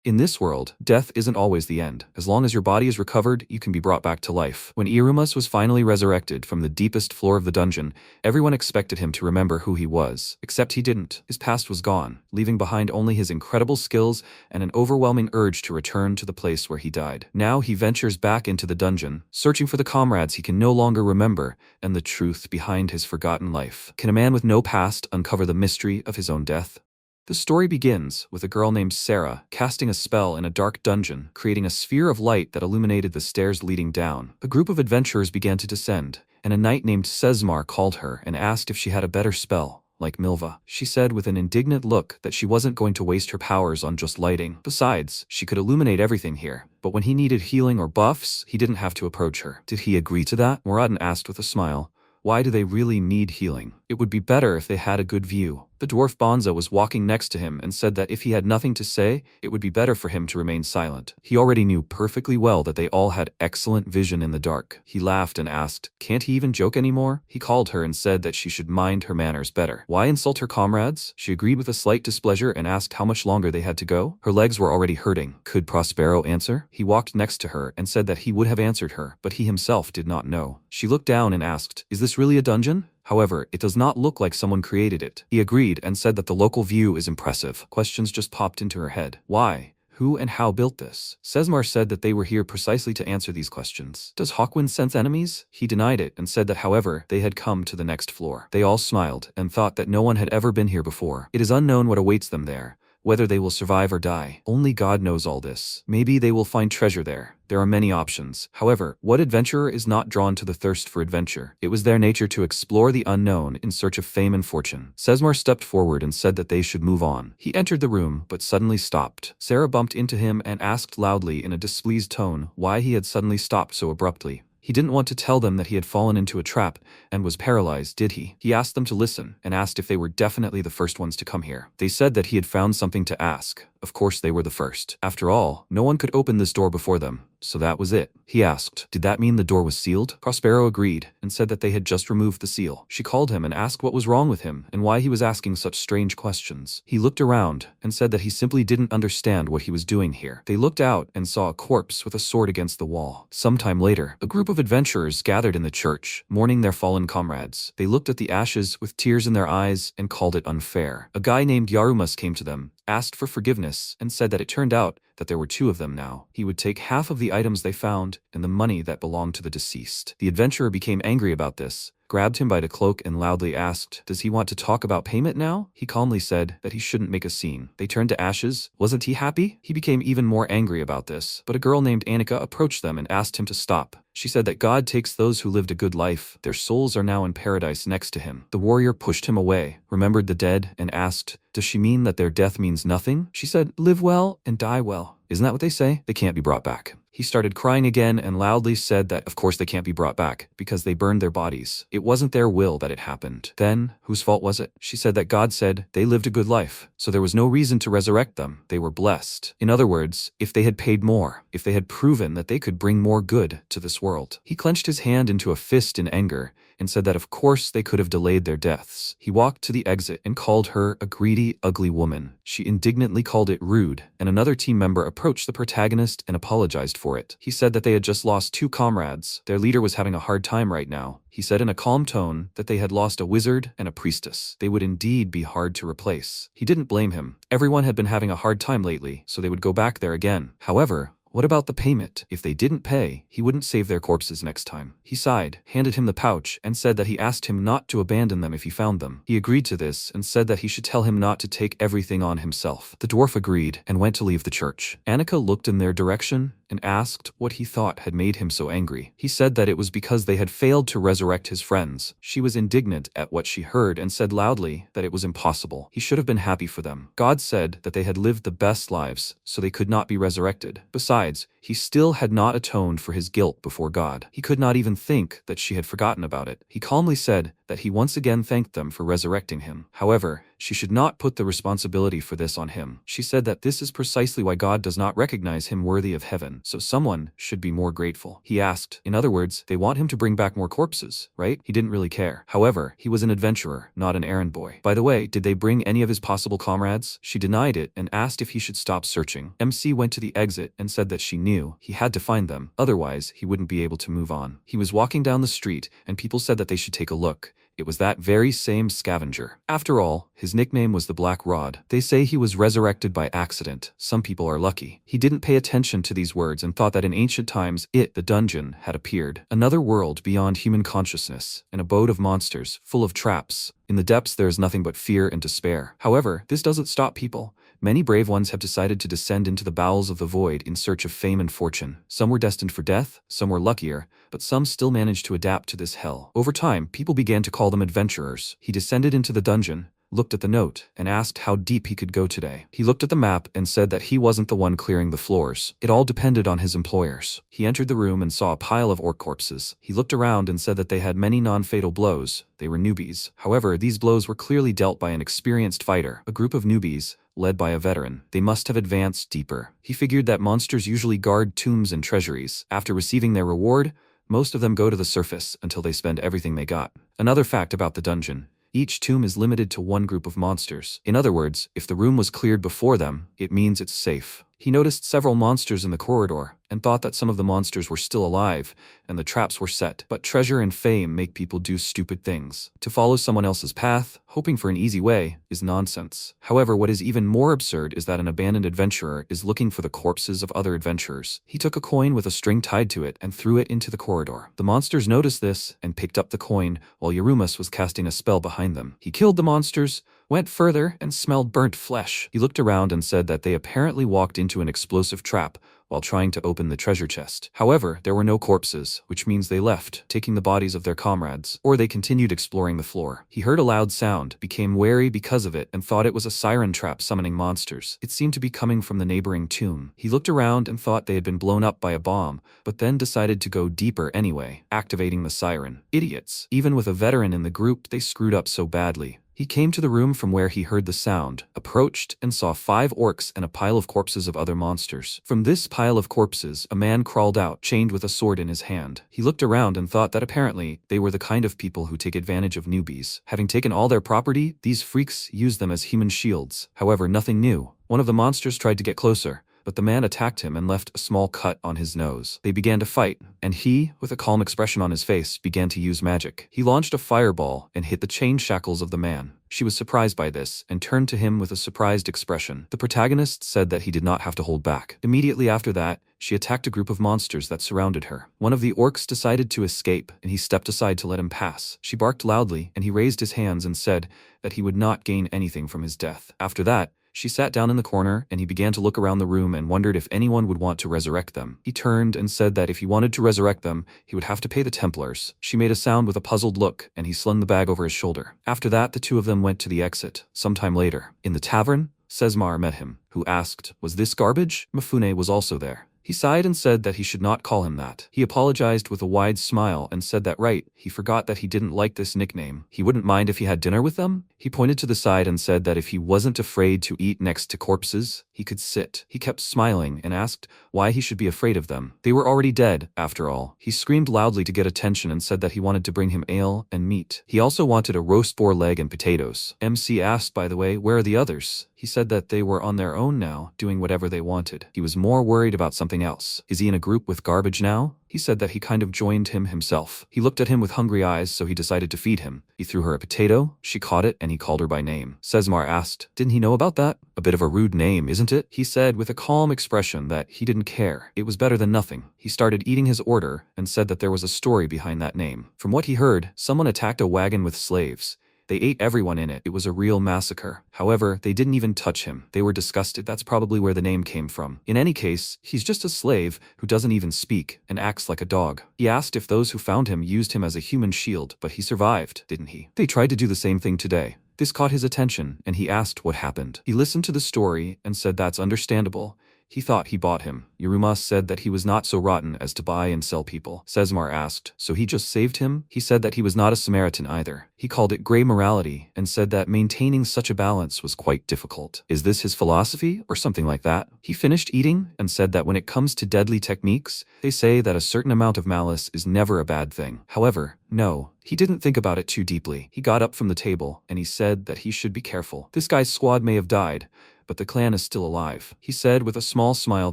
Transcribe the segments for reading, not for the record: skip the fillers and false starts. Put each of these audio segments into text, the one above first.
In this world, death isn't always the end. As long as your body is recovered, you can be brought back to life. When Irumas was finally resurrected from the deepest floor of the dungeon, everyone expected him to remember who he was. Except he didn't. His past was gone, leaving behind only his incredible skills and an overwhelming urge to return to the place where he died. Now he ventures back into the dungeon, searching for the comrades he can no longer remember and the truth behind his forgotten life. Can a man with no past uncover the mystery of his own death? The story begins with a girl named Sarah casting a spell in a dark dungeon, creating a sphere of light that illuminated the stairs leading down. A group of adventurers began to descend, and a knight named Sesmar called her and asked if she had a better spell, like Milva. She said with an indignant look that she wasn't going to waste her powers on just lighting. Besides, she could illuminate everything here, but when he needed healing or buffs, he didn't have to approach her. Did he agree to that? Moradin asked with a smile. Why do they really need healing? It would be better if they had a good view. The dwarf Bonza was walking next to him and said that if he had nothing to say, it would be better for him to remain silent. He already knew perfectly well that they all had excellent vision in the dark. He laughed and asked, can't he even joke anymore? He called her and said that she should mind her manners better. Why insult her comrades? She agreed with a slight displeasure and asked how much longer they had to go. Her legs were already hurting. Could Prospero answer? He walked next to her and said that he would have answered her, but he himself did not know. She looked down and asked, is this really a dungeon? However, it does not look like someone created it. He agreed and said that the local view is impressive. Questions just popped into her head. Why? Who and how built this? Sesmar said that they were here precisely to answer these questions. Does Hawkwind sense enemies? He denied it and said that however, they had come to the next floor. They all smiled and thought that no one had ever been here before. It is unknown what awaits them there, whether they will survive or die. Only God knows all this. Maybe they will find treasure there. There are many options. However, what adventurer is not drawn to the thirst for adventure? It was their nature to explore the unknown in search of fame and fortune. Sesmar stepped forward and said that they should move on. He entered the room, but suddenly stopped. Sarah bumped into him and asked loudly in a displeased tone why he had suddenly stopped so abruptly. He didn't want to tell them that he had fallen into a trap and was paralyzed, did he? He asked them to listen and asked if they were definitely the first ones to come here. They said that he had found something to ask. Of course they were the first. After all, no one could open this door before them, so that was it. He asked, did that mean the door was sealed? Prospero agreed and said that they had just removed the seal. She called him and asked what was wrong with him and why he was asking such strange questions. He looked around and said that he simply didn't understand what he was doing here. They looked out and saw a corpse with a sword against the wall. Sometime later, a group of adventurers gathered in the church, mourning their fallen comrades. They looked at the ashes with tears in their eyes and called it unfair. A guy named Yarumas came to them, asked for forgiveness, and said that it turned out that there were two of them now. He would take half of the items they found and the money that belonged to the deceased. The adventurer became angry about this, grabbed him by the cloak and loudly asked, does he want to talk about payment now? He calmly said that he shouldn't make a scene. They turned to ashes. Wasn't he happy? He became even more angry about this, but a girl named Annika approached them and asked him to stop. She said that God takes those who lived a good life. Their souls are now in paradise next to him. The warrior pushed him away, remembered the dead, and asked, does she mean that their death means nothing? She said, live well and die well. Isn't that what they say? They can't be brought back. He started crying again and loudly said that of course they can't be brought back because they burned their bodies. It wasn't their will that it happened. Then, whose fault was it? She said that God said they lived a good life, so there was no reason to resurrect them. They were blessed. In other words, if they had paid more, if they had proven that they could bring more good to this world. He clenched his hand into a fist in anger and said that of course they could have delayed their deaths. He walked to the exit and called her a greedy, ugly woman. She indignantly called it rude, and another team member approached the protagonist and apologized for it. He said that they had just lost two comrades. Their leader was having a hard time right now. He said in a calm tone that they had lost a wizard and a priestess. They would indeed be hard to replace. He didn't blame him. Everyone had been having a hard time lately, so they would go back there again. However, what about the payment? If they didn't pay, he wouldn't save their corpses next time. He sighed, handed him the pouch, and said that he asked him not to abandon them if he found them. He agreed to this and said that he should tell him not to take everything on himself. The dwarf agreed and went to leave the church. Annika looked in their direction and asked what he thought had made him so angry. He said that it was because they had failed to resurrect his friends. She was indignant at what she heard and said loudly that it was impossible. He should have been happy for them. God said that they had lived the best lives, so they could not be resurrected. Besides, he still had not atoned for his guilt before God. He could not even think that she had forgotten about it. He calmly said that he once again thanked them for resurrecting him. However, she should not put the responsibility for this on him. She said that this is precisely why God does not recognize him worthy of heaven, so someone should be more grateful. He asked, in other words, they want him to bring back more corpses, right? He didn't really care. However, he was an adventurer, not an errand boy. By the way, did they bring any of his possible comrades? She denied it and asked if he should stop searching. MC went to the exit and said that she knew he had to find them, otherwise he wouldn't be able to move on. He was walking down the street and people said that they should take a look. It was that very same scavenger. After all, his nickname was the Black Rod. They say he was resurrected by accident. Some people are lucky. He didn't pay attention to these words and thought that in ancient times, the dungeon, had appeared. Another world beyond human consciousness, an abode of monsters, full of traps. In the depths there is nothing but fear and despair. However, this doesn't stop people. Many brave ones have decided to descend into the bowels of the void in search of fame and fortune. Some were destined for death, some were luckier, but some still managed to adapt to this hell. Over time, people began to call them adventurers. He descended into the dungeon, looked at the note, and asked how deep he could go today. He looked at the map and said that he wasn't the one clearing the floors. It all depended on his employers. He entered the room and saw a pile of orc corpses. He looked around and said that they had many non-fatal blows. They were newbies. However, these blows were clearly dealt by an experienced fighter. A group of newbies, led by a veteran. They must have advanced deeper. He figured that monsters usually guard tombs and treasuries. After receiving their reward, most of them go to the surface until they spend everything they got. Another fact about the dungeon: each tomb is limited to one group of monsters. In other words, if the room was cleared before them, it means it's safe. He noticed several monsters in the corridor and thought that some of the monsters were still alive and the traps were set. But treasure and fame make people do stupid things. To follow someone else's path, hoping for an easy way, is nonsense. However, what is even more absurd is that an abandoned adventurer is looking for the corpses of other adventurers. He took a coin with a string tied to it and threw it into the corridor. The monsters noticed this and picked up the coin while Yarumas was casting a spell behind them. He killed the monsters, went further, and smelled burnt flesh. He looked around and said that they apparently walked into an explosive trap while trying to open the treasure chest. However, there were no corpses, which means they left, taking the bodies of their comrades, or they continued exploring the floor. He heard a loud sound, became wary because of it, and thought it was a siren trap summoning monsters. It seemed to be coming from the neighboring tomb. He looked around and thought they had been blown up by a bomb, but then decided to go deeper anyway, activating the siren. Idiots. Even with a veteran in the group, they screwed up so badly. He came to the room from where he heard the sound, approached, and saw 5 orcs and a pile of corpses of other monsters. From this pile of corpses, a man crawled out, chained with a sword in his hand. He looked around and thought that apparently they were the kind of people who take advantage of newbies. Having taken all their property, these freaks use them as human shields. However, nothing new. One of the monsters tried to get closer, but the man attacked him and left a small cut on his nose. They began to fight, and he, with a calm expression on his face, began to use magic. He launched a fireball and hit the chain shackles of the man. She was surprised by this and turned to him with a surprised expression. The protagonist said that he did not have to hold back. Immediately after that, she attacked a group of monsters that surrounded her. One of the orcs decided to escape, and he stepped aside to let him pass. She barked loudly, and he raised his hands and said that he would not gain anything from his death. After that, she sat down in the corner, and he began to look around the room and wondered if anyone would want to resurrect them. He turned and said that if he wanted to resurrect them, he would have to pay the Templars. She made a sound with a puzzled look, and he slung the bag over his shoulder. After that, the two of them went to the exit. Sometime later, in the tavern, Sesmar met him, who asked, "Was this garbage?" Mifune was also there. He sighed and said that he should not call him that. He apologized with a wide smile and said that he forgot that he didn't like this nickname. He wouldn't mind if he had dinner with them. He pointed to the side and said that if he wasn't afraid to eat next to corpses, he could sit. He kept smiling and asked why he should be afraid of them. They were already dead, after all. He screamed loudly to get attention and said that he wanted to bring him ale and meat. He also wanted a roast boar leg and potatoes. MC asked, by the way, where are the others? He said that they were on their own now, doing whatever they wanted. He was more worried about something else. Is he in a group with garbage now? He said that he kind of joined him himself. He looked at him with hungry eyes, so he decided to feed him. He threw her a potato, she caught it, and he called her by name. Sesmar asked, "Didn't he know about that? A bit of a rude name, isn't it?" He said with a calm expression that he didn't care. It was better than nothing. He started eating his order and said that there was a story behind that name. From what he heard, someone attacked a wagon with slaves. They ate everyone in it. It was a real massacre. However, they didn't even touch him. They were disgusted. That's probably where the name came from. In any case, he's just a slave who doesn't even speak and acts like a dog. He asked if those who found him used him as a human shield, but he survived, didn't he? They tried to do the same thing today. This caught his attention, and he asked what happened. He listened to the story and said that's understandable. He thought he bought him. Yuruma said that he was not so rotten as to buy and sell people. Sesmar asked, so he just saved him? He said that he was not a Samaritan either. He called it gray morality and said that maintaining such a balance was quite difficult. Is this his philosophy or something like that? He finished eating and said that when it comes to deadly techniques, they say that a certain amount of malice is never a bad thing. However, no, he didn't think about it too deeply. He got up from the table and he said that he should be careful. This guy's squad may have died, but the clan is still alive. He said with a small smile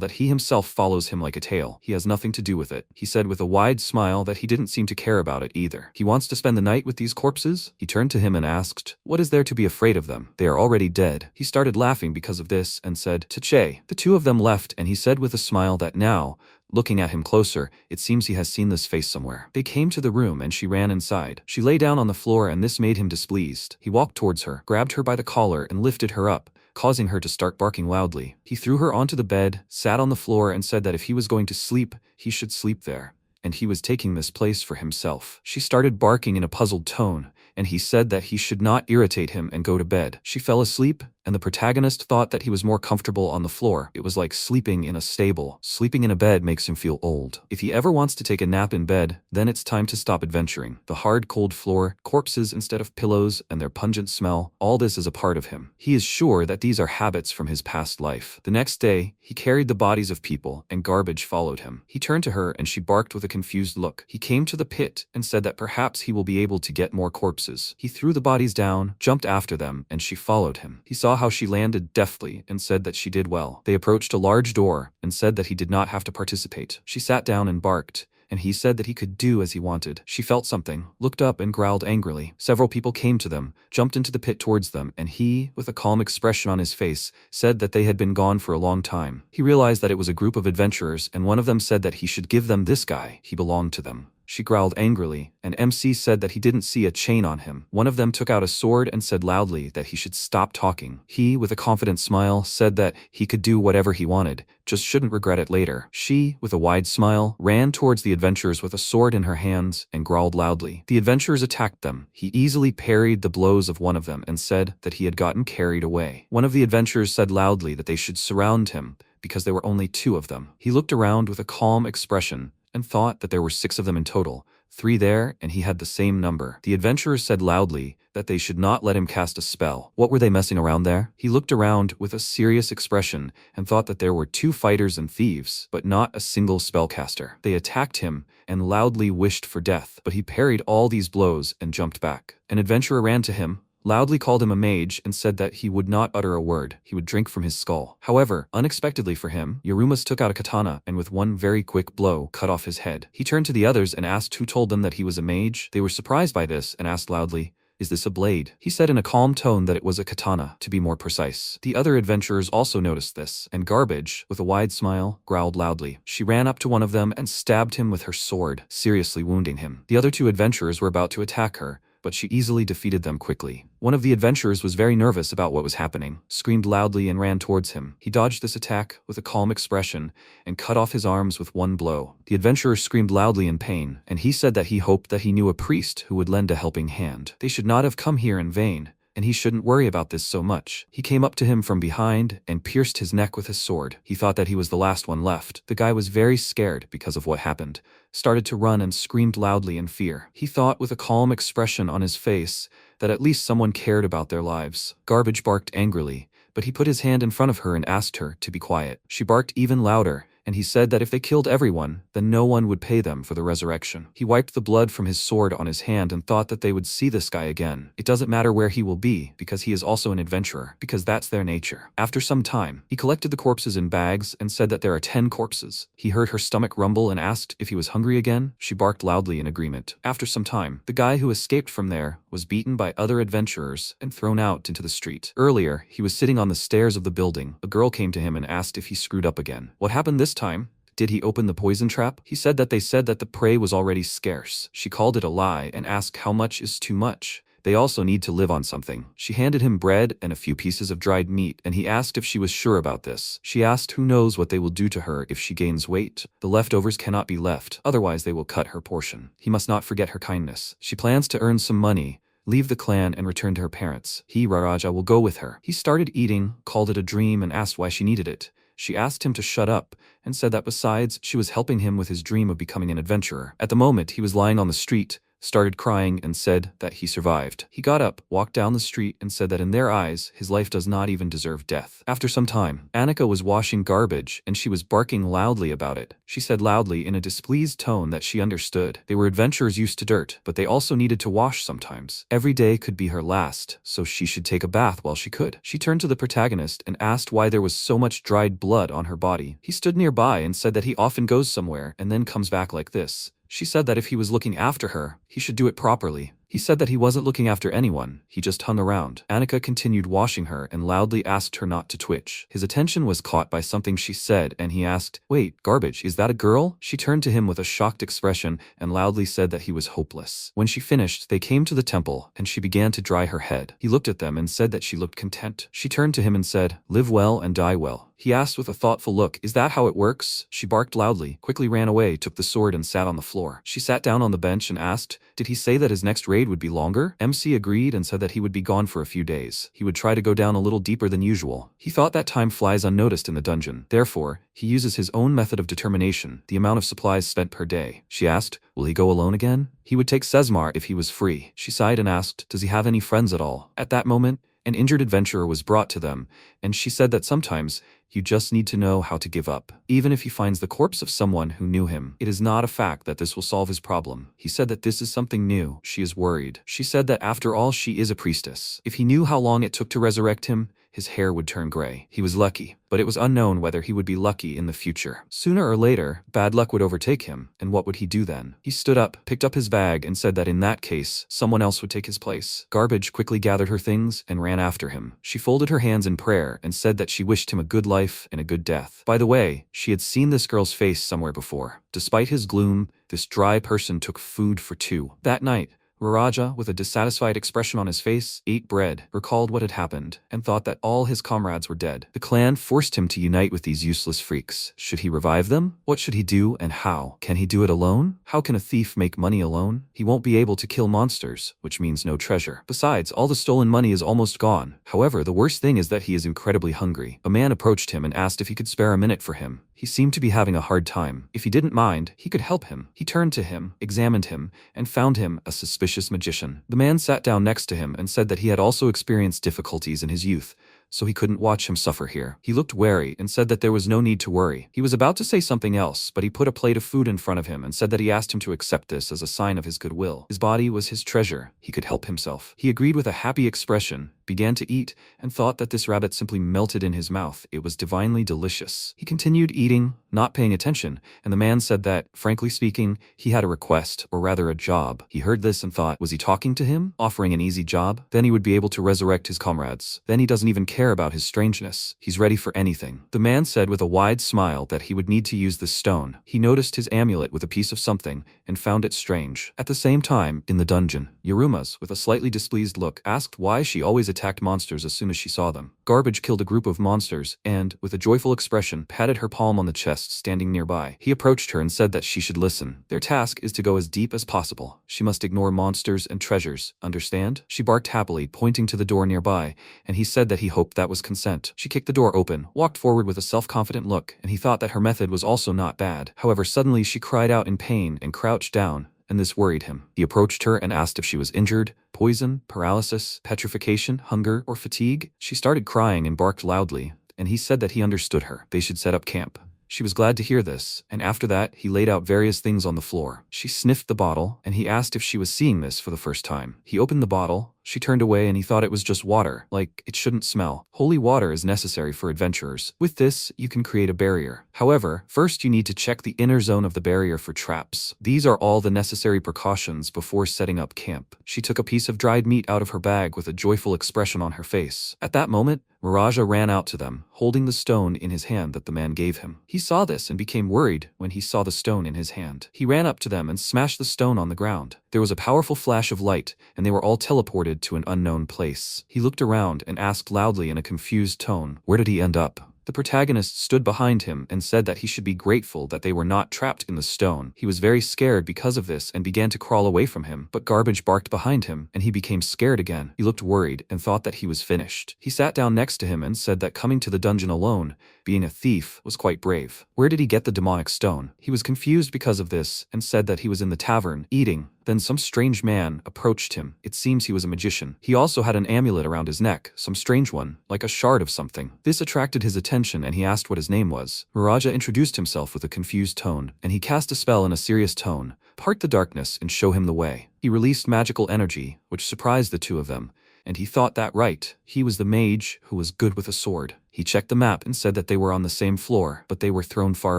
that he himself follows him like a tail. He has nothing to do with it. He said with a wide smile that he didn't seem to care about it either. He wants to spend the night with these corpses? He turned to him and asked, what is there to be afraid of them? They are already dead. He started laughing because of this and said, Tache. The two of them left and he said with a smile that now, looking at him closer, it seems he has seen this face somewhere. They came to the room and she ran inside. She lay down on the floor and this made him displeased. He walked towards her, grabbed her by the collar and lifted her up, causing her to start barking loudly. He threw her onto the bed, sat on the floor and said that if he was going to sleep, he should sleep there, and he was taking this place for himself. She started barking in a puzzled tone, and he said that he should not irritate him and go to bed. She fell asleep, and the protagonist thought that he was more comfortable on the floor. It was like sleeping in a stable. Sleeping in a bed makes him feel old. If he ever wants to take a nap in bed, then it's time to stop adventuring. The hard, cold floor, corpses instead of pillows, and their pungent smell, all this is a part of him. He is sure that these are habits from his past life. The next day, he carried the bodies of people, and garbage followed him. He turned to her, and she barked with a confused look. He came to the pit, and said that perhaps he will be able to get more corpses. He threw the bodies down, jumped after them, and she followed him. He saw how she landed deftly and said that she did well. They approached a large door and said that he did not have to participate. She sat down and barked, and he said that he could do as he wanted. She felt something, looked up and growled angrily. Several people came to them, jumped into the pit towards them, and he, with a calm expression on his face, said that they had been gone for a long time. He realized that it was a group of adventurers, and one of them said that he should give them this guy. He belonged to them. She growled angrily, and MC said that he didn't see a chain on him. One of them took out a sword and said loudly that he should stop talking. He, with a confident smile, said that he could do whatever he wanted, just shouldn't regret it later. She, with a wide smile, ran towards the adventurers with a sword in her hands and growled loudly. The adventurers attacked them. He easily parried the blows of one of them and said that he had gotten carried away. One of the adventurers said loudly that they should surround him because there were only two of them. He looked around with a calm expression and thought that there were 6 of them in total, 3 there, and he had the same number. The adventurers said loudly that they should not let him cast a spell. What were they messing around there? He looked around with a serious expression and thought that there were 2 fighters and thieves, but not a single spellcaster. They attacked him and loudly wished for death, but he parried all these blows and jumped back. An adventurer ran to him, loudly called him a mage, and said that he would not utter a word. He would drink from his skull. However, unexpectedly for him, Yorumas took out a katana and with one very quick blow cut off his head. He turned to the others and asked who told them that he was a mage. They were surprised by this and asked loudly, "Is this a blade?" He said in a calm tone that it was a katana, to be more precise. The other adventurers also noticed this, and Garbage, with a wide smile, growled loudly. She ran up to one of them and stabbed him with her sword, seriously wounding him. The other 2 adventurers were about to attack her, but she easily defeated them quickly. One of the adventurers was very nervous about what was happening, screamed loudly and ran towards him. He dodged this attack with a calm expression and cut off his arms with one blow. The adventurer screamed loudly in pain, and he said that he hoped that he knew a priest who would lend a helping hand. They should not have come here in vain, and he shouldn't worry about this so much. He came up to him from behind and pierced his neck with his sword. He thought that he was the last one left. The guy was very scared because of what happened, started to run and screamed loudly in fear. He thought with a calm expression on his face that at least someone cared about their lives. Garbage barked angrily, but he put his hand in front of her and asked her to be quiet. She barked even louder, and he said that if they killed everyone, then no one would pay them for the resurrection. He wiped the blood from his sword on his hand and thought that they would see this guy again. It doesn't matter where he will be, because he is also an adventurer, because that's their nature. After some time, he collected the corpses in bags and said that there are 10 corpses. He heard her stomach rumble and asked if he was hungry again. She barked loudly in agreement. After some time, the guy who escaped from there was beaten by other adventurers and thrown out into the street. Earlier, he was sitting on the stairs of the building. A girl came to him and asked if he screwed up again. What happened this time? Did he open the poison trap? He said that they said that the prey was already scarce. She called it a lie and asked how much is too much. They also need to live on something. She handed him bread and a few pieces of dried meat, and he asked if she was sure about this. She asked who knows what they will do to her if she gains weight. The leftovers cannot be left, otherwise they will cut her portion. He must not forget her kindness. She plans to earn some money, leave the clan and return to her parents. He, Raraja, will go with her. He started eating, called it a dream and asked why she needed it. She asked him to shut up, and said that besides, she was helping him with his dream of becoming an adventurer. At the moment, he was lying on the street, started crying and said that he survived. He got up, walked down the street and said that in their eyes, his life does not even deserve death. After some time, Annika was washing garbage and she was barking loudly about it. She said loudly in a displeased tone that she understood. They were adventurers used to dirt, but they also needed to wash sometimes. Every day could be her last, so she should take a bath while she could. She turned to the protagonist and asked why there was so much dried blood on her body. He stood nearby and said that he often goes somewhere and then comes back like this. She said that if he was looking after her, he should do it properly. He said that he wasn't looking after anyone, he just hung around. Annika continued washing her and loudly asked her not to twitch. His attention was caught by something she said and he asked, "Wait, garbage, is that a girl?" She turned to him with a shocked expression and loudly said that he was hopeless. When she finished, they came to the temple and she began to dry her head. He looked at them and said that she looked content. She turned to him and said, "Live well and die well." He asked with a thoughtful look, "Is that how it works?" She barked loudly, quickly ran away, took the sword and sat on the floor. She sat down on the bench and asked, "Did he say that his next raid would be longer?" MC agreed and said that he would be gone for a few days. He would try to go down a little deeper than usual. He thought that time flies unnoticed in the dungeon. Therefore, he uses his own method of determination, the amount of supplies spent per day. She asked, "Will he go alone again?" He would take Sesmar if he was free. She sighed and asked, "Does he have any friends at all?" At that moment, an injured adventurer was brought to them, and she said that sometimes you just need to know how to give up. Even if he finds the corpse of someone who knew him, it is not a fact that this will solve his problem. He said that this is something new. She is worried. She said that after all, she is a priestess. If he knew how long it took to resurrect him, his hair would turn gray. He was lucky, but it was unknown whether he would be lucky in the future. Sooner or later, bad luck would overtake him, and what would he do then? He stood up, picked up his bag, and said that in that case, someone else would take his place. Garbage quickly gathered her things and ran after him. She folded her hands in prayer and said that she wished him a good life and a good death. By the way, she had seen this girl's face somewhere before. Despite his gloom, this dry person took food for two. That night, Raja, with a dissatisfied expression on his face, ate bread, recalled what had happened, and thought that all his comrades were dead. The clan forced him to unite with these useless freaks. Should he revive them? What should he do and how? Can he do it alone? How can a thief make money alone? He won't be able to kill monsters, which means no treasure. Besides, all the stolen money is almost gone. However, the worst thing is that he is incredibly hungry. A man approached him and asked if he could spare a minute for him. He seemed to be having a hard time. If he didn't mind, he could help him. He turned to him, examined him, and found him a suspicious magician. The man sat down next to him and said that he had also experienced difficulties in his youth, so he couldn't watch him suffer here. He looked wary and said that there was no need to worry. He was about to say something else, but he put a plate of food in front of him and said that he asked him to accept this as a sign of his goodwill. His body was his treasure. He could help himself. He agreed with a happy expression, began to eat, and thought that this rabbit simply melted in his mouth. It was divinely delicious. He continued eating, not paying attention, and the man said that, frankly speaking, he had a request, or rather a job. He heard this and thought, was he talking to him? Offering an easy job? Then he would be able to resurrect his comrades. Then he doesn't even care about his strangeness. He's ready for anything. The man said with a wide smile that he would need to use this stone. He noticed his amulet with a piece of something, and found it strange. At the same time, in the dungeon, Yoruma's, with a slightly displeased look, asked why she always attacked monsters as soon as she saw them. Garbage killed a group of monsters, and, with a joyful expression, patted her palm on the chest standing nearby. He approached her and said that she should listen. Their task is to go as deep as possible. She must ignore monsters and treasures, understand? She barked happily, pointing to the door nearby, and he said that he hoped that was consent. She kicked the door open, walked forward with a self-confident look, and he thought that her method was also not bad. However, suddenly she cried out in pain and crouched down, and this worried him. He approached her and asked if she was injured, poison, paralysis, petrification, hunger, or fatigue. She started crying and barked loudly, and he said that he understood her. They should set up camp. She was glad to hear this, and after that, he laid out various things on the floor. She sniffed the bottle, and he asked if she was seeing this for the first time. He opened the bottle. She turned away and he thought it was just water, like it shouldn't smell. Holy water is necessary for adventurers. With this, you can create a barrier. However, first you need to check the inner zone of the barrier for traps. These are all the necessary precautions before setting up camp. She took a piece of dried meat out of her bag with a joyful expression on her face. At that moment, Miraja ran out to them, holding the stone in his hand that the man gave him. He saw this and became worried when he saw the stone in his hand. He ran up to them and smashed the stone on the ground. There was a powerful flash of light, and they were all teleported to an unknown place. He looked around and asked loudly in a confused tone, where did he end up? The protagonist stood behind him and said that he should be grateful that they were not trapped in the stone. He was very scared because of this and began to crawl away from him, but Garbage barked behind him, and he became scared again. He looked worried and thought that he was finished. He sat down next to him and said that coming to the dungeon alone, being a thief was quite brave. Where did he get the demonic stone? He was confused because of this and said that he was in the tavern, eating. Then some strange man approached him. It seems he was a magician. He also had an amulet around his neck, some strange one, like a shard of something. This attracted his attention and he asked what his name was. Miraja introduced himself with a confused tone, and he cast a spell in a serious tone. Part the darkness and show him the way. He released magical energy, which surprised the two of them, and he thought that right. He was the mage who was good with a sword. He checked the map and said that they were on the same floor, but they were thrown far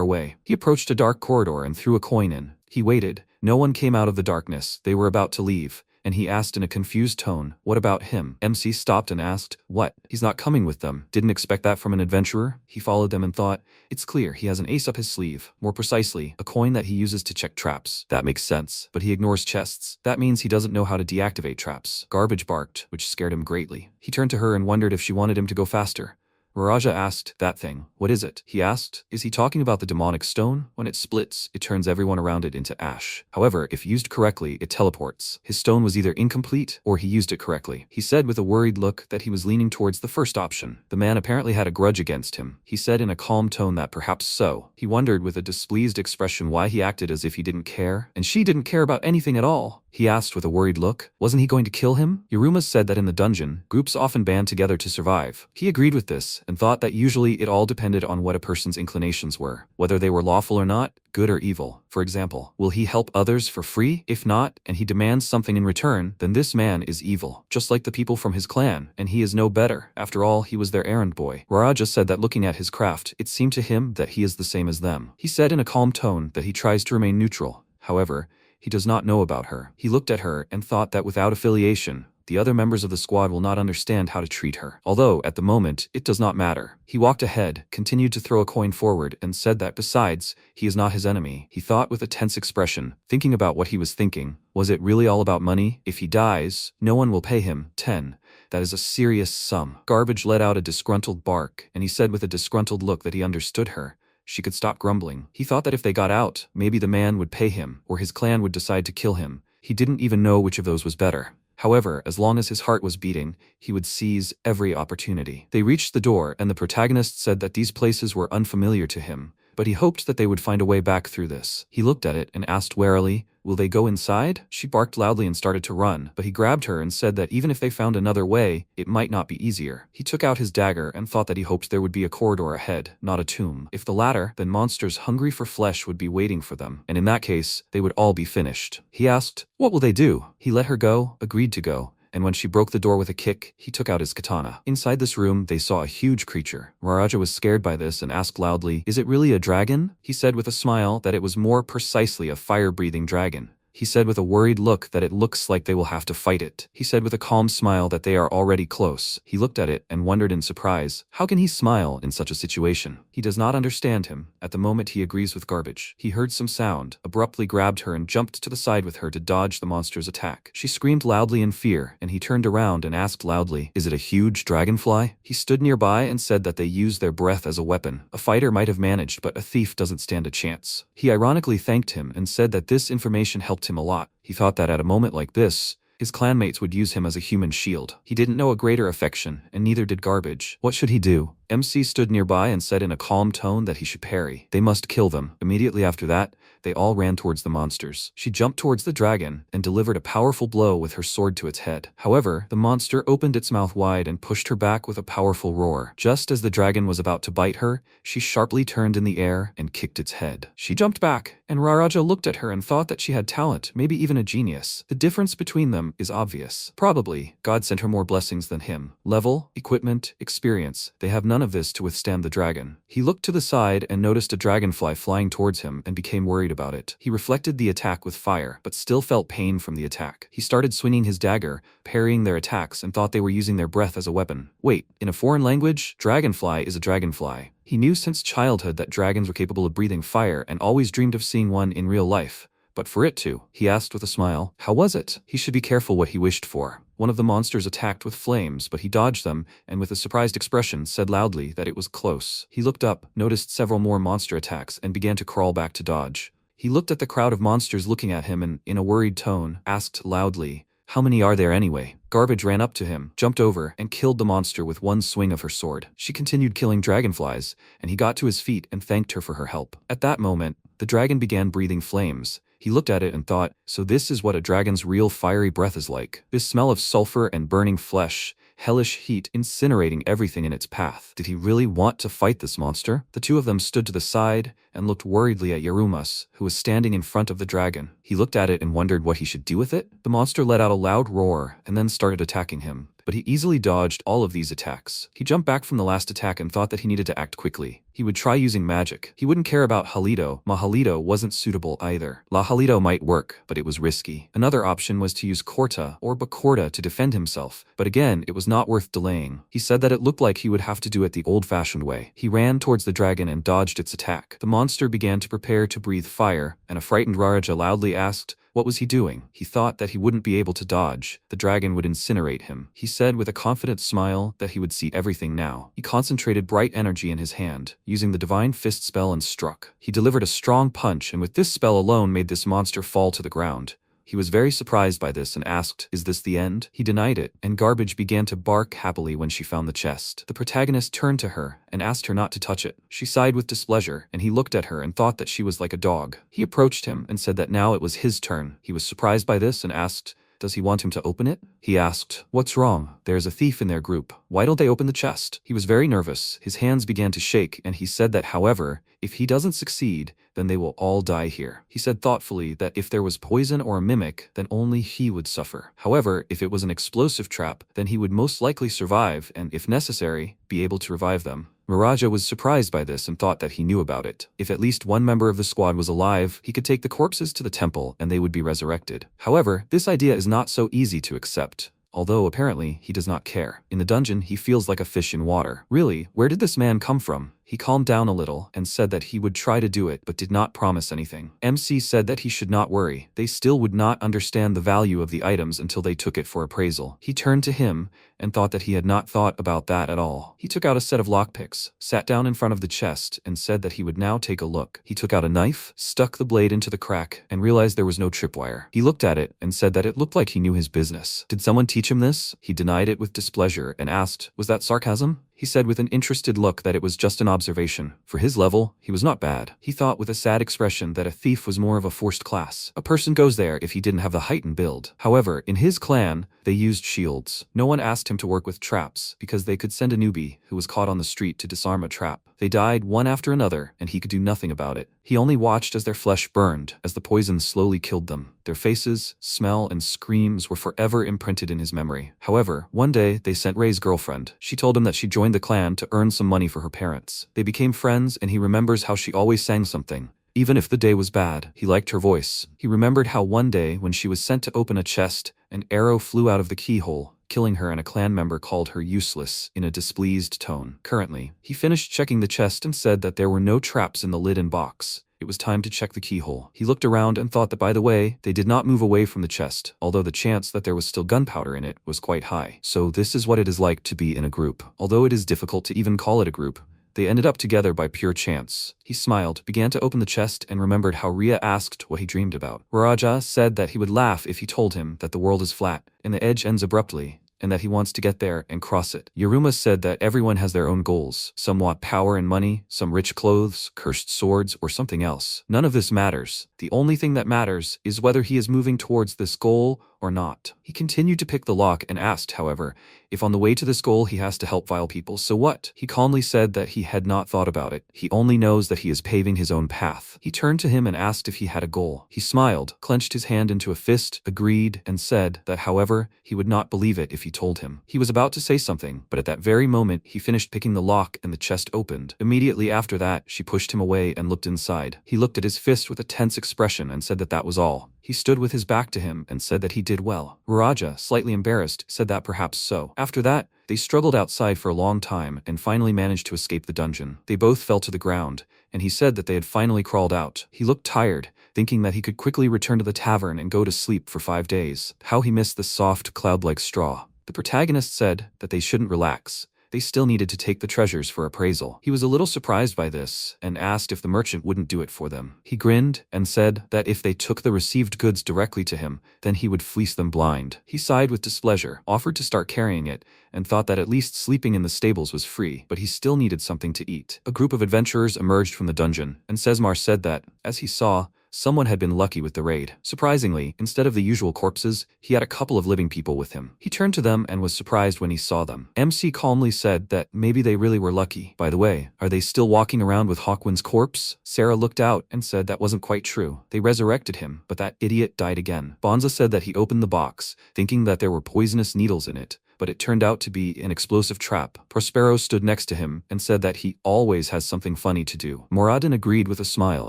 away. He approached a dark corridor and threw a coin in. He waited. No one came out of the darkness. They were about to leave, and he asked in a confused tone, "What about him?" MC stopped and asked, "What? He's not coming with them." Didn't expect that from an adventurer. He followed them and thought, it's clear he has an ace up his sleeve. More precisely, a coin that he uses to check traps. That makes sense, but he ignores chests. That means he doesn't know how to deactivate traps. Garbage barked, which scared him greatly. He turned to her and wondered if she wanted him to go faster. Miraja asked, "That thing, what is it?" He asked, "Is he talking about the demonic stone? When it splits, it turns everyone around it into ash. However, if used correctly, it teleports." His stone was either incomplete, or he used it correctly. He said with a worried look that he was leaning towards the first option. The man apparently had a grudge against him. He said in a calm tone that perhaps so. He wondered with a displeased expression why he acted as if he didn't care, and she didn't care about anything at all. He asked with a worried look, wasn't he going to kill him? Yorumas said that in the dungeon, groups often band together to survive. He agreed with this, and thought that usually it all depended on what a person's inclinations were, whether they were lawful or not, good or evil. For example, will he help others for free? If not, and he demands something in return, then this man is evil, just like the people from his clan, and he is no better. After all, he was their errand boy. Raja said that looking at his craft, it seemed to him that he is the same as them. He said in a calm tone that he tries to remain neutral. However, he does not know about her. He looked at her and thought that without affiliation, the other members of the squad will not understand how to treat her. Although, at the moment, it does not matter. He walked ahead, continued to throw a coin forward, and said that besides, he is not his enemy. He thought with a tense expression, thinking about what he was thinking. Was it really all about money? If he dies, no one will pay him 10. That is a serious sum. Garbage let out a disgruntled bark, and he said with a disgruntled look that he understood her. She could stop grumbling. He thought that if they got out, maybe the man would pay him, or his clan would decide to kill him. He didn't even know which of those was better. However, as long as his heart was beating, he would seize every opportunity. They reached the door, and the protagonist said that these places were unfamiliar to him, but he hoped that they would find a way back through this. He looked at it and asked warily, "Will they go inside?" She barked loudly and started to run, but he grabbed her and said that even if they found another way, it might not be easier. He took out his dagger and thought that he hoped there would be a corridor ahead, not a tomb. If the latter, then monsters hungry for flesh would be waiting for them, and in that case, they would all be finished. He asked, "What will they do?" He let her go, agreed to go, and when she broke the door with a kick, he took out his katana. Inside this room, they saw a huge creature. Maharaja was scared by this and asked loudly, "Is it really a dragon?" He said with a smile that it was more precisely a fire-breathing dragon. He said with a worried look that it looks like they will have to fight it. He said with a calm smile that they are already close. He looked at it and wondered in surprise, how can he smile in such a situation? He does not understand him. At the moment he agrees with Garbage. He heard some sound, abruptly grabbed her and jumped to the side with her to dodge the monster's attack. She screamed loudly in fear, and he turned around and asked loudly, "Is it a huge dragonfly?" He stood nearby and said that they use their breath as a weapon. A fighter might have managed, but a thief doesn't stand a chance. He ironically thanked him and said that this information helped him a lot. He thought that at a moment like this, his clanmates would use him as a human shield. He didn't know a greater affection, and neither did Garbage. What should he do? MC stood nearby and said in a calm tone that he should parry. They must kill them. Immediately after that, they all ran towards the monsters. She jumped towards the dragon and delivered a powerful blow with her sword to its head. However, the monster opened its mouth wide and pushed her back with a powerful roar. Just as the dragon was about to bite her, she sharply turned in the air and kicked its head. She jumped back, and Raraja looked at her and thought that she had talent, maybe even a genius. The difference between them is obvious. Probably, God sent her more blessings than him. Level, equipment, experience. They have none of this to withstand the dragon. He looked to the side and noticed a dragonfly flying towards him and became worried about it. He reflected the attack with fire, but still felt pain from the attack. He started swinging his dagger, parrying their attacks, and thought they were using their breath as a weapon. Wait, in a foreign language, dragonfly is a dragonfly. He knew since childhood that dragons were capable of breathing fire and always dreamed of seeing one in real life. But for it to, he asked with a smile, how was it? He should be careful what he wished for. One of the monsters attacked with flames, but he dodged them, and with a surprised expression said loudly that it was close. He looked up, noticed several more monster attacks, and began to crawl back to dodge. He looked at the crowd of monsters looking at him and, in a worried tone, asked loudly, How many are there anyway? Garbage ran up to him, jumped over, and killed the monster with one swing of her sword. She continued killing dragonflies, and he got to his feet and thanked her for her help. At that moment, the dragon began breathing flames. He looked at it and thought, so this is what a dragon's real fiery breath is like. This smell of sulfur and burning flesh, hellish heat incinerating everything in its path. Did he really want to fight this monster? The two of them stood to the side and looked worriedly at Yarumas, who was standing in front of the dragon. He looked at it and wondered what he should do with it. The monster let out a loud roar and then started attacking him. But he easily dodged all of these attacks. He jumped back from the last attack and thought that he needed to act quickly. He would try using magic. He wouldn't care about Halito. Mahalito wasn't suitable either. La Halito might work, but it was risky. Another option was to use Korta or Bakorta to defend himself, but again, it was not worth delaying. He said that it looked like he would have to do it the old-fashioned way. He ran towards the dragon and dodged its attack. The monster began to prepare to breathe fire, and a frightened Raraja loudly asked, what was he doing? He thought that he wouldn't be able to dodge. The dragon would incinerate him. He said with a confident smile that he would see everything now. He concentrated bright energy in his hand, using the divine fist spell, and struck. He delivered a strong punch, and with this spell alone made this monster fall to the ground. He was very surprised by this and asked, is this the end? He denied it, and Garbage began to bark happily when she found the chest. The protagonist turned to her and asked her not to touch it. She sighed with displeasure, and he looked at her and thought that she was like a dog. He approached him and said that now it was his turn. He was surprised by this and asked, does he want him to open it? He asked, what's wrong? There's a thief in their group. Why don't they open the chest? He was very nervous. His hands began to shake, and he said that, however, if he doesn't succeed, then they will all die here. He said thoughtfully that if there was poison or a mimic, then only he would suffer. However, if it was an explosive trap, then he would most likely survive and, if necessary, be able to revive them. Miraja was surprised by this and thought that he knew about it. If at least one member of the squad was alive, he could take the corpses to the temple and they would be resurrected. However, this idea is not so easy to accept. Although apparently he does not care. In the dungeon, he feels like a fish in water. Really, where did this man come from? He calmed down a little and said that he would try to do it but did not promise anything. MC said that he should not worry. They still would not understand the value of the items until they took it for appraisal. He turned to him and thought that he had not thought about that at all. He took out a set of lockpicks, sat down in front of the chest, and said that he would now take a look. He took out a knife, stuck the blade into the crack, and realized there was no tripwire. He looked at it and said that it looked like he knew his business. Did someone teach him this? He denied it with displeasure and asked, was that sarcasm? He said with an interested look that it was just an observation. For his level, he was not bad. He thought with a sad expression that a thief was more of a forced class. A person goes there if he didn't have the heightened build. However, in his clan, they used shields. No one asked him to work with traps because they could send a newbie who was caught on the street to disarm a trap. They died one after another and he could do nothing about it. He only watched as their flesh burned, as the poison slowly killed them. Their faces, smell, and screams were forever imprinted in his memory. However, one day they sent Ray's girlfriend. She told him that she joined the clan to earn some money for her parents. They became friends and he remembers how she always sang something. Even if the day was bad, he liked her voice. He remembered how one day when she was sent to open a chest, an arrow flew out of the keyhole, killing her, and a clan member called her useless in a displeased tone. Currently, he finished checking the chest and said that there were no traps in the lid and box. It was time to check the keyhole. He looked around and thought that, by the way, they did not move away from the chest, although the chance that there was still gunpowder in it was quite high. So this is what it is like to be in a group. Although it is difficult to even call it a group, they ended up together by pure chance. He smiled, began to open the chest, and remembered how Ria asked what he dreamed about. Raja said that he would laugh if he told him that the world is flat, and the edge ends abruptly, and that he wants to get there and cross it. Yaruma said that everyone has their own goals. Some want power and money, some rich clothes, cursed swords, or something else. None of this matters. The only thing that matters is whether he is moving towards this goal or not. He continued to pick the lock and asked, however, if on the way to this goal he has to help vile people, so what? He calmly said that he had not thought about it. He only knows that he is paving his own path. He turned to him and asked if he had a goal. He smiled, clenched his hand into a fist, agreed, and said that, however, he would not believe it if he told him. He was about to say something, but at that very moment he finished picking the lock and the chest opened. Immediately after that, she pushed him away and looked inside. He looked at his fist with a tense expression and said that that was all. He stood with his back to him and said that he did well. Raja, slightly embarrassed, said that perhaps so. After that, they struggled outside for a long time and finally managed to escape the dungeon. They both fell to the ground, and he said that they had finally crawled out. He looked tired, thinking that he could quickly return to the tavern and go to sleep for 5 days. How he missed the soft, cloud-like straw. The protagonist said that they shouldn't relax, they still needed to take the treasures for appraisal. He was a little surprised by this and asked if the merchant wouldn't do it for them. He grinned and said that if they took the received goods directly to him, then he would fleece them blind. He sighed with displeasure, offered to start carrying it, and thought that at least sleeping in the stables was free, but he still needed something to eat. A group of adventurers emerged from the dungeon, and Sesmar said that, as he saw, someone had been lucky with the raid. Surprisingly, instead of the usual corpses, he had a couple of living people with him. He turned to them and was surprised when he saw them. MC calmly said that maybe they really were lucky. By the way, are they still walking around with Hawkwind's corpse? Sarah looked out and said that wasn't quite true. They resurrected him, but that idiot died again. Bonza said that he opened the box, thinking that there were poisonous needles in it, but it turned out to be an explosive trap. Prospero stood next to him and said that he always has something funny to do. Moradin agreed with a smile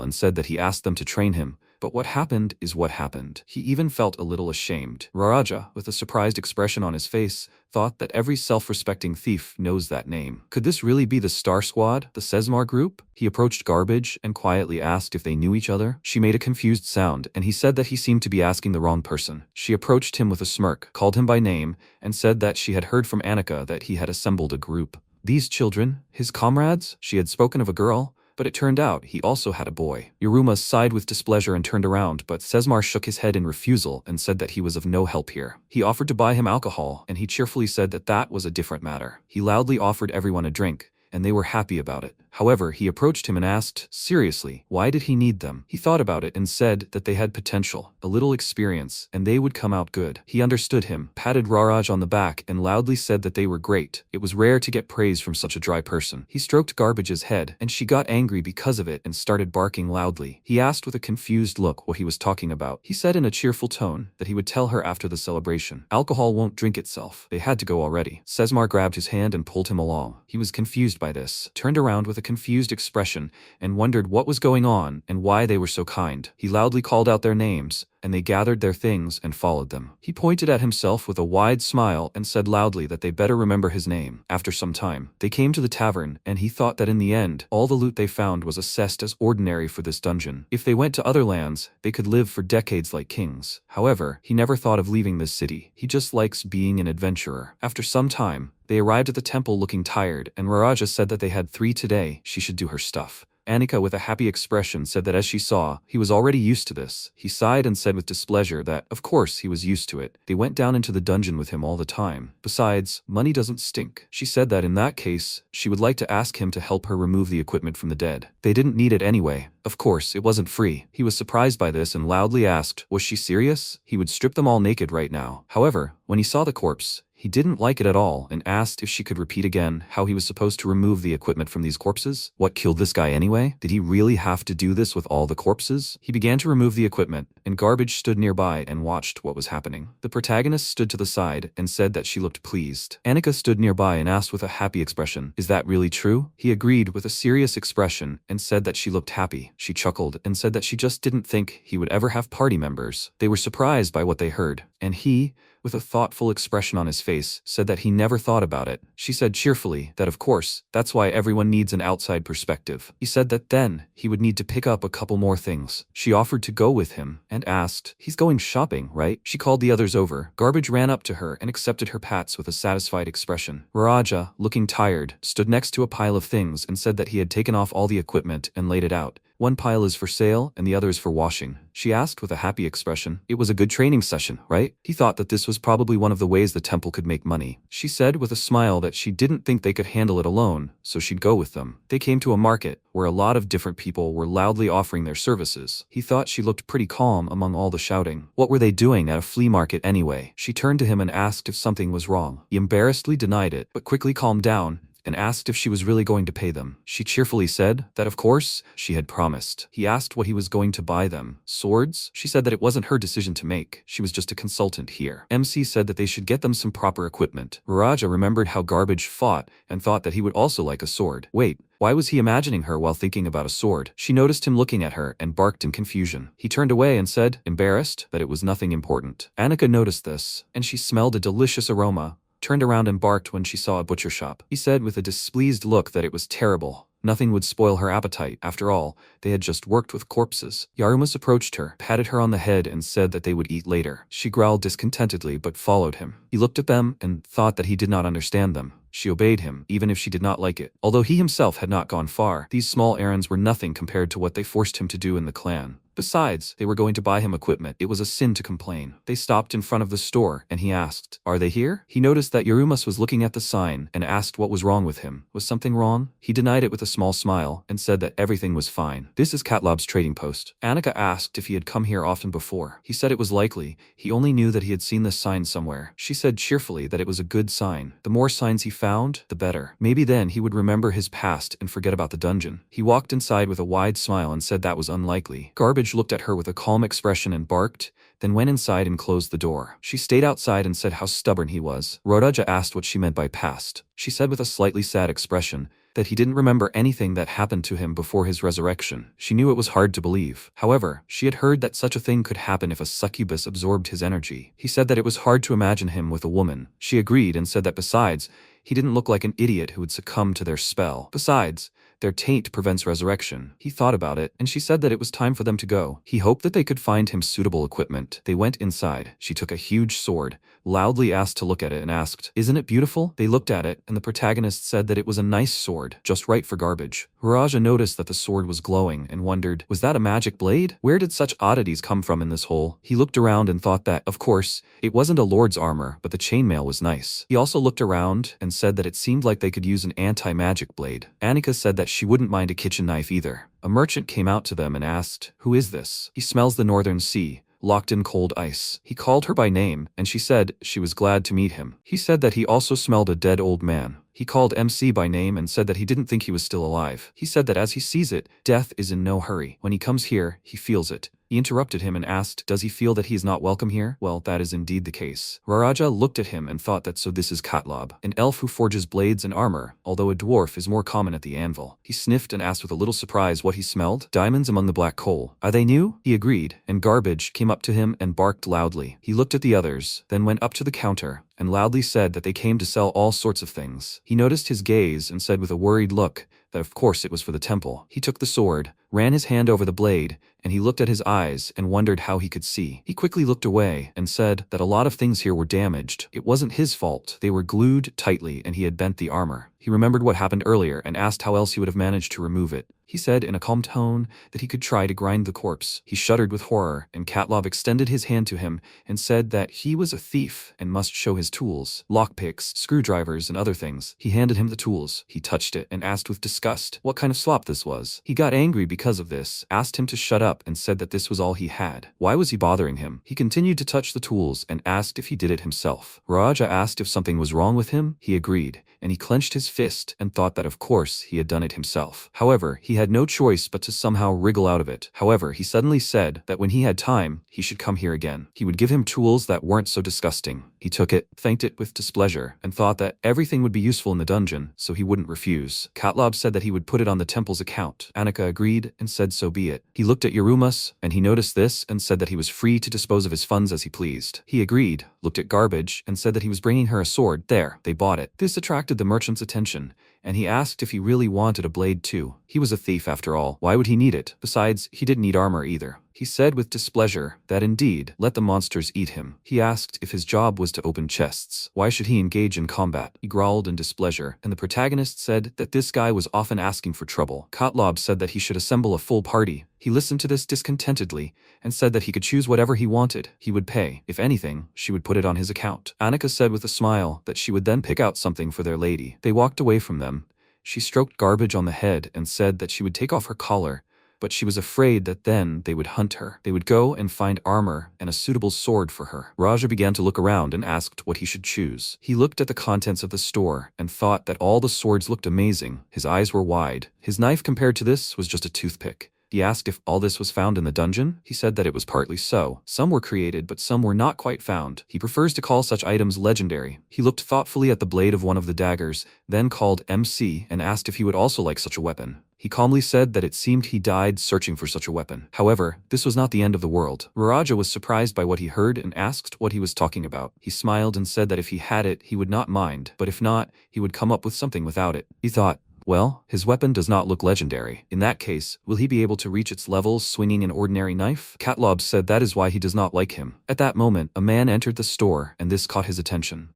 and said that he asked them to train him, but what happened is what happened. He even felt a little ashamed. Raraja, with a surprised expression on his face, thought that every self-respecting thief knows that name. Could this really be the Star Squad, the Sesmar group? He approached Garbage and quietly asked if they knew each other. She made a confused sound, and he said that he seemed to be asking the wrong person. She approached him with a smirk, called him by name, and said that she had heard from Annika that he had assembled a group. These children, his comrades? She had spoken of a girl, but it turned out he also had a boy. Yuruma sighed with displeasure and turned around, but Sesmar shook his head in refusal and said that he was of no help here. He offered to buy him alcohol, and he cheerfully said that that was a different matter. He loudly offered everyone a drink, and they were happy about it. However, he approached him and asked, seriously, why did he need them? He thought about it and said that they had potential, a little experience, and they would come out good. He understood him, patted Raraj on the back, and loudly said that they were great. It was rare to get praise from such a dry person. He stroked Garbage's head, and she got angry because of it and started barking loudly. He asked with a confused look what he was talking about. He said in a cheerful tone that he would tell her after the celebration. Alcohol won't drink itself. They had to go already. Sesmar grabbed his hand and pulled him along. He was confused by this, turned around with a confused expression, and wondered what was going on and why they were so kind. He loudly called out their names, and they gathered their things and followed them. He pointed at himself with a wide smile and said loudly that they better remember his name. After some time, they came to the tavern, and he thought that in the end, all the loot they found was assessed as ordinary for this dungeon. If they went to other lands, they could live for decades like kings. However, he never thought of leaving this city. He just likes being an adventurer. After some time, they arrived at the temple looking tired, and Raraja said that they had 3 today. She should do her stuff. Annika, with a happy expression, said that as she saw, he was already used to this. He sighed and said with displeasure that, of course, he was used to it. They went down into the dungeon with him all the time. Besides, money doesn't stink. She said that in that case, she would like to ask him to help her remove the equipment from the dead. They didn't need it anyway. Of course, it wasn't free. He was surprised by this and loudly asked, was she serious? He would strip them all naked right now. However, when he saw the corpse, he didn't like it at all and asked if she could repeat again how he was supposed to remove the equipment from these corpses. What killed this guy anyway? Did he really have to do this with all the corpses? He began to remove the equipment, and Garbage stood nearby and watched what was happening. The protagonist stood to the side and said that she looked pleased. Annika stood nearby and asked with a happy expression, is that really true? He agreed with a serious expression and said that she looked happy. She chuckled and said that she just didn't think he would ever have party members. They were surprised by what they heard, and he, with a thoughtful expression on his face, said that he never thought about it. She said cheerfully that of course, that's why everyone needs an outside perspective. He said that then, he would need to pick up a couple more things. She offered to go with him, and asked, he's going shopping, right? She called the others over. Garbage ran up to her and accepted her pats with a satisfied expression. Raraja, looking tired, stood next to a pile of things and said that he had taken off all the equipment and laid it out. One pile is for sale, and the other is for washing. She asked with a happy expression. It was a good training session, right? He thought that this was probably one of the ways the temple could make money. She said with a smile that she didn't think they could handle it alone, so she'd go with them. They came to a market, where a lot of different people were loudly offering their services. He thought she looked pretty calm among all the shouting. What were they doing at a flea market anyway? She turned to him and asked if something was wrong. He embarrassedly denied it, but quickly calmed down and asked if she was really going to pay them. She cheerfully said that of course, she had promised. He asked what he was going to buy them. Swords? She said that it wasn't her decision to make. She was just a consultant here. MC said that they should get them some proper equipment. Raraja remembered how Garbage fought and thought that he would also like a sword. Wait, why was he imagining her while thinking about a sword? She noticed him looking at her and barked in confusion. He turned away and said, embarrassed, that it was nothing important. Annika noticed this, and she smelled a delicious aroma, turned around and barked when she saw a butcher shop. He said with a displeased look that it was terrible. Nothing would spoil her appetite. After all, they had just worked with corpses. Yarumas approached her, patted her on the head and said that they would eat later. She growled discontentedly but followed him. He looked at them and thought that he did not understand them. She obeyed him, even if she did not like it. Although he himself had not gone far, these small errands were nothing compared to what they forced him to do in the clan. Besides, they were going to buy him equipment. It was a sin to complain. They stopped in front of the store, and he asked, "Are they here?" He noticed that Yorumus was looking at the sign and asked what was wrong with him. Was something wrong? He denied it with a small smile and said that everything was fine. "This is Katlob's trading post." Annika asked if he had come here often before. He said it was likely. He only knew that he had seen this sign somewhere. She said cheerfully that it was a good sign. The more signs he found, the better. Maybe then he would remember his past and forget about the dungeon. He walked inside with a wide smile and said that was unlikely. Garbage looked at her with a calm expression and barked, then went inside and closed the door. She stayed outside and said how stubborn he was. Roraja asked what she meant by past. She said with a slightly sad expression that he didn't remember anything that happened to him before his resurrection. She knew it was hard to believe. However, she had heard that such a thing could happen if a succubus absorbed his energy. He said that it was hard to imagine him with a woman. She agreed and said that besides, he didn't look like an idiot who would succumb to their spell. Besides, their taint prevents resurrection. He thought about it, and she said that it was time for them to go. He hoped that they could find him suitable equipment. They went inside. She took a huge sword, loudly asked to look at it, and asked, "Isn't it beautiful?" They looked at it, and the protagonist said that it was a nice sword, just right for garbage. Raja noticed that the sword was glowing and wondered, was that a magic blade? Where did such oddities come from in this hole? He looked around and thought that, of course, it wasn't a lord's armor, but the chainmail was nice. He also looked around and said that it seemed like they could use an anti-magic blade. Annika said that she wouldn't mind a kitchen knife either. A merchant came out to them and asked, "Who is this?" "He smells the northern sea, locked in cold ice." He called her by name, and she said she was glad to meet him. He said that he also smelled a dead old man. He called MC by name and said that he didn't think he was still alive. He said that as he sees it, death is in no hurry. When he comes here, he feels it. He interrupted him and asked, "Does he feel that he is not welcome here?" Well, that is indeed the case. Raraja looked at him and thought that so this is Katlob, an elf who forges blades and armor, although a dwarf is more common at the anvil. He sniffed and asked with a little surprise what he smelled. "Diamonds among the black coal. Are they new?" He agreed, and Garbage came up to him and barked loudly. He looked at the others, then went up to the counter and loudly said that they came to sell all sorts of things. He noticed his gaze and said with a worried look that of course it was for the temple. He took the sword, ran his hand over the blade, and he looked at his eyes and wondered how he could see. He quickly looked away and said that a lot of things here were damaged. It wasn't his fault. They were glued tightly and he had bent the armor. He remembered what happened earlier and asked how else he would have managed to remove it. He said in a calm tone that he could try to grind the corpse. He shuddered with horror, and Katlob extended his hand to him and said that he was a thief and must show his tools, lockpicks, screwdrivers, and other things. He handed him the tools. He touched it and asked with disgust what kind of slop this was. He got angry because of this, asked him to shut up, and said that this was all he had. Why was he bothering him? He continued to touch the tools and asked if he did it himself. Raja asked if something was wrong with him. He agreed, and he clenched his fist and thought that of course he had done it himself. However, he had no choice but to somehow wriggle out of it. However, he suddenly said that when he had time, he should come here again. He would give him tools that weren't so disgusting. He took it, thanked it with displeasure, and thought that everything would be useful in the dungeon, so he wouldn't refuse. Katlob said that he would put it on the temple's account. Annika agreed and said so be it. He looked at Yorumus, and he noticed this and said that he was free to dispose of his funds as he pleased. He agreed, looked at Garbage, and said that he was bringing her a sword. There, they bought it. This attracted the merchant's attention, and he asked if he really wanted a blade too. He was a thief after all. Why would he need it? Besides, he didn't need armor either. He said with displeasure that indeed, let the monsters eat him. He asked if his job was to open chests. Why should he engage in combat? He growled in displeasure, and the protagonist said that this guy was often asking for trouble. Katlob said that he should assemble a full party. He listened to this discontentedly and said that he could choose whatever he wanted. He would pay. If anything, she would put it on his account. Annika said with a smile that she would then pick out something for their lady. They walked away from them. She stroked Garbage on the head and said that she would take off her collar, but she was afraid that then they would hunt her. They would go and find armor and a suitable sword for her. Raja began to look around and asked what he should choose. He looked at the contents of the store and thought that all the swords looked amazing. His eyes were wide. His knife compared to this was just a toothpick. He asked if all this was found in the dungeon. He said that it was partly so. Some were created, but some were not quite found. He prefers to call such items legendary. He looked thoughtfully at the blade of one of the daggers, then called MC and asked if he would also like such a weapon. He calmly said that it seemed he died searching for such a weapon. However, this was not the end of the world. Raja was surprised by what he heard and asked what he was talking about. He smiled and said that if he had it, he would not mind, but if not, he would come up with something without it. He thought, well, his weapon does not look legendary. In that case, will he be able to reach its levels swinging an ordinary knife? Katlob said that is why he does not like him. At that moment, a man entered the store, and this caught his attention.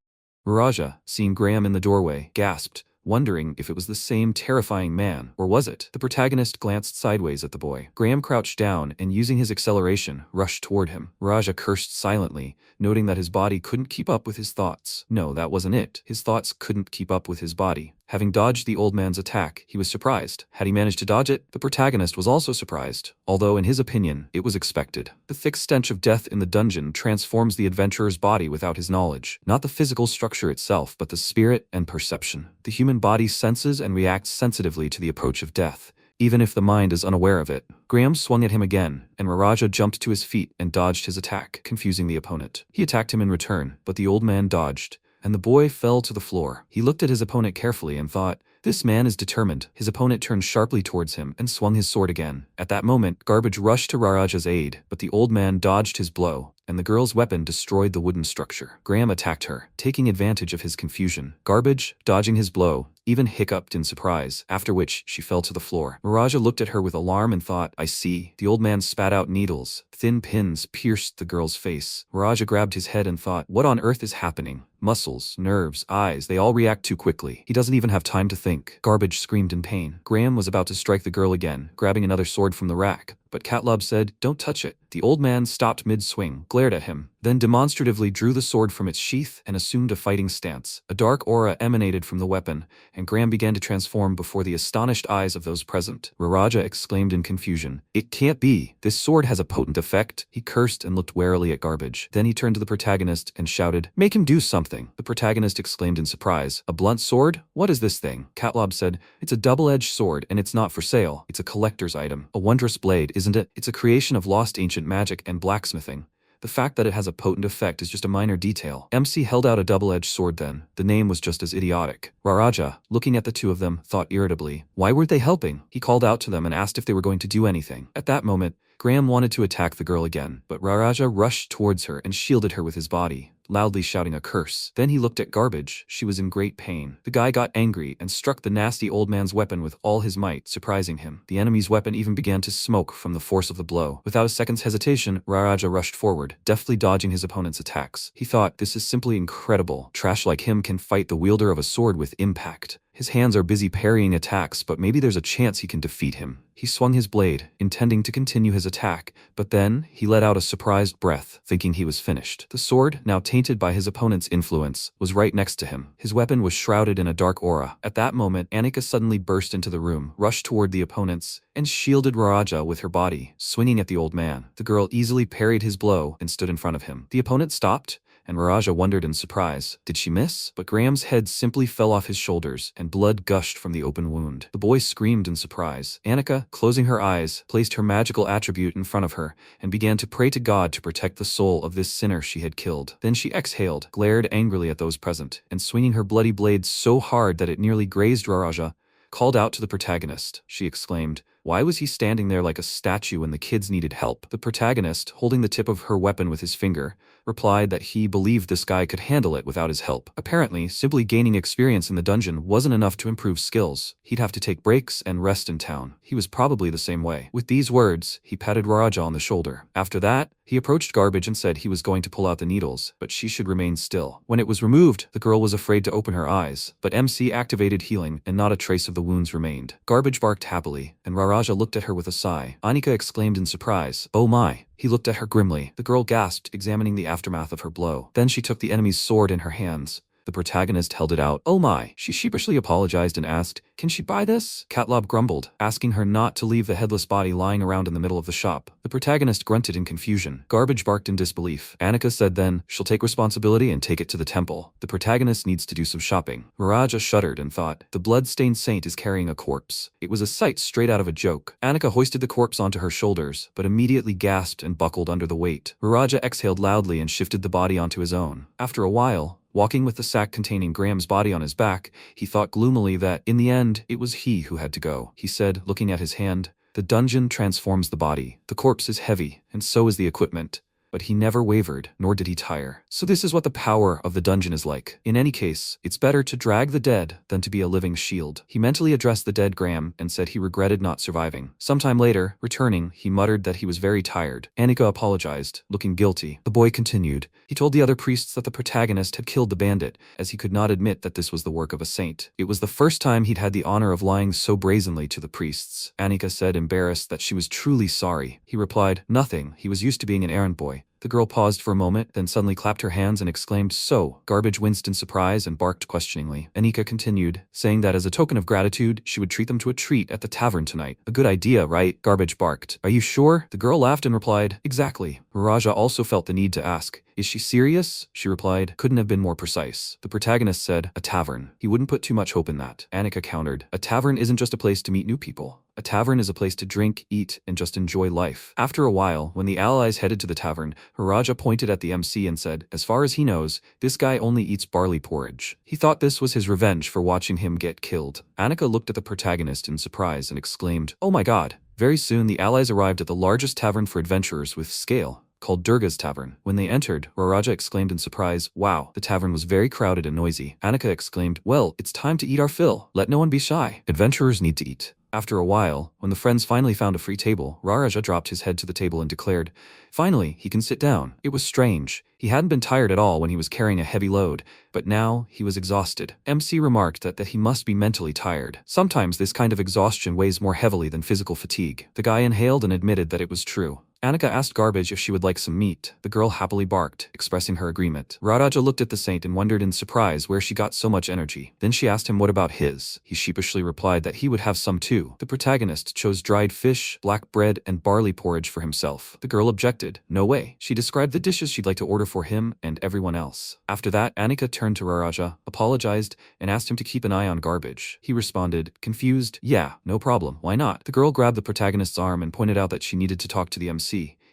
Raja, seeing Graham in the doorway, gasped, wondering if it was the same terrifying man, or was it? The protagonist glanced sideways at the boy. Graham crouched down and, using his acceleration, rushed toward him. Raja cursed silently, noting that his body couldn't keep up with his thoughts. No, that wasn't it. His thoughts couldn't keep up with his body. Having dodged the old man's attack, he was surprised. Had he managed to dodge it? The protagonist was also surprised, although in his opinion, it was expected. The thick stench of death in the dungeon transforms the adventurer's body without his knowledge. Not the physical structure itself, but the spirit and perception. The human body senses and reacts sensitively to the approach of death, even if the mind is unaware of it. Graham swung at him again, and Raja jumped to his feet and dodged his attack, confusing the opponent. He attacked him in return, but the old man dodged, and the boy fell to the floor. He looked at his opponent carefully and thought, "This man is determined." His opponent turned sharply towards him and swung his sword again. At that moment, Garbage rushed to Raja's aid, but the old man dodged his blow, and the girl's weapon destroyed the wooden structure. Graham attacked her, taking advantage of his confusion. Garbage, dodging his blow, even hiccuped in surprise, after which she fell to the floor. Raja looked at her with alarm and thought, "I see." The old man spat out needles. Thin pins pierced the girl's face. Raja grabbed his head and thought, what on earth is happening? Muscles, nerves, eyes, they all react too quickly. He doesn't even have time to think. Garbage screamed in pain. Graham was about to strike the girl again, grabbing another sword from the rack, but Catlob said, "Don't touch it." The old man stopped mid-swing, glared at him, then demonstratively drew the sword from its sheath and assumed a fighting stance. A dark aura emanated from the weapon, and Graham began to transform before the astonished eyes of those present. Raja exclaimed in confusion, "It can't be. This sword has a potent effect." He cursed and looked warily at Garbage. Then he turned to the protagonist and shouted, "Make him do something." The protagonist exclaimed in surprise, "A blunt sword? What is this thing?" Catlob said, "It's a double-edged sword, and it's not for sale. It's a collector's item. A wondrous blade, isn't it? It's a creation of lost ancient magic and blacksmithing. The fact that it has a potent effect is just a minor detail." MC held out a double-edged sword then. The name was just as idiotic. Raja, looking at the two of them, thought irritably, why weren't they helping? He called out to them and asked if they were going to do anything. At that moment, Graham wanted to attack the girl again, but Raja rushed towards her and shielded her with his body, loudly shouting a curse. Then he looked at Garbage. She was in great pain. The guy got angry and struck the nasty old man's weapon with all his might, surprising him. The enemy's weapon even began to smoke from the force of the blow. Without a second's hesitation, Raja rushed forward, deftly dodging his opponent's attacks. He thought, this is simply incredible. Trash like him can fight the wielder of a sword with impact. His hands are busy parrying attacks, but maybe there's a chance he can defeat him. He swung his blade, intending to continue his attack, but then he let out a surprised breath, thinking he was finished. The sword, now tainted by his opponent's influence, was right next to him. His weapon was shrouded in a dark aura. At that moment, Annika suddenly burst into the room, rushed toward the opponents, and shielded Raja with her body, swinging at the old man. The girl easily parried his blow and stood in front of him. The opponent stopped, and Raja wondered in surprise. Did she miss? But Graham's head simply fell off his shoulders, and blood gushed from the open wound. The boy screamed in surprise. Annika, closing her eyes, placed her magical attribute in front of her, and began to pray to God to protect the soul of this sinner she had killed. Then she exhaled, glared angrily at those present, and swinging her bloody blade so hard that it nearly grazed Raja, called out to the protagonist. She exclaimed, why was he standing there like a statue when the kids needed help? The protagonist, holding the tip of her weapon with his finger, replied that he believed this guy could handle it without his help. Apparently, simply gaining experience in the dungeon wasn't enough to improve skills. He'd have to take breaks and rest in town. He was probably the same way. With these words, he patted Raja on the shoulder. After that, he approached Garbage and said he was going to pull out the needles, but she should remain still. When it was removed, the girl was afraid to open her eyes, but MC activated healing and not a trace of the wounds remained. Garbage barked happily, and Raja looked at her with a sigh. Annika exclaimed in surprise, "Oh my." He looked at her grimly. The girl gasped, examining the aftermath of her blow. Then she took the enemy's sword in her hands. The protagonist held it out. "Oh my." She sheepishly apologized and asked, "Can she buy this?" Catlob grumbled, asking her not to leave the headless body lying around in the middle of the shop. The protagonist grunted in confusion. Garbage barked in disbelief. Annika said then, she'll take responsibility and take it to the temple. The protagonist needs to do some shopping. Raja shuddered and thought, the blood-stained saint is carrying a corpse. It was a sight straight out of a joke. Annika hoisted the corpse onto her shoulders, but immediately gasped and buckled under the weight. Raja exhaled loudly and shifted the body onto his own. After a while, walking with the sack containing Graham's body on his back, he thought gloomily that, in the end, it was he who had to go. He said, looking at his hand, the dungeon transforms the body. The corpse is heavy, and so is the equipment. But he never wavered, nor did he tire. So this is what the power of the dungeon is like. In any case, it's better to drag the dead than to be a living shield. He mentally addressed the dead Graham and said he regretted not surviving. Sometime later, returning, he muttered that he was very tired. Annika apologized, looking guilty. The boy continued. He told the other priests that the protagonist had killed the bandit, as he could not admit that this was the work of a saint. It was the first time he'd had the honor of lying so brazenly to the priests. Annika said, embarrassed, that she was truly sorry. He replied, nothing, he was used to being an errand boy. The girl paused for a moment, then suddenly clapped her hands and exclaimed, so. Garbage winced in surprise and barked questioningly. Anika continued, saying that as a token of gratitude, she would treat them to a treat at the tavern tonight. A good idea, right? Garbage barked. Are you sure? The girl laughed and replied, exactly. Raja also felt the need to ask, is she serious? She replied, couldn't have been more precise. The protagonist said, a tavern. He wouldn't put too much hope in that. Annika countered, a tavern isn't just a place to meet new people. A tavern is a place to drink, eat, and just enjoy life. After a while, when the allies headed to the tavern, Haraja pointed at the MC and said, as far as he knows, this guy only eats barley porridge. He thought this was his revenge for watching him get killed. Annika looked at the protagonist in surprise and exclaimed, oh my god. Very soon the allies arrived at the largest tavern for adventurers with scale, called Durga's Tavern. When they entered, Raraja exclaimed in surprise, wow, the tavern was very crowded and noisy. Annika exclaimed, well, it's time to eat our fill. Let no one be shy. Adventurers need to eat. After a while, when the friends finally found a free table, Raraja dropped his head to the table and declared, finally, he can sit down. It was strange. He hadn't been tired at all when he was carrying a heavy load, but now he was exhausted. MC remarked that he must be mentally tired. Sometimes this kind of exhaustion weighs more heavily than physical fatigue. The guy inhaled and admitted that it was true. Annika asked Garbage if she would like some meat. The girl happily barked, expressing her agreement. Raraja looked at the saint and wondered in surprise where she got so much energy. Then she asked him what about his. He sheepishly replied that he would have some too. The protagonist chose dried fish, black bread, and barley porridge for himself. The girl objected. No way. She described the dishes she'd like to order for him and everyone else. After that, Annika turned to Raraja, apologized, and asked him to keep an eye on Garbage. He responded, confused, yeah, no problem, why not? The girl grabbed the protagonist's arm and pointed out that she needed to talk to the MC.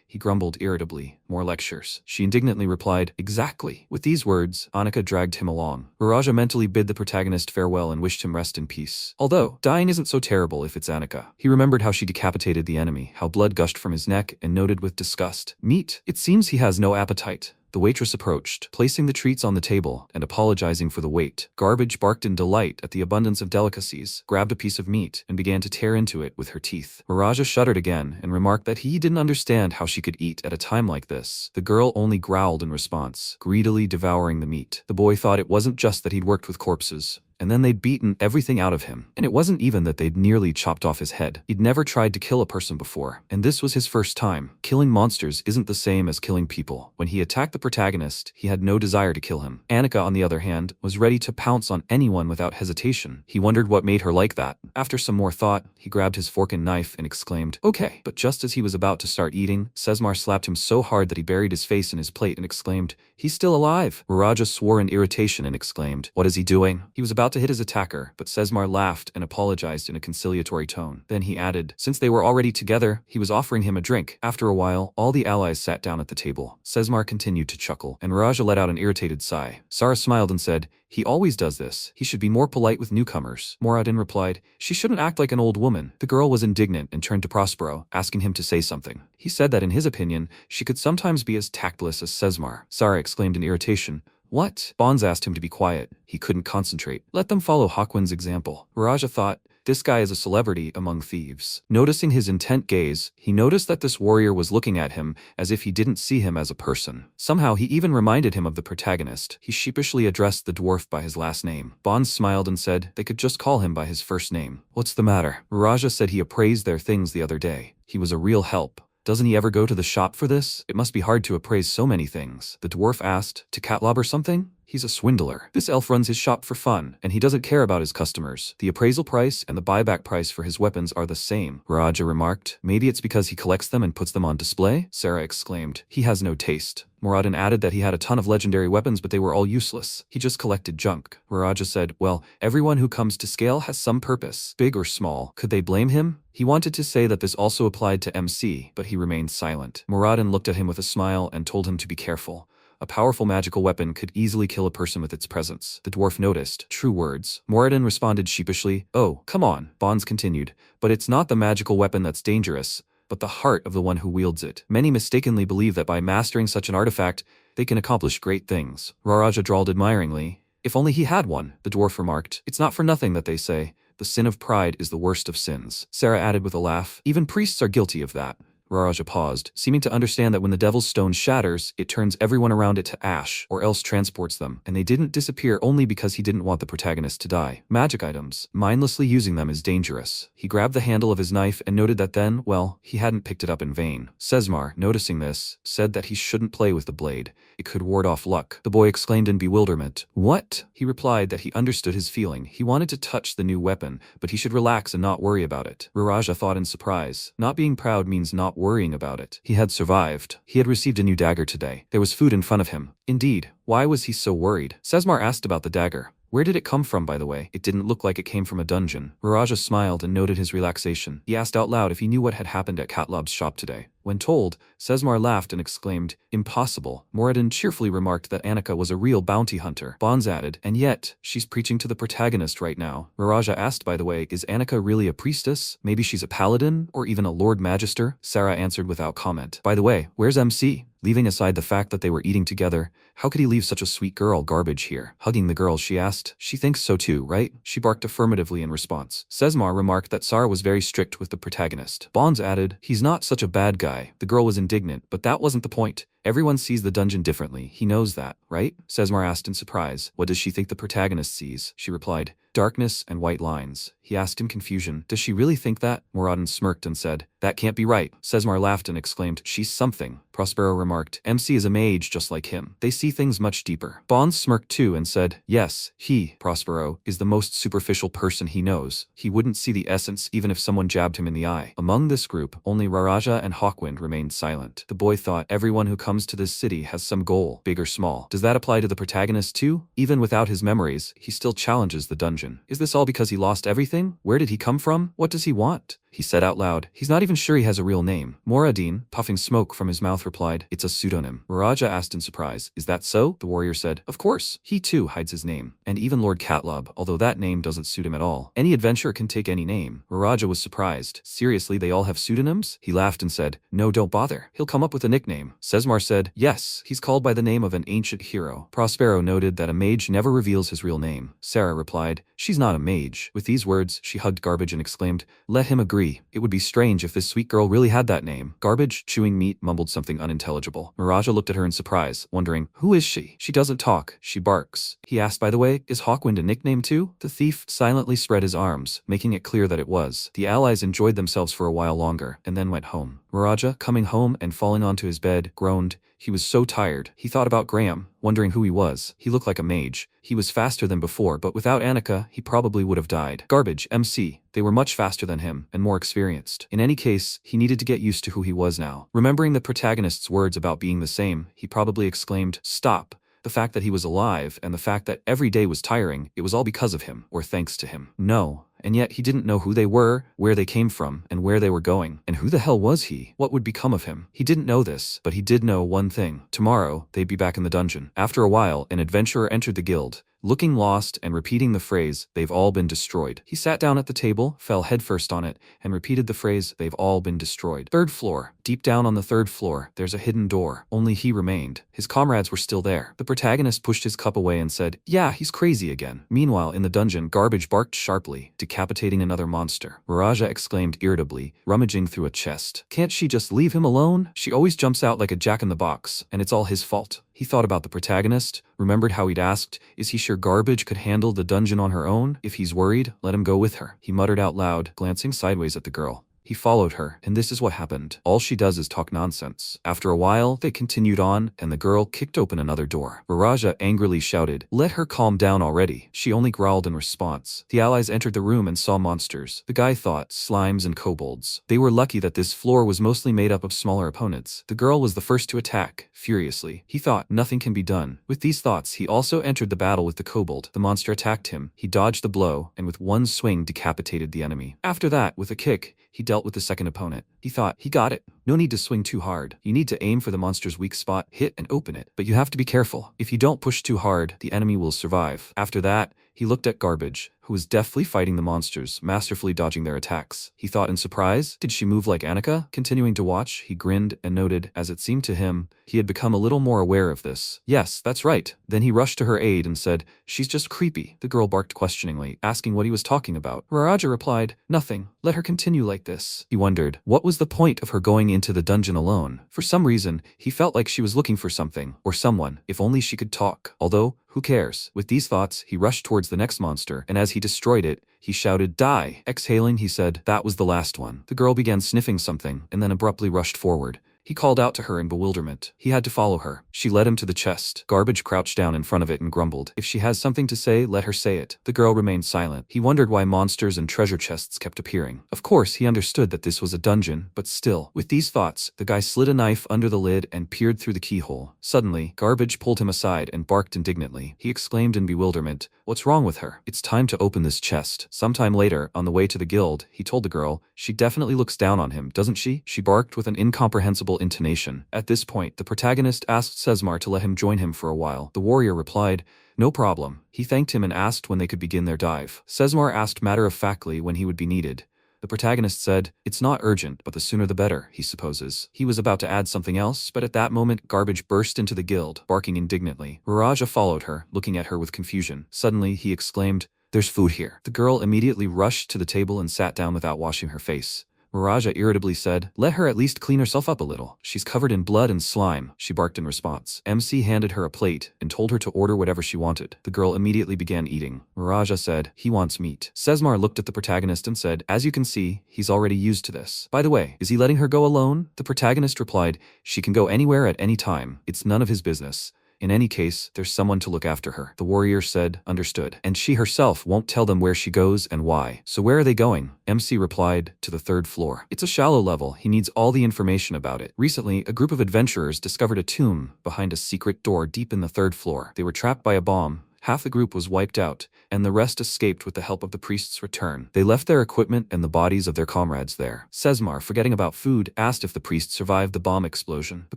He grumbled irritably, more lectures. She indignantly replied, exactly. With these words, Annika dragged him along. Raraja mentally bid the protagonist farewell and wished him rest in peace. Although, dying isn't so terrible if it's Annika. He remembered how she decapitated the enemy, how blood gushed from his neck, and noted with disgust, meat? It seems he has no appetite. The waitress approached, placing the treats on the table and apologizing for the wait. Garbage barked in delight at the abundance of delicacies, grabbed a piece of meat, and began to tear into it with her teeth. Raraja shuddered again and remarked that he didn't understand how she could eat at a time like this. The girl only growled in response, greedily devouring the meat. The boy thought it wasn't just that he'd worked with corpses, and then they'd beaten everything out of him. And it wasn't even that they'd nearly chopped off his head. He'd never tried to kill a person before, and this was his first time. Killing monsters isn't the same as killing people. When he attacked the protagonist, he had no desire to kill him. Annika, on the other hand, was ready to pounce on anyone without hesitation. He wondered what made her like that. After some more thought, he grabbed his fork and knife and exclaimed, okay. But just as he was about to start eating, Sesmar slapped him so hard that he buried his face in his plate and exclaimed, he's still alive. Raraja swore in irritation and exclaimed, what is he doing? He was about to hit his attacker, but Sesmar laughed and apologized in a conciliatory tone. Then he added, since they were already together, he was offering him a drink. After a while, all the allies sat down at the table. Sesmar continued to chuckle, and Raraja let out an irritated sigh. Sara smiled and said, he always does this. He should be more polite with newcomers. Moradin replied, she shouldn't act like an old woman. The girl was indignant and turned to Prospero, asking him to say something. He said that in his opinion, she could sometimes be as tactless as Sesmar. Sara exclaimed in irritation, what? Bonds asked him to be quiet. He couldn't concentrate. Let them follow Hakwin's example. Raraja thought, this guy is a celebrity among thieves. Noticing his intent gaze, he noticed that this warrior was looking at him as if he didn't see him as a person. Somehow he even reminded him of the protagonist. He sheepishly addressed the dwarf by his last name. Bonds smiled and said they could just call him by his first name. What's the matter? Raraja said he appraised their things the other day. He was a real help. Doesn't he ever go to the shop for this? It must be hard to appraise so many things. The dwarf asked, to catlob or something? He's a swindler. This elf runs his shop for fun, and he doesn't care about his customers. The appraisal price and the buyback price for his weapons are the same, Raja remarked. Maybe it's because he collects them and puts them on display? Sarah exclaimed. He has no taste. Moradin added that he had a ton of legendary weapons, but they were all useless. He just collected junk. Raja said, well, everyone who comes to scale has some purpose, big or small. Could they blame him? He wanted to say that this also applied to MC, but he remained silent. Moradin looked at him with a smile and told him to be careful. A powerful magical weapon could easily kill a person with its presence. The dwarf noticed. True words. Moradin responded sheepishly. Oh, come on, Bonds continued. But it's not the magical weapon that's dangerous, but the heart of the one who wields it. Many mistakenly believe that by mastering such an artifact, they can accomplish great things. Raraja drawled admiringly. If only he had one, the dwarf remarked. It's not for nothing that they say, the sin of pride is the worst of sins. Sarah added with a laugh. Even priests are guilty of that. Raraja paused, seeming to understand that when the devil's stone shatters, it turns everyone around it to ash, or else transports them, and they didn't disappear only because he didn't want the protagonist to die. Magic items. Mindlessly using them is dangerous. He grabbed the handle of his knife and noted that then, well, he hadn't picked it up in vain. Sesmar, noticing this, said that he shouldn't play with the blade. It could ward off luck. The boy exclaimed in bewilderment. What? He replied that he understood his feeling. He wanted to touch the new weapon, but he should relax and not worry about it. Raraja thought in surprise. Not being proud means not worrying about it. He had survived. He had received a new dagger today. There was food in front of him. Indeed, why was he so worried? Sesmar asked about the dagger. Where did it come from, by the way? It didn't look like it came from a dungeon. Raraja smiled and noted his relaxation. He asked out loud if he knew what had happened at Katlab's shop today. When told, Sesmar laughed and exclaimed, impossible. Moradin cheerfully remarked that Annika was a real bounty hunter. Bonds added, and yet, she's preaching to the protagonist right now. Raraja asked, by the way, is Annika really a priestess? Maybe she's a paladin, or even a lord magister? Sarah answered without comment. By the way, where's MC? Leaving aside the fact that they were eating together, how could he leave such a sweet girl garbage here? Hugging the girl, she asked. She thinks so too, right? She barked affirmatively in response. Sesmar remarked that Sarah was very strict with the protagonist. Bonds added, he's not such a bad guy. The girl was indignant, but that wasn't the point. Everyone sees the dungeon differently. He knows that, right? Sesmar asked in surprise. What does she think the protagonist sees? She replied, darkness and white lines. He asked in confusion, does she really think that? Moradin smirked and said, that can't be right. Sesmar laughed and exclaimed, she's something. Prospero remarked, MC is a mage just like him. They see things much deeper. Bonds smirked too and said, yes, he, Prospero, is the most superficial person he knows. He wouldn't see the essence even if someone jabbed him in the eye. Among this group, only Raraja and Hawkwind remained silent. The boy thought everyone who comes to this city has some goal, big or small. Does that apply to the protagonist too? Even without his memories, he still challenges the dungeon. Is this all because he lost everything? Where did he come from? What does he want? He said out loud. He's not even sure he has a real name. Moradin, puffing smoke from his mouth, replied, it's a pseudonym. Raraja asked in surprise, is that so? The warrior said, of course. He too hides his name. And even Lord Katlab, although that name doesn't suit him at all. Any adventurer can take any name. Raraja was surprised. Seriously, they all have pseudonyms? He laughed and said, no, don't bother. He'll come up with a nickname. Sesmar said, yes, he's called by the name of an ancient hero. Prospero noted that a mage never reveals his real name. Sarah replied, she's not a mage. With these words, she hugged Garbage and exclaimed, let him agree. It would be strange if this sweet girl really had that name. Garbage, chewing meat, mumbled something unintelligible. Miraja looked at her in surprise, wondering, who is she? She doesn't talk, she barks. He asked, by the way, is Hawkwind a nickname too? The thief silently spread his arms, making it clear that it was. The allies enjoyed themselves for a while longer, and then went home. Miraja, coming home and falling onto his bed, groaned. He was so tired. He thought about Graham, wondering who he was. He looked like a mage. He was faster than before, but without Annika, he probably would have died. Garbage, MC. They were much faster than him, and more experienced. In any case, he needed to get used to who he was now. Remembering the protagonist's words about being the same, he probably exclaimed, stop. The fact that he was alive, and the fact that every day was tiring, it was all because of him, or thanks to him. No. And yet he didn't know who they were, where they came from, and where they were going. And who the hell was he? What would become of him? He didn't know this, but he did know one thing. Tomorrow, they'd be back in the dungeon. After a while, an adventurer entered the guild, looking lost and repeating the phrase, they've all been destroyed. He sat down at the table, fell headfirst on it, and repeated the phrase, they've all been destroyed. Third floor. Deep down on the third floor, there's a hidden door. Only he remained. His comrades were still there. The protagonist pushed his cup away and said, yeah, he's crazy again. Meanwhile, in the dungeon, Garbage barked sharply, decapitating another monster. Miraja exclaimed irritably, rummaging through a chest. Can't she just leave him alone? She always jumps out like a jack-in-the-box, and it's all his fault. He thought about the protagonist, remembered how he'd asked, is he sure Garbage could handle the dungeon on her own? If he's worried, let him go with her. He muttered out loud, glancing sideways at the girl. He followed her, and this is what happened. All she does is talk nonsense. After a while, they continued on, and the girl kicked open another door. Viraja angrily shouted, let her calm down already. She only growled in response. The allies entered the room and saw monsters. The guy thought, slimes and kobolds. They were lucky that this floor was mostly made up of smaller opponents. The girl was the first to attack, furiously. He thought, nothing can be done. With these thoughts, he also entered the battle with the kobold. The monster attacked him. He dodged the blow, and with one swing decapitated the enemy. After that, with a kick, he dealt with the second opponent. He thought, he got it. No need to swing too hard. You need to aim for the monster's weak spot, hit and open it. But you have to be careful. If you don't push too hard, the enemy will survive. After that, he looked at Garbage, who was deftly fighting the monsters, masterfully dodging their attacks. He thought in surprise, did she move like Annika? Continuing to watch, he grinned and noted, as it seemed to him, he had become a little more aware of this. Yes, that's right. Then he rushed to her aid and said, she's just creepy. The girl barked questioningly, asking what he was talking about. Raja replied, nothing. Let her continue like this. He wondered, what was the point of her going into the dungeon alone? For some reason, he felt like she was looking for something, or someone, if only she could talk. Although, who cares? With these thoughts, he rushed towards the next monster, and as he destroyed it, he shouted, die! Exhaling, he said, that was the last one. The girl began sniffing something, and then abruptly rushed forward. He called out to her in bewilderment. He had to follow her. She led him to the chest. Garbage crouched down in front of it and grumbled. If she has something to say, let her say it. The girl remained silent. He wondered why monsters and treasure chests kept appearing. Of course, he understood that this was a dungeon, but still. With these thoughts, the guy slid a knife under the lid and peered through the keyhole. Suddenly, Garbage pulled him aside and barked indignantly. He exclaimed in bewilderment, what's wrong with her? It's time to open this chest. Sometime later, on the way to the guild, he told the girl, she definitely looks down on him, doesn't she? She barked with an incomprehensible intonation. At this point, the protagonist asked Sesmar to let him join him for a while. The warrior replied, no problem. He thanked him and asked when they could begin their dive. Sesmar asked matter-of-factly when he would be needed. The protagonist said, it's not urgent, but the sooner the better, he supposes. He was about to add something else, but at that moment, Garbage burst into the guild, barking indignantly. Raja followed her, looking at her with confusion. Suddenly, he exclaimed, there's food here. The girl immediately rushed to the table and sat down without washing her face. Raja irritably said, let her at least clean herself up a little. She's covered in blood and slime, she barked in response. MC handed her a plate and told her to order whatever she wanted. The girl immediately began eating. Raja said, he wants meat. Sesmar looked at the protagonist and said, as you can see, he's already used to this. By the way, is he letting her go alone? The protagonist replied, she can go anywhere at any time. It's none of his business. In any case, there's someone to look after her. The warrior said, understood. And she herself won't tell them where she goes and why. So where are they going? MC replied, to the 3rd floor. It's a shallow level. He needs all the information about it. Recently, a group of adventurers discovered a tomb behind a secret door deep in the 3rd floor. They were trapped by a bomb. Half the group was wiped out, and the rest escaped with the help of the priest's return. They left their equipment and the bodies of their comrades there. Sesmar, forgetting about food, asked if the priest survived the bomb explosion. The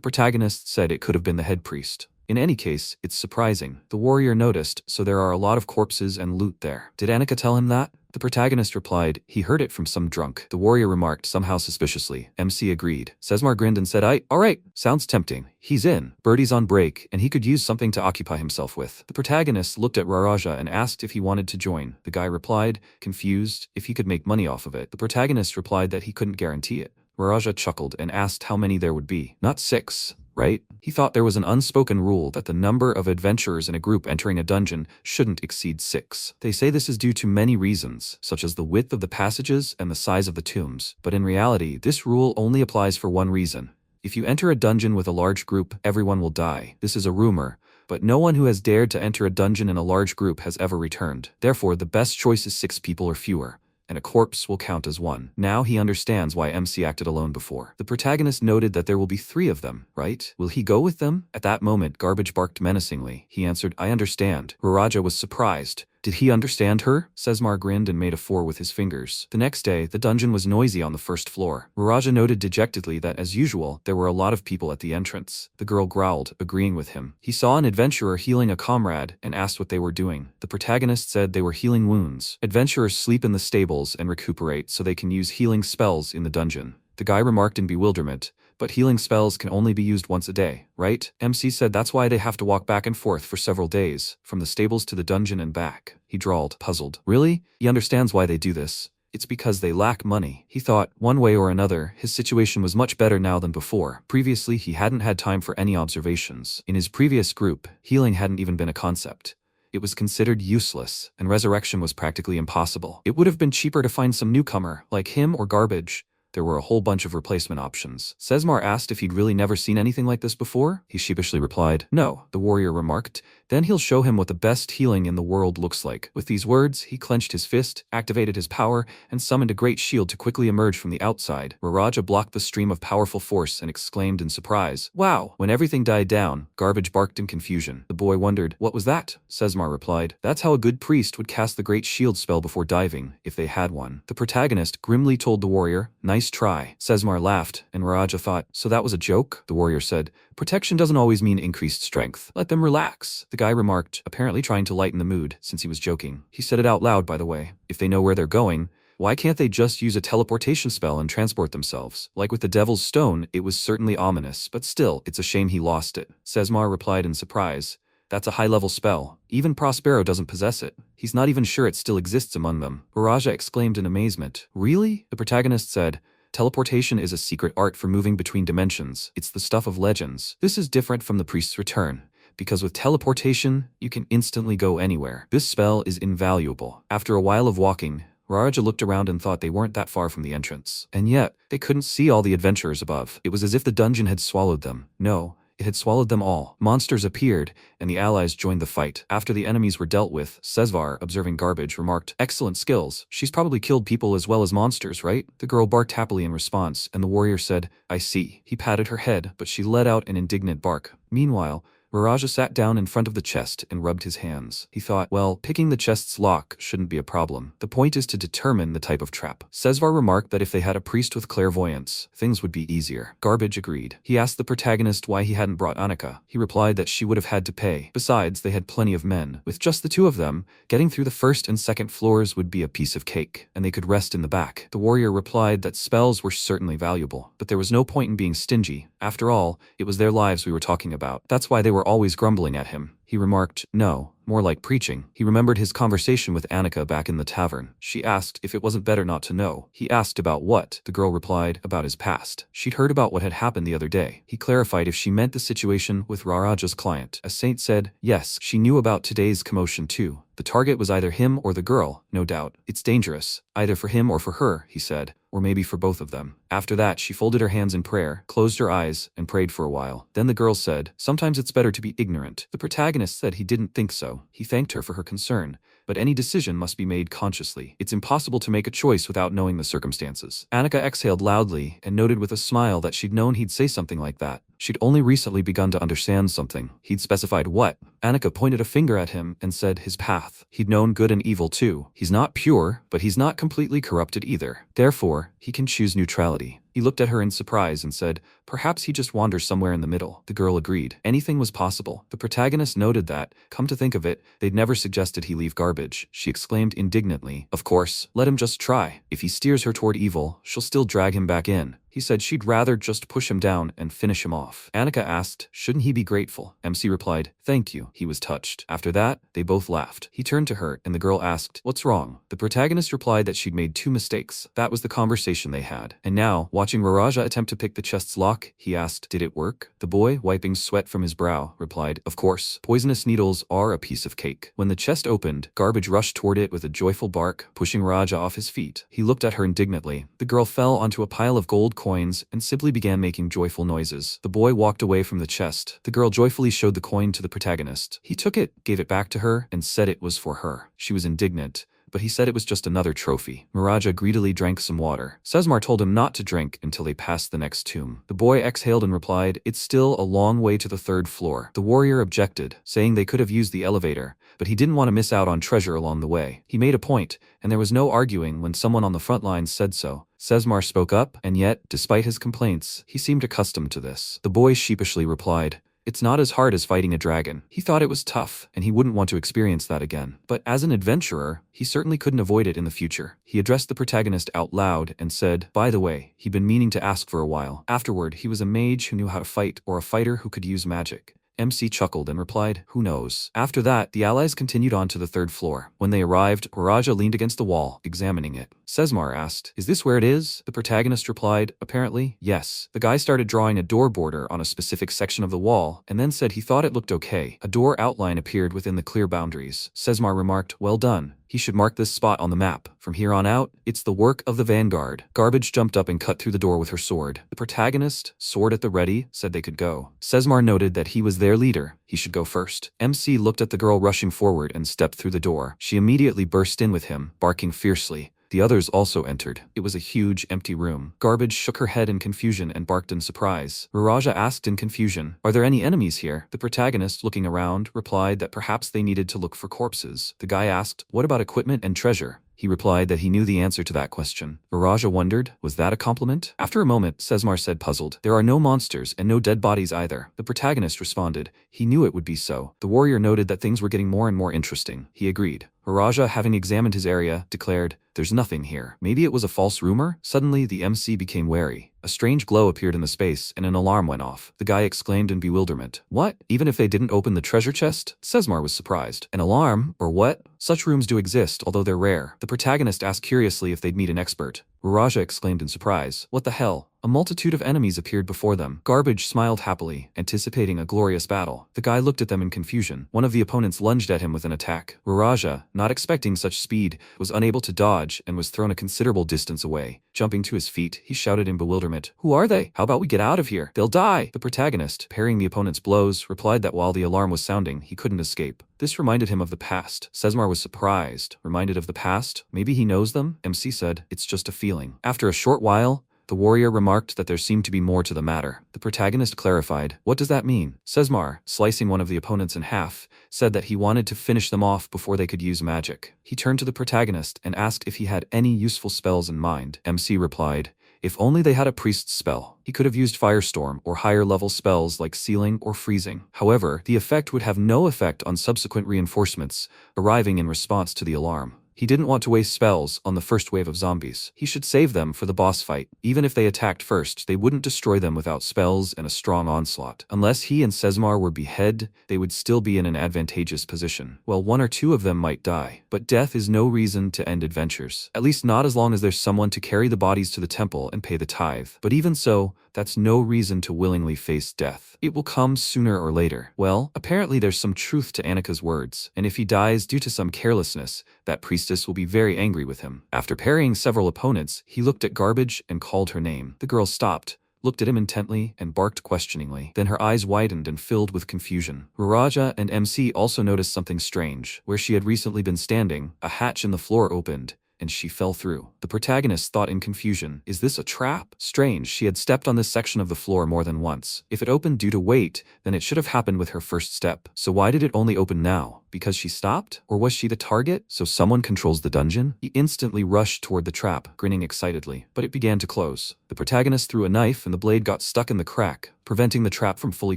protagonist said it could have been the head priest. In any case, it's surprising. The warrior noticed, so there are a lot of corpses and loot there. Did Annika tell him that? The protagonist replied, he heard it from some drunk. The warrior remarked somehow suspiciously. MC agreed. Sesmar grinned and said, alright, sounds tempting. He's in. Birdie's on break, and he could use something to occupy himself with. The protagonist looked at Raja and asked if he wanted to join. The guy replied, confused, if he could make money off of it. The protagonist replied that he couldn't guarantee it. Raja chuckled and asked how many there would be. Not 6. Right? He thought there was an unspoken rule that the number of adventurers in a group entering a dungeon shouldn't exceed 6. They say this is due to many reasons, such as the width of the passages and the size of the tombs. But in reality, this rule only applies for one reason. If you enter a dungeon with a large group, everyone will die. This is a rumor, but no one who has dared to enter a dungeon in a large group has ever returned. Therefore, the best choice is 6 people or fewer, and a corpse will count as 1. Now he understands why MC acted alone before. The protagonist noted that there will be 3 of them, right? Will he go with them? At that moment, Garbage barked menacingly. He answered, I understand. Raja was surprised. Did he understand her? Sesmar grinned and made a 4 with his fingers. The next day, the dungeon was noisy on the 1st floor. Raja noted dejectedly that, as usual, there were a lot of people at the entrance. The girl growled, agreeing with him. He saw an adventurer healing a comrade and asked what they were doing. The protagonist said they were healing wounds. Adventurers sleep in the stables and recuperate so they can use healing spells in the dungeon. The guy remarked in bewilderment, but healing spells can only be used once a day, right? MC said that's why they have to walk back and forth for several days, from the stables to the dungeon and back. He drawled, puzzled. Really? He understands why they do this. It's because they lack money. He thought, one way or another, his situation was much better now than before. Previously, he hadn't had time for any observations. In his previous group, healing hadn't even been a concept. It was considered useless, and resurrection was practically impossible. It would have been cheaper to find some newcomer, like him or Garbage. There were a whole bunch of replacement options. Sesmar asked if he'd really never seen anything like this before. He sheepishly replied, no, the warrior remarked. Then he'll show him what the best healing in the world looks like. With these words, he clenched his fist, activated his power, and summoned a great shield to quickly emerge from the outside. Raja blocked the stream of powerful force and exclaimed in surprise, wow! When everything died down, Garbage barked in confusion. The boy wondered, what was that? Sesmar replied, that's how a good priest would cast the great shield spell before diving, if they had one. The protagonist grimly told the warrior, nice Nice try. Sesmar laughed, and Raja thought, so that was a joke? The warrior said, protection doesn't always mean increased strength. Let them relax. The guy remarked, apparently trying to lighten the mood, since he was joking. He said it out loud, by the way. If they know where they're going, why can't they just use a teleportation spell and transport themselves? Like with the Devil's Stone, it was certainly ominous, but still, it's a shame he lost it. Sesmar replied in surprise. That's a high-level spell. Even Prospero doesn't possess it. He's not even sure it still exists among them. Raja exclaimed in amazement. Really? The protagonist said, teleportation is a secret art for moving between dimensions. It's the stuff of legends. This is different from the priest's return, because with teleportation, you can instantly go anywhere. This spell is invaluable. After a while of walking, Raja looked around and thought they weren't that far from the entrance. And yet, they couldn't see all the adventurers above. It was as if the dungeon had swallowed them. No, it had swallowed them all. Monsters appeared, and the allies joined the fight. After the enemies were dealt with, Sesvar, observing Garbage, remarked, excellent skills. She's probably killed people as well as monsters, right? The girl barked happily in response, and the warrior said, I see. He patted her head, but she let out an indignant bark. Meanwhile, Raja sat down in front of the chest and rubbed his hands. He thought, well, picking the chest's lock shouldn't be a problem. The point is to determine the type of trap. Sesvar remarked that if they had a priest with clairvoyance, things would be easier. Garbage agreed. He asked the protagonist why he hadn't brought Annika. He replied that she would have had to pay. Besides, they had plenty of men. With just the two of them, getting through the first and second floors would be a piece of cake, and they could rest in the back. The warrior replied that spells were certainly valuable, but there was no point in being stingy. After all, it was their lives we were talking about. That's why they were always grumbling at him. He remarked, no, more like preaching. He remembered his conversation with Annika back in the tavern. She asked if it wasn't better not to know. He asked about what. The girl replied, about his past. She'd heard about what had happened the other day. He clarified if she meant the situation with Raraja's client. A saint said, yes, she knew about today's commotion too. The target was either him or the girl, no doubt. It's dangerous, either for him or for her, he said, or maybe for both of them. After that, she folded her hands in prayer, closed her eyes, and prayed for a while. Then the girl said, sometimes it's better to be ignorant. The protagonist said he didn't think so. He thanked her for her concern, but any decision must be made consciously. It's impossible to make a choice without knowing the circumstances. Annika exhaled loudly and noted with a smile that she'd known he'd say something like that. She'd only recently begun to understand something. He'd specified what? Annika pointed a finger at him and said his path. He'd known good and evil too. He's not pure, but he's not completely corrupted either. Therefore, he can choose neutrality. He looked at her in surprise and said, perhaps he just wanders somewhere in the middle. The girl agreed. Anything was possible. The protagonist noted that, come to think of it, they'd never suggested he leave Garbage. She exclaimed indignantly, of course, let him just try. If he steers her toward evil, she'll still drag him back in. He said she'd rather just push him down and finish him off. Annika asked, shouldn't he be grateful? MC replied, thank you. He was touched. After that, they both laughed. He turned to her, and the girl asked, what's wrong? The protagonist replied that she'd made 2 mistakes. That was the conversation they had. And now, watching Raraja attempt to pick the chest's lock, he asked, did it work? The boy, wiping sweat from his brow, replied, of course. Poisonous needles are a piece of cake. When the chest opened, Garbage rushed toward it with a joyful bark, pushing Raja off his feet. He looked at her indignantly. The girl fell onto a pile of gold coins and simply began making joyful noises. The boy walked away from the chest. The girl joyfully showed the coin to the protagonist. He took it, gave it back to her, and said it was for her. She was indignant, but he said it was just another trophy. Miraja greedily drank some water. Sesmar told him not to drink until they passed the next tomb. The boy exhaled and replied, it's still a long way to the 3rd floor. The warrior objected, saying they could have used the elevator, but he didn't want to miss out on treasure along the way. He made a point, and there was no arguing when someone on the front lines said so. Sesmar spoke up, and yet, despite his complaints, he seemed accustomed to this. The boy sheepishly replied, it's not as hard as fighting a dragon. He thought it was tough, and he wouldn't want to experience that again. But as an adventurer, he certainly couldn't avoid it in the future. He addressed the protagonist out loud and said, by the way, he'd been meaning to ask for a while. Afterward, he was a mage who knew how to fight, or a fighter who could use magic. MC chuckled and replied, who knows? After that, the allies continued on to the 3rd floor. When they arrived, Raja leaned against the wall, examining it. Sesmar asked, is this where it is? The protagonist replied, apparently, yes. The guy started drawing a door border on a specific section of the wall, and then said he thought it looked okay. A door outline appeared within the clear boundaries. Sesmar remarked, well done. He should mark this spot on the map. From here on out, it's the work of the vanguard. Garbage jumped up and cut through the door with her sword. The protagonist, sword at the ready, said they could go. Sesmar noted that he was their leader. He should go first. MC looked at the girl rushing forward and stepped through the door. She immediately burst in with him, barking fiercely. The others also entered. It was a huge, empty room. Garbage shook her head in confusion and barked in surprise. Raja asked in confusion, are there any enemies here? The protagonist, looking around, replied that perhaps they needed to look for corpses. The guy asked, what about equipment and treasure? He replied that he knew the answer to that question. Viraja wondered, was that a compliment? After a moment, Sesmar said puzzled, there are no monsters and no dead bodies either. The protagonist responded, he knew it would be so. The warrior noted that things were getting more and more interesting. He agreed. Viraja, having examined his area, declared, there's nothing here. Maybe it was a false rumor? Suddenly, the MC became wary. A strange glow appeared in the space, and an alarm went off. The guy exclaimed in bewilderment. What? Even if they didn't open the treasure chest? Sesmar was surprised. An alarm? Or what? Such rooms do exist, although they're rare. The protagonist asked curiously if they'd meet an expert. Viraja exclaimed in surprise. What the hell? A multitude of enemies appeared before them. Garbage smiled happily, anticipating a glorious battle. The guy looked at them in confusion. One of the opponents lunged at him with an attack. Viraja, not expecting such speed, was unable to dodge and was thrown a considerable distance away. Jumping to his feet, he shouted in bewilderment, who are they? How about we get out of here? They'll die! The protagonist, parrying the opponent's blows, replied that while the alarm was sounding, he couldn't escape. This reminded him of the past. Sesmar was surprised. Reminded of the past? Maybe he knows them? MC said, it's just a feeling. After a short while, the warrior remarked that there seemed to be more to the matter. The protagonist clarified, what does that mean? Sesmar, slicing one of the opponents in half, said that he wanted to finish them off before they could use magic. He turned to the protagonist and asked if he had any useful spells in mind. MC replied, if only they had a priest's spell. He could have used Firestorm or higher-level spells like Sealing or Freezing. However, the effect would have no effect on subsequent reinforcements arriving in response to the alarm. He didn't want to waste spells on the first wave of zombies. He should save them for the boss fight. Even if they attacked first, they wouldn't destroy them without spells and a strong onslaught. Unless he and Sesmar were behead, they would still be in an advantageous position. Well, one or two of them might die. But death is no reason to end adventures. At least not as long as there's someone to carry the bodies to the temple and pay the tithe. But even so, that's no reason to willingly face death. It will come sooner or later. Well, apparently there's some truth to Annika's words, and if he dies due to some carelessness, that priestess will be very angry with him. After parrying several opponents, he looked at Garbage and called her name. The girl stopped, looked at him intently, and barked questioningly. Then her eyes widened and filled with confusion. Viraja and MC also noticed something strange. Where she had recently been standing, a hatch in the floor opened, and she fell through. The protagonist thought in confusion, is this a trap? Strange, she had stepped on this section of the floor more than once. If it opened due to weight, then it should have happened with her first step. So why did it only open now? Because she stopped? Or was she the target? So someone controls the dungeon? He instantly rushed toward the trap, grinning excitedly, but it began to close. The protagonist threw a knife and the blade got stuck in the crack, preventing the trap from fully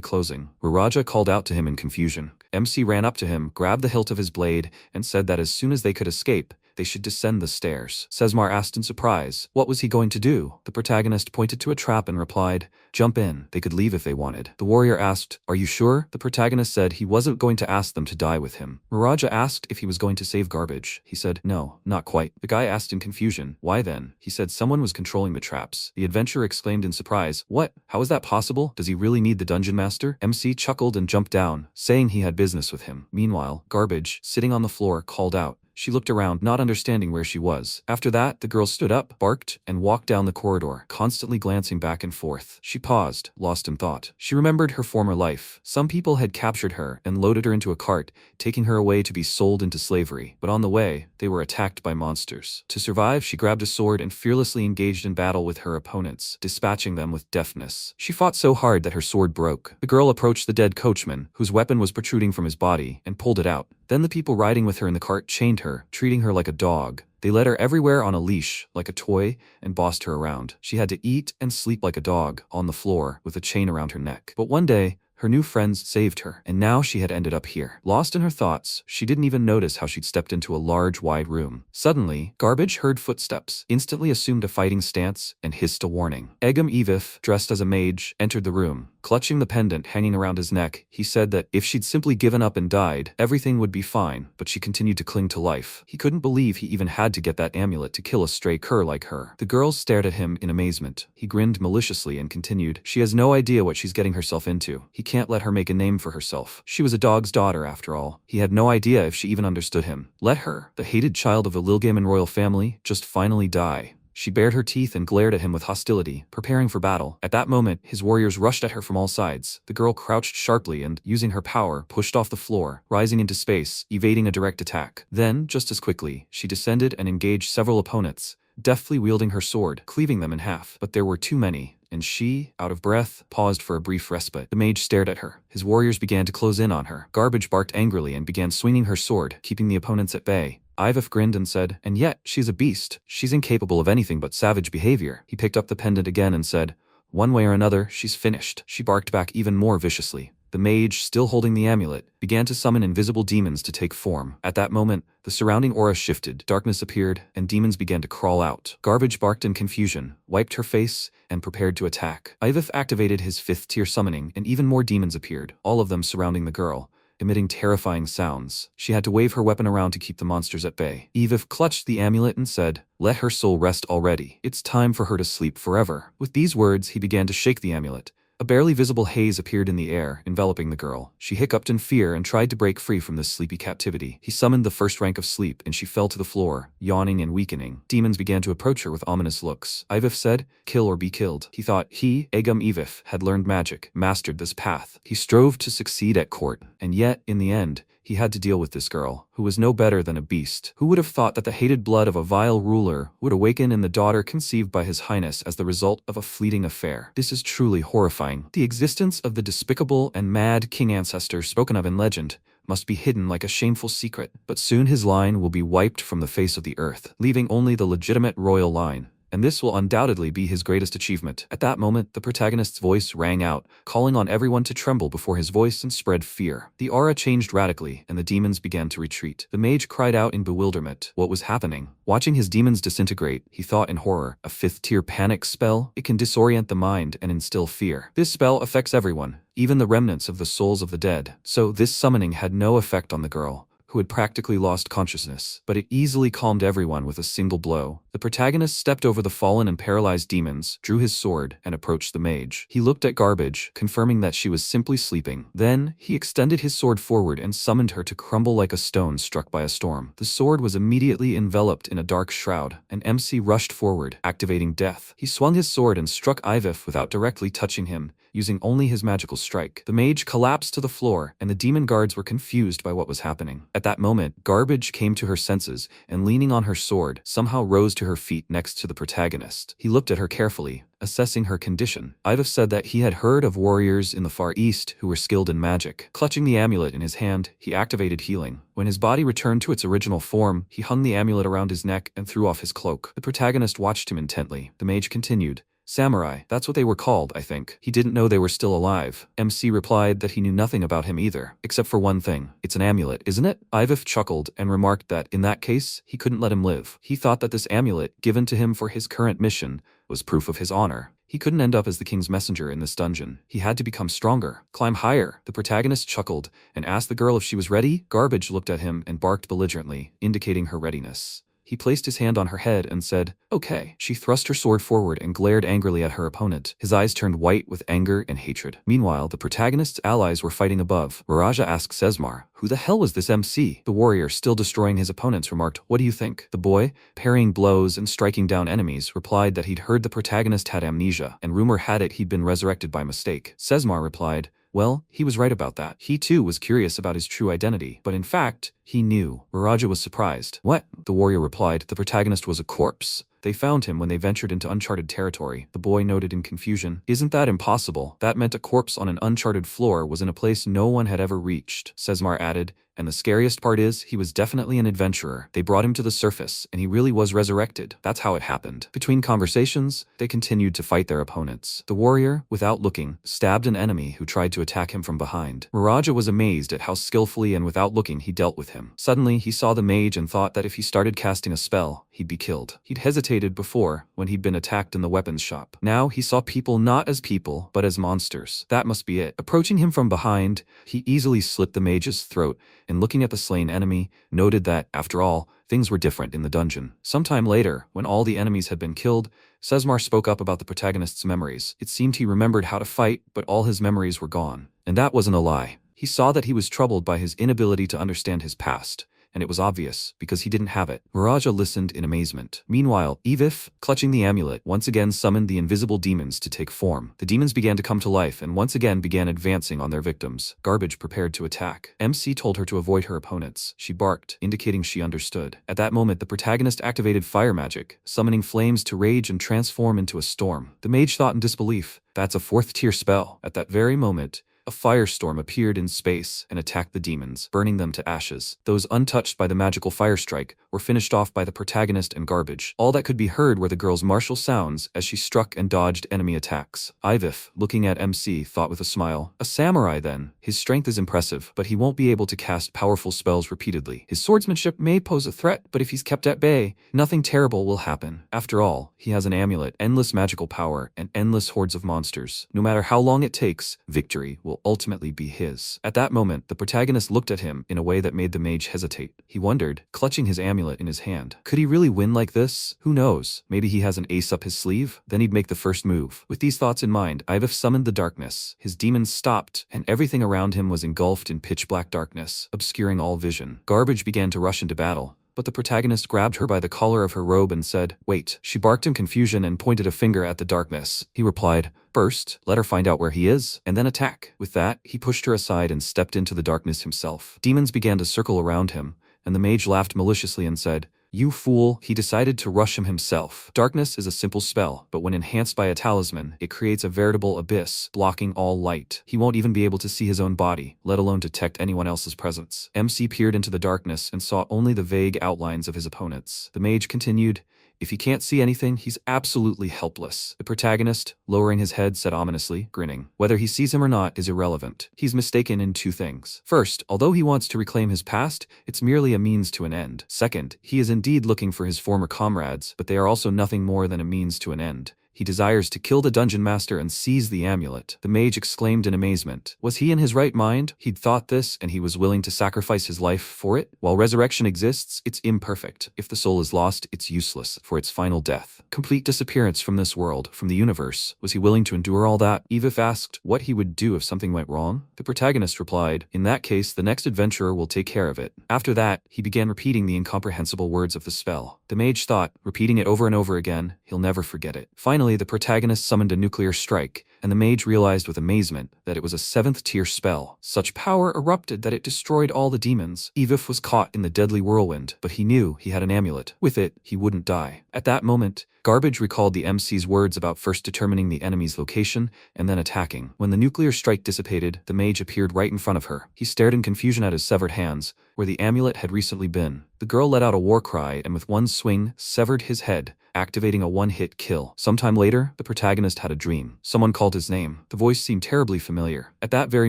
closing. Viraja called out to him in confusion. MC ran up to him, grabbed the hilt of his blade, and said that as soon as they could escape, they should descend the stairs. Sesmar asked in surprise, what was he going to do? The protagonist pointed to a trap and replied, jump in. They could leave if they wanted. The warrior asked, are you sure? The protagonist said he wasn't going to ask them to die with him. Viraja asked if he was going to save Garbage. He said, no, not quite. The guy asked in confusion, why then? He said someone was controlling the traps. The adventurer exclaimed in surprise, what? How is that possible? Does he really need the dungeon master? MC chuckled and jumped down, saying he had business with him. Meanwhile, Garbage, sitting on the floor, called out. She looked around, not understanding where she was. After that, the girl stood up, barked, and walked down the corridor, constantly glancing back and forth. She paused, lost in thought. She remembered her former life. Some people had captured her and loaded her into a cart, taking her away to be sold into slavery. But on the way, they were attacked by monsters. To survive, she grabbed a sword and fearlessly engaged in battle with her opponents, dispatching them with deftness. She fought so hard that her sword broke. The girl approached the dead coachman, whose weapon was protruding from his body, and pulled it out. Then the people riding with her in the cart chained her, treating her like a dog. They led her everywhere on a leash, like a toy, and bossed her around. She had to eat and sleep like a dog, on the floor, with a chain around her neck. But one day, her new friends saved her, and now she had ended up here. Lost in her thoughts, she didn't even notice how she'd stepped into a large, wide room. Suddenly, Garbage heard footsteps, instantly assumed a fighting stance, and hissed a warning. Egum Evif, dressed as a mage, entered the room. Clutching the pendant hanging around his neck, he said that if she'd simply given up and died, everything would be fine, but she continued to cling to life. He couldn't believe he even had to get that amulet to kill a stray cur like her. The girls stared at him in amazement. He grinned maliciously and continued, she has no idea what she's getting herself into. He can't let her make a name for herself. She was a dog's daughter, after all. He had no idea if she even understood him. Let her, the hated child of a Lilgamen royal family, just finally die. She bared her teeth and glared at him with hostility, preparing for battle. At that moment, his warriors rushed at her from all sides. The girl crouched sharply and, using her power, pushed off the floor, rising into space, evading a direct attack. Then, just as quickly, she descended and engaged several opponents, deftly wielding her sword, cleaving them in half. But there were too many, and she, out of breath, paused for a brief respite. The mage stared at her. His warriors began to close in on her. Garbage barked angrily and began swinging her sword, keeping the opponents at bay. Ivif grinned and said, and yet, she's a beast. She's incapable of anything but savage behavior. He picked up the pendant again and said, one way or another, she's finished. She barked back even more viciously. The mage, still holding the amulet, began to summon invisible demons to take form. At that moment, the surrounding aura shifted, darkness appeared, and demons began to crawl out. Garbage barked in confusion, wiped her face, and prepared to attack. Ivif activated his 5th tier summoning, and even more demons appeared, all of them surrounding the girl, emitting terrifying sounds. She had to wave her weapon around to keep the monsters at bay. Ivif clutched the amulet and said, let her soul rest already. It's time for her to sleep forever. With these words, he began to shake the amulet. A barely visible haze appeared in the air, enveloping the girl. She hiccuped in fear and tried to break free from this sleepy captivity. He summoned the 1st rank of sleep, and she fell to the floor, yawning and weakening. Demons began to approach her with ominous looks. Ivif said, kill or be killed. He thought he, Agum Ivif, had learned magic, mastered this path. He strove to succeed at court, and yet, in the end, he had to deal with this girl, who was no better than a beast. Who would have thought that the hated blood of a vile ruler would awaken in the daughter conceived by His Highness as the result of a fleeting affair? This is truly horrifying. The existence of the despicable and mad king ancestor spoken of in legend must be hidden like a shameful secret, but soon his line will be wiped from the face of the earth, leaving only the legitimate royal line. And this will undoubtedly be his greatest achievement. At that moment, the protagonist's voice rang out, calling on everyone to tremble before his voice and spread fear. The aura changed radically, and the demons began to retreat. The mage cried out in bewilderment. What was happening? Watching his demons disintegrate, he thought in horror, a 5th tier panic spell? It can disorient the mind and instill fear. This spell affects everyone, even the remnants of the souls of the dead. So this summoning had no effect on the girl, who had practically lost consciousness, but it easily calmed everyone with a single blow. The protagonist stepped over the fallen and paralyzed demons, drew his sword, and approached the mage. He looked at Garbage, confirming that she was simply sleeping. Then, he extended his sword forward and summoned her to crumble like a stone struck by a storm. The sword was immediately enveloped in a dark shroud, and MC rushed forward, activating death. He swung his sword and struck Ivif without directly touching him, using only his magical strike. The mage collapsed to the floor, and the demon guards were confused by what was happening. At that moment, Garbage came to her senses, and leaning on her sword, somehow rose to her feet next to the protagonist. He looked at her carefully, assessing her condition. Ivif said that he had heard of warriors in the Far East who were skilled in magic. Clutching the amulet in his hand, he activated healing. When his body returned to its original form, he hung the amulet around his neck and threw off his cloak. The protagonist watched him intently. The mage continued, samurai, that's what they were called, I think. He didn't know they were still alive. MC replied that he knew nothing about him either, except for one thing. It's an amulet, isn't it? Ivif chuckled and remarked that, in that case, he couldn't let him live. He thought that this amulet, given to him for his current mission, was proof of his honor. He couldn't end up as the king's messenger in this dungeon. He had to become stronger, climb higher. The protagonist chuckled and asked the girl if she was ready. Garbage looked at him and barked belligerently, indicating her readiness. He placed his hand on her head and said, okay. She thrust her sword forward and glared angrily at her opponent. His eyes turned white with anger and hatred. Meanwhile, the protagonist's allies were fighting above. Raja asked Sesmar, who the hell was this MC? The warrior, still destroying his opponents, remarked, what do you think? The boy, parrying blows and striking down enemies, replied that he'd heard the protagonist had amnesia, and rumor had it he'd been resurrected by mistake. Sesmar replied, well, he was right about that. He too was curious about his true identity, but in fact, he knew. Raja was surprised. What? The warrior replied, the protagonist was a corpse. They found him when they ventured into uncharted territory. The boy noted in confusion, isn't that impossible? That meant a corpse on an uncharted floor was in a place no one had ever reached. Sesmar added, and the scariest part is, he was definitely an adventurer. They brought him to the surface, and he really was resurrected. That's how it happened. Between conversations, they continued to fight their opponents. The warrior, without looking, stabbed an enemy who tried to attack him from behind. Miraja was amazed at how skillfully and without looking he dealt with him. Suddenly, he saw the mage and thought that if he started casting a spell, he'd be killed. He'd hesitated before, when he'd been attacked in the weapons shop. Now, he saw people not as people, but as monsters. That must be it. Approaching him from behind, he easily slit the mage's throat, and looking at the slain enemy, noted that, after all, things were different in the dungeon. Sometime later, when all the enemies had been killed, Sesmar spoke up about the protagonist's memories. It seemed he remembered how to fight, but all his memories were gone. And that wasn't a lie. He saw that he was troubled by his inability to understand his past, and it was obvious, because he didn't have it. Miraja listened in amazement. Meanwhile, Ivif, clutching the amulet, once again summoned the invisible demons to take form. The demons began to come to life and once again began advancing on their victims. Garbage prepared to attack. MC told her to avoid her opponents. She barked, indicating she understood. At that moment, the protagonist activated fire magic, summoning flames to rage and transform into a storm. The mage thought in disbelief, that's a 4th tier spell. At that very moment, a firestorm appeared in space and attacked the demons, burning them to ashes. Those untouched by the magical fire strike were finished off by the protagonist and Garbage. All that could be heard were the girl's martial sounds as she struck and dodged enemy attacks. Ivif, looking at MC, thought with a smile, "A samurai then. His strength is impressive, but he won't be able to cast powerful spells repeatedly. His swordsmanship may pose a threat, but if he's kept at bay, nothing terrible will happen. After all, he has an amulet, endless magical power, and endless hordes of monsters. No matter how long it takes, victory will ultimately be his." At that moment, the protagonist looked at him in a way that made the mage hesitate. He wondered, clutching his amulet in his hand, could he really win like this? Who knows? Maybe he has an ace up his sleeve? Then he'd make the first move. With these thoughts in mind, Ivif summoned the darkness. His demons stopped, and everything around him was engulfed in pitch-black darkness, obscuring all vision. Garbage began to rush into battle, but the protagonist grabbed her by the collar of her robe and said, "Wait." She barked in confusion and pointed a finger at the darkness. He replied, "First, let her find out where he is, and then attack." With that, he pushed her aside and stepped into the darkness himself. Demons began to circle around him, and the mage laughed maliciously and said, "You fool." He decided to rush him himself. Darkness is a simple spell, but when enhanced by a talisman, it creates a veritable abyss, blocking all light. He won't even be able to see his own body, let alone detect anyone else's presence. MC peered into the darkness and saw only the vague outlines of his opponents. The mage continued, "If he can't see anything, he's absolutely helpless." The protagonist, lowering his head, said ominously, grinning, "Whether he sees him or not is irrelevant. He's mistaken in two things. First, although he wants to reclaim his past, it's merely a means to an end. Second, he is indeed looking for his former comrades, but they are also nothing more than a means to an end. He desires to kill the dungeon master and seize the amulet." The mage exclaimed in amazement. Was he in his right mind? He'd thought this, and he was willing to sacrifice his life for it? While resurrection exists, it's imperfect. If the soul is lost, it's useless for its final death. Complete disappearance from this world, from the universe. Was he willing to endure all that? Ivif asked what he would do if something went wrong. The protagonist replied, "In that case, the next adventurer will take care of it." After that, he began repeating the incomprehensible words of the spell. The mage thought, repeating it over and over again, he'll never forget it. Finally, the protagonist summoned a nuclear strike, and the mage realized with amazement that it was a 7th-tier spell. Such power erupted that it destroyed all the demons. Ivif was caught in the deadly whirlwind, but he knew he had an amulet. With it, he wouldn't die. At that moment, Garbage recalled the MC's words about first determining the enemy's location and then attacking. When the nuclear strike dissipated, the mage appeared right in front of her. He stared in confusion at his severed hands, where the amulet had recently been. The girl let out a war cry and with one swing, severed his head, activating a one-hit kill. Sometime later, the protagonist had a dream. Someone called his name. The voice seemed terribly familiar. At that very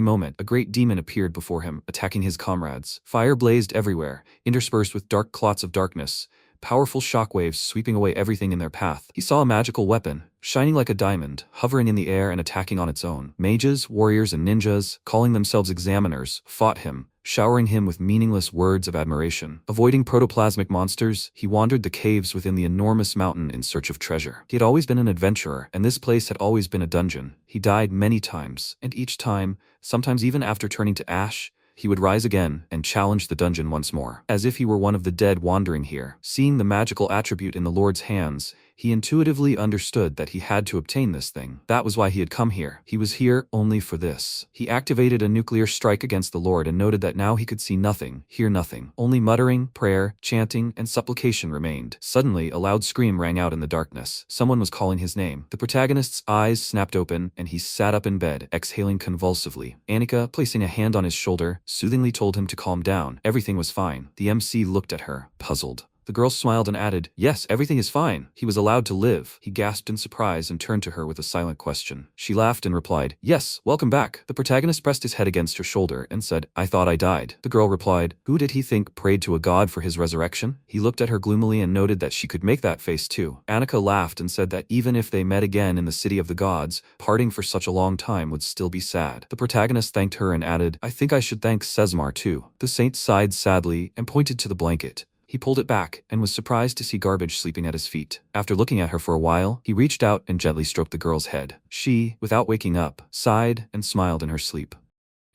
moment, a great demon appeared before him, attacking his comrades. Fire blazed everywhere, interspersed with dark clots of darkness, powerful shockwaves sweeping away everything in their path. He saw a magical weapon, shining like a diamond, hovering in the air and attacking on its own. Mages, warriors, and ninjas, calling themselves examiners, fought him, showering him with meaningless words of admiration. Avoiding protoplasmic monsters, he wandered the caves within the enormous mountain in search of treasure. He had always been an adventurer, and this place had always been a dungeon. He died many times, and each time, sometimes even after turning to ash, he would rise again and challenge the dungeon once more, as if he were one of the dead wandering here. Seeing the magical attribute in the Lord's hands, he intuitively understood that he had to obtain this thing. That was why he had come here. He was here only for this. He activated a nuclear strike against the Lord and noted that now he could see nothing, hear nothing. Only muttering, prayer, chanting, and supplication remained. Suddenly, a loud scream rang out in the darkness. Someone was calling his name. The protagonist's eyes snapped open, and he sat up in bed, exhaling convulsively. Annika, placing a hand on his shoulder, soothingly told him to calm down. Everything was fine. The MC looked at her, puzzled. The girl smiled and added, "Yes, everything is fine. He was allowed to live." He gasped in surprise and turned to her with a silent question. She laughed and replied, "Yes, welcome back." The protagonist pressed his head against her shoulder and said, "I thought I died." The girl replied, "Who did he think prayed to a god for his resurrection?" He looked at her gloomily and noted that she could make that face too. Annika laughed and said that even if they met again in the city of the gods, parting for such a long time would still be sad. The protagonist thanked her and added, "I think I should thank Sesmar too." The saint sighed sadly and pointed to the blanket. He pulled it back and was surprised to see Garbage sleeping at his feet. After looking at her for a while, he reached out and gently stroked the girl's head. She, without waking up, sighed and smiled in her sleep.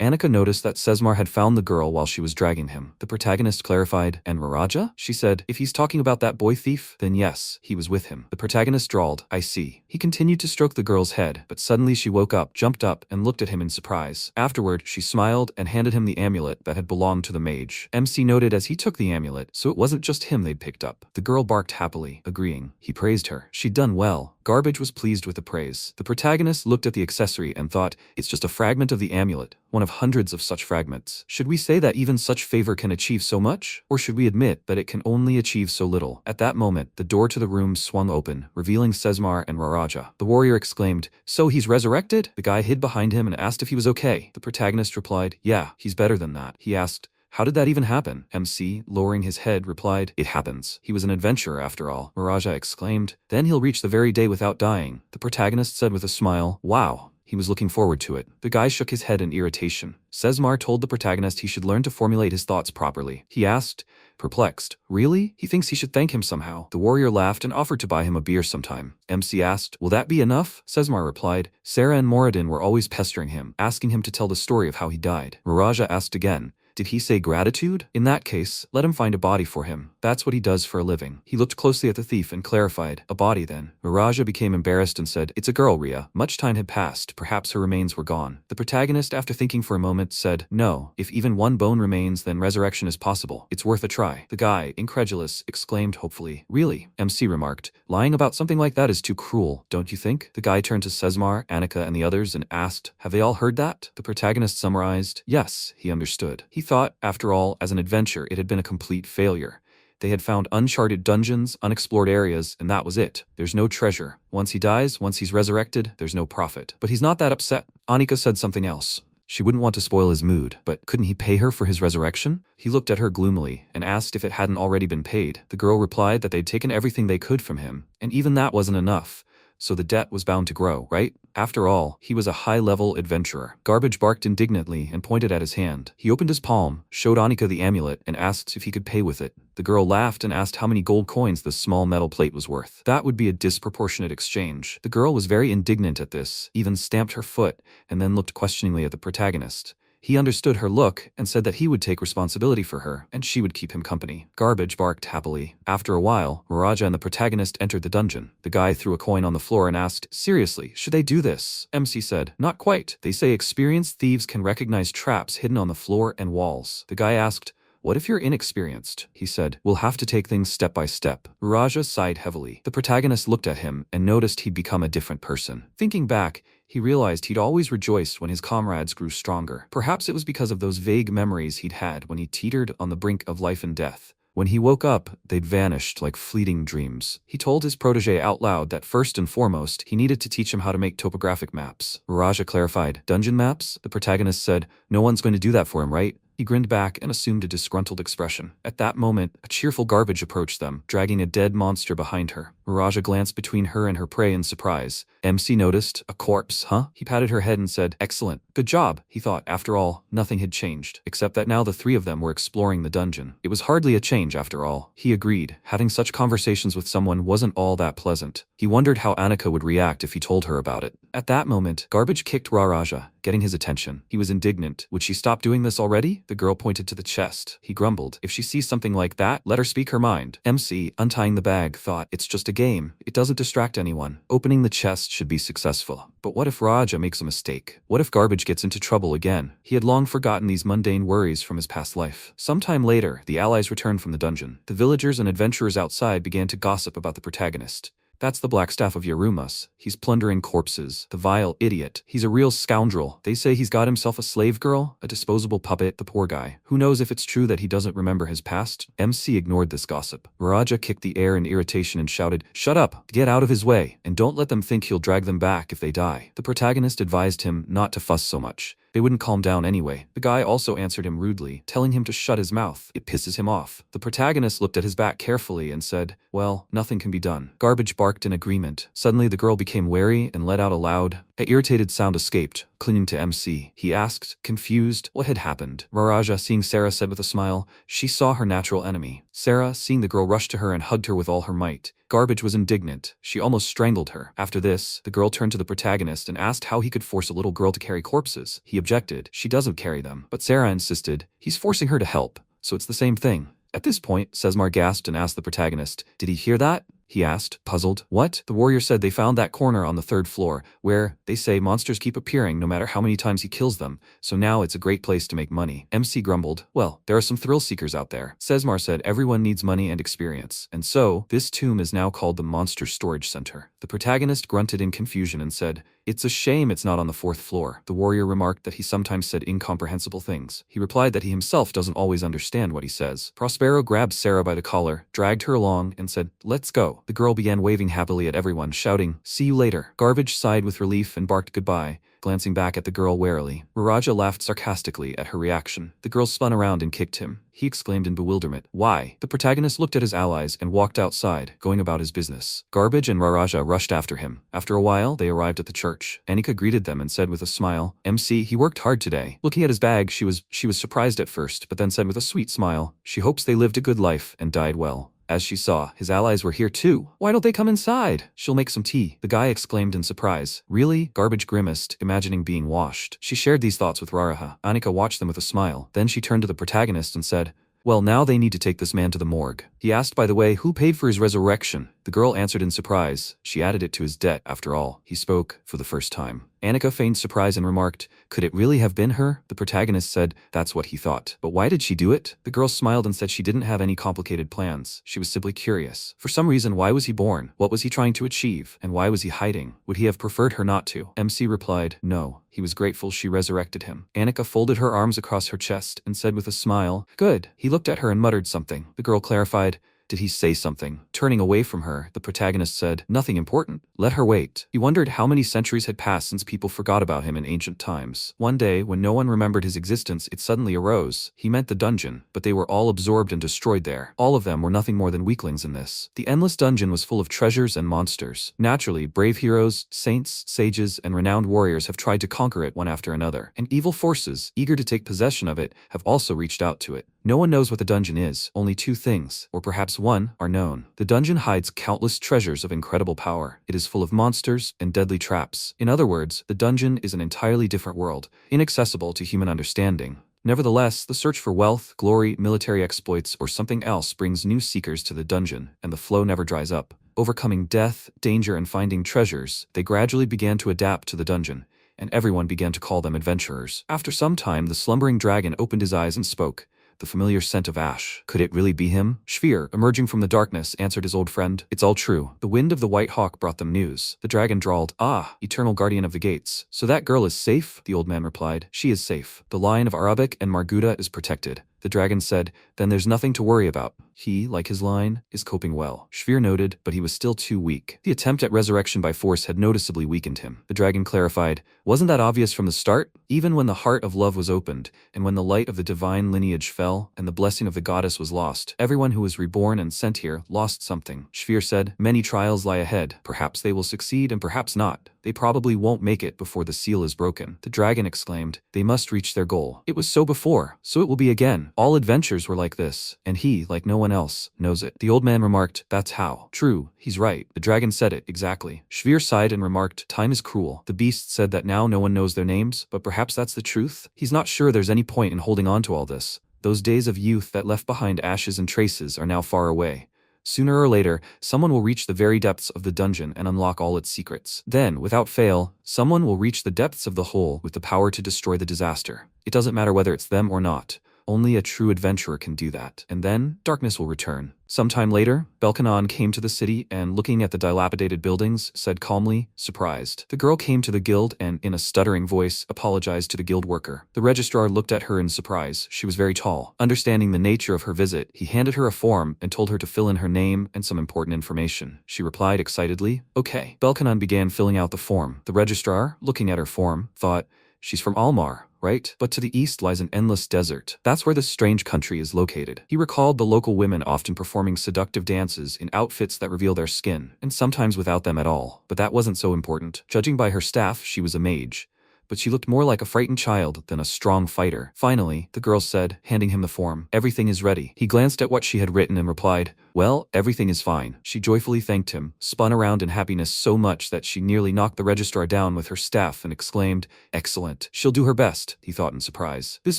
Annika noticed that Sesmar had found the girl while she was dragging him. The protagonist clarified, "And Miraja?" She said, "If he's talking about that boy thief, then yes, he was with him." The protagonist drawled, "I see." He continued to stroke the girl's head, but suddenly she woke up, jumped up, and looked at him in surprise. Afterward, she smiled and handed him the amulet that had belonged to the mage. MC noted as he took the amulet, so it wasn't just him they'd picked up. The girl barked happily, agreeing. He praised her. She'd done well. Garbage was pleased with the praise. The protagonist looked at the accessory and thought, it's just a fragment of the amulet, one of hundreds of such fragments. Should we say that even such favor can achieve so much? Or should we admit that it can only achieve so little? At that moment, the door to the room swung open, revealing Sesmar and Raraja. The warrior exclaimed, "So he's resurrected?" The guy hid behind him and asked if he was okay. The protagonist replied, "Yeah, he's better than that." He asked, "How did that even happen?" MC, lowering his head, replied, "It happens. He was an adventurer after all." Maraja exclaimed, "Then he'll reach the very day without dying." The protagonist said with a smile, "Wow." He was looking forward to it. The guy shook his head in irritation. Sesmar told the protagonist he should learn to formulate his thoughts properly. He asked, perplexed, "Really? He thinks he should thank him somehow." The warrior laughed and offered to buy him a beer sometime. MC asked, "Will that be enough?" Sesmar replied, "Sarah and Moradin were always pestering him, asking him to tell the story of how he died." Maraja asked again, "Did he say gratitude? In that case, let him find a body for him. That's what he does for a living." He looked closely at the thief and clarified, "A body then." Maraja became embarrassed and said, "It's a girl, Ria. Much time had passed, perhaps her remains were gone." The protagonist, after thinking for a moment, said, "No, if even one bone remains, then resurrection is possible. It's worth a try." The guy, incredulous, exclaimed hopefully, "Really?" MC remarked, "Lying about something like that is too cruel, don't you think?" The guy turned to Sesmar, Annika, and the others and asked, "Have they all heard that?" The protagonist summarized, "Yes, he understood." He thought, after all, as an adventure, it had been a complete failure. They had found uncharted dungeons, unexplored areas, and that was it. There's no treasure. Once he dies, once he's resurrected, there's no profit. But he's not that upset. Annika said something else. She wouldn't want to spoil his mood, but couldn't he pay her for his resurrection? He looked at her gloomily and asked if it hadn't already been paid. The girl replied that they'd taken everything they could from him, and even that wasn't enough. So the debt was bound to grow, right? After all, he was a high-level adventurer. Garbage barked indignantly and pointed at his hand. He opened his palm, showed Annika the amulet, and asked if he could pay with it. The girl laughed and asked how many gold coins the small metal plate was worth. That would be a disproportionate exchange. The girl was very indignant at this, even stamped her foot, and then looked questioningly at the protagonist. He understood her look and said that he would take responsibility for her, and she would keep him company. Garbage barked happily. After a while, Maraja and the protagonist entered the dungeon. The guy threw a coin on the floor and asked, "Seriously, should they do this?" MC said, "Not quite. They say experienced thieves can recognize traps hidden on the floor and walls." The guy asked, "What if you're inexperienced?" He said, "We'll have to take things step by step." Raja sighed heavily. The protagonist looked at him and noticed he'd become a different person. Thinking back, he realized he'd always rejoiced when his comrades grew stronger. Perhaps it was because of those vague memories he'd had when he teetered on the brink of life and death. When he woke up, they'd vanished like fleeting dreams. He told his protege out loud that first and foremost, he needed to teach him how to make topographic maps. Raja clarified, "Dungeon maps?" The protagonist said, "No one's going to do that for him, right?" He grinned back and assumed a disgruntled expression. At that moment, a cheerful Garbage approached them, dragging a dead monster behind her. Maraja glanced between her and her prey in surprise. MC noticed. "A corpse, huh?" He patted her head and said, "Excellent. Good job." He thought, after all, nothing had changed, except that now the three of them were exploring the dungeon. It was hardly a change after all. He agreed. Having such conversations with someone wasn't all that pleasant. He wondered how Annika would react if he told her about it. At that moment, Garbage kicked Raraja, getting his attention. He was indignant. Would she stop doing this already? The girl pointed to the chest. He grumbled, "If she sees something like that, let her speak her mind." MC, untying the bag, thought, "It's just a game. It doesn't distract anyone. Opening the chest should be successful. But what if Raja makes a mistake? What if Garbage gets into trouble again?" He had long forgotten these mundane worries from his past life. Sometime later, the allies returned from the dungeon. The villagers and adventurers outside began to gossip about the protagonist. "That's the Black Staff of Yarumas. He's plundering corpses. The vile idiot. He's a real scoundrel. They say he's got himself a slave girl, a disposable puppet, the poor guy. Who knows if it's true that he doesn't remember his past?" MC ignored this gossip. Raja kicked the air in irritation and shouted, "Shut up! Get out of his way, and don't let them think he'll drag them back if they die." The protagonist advised him not to fuss so much. They wouldn't calm down anyway. The guy also answered him rudely, telling him to shut his mouth. It pisses him off. The protagonist looked at his back carefully and said, "Well, nothing can be done." Garbage barked in agreement. Suddenly the girl became wary and let out a loud, irritated sound escaped, clinging to MC. He asked, confused, what had happened. Raraja, seeing Sarah, said with a smile, she saw her natural enemy. Sarah, seeing the girl, rushed to her and hugged her with all her might. Garbage was indignant. She almost strangled her. After this, the girl turned to the protagonist and asked how he could force a little girl to carry corpses. He objected. She doesn't carry them. But Sarah insisted. He's forcing her to help. So it's the same thing. At this point, Sesmar gasped and asked the protagonist, "Did he hear that?" he asked, puzzled. What? The warrior said they found that corner on the 3rd floor, where, they say, monsters keep appearing no matter how many times he kills them, so now it's a great place to make money. MC grumbled. Well, there are some thrill seekers out there. Sesmar said everyone needs money and experience, and so, this tomb is now called the Monster Storage Center. The protagonist grunted in confusion and said, it's a shame it's not on the 4th floor. The warrior remarked that he sometimes said incomprehensible things. He replied that he himself doesn't always understand what he says. Prospero grabbed Sarah by the collar, dragged her along, and said, let's go. The girl began waving happily at everyone, shouting, see you later. Garbage sighed with relief and barked goodbye, glancing back at the girl warily. Raja laughed sarcastically at her reaction. The girl spun around and kicked him. He exclaimed in bewilderment. Why? The protagonist looked at his allies and walked outside, going about his business. Garbage and Raja rushed after him. After a while, they arrived at the church. Anika greeted them and said with a smile, MC, he worked hard today. Looking at his bag, she was surprised at first, but then said with a sweet smile, she hopes they lived a good life and died well. As she saw, his allies were here too. Why don't they come inside? She'll make some tea. The guy exclaimed in surprise. Really? Garbage grimaced, imagining being washed. She shared these thoughts with Raraha. Anika watched them with a smile. Then she turned to the protagonist and said, well, now they need to take this man to the morgue. He asked, by the way, who paid for his resurrection? The girl answered in surprise. She added it to his debt, after all. He spoke for the first time. Anika feigned surprise and remarked, could it really have been her? The protagonist said, that's what he thought. But why did she do it? The girl smiled and said she didn't have any complicated plans. She was simply curious. For some reason, why was he born? What was he trying to achieve? And why was he hiding? Would he have preferred her not to? MC replied, no. He was grateful she resurrected him. Anika folded her arms across her chest and said with a smile, good. He looked at her and muttered something. The girl clarified, did he say something? Turning away from her, the protagonist said, nothing important. Let her wait. He wondered how many centuries had passed since people forgot about him in ancient times. One day, when no one remembered his existence, it suddenly arose. He meant the dungeon, but they were all absorbed and destroyed there. All of them were nothing more than weaklings in this. The endless dungeon was full of treasures and monsters. Naturally, brave heroes, saints, sages, and renowned warriors have tried to conquer it one after another. And evil forces, eager to take possession of it, have also reached out to it. No one knows what the dungeon is. Only 2 things, or perhaps 1, are known. The dungeon hides countless treasures of incredible power. It is full of monsters and deadly traps. In other words, the dungeon is an entirely different world, inaccessible to human understanding. Nevertheless, the search for wealth, glory, military exploits, or something else brings new seekers to the dungeon, and the flow never dries up. Overcoming death, danger, and finding treasures, they gradually began to adapt to the dungeon, and everyone began to call them adventurers. After some time, the slumbering dragon opened his eyes and spoke. The familiar scent of ash. Could it really be him? Shvir, emerging from the darkness, answered his old friend. It's all true. The wind of the white hawk brought them news. The dragon drawled, ah, eternal guardian of the gates. So that girl is safe? The old man replied. She is safe. The line of Arabic and Marguda is protected. The dragon said, then there's nothing to worry about. He, like his line, is coping well. Shvir noted, but he was still too weak. The attempt at resurrection by force had noticeably weakened him. The dragon clarified, wasn't that obvious from the start? Even when the heart of love was opened, and when the light of the divine lineage fell, and the blessing of the goddess was lost, everyone who was reborn and sent here lost something. Shvir said, many trials lie ahead. Perhaps they will succeed and perhaps not. They probably won't make it before the seal is broken. The dragon exclaimed, they must reach their goal. It was so before, so it will be again. All adventures were like this, and he, like no one else, knows it. The old man remarked, that's how. True, he's right. The dragon said it, exactly. Shvir sighed and remarked, time is cruel. The beast said that now no one knows their names, but perhaps that's the truth? He's not sure there's any point in holding on to all this. Those days of youth that left behind ashes and traces are now far away. Sooner or later, someone will reach the very depths of the dungeon and unlock all its secrets. Then, without fail, someone will reach the depths of the hole with the power to destroy the disaster. It doesn't matter whether it's them or not. Only a true adventurer can do that. And then, darkness will return. Sometime later, Belkanon came to the city and, looking at the dilapidated buildings, said calmly, surprised. The girl came to the guild and, in a stuttering voice, apologized to the guild worker. The registrar looked at her in surprise. She was very tall. Understanding the nature of her visit, he handed her a form and told her to fill in her name and some important information. She replied excitedly, okay. Belkanon began filling out the form. The registrar, looking at her form, thought, she's from Almar, right? But to the east lies an endless desert. That's where this strange country is located. He recalled the local women often performing seductive dances in outfits that reveal their skin, and sometimes without them at all. But that wasn't so important. Judging by her staff, she was a mage. but she looked more like a frightened child than a strong fighter. Finally, the girl said, handing him the form, "Everything is ready." He glanced at what she had written and replied, "Well, everything is fine." She joyfully thanked him, spun around in happiness so much that she nearly knocked the registrar down with her staff and exclaimed, "Excellent. She'll do her best," he thought in surprise. This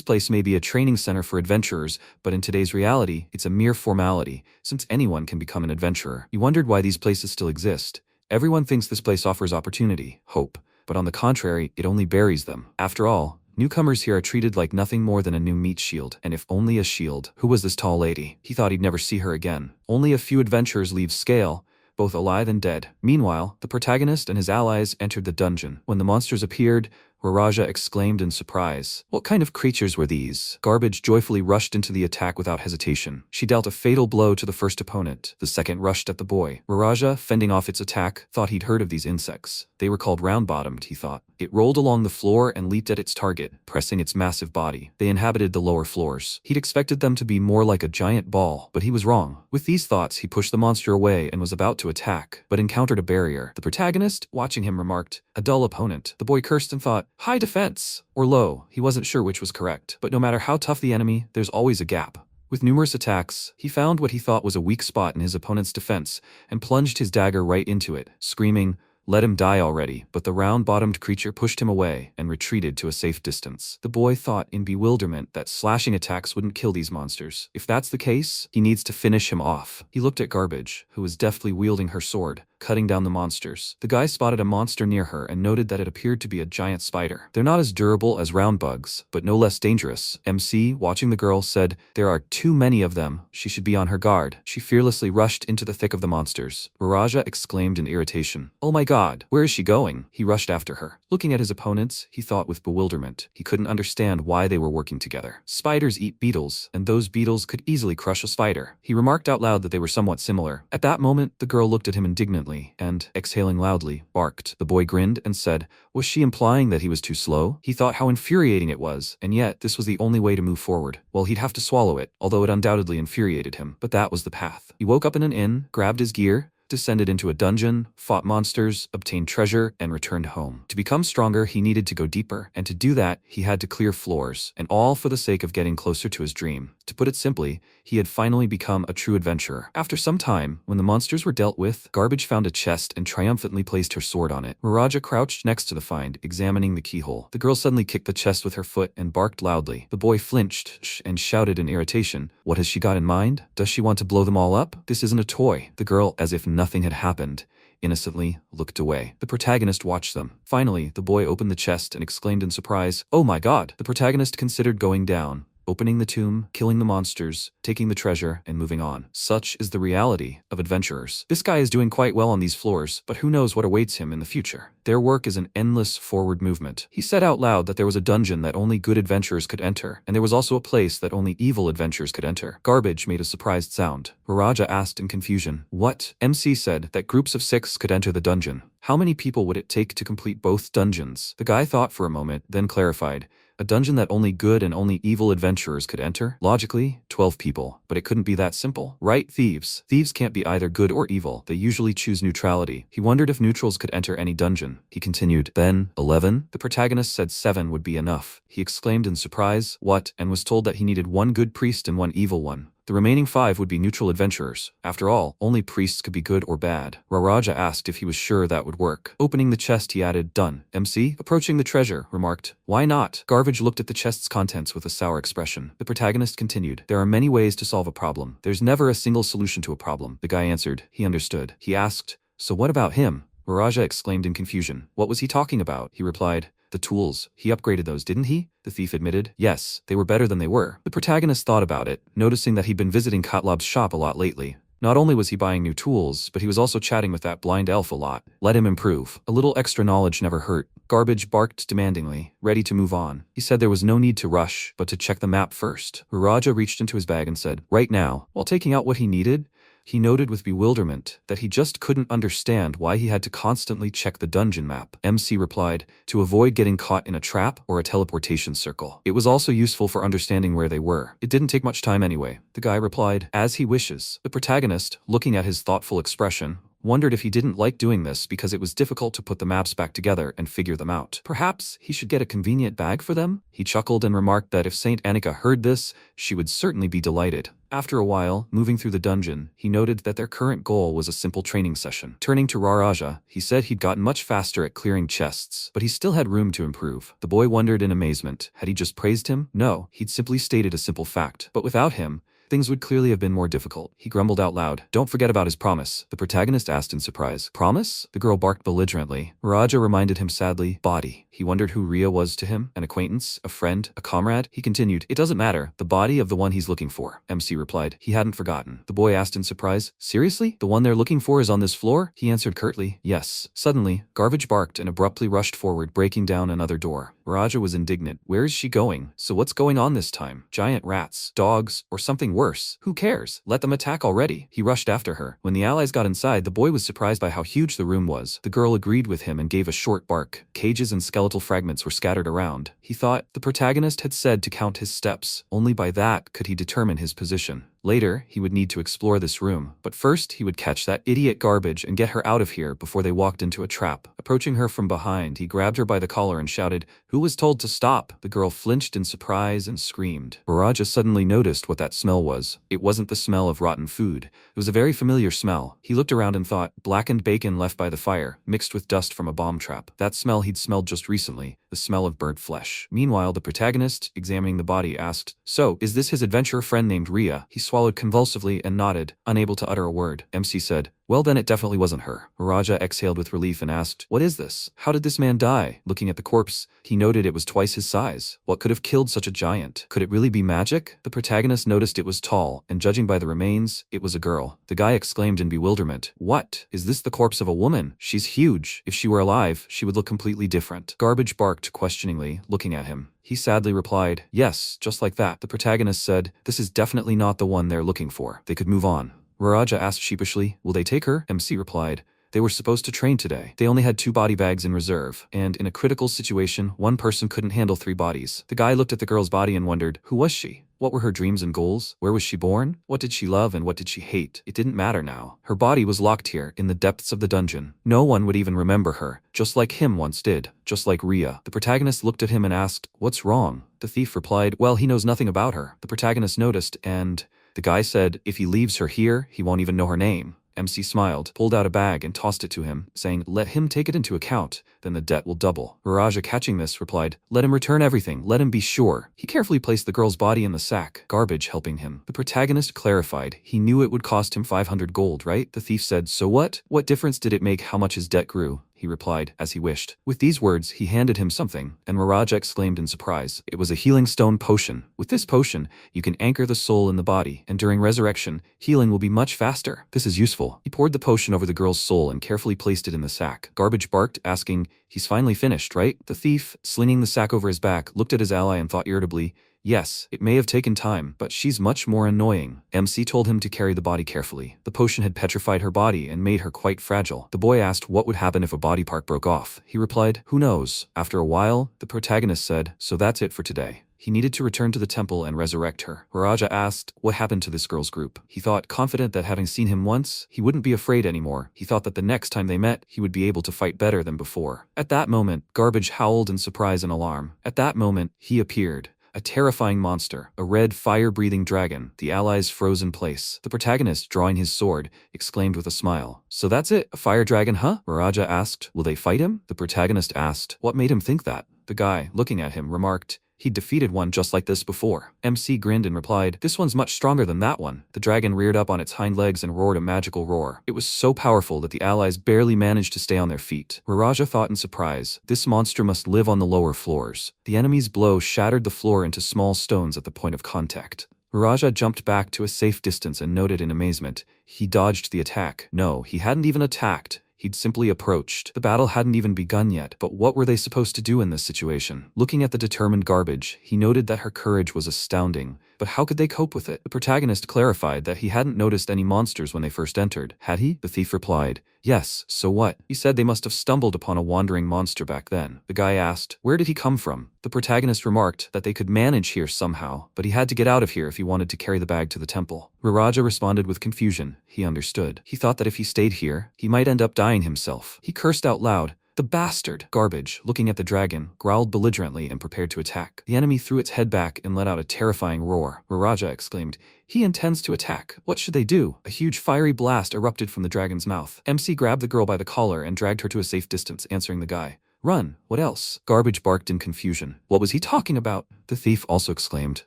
place may be a training center for adventurers, but in today's reality, it's a mere formality, since anyone can become an adventurer. He wondered why these places still exist. Everyone thinks this place offers opportunity, hope, but on the contrary, it only buries them. After all, newcomers here are treated like nothing more than a new meat shield, and if only a shield. Who was this tall lady? He thought he'd never see her again. Only a few adventurers leave Scale, both alive and dead. Meanwhile, the protagonist and his allies entered the dungeon. When the monsters appeared, Raja exclaimed in surprise. What kind of creatures were these? Garbage joyfully rushed into the attack without hesitation. She dealt a fatal blow to the first opponent. The second rushed at the boy. Raja, fending off its attack, thought he'd heard of these insects. They were called round-bottomed, he thought. It rolled along the floor and leaped at its target, pressing its massive body. They inhabited the lower floors. He'd expected them to be more like a giant ball, but he was wrong. With these thoughts, he pushed the monster away and was about to attack, but encountered a barrier. The protagonist, watching him, remarked, "A dull opponent." The boy cursed and thought, "High defense," or low. He wasn't sure which was correct. But no matter how tough the enemy, there's always a gap. With numerous attacks, he found what he thought was a weak spot in his opponent's defense and plunged his dagger right into it, screaming, "Let him die already," but the round-bottomed creature pushed him away and retreated to a safe distance. The boy thought in bewilderment that slashing attacks wouldn't kill these monsters. If that's the case, he needs to finish him off. He looked at Garbage, who was deftly wielding her sword, cutting down the monsters. The guy spotted a monster near her and noted that it appeared to be a giant spider. They're not as durable as round bugs, but no less dangerous. MC, watching the girl, said, "There are too many of them. She should be on her guard." She fearlessly rushed into the thick of the monsters. Raja exclaimed in irritation, "Oh my god, where is she going?" He rushed after her. Looking at his opponents, he thought with bewilderment. He couldn't understand why they were working together. Spiders eat beetles, and those beetles could easily crush a spider. He remarked out loud that they were somewhat similar. At that moment, the girl looked at him indignantly and, exhaling loudly, barked. The boy grinned and said, was she implying that he was too slow? He thought how infuriating it was, and yet this was the only way to move forward. Well, he'd have to swallow it, although it undoubtedly infuriated him, but that was the path. He woke up in an inn, grabbed his gear, descended into a dungeon, fought monsters, obtained treasure, and returned home. To become stronger, he needed to go deeper, and to do that, he had to clear floors, and all for the sake of getting closer to his dream. To put it simply, he had finally become a true adventurer. After some time, when the monsters were dealt with, Garbage found a chest and triumphantly placed her sword on it. Raja crouched next to the find, examining the keyhole. The girl suddenly kicked the chest with her foot and barked loudly. The boy flinched and shouted in irritation, "What has she got in mind? Does she want to blow them all up? This isn't a toy." The girl, as if nothing had happened, innocently looked away. The protagonist watched them. Finally, the boy opened the chest and exclaimed in surprise, "Oh my god!" The protagonist considered going down, opening the tomb, killing the monsters, taking the treasure, and moving on. Such is the reality of adventurers. This guy is doing quite well on these floors, but who knows what awaits him in the future. Their work is an endless forward movement. He said out loud that there was a dungeon that only good adventurers could enter, and there was also a place that only evil adventurers could enter. Garbage made a surprised sound. Raja asked in confusion, "What?" MC said that groups of 6 could enter the dungeon. How many people would it take to complete both dungeons? The guy thought for a moment, then clarified, "A dungeon that only good and only evil adventurers could enter? Logically, 12 people. But it couldn't be that simple. Right, thieves? Thieves can't be either good or evil. They usually choose neutrality." He wondered if neutrals could enter any dungeon. He continued, "Then, 11? The protagonist said 7 would be enough." He exclaimed in surprise, "What?" and was told that he needed 1 good priest and 1 evil one. The remaining 5 would be neutral adventurers. After all, only priests could be good or bad. Raja asked if he was sure that would work. Opening the chest, he added, "Done." MC, approaching the treasure, remarked, "Why not?" Garbage looked at the chest's contents with a sour expression. The protagonist continued, "There are many ways to solve a problem. There's never a single solution to a problem." The guy answered. He understood. He asked, "So what about him?" Raja exclaimed in confusion. "What was he talking about?" He replied, "The tools. He upgraded those, didn't he?" The thief admitted, "Yes, they were better than they were." The protagonist thought about it, noticing that he'd been visiting Katlab's shop a lot lately. Not only was he buying new tools, but he was also chatting with that blind elf a lot. Let him improve. A little extra knowledge never hurt. Garbage barked demandingly, ready to move on. He said there was no need to rush, but to check the map first. Raja reached into his bag and said, "Right now." While taking out what he needed, he noted with bewilderment that he just couldn't understand why he had to constantly check the dungeon map. MC replied, "To avoid getting caught in a trap or a teleportation circle." It was also useful for understanding where they were. It didn't take much time anyway. The guy replied, "As he wishes." The protagonist, looking at his thoughtful expression, wondered if he didn't like doing this because it was difficult to put the maps back together and figure them out. Perhaps he should get a convenient bag for them? He chuckled and remarked that if Saint Annika heard this, she would certainly be delighted. After a while, moving through the dungeon, he noted that their current goal was a simple training session. Turning to Raraja, he said he'd gotten much faster at clearing chests, but he still had room to improve. The boy wondered in amazement. Had he just praised him? No, he'd simply stated a simple fact. But without him, things would clearly have been more difficult. He grumbled out loud. Don't forget about his promise, the protagonist asked in surprise. Promise? The girl barked belligerently. Raja reminded him sadly. Body. He wondered who Ria was to him. An acquaintance? A friend? A comrade? He continued. It doesn't matter. The body of the one he's looking for. MC replied. He hadn't forgotten. The boy asked in surprise. Seriously? The one they're looking for is on this floor? He answered curtly. Yes. Suddenly, Garbage barked and abruptly rushed forward, breaking down another door. Raja was indignant. Where is she going? So what's going on this time? Giant rats, dogs, or something worse? Who cares? Let them attack already. He rushed after her. When the allies got inside, the boy was surprised by how huge the room was. The girl agreed with him and gave a short bark. Cages and skeletal fragments were scattered around. He thought the protagonist had said to count his steps. Only by that could he determine his position. Later, he would need to explore this room, but first he would catch that idiot Garbage and get her out of here before they walked into a trap. Approaching her from behind, he grabbed her by the collar and shouted, "Who was told to stop?" The girl flinched in surprise and screamed. Baraja suddenly noticed what that smell was. It wasn't the smell of rotten food. It was a very familiar smell. He looked around and thought, blackened bacon left by the fire, mixed with dust from a bomb trap. That smell he'd smelled just recently, the smell of burnt flesh. Meanwhile, the protagonist, examining the body, asked, "So, is this his adventurer friend named Ria?" He swallowed convulsively and nodded, unable to utter a word. MC said, "Well then it definitely wasn't her." Raja exhaled with relief and asked, "What is this? How did this man die?" Looking at the corpse, he noted it was twice his size. What could have killed such a giant? Could it really be magic? The protagonist noticed it was tall, and judging by the remains, it was a girl. The guy exclaimed in bewilderment, "What? Is this the corpse of a woman? She's huge. If she were alive, she would look completely different." Garbage barked questioningly, looking at him. He sadly replied, "Yes, just like that." The protagonist said, "This is definitely not the one they're looking for. They could move on." Raja asked sheepishly, "Will they take her?" MC replied, "They were supposed to train today. They only had 2 body bags in reserve, and in a critical situation, one person couldn't handle 3 bodies." The guy looked at the girl's body and wondered, who was she? What were her dreams and goals? Where was she born? What did she love and what did she hate? It didn't matter now. Her body was locked here, in the depths of the dungeon. No one would even remember her, just like him once did, just like Ria. The protagonist looked at him and asked, "What's wrong?" The thief replied, "Well, he knows nothing about her." The protagonist noticed, and the guy said, "If he leaves her here, he won't even know her name." MC smiled, pulled out a bag and tossed it to him, saying, "Let him take it into account, then the debt will double." Raja, catching this, replied, "Let him return everything, let him be sure." He carefully placed the girl's body in the sack, Garbage helping him. The protagonist clarified, he knew it would cost him 500 gold, right? The thief said, "So what? What difference did it make how much his debt grew?" He replied, as he wished. With these words, he handed him something, and Raja exclaimed in surprise. It was a healing stone potion. With this potion, you can anchor the soul in the body, and during resurrection, healing will be much faster. This is useful. He poured the potion over the girl's soul and carefully placed it in the sack. Garbage barked, asking, "He's finally finished, right?" The thief, slinging the sack over his back, looked at his ally and thought irritably, "Yes, it may have taken time, but she's much more annoying." MC told him to carry the body carefully. The potion had petrified her body and made her quite fragile. The boy asked what would happen if a body part broke off. He replied, "Who knows?" After a while, the protagonist said, "So that's it for today." He needed to return to the temple and resurrect her. Raja asked what happened to this girl's group. He thought, confident that having seen him once, he wouldn't be afraid anymore. He thought that the next time they met, he would be able to fight better than before. At that moment, Garbage howled in surprise and alarm. At that moment, he appeared. A terrifying monster, a red fire-breathing dragon, the allies froze in place. The protagonist, drawing his sword, exclaimed with a smile, "So that's it? A fire dragon, huh?" Raja asked, "Will they fight him?" The protagonist asked, "What made him think that?" The guy, looking at him, remarked, "He'd defeated one just like this before." MC grinned and replied, "This one's much stronger than that one." The dragon reared up on its hind legs and roared a magical roar. It was so powerful that the allies barely managed to stay on their feet. Raja thought in surprise, this monster must live on the lower floors. The enemy's blow shattered the floor into small stones at the point of contact. Raja jumped back to a safe distance and noted in amazement, he dodged the attack. No, he hadn't even attacked. He'd simply approached. The battle hadn't even begun yet, but what were they supposed to do in this situation? Looking at the determined Garbage, he noted that her courage was astounding. But how could they cope with it? The protagonist clarified that he hadn't noticed any monsters when they first entered. Had he? The thief replied, Yes, so what? He said they must have stumbled upon a wandering monster back then. The guy asked, where did he come from? The protagonist remarked that they could manage here somehow, but he had to get out of here if he wanted to carry the bag to the temple. Raja responded with confusion. He understood. He thought that if he stayed here, he might end up dying himself. He cursed out loud. The bastard! Garbage, looking at the dragon, growled belligerently and prepared to attack. The enemy threw its head back and let out a terrifying roar. Raja exclaimed, he intends to attack. What should they do? A huge fiery blast erupted from the dragon's mouth. MC grabbed the girl by the collar and dragged her to a safe distance, answering the guy. Run. What else? Garbage barked in confusion. What was he talking about? The thief also exclaimed.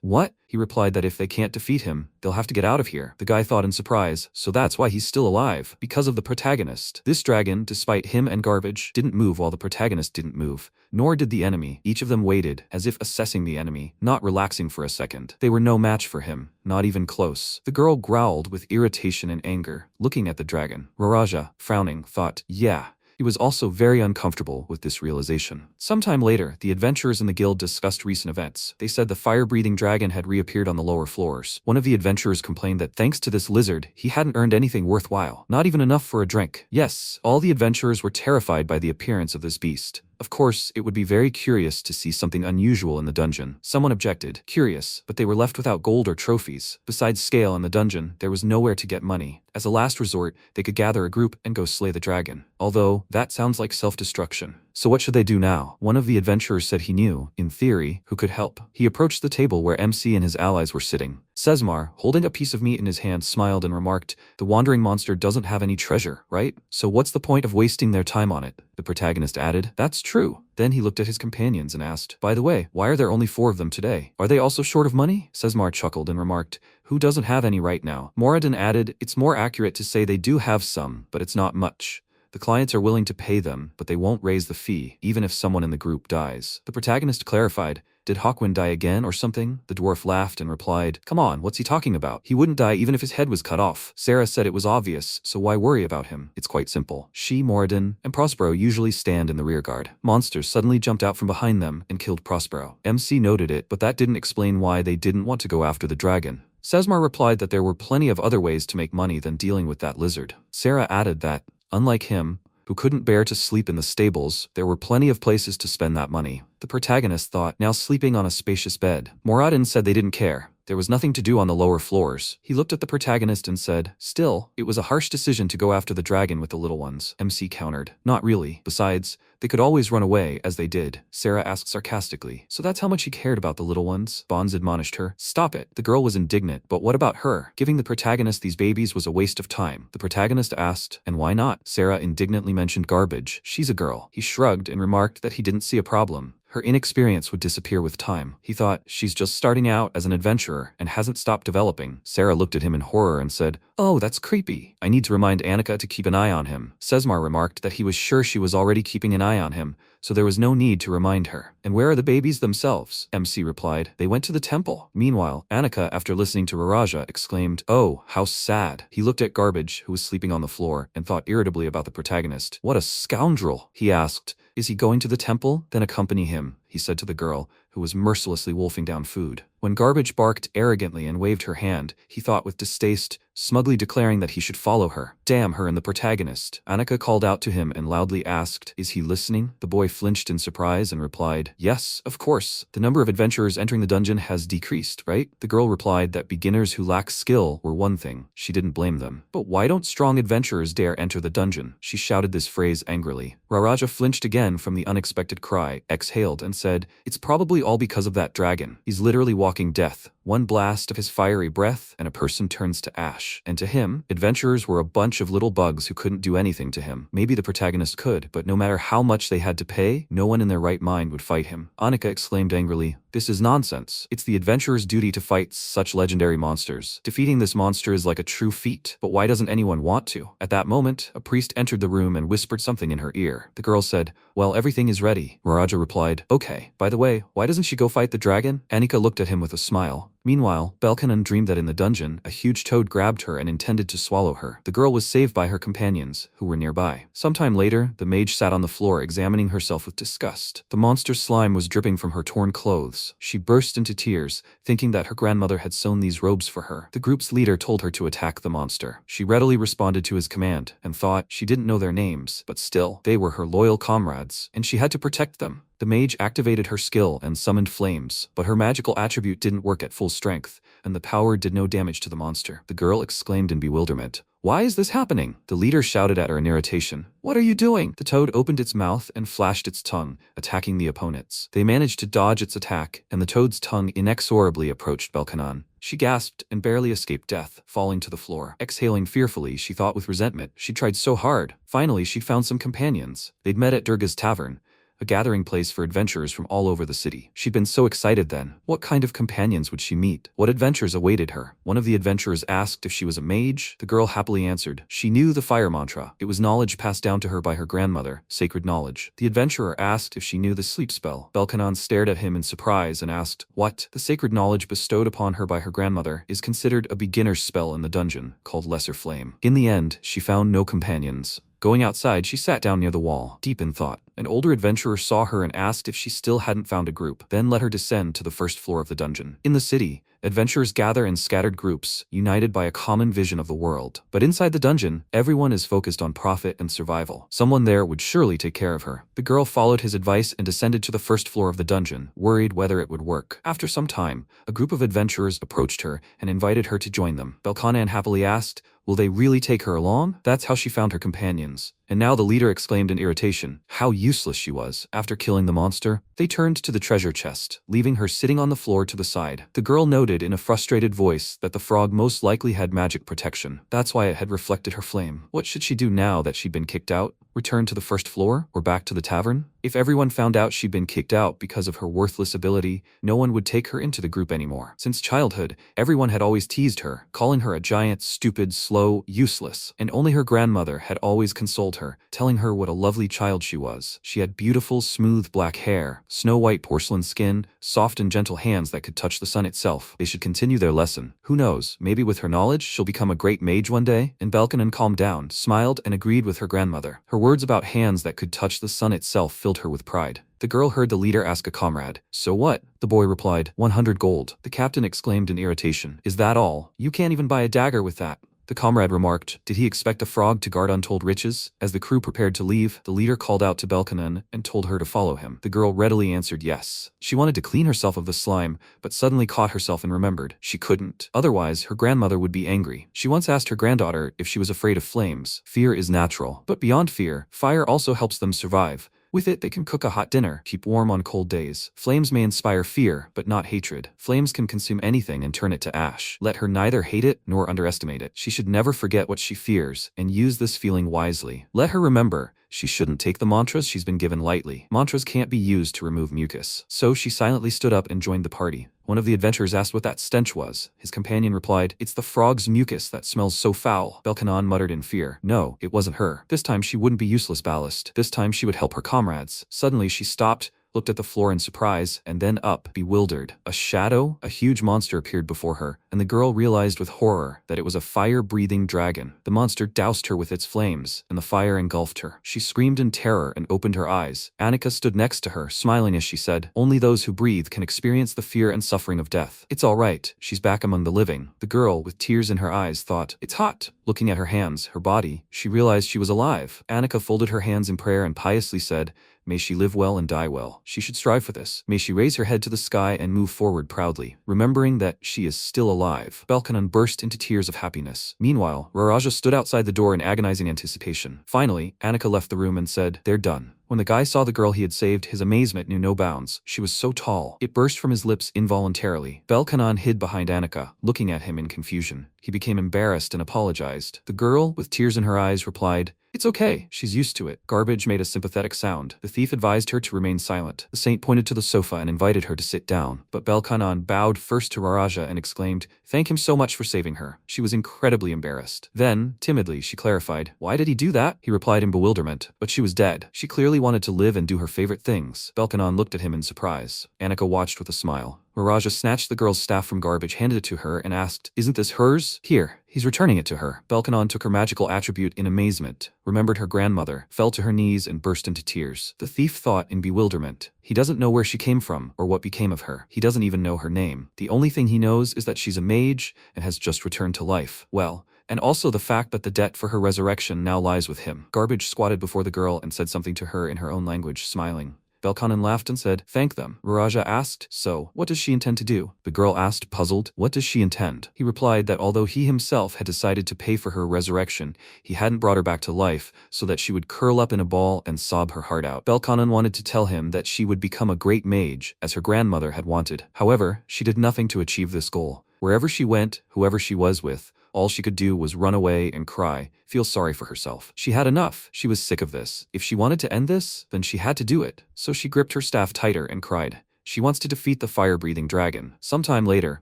What? He replied that if they can't defeat him, they'll have to get out of here. The guy thought in surprise, so that's why he's still alive. Because of the protagonist. This dragon, despite him and Garbage, didn't move while the protagonist didn't move. Nor did the enemy. Each of them waited, as if assessing the enemy, not relaxing for a second. They were no match for him. Not even close. The girl growled with irritation and anger, looking at the dragon. Raja, frowning, thought, yeah. He was also very uncomfortable with this realization. Sometime later, the adventurers in the guild discussed recent events. They said the fire-breathing dragon had reappeared on the lower floors. One of the adventurers complained that thanks to this lizard, he hadn't earned anything worthwhile, not even enough for a drink. Yes, all the adventurers were terrified by the appearance of this beast. Of course, it would be very curious to see something unusual in the dungeon. Someone objected. Curious, but they were left without gold or trophies. Besides scale in the dungeon, there was nowhere to get money. As a last resort, they could gather a group and go slay the dragon. Although, that sounds like self-destruction. So what should they do now? One of the adventurers said he knew, in theory, who could help. He approached the table where MC and his allies were sitting. Sesmar, holding a piece of meat in his hand, smiled and remarked, the wandering monster doesn't have any treasure, right? So what's the point of wasting their time on it? The protagonist added, that's true. Then he looked at his companions and asked, by the way, why are there only 4 of them today? Are they also short of money? Sesmar chuckled and remarked, who doesn't have any right now? Moradin added, it's more accurate to say they do have some, but it's not much. The clients are willing to pay them, but they won't raise the fee, even if someone in the group dies. The protagonist clarified, did Hawkwin die again or something? The dwarf laughed and replied, come on, what's he talking about? He wouldn't die even if his head was cut off. Sarah said it was obvious, so why worry about him? It's quite simple. She, Moradin, and Prospero usually stand in the rearguard. Monsters suddenly jumped out from behind them and killed Prospero. MC noted it, but that didn't explain why they didn't want to go after the dragon. Sesmar replied that there were plenty of other ways to make money than dealing with that lizard. Sarah added that, unlike him, who couldn't bear to sleep in the stables, there were plenty of places to spend that money. The protagonist thought, now sleeping on a spacious bed. Moradin said they didn't care. There was nothing to do on the lower floors. He looked at the protagonist and said, still, it was a harsh decision to go after the dragon with the little ones. MC countered, not really. Besides, they could always run away, as they did. Sarah asked sarcastically, so that's how much he cared about the little ones? Bonds admonished her. Stop it. The girl was indignant, but what about her? Giving the protagonist these babies was a waste of time. The protagonist asked, and why not? Sarah indignantly mentioned Garbage. She's a girl. He shrugged and remarked that he didn't see a problem. Her inexperience would disappear with time. He thought, she's just starting out as an adventurer and hasn't stopped developing. Sarah looked at him in horror and said, oh, that's creepy. I need to remind Annika to keep an eye on him. Sesmar remarked that he was sure she was already keeping an eye on him, so there was no need to remind her. And where are the babies themselves? MC replied, they went to the temple. Meanwhile, Annika, after listening to Raja, exclaimed, oh, how sad. He looked at Garbage, who was sleeping on the floor, and thought irritably about the protagonist. What a scoundrel, he asked. Is he going to the temple? Then accompany him, he said to the girl, who was mercilessly wolfing down food. When Garbage barked arrogantly and waved her hand, he thought with distaste, smugly declaring that he should follow her. Damn her and the protagonist. Annika called out to him and loudly asked, is he listening? The boy flinched in surprise and replied, yes, of course. The number of adventurers entering the dungeon has decreased, right? The girl replied that beginners who lack skill were one thing. She didn't blame them. But why don't strong adventurers dare enter the dungeon? She shouted this phrase angrily. Raja flinched again from the unexpected cry, exhaled, and said, it's probably all because of that dragon. He's literally walking death. One blast of his fiery breath, and a person turns to ash. And to him, adventurers were a bunch of little bugs who couldn't do anything to him. Maybe the protagonist could, but no matter how much they had to pay, no one in their right mind would fight him. Annika exclaimed angrily, this is nonsense. It's the adventurer's duty to fight such legendary monsters. Defeating this monster is like a true feat. But why doesn't anyone want to? At that moment, a priest entered the room and whispered something in her ear. The girl said, well, everything is ready. Raja replied, okay. By the way, why doesn't she go fight the dragon? Annika looked at him with a smile. Meanwhile, Belkanon dreamed that in the dungeon, a huge toad grabbed her and intended to swallow her. The girl was saved by her companions, who were nearby. Sometime later, the mage sat on the floor examining herself with disgust. The monster's slime was dripping from her torn clothes. She burst into tears, thinking that her grandmother had sewn these robes for her. The group's leader told her to attack the monster. She readily responded to his command and thought she didn't know their names, but still, they were her loyal comrades, and she had to protect them. The mage activated her skill and summoned flames, but her magical attribute didn't work at full strength, and the power did no damage to the monster. The girl exclaimed in bewilderment, "Why is this happening?" The leader shouted at her in irritation, "What are you doing?" The toad opened its mouth and flashed its tongue, attacking the opponents. They managed to dodge its attack, and the toad's tongue inexorably approached Belkanon. She gasped and barely escaped death, falling to the floor. Exhaling fearfully, she thought with resentment. She tried so hard. Finally, she found some companions. They'd met at Durga's tavern, a gathering place for adventurers from all over the city. She'd been so excited then. What kind of companions would she meet? What adventures awaited her? One of the adventurers asked if she was a mage. The girl happily answered. She knew the fire mantra. It was knowledge passed down to her by her grandmother, sacred knowledge. The adventurer asked if she knew the sleep spell. Belkanon stared at him in surprise and asked, "What?" The sacred knowledge bestowed upon her by her grandmother is considered a beginner's spell in the dungeon, called Lesser Flame. In the end, she found no companions. Going outside, she sat down near the wall, deep in thought. An older adventurer saw her and asked if she still hadn't found a group, then let her descend to the first floor of the dungeon. In the city, adventurers gather in scattered groups, united by a common vision of the world. But inside the dungeon, everyone is focused on profit and survival. Someone there would surely take care of her. The girl followed his advice and descended to the first floor of the dungeon, worried whether it would work. After some time, a group of adventurers approached her and invited her to join them. Belkanon happily asked, "Will they really take her along?" That's how she found her companions. And now the leader exclaimed in irritation, how useless she was. After killing the monster, they turned to the treasure chest, leaving her sitting on the floor to the side. The girl noted in a frustrated voice that the frog most likely had magic protection. That's why it had reflected her flame. What should she do now that she'd been kicked out? Return to the first floor, or back to the tavern? If everyone found out she'd been kicked out because of her worthless ability, no one would take her into the group anymore. Since childhood, everyone had always teased her, calling her a giant, stupid, slow, useless, and only her grandmother had always consoled her, telling her what a lovely child she was. She had beautiful, smooth black hair, snow-white porcelain skin, soft and gentle hands that could touch the sun itself. They should continue their lesson. Who knows, maybe with her knowledge, she'll become a great mage one day? And Belkanon calmed down, smiled, and agreed with her grandmother. Her words about hands that could touch the sun itself filled her with pride. The girl heard the leader ask a comrade, "So what?" The boy replied, 100 gold. The captain exclaimed in irritation, "Is that all? You can't even buy a dagger with that." The comrade remarked, did he expect a frog to guard untold riches? As the crew prepared to leave, the leader called out to Belkanon and told her to follow him. The girl readily answered yes. She wanted to clean herself of the slime, but suddenly caught herself and remembered she couldn't. Otherwise, her grandmother would be angry. She once asked her granddaughter if she was afraid of flames. Fear is natural. But beyond fear, fire also helps them survive. With it, they can cook a hot dinner, keep warm on cold days. Flames may inspire fear, but not hatred. Flames can consume anything and turn it to ash. Let her neither hate it nor underestimate it. She should never forget what she fears, and use this feeling wisely. Let her remember, she shouldn't take the mantras she's been given lightly. Mantras can't be used to remove mucus. So she silently stood up and joined the party. One of the adventurers asked what that stench was. His companion replied, "It's the frog's mucus that smells so foul." Belkanon muttered in fear. No, it wasn't her. This time she wouldn't be useless ballast. This time she would help her comrades. Suddenly she stopped, looked at the floor in surprise, and then up, bewildered. A shadow, a huge monster appeared before her, and the girl realized with horror that it was a fire-breathing dragon. The monster doused her with its flames, and the fire engulfed her. She screamed in terror and opened her eyes. Annika stood next to her, smiling as she said, "Only those who breathe can experience the fear and suffering of death. It's all right, she's back among the living." The girl, with tears in her eyes, thought, "It's hot." Looking at her hands, her body, she realized she was alive. Annika folded her hands in prayer and piously said, "May she live well and die well. She should strive for this. May she raise her head to the sky and move forward proudly, remembering that she is still alive." Belkanon burst into tears of happiness. Meanwhile, Raraja stood outside the door in agonizing anticipation. Finally, Annika left the room and said, "They're done." When the guy saw the girl he had saved, his amazement knew no bounds. She was so tall. It burst from his lips involuntarily. Belkanon hid behind Annika, looking at him in confusion. He became embarrassed and apologized. The girl, with tears in her eyes, replied, "It's okay, she's used to it." Garbage made a sympathetic sound. The thief advised her to remain silent. The saint pointed to the sofa and invited her to sit down. But Belkanon bowed first to Raraja and exclaimed, "Thank him so much for saving her." She was incredibly embarrassed. Then, timidly, she clarified, "Why did he do that?" He replied in bewilderment, but she was dead. She clearly wanted to live and do her favorite things. Belkanon looked at him in surprise. Annika watched with a smile. Miraja snatched the girl's staff from garbage, handed it to her, and asked, "Isn't this hers?" "Here." He's returning it to her. Belkanon took her magical attribute in amazement, remembered her grandmother, fell to her knees and burst into tears. The thief thought in bewilderment. He doesn't know where she came from or what became of her. He doesn't even know her name. The only thing he knows is that she's a mage and has just returned to life. Well, and also the fact that the debt for her resurrection now lies with him. Garbage squatted before the girl and said something to her in her own language, smiling. Belkanon laughed and said, "Thank them." Miraja asked, "So, what does she intend to do?" The girl asked, puzzled, "What does she intend?" He replied that although he himself had decided to pay for her resurrection, he hadn't brought her back to life so that she would curl up in a ball and sob her heart out. Belkanon wanted to tell him that she would become a great mage, as her grandmother had wanted. However, she did nothing to achieve this goal. Wherever she went, whoever she was with, all she could do was run away and cry, feel sorry for herself. She had enough. She was sick of this. If she wanted to end this, then she had to do it. So she gripped her staff tighter and cried. She wants to defeat the fire-breathing dragon. Sometime later,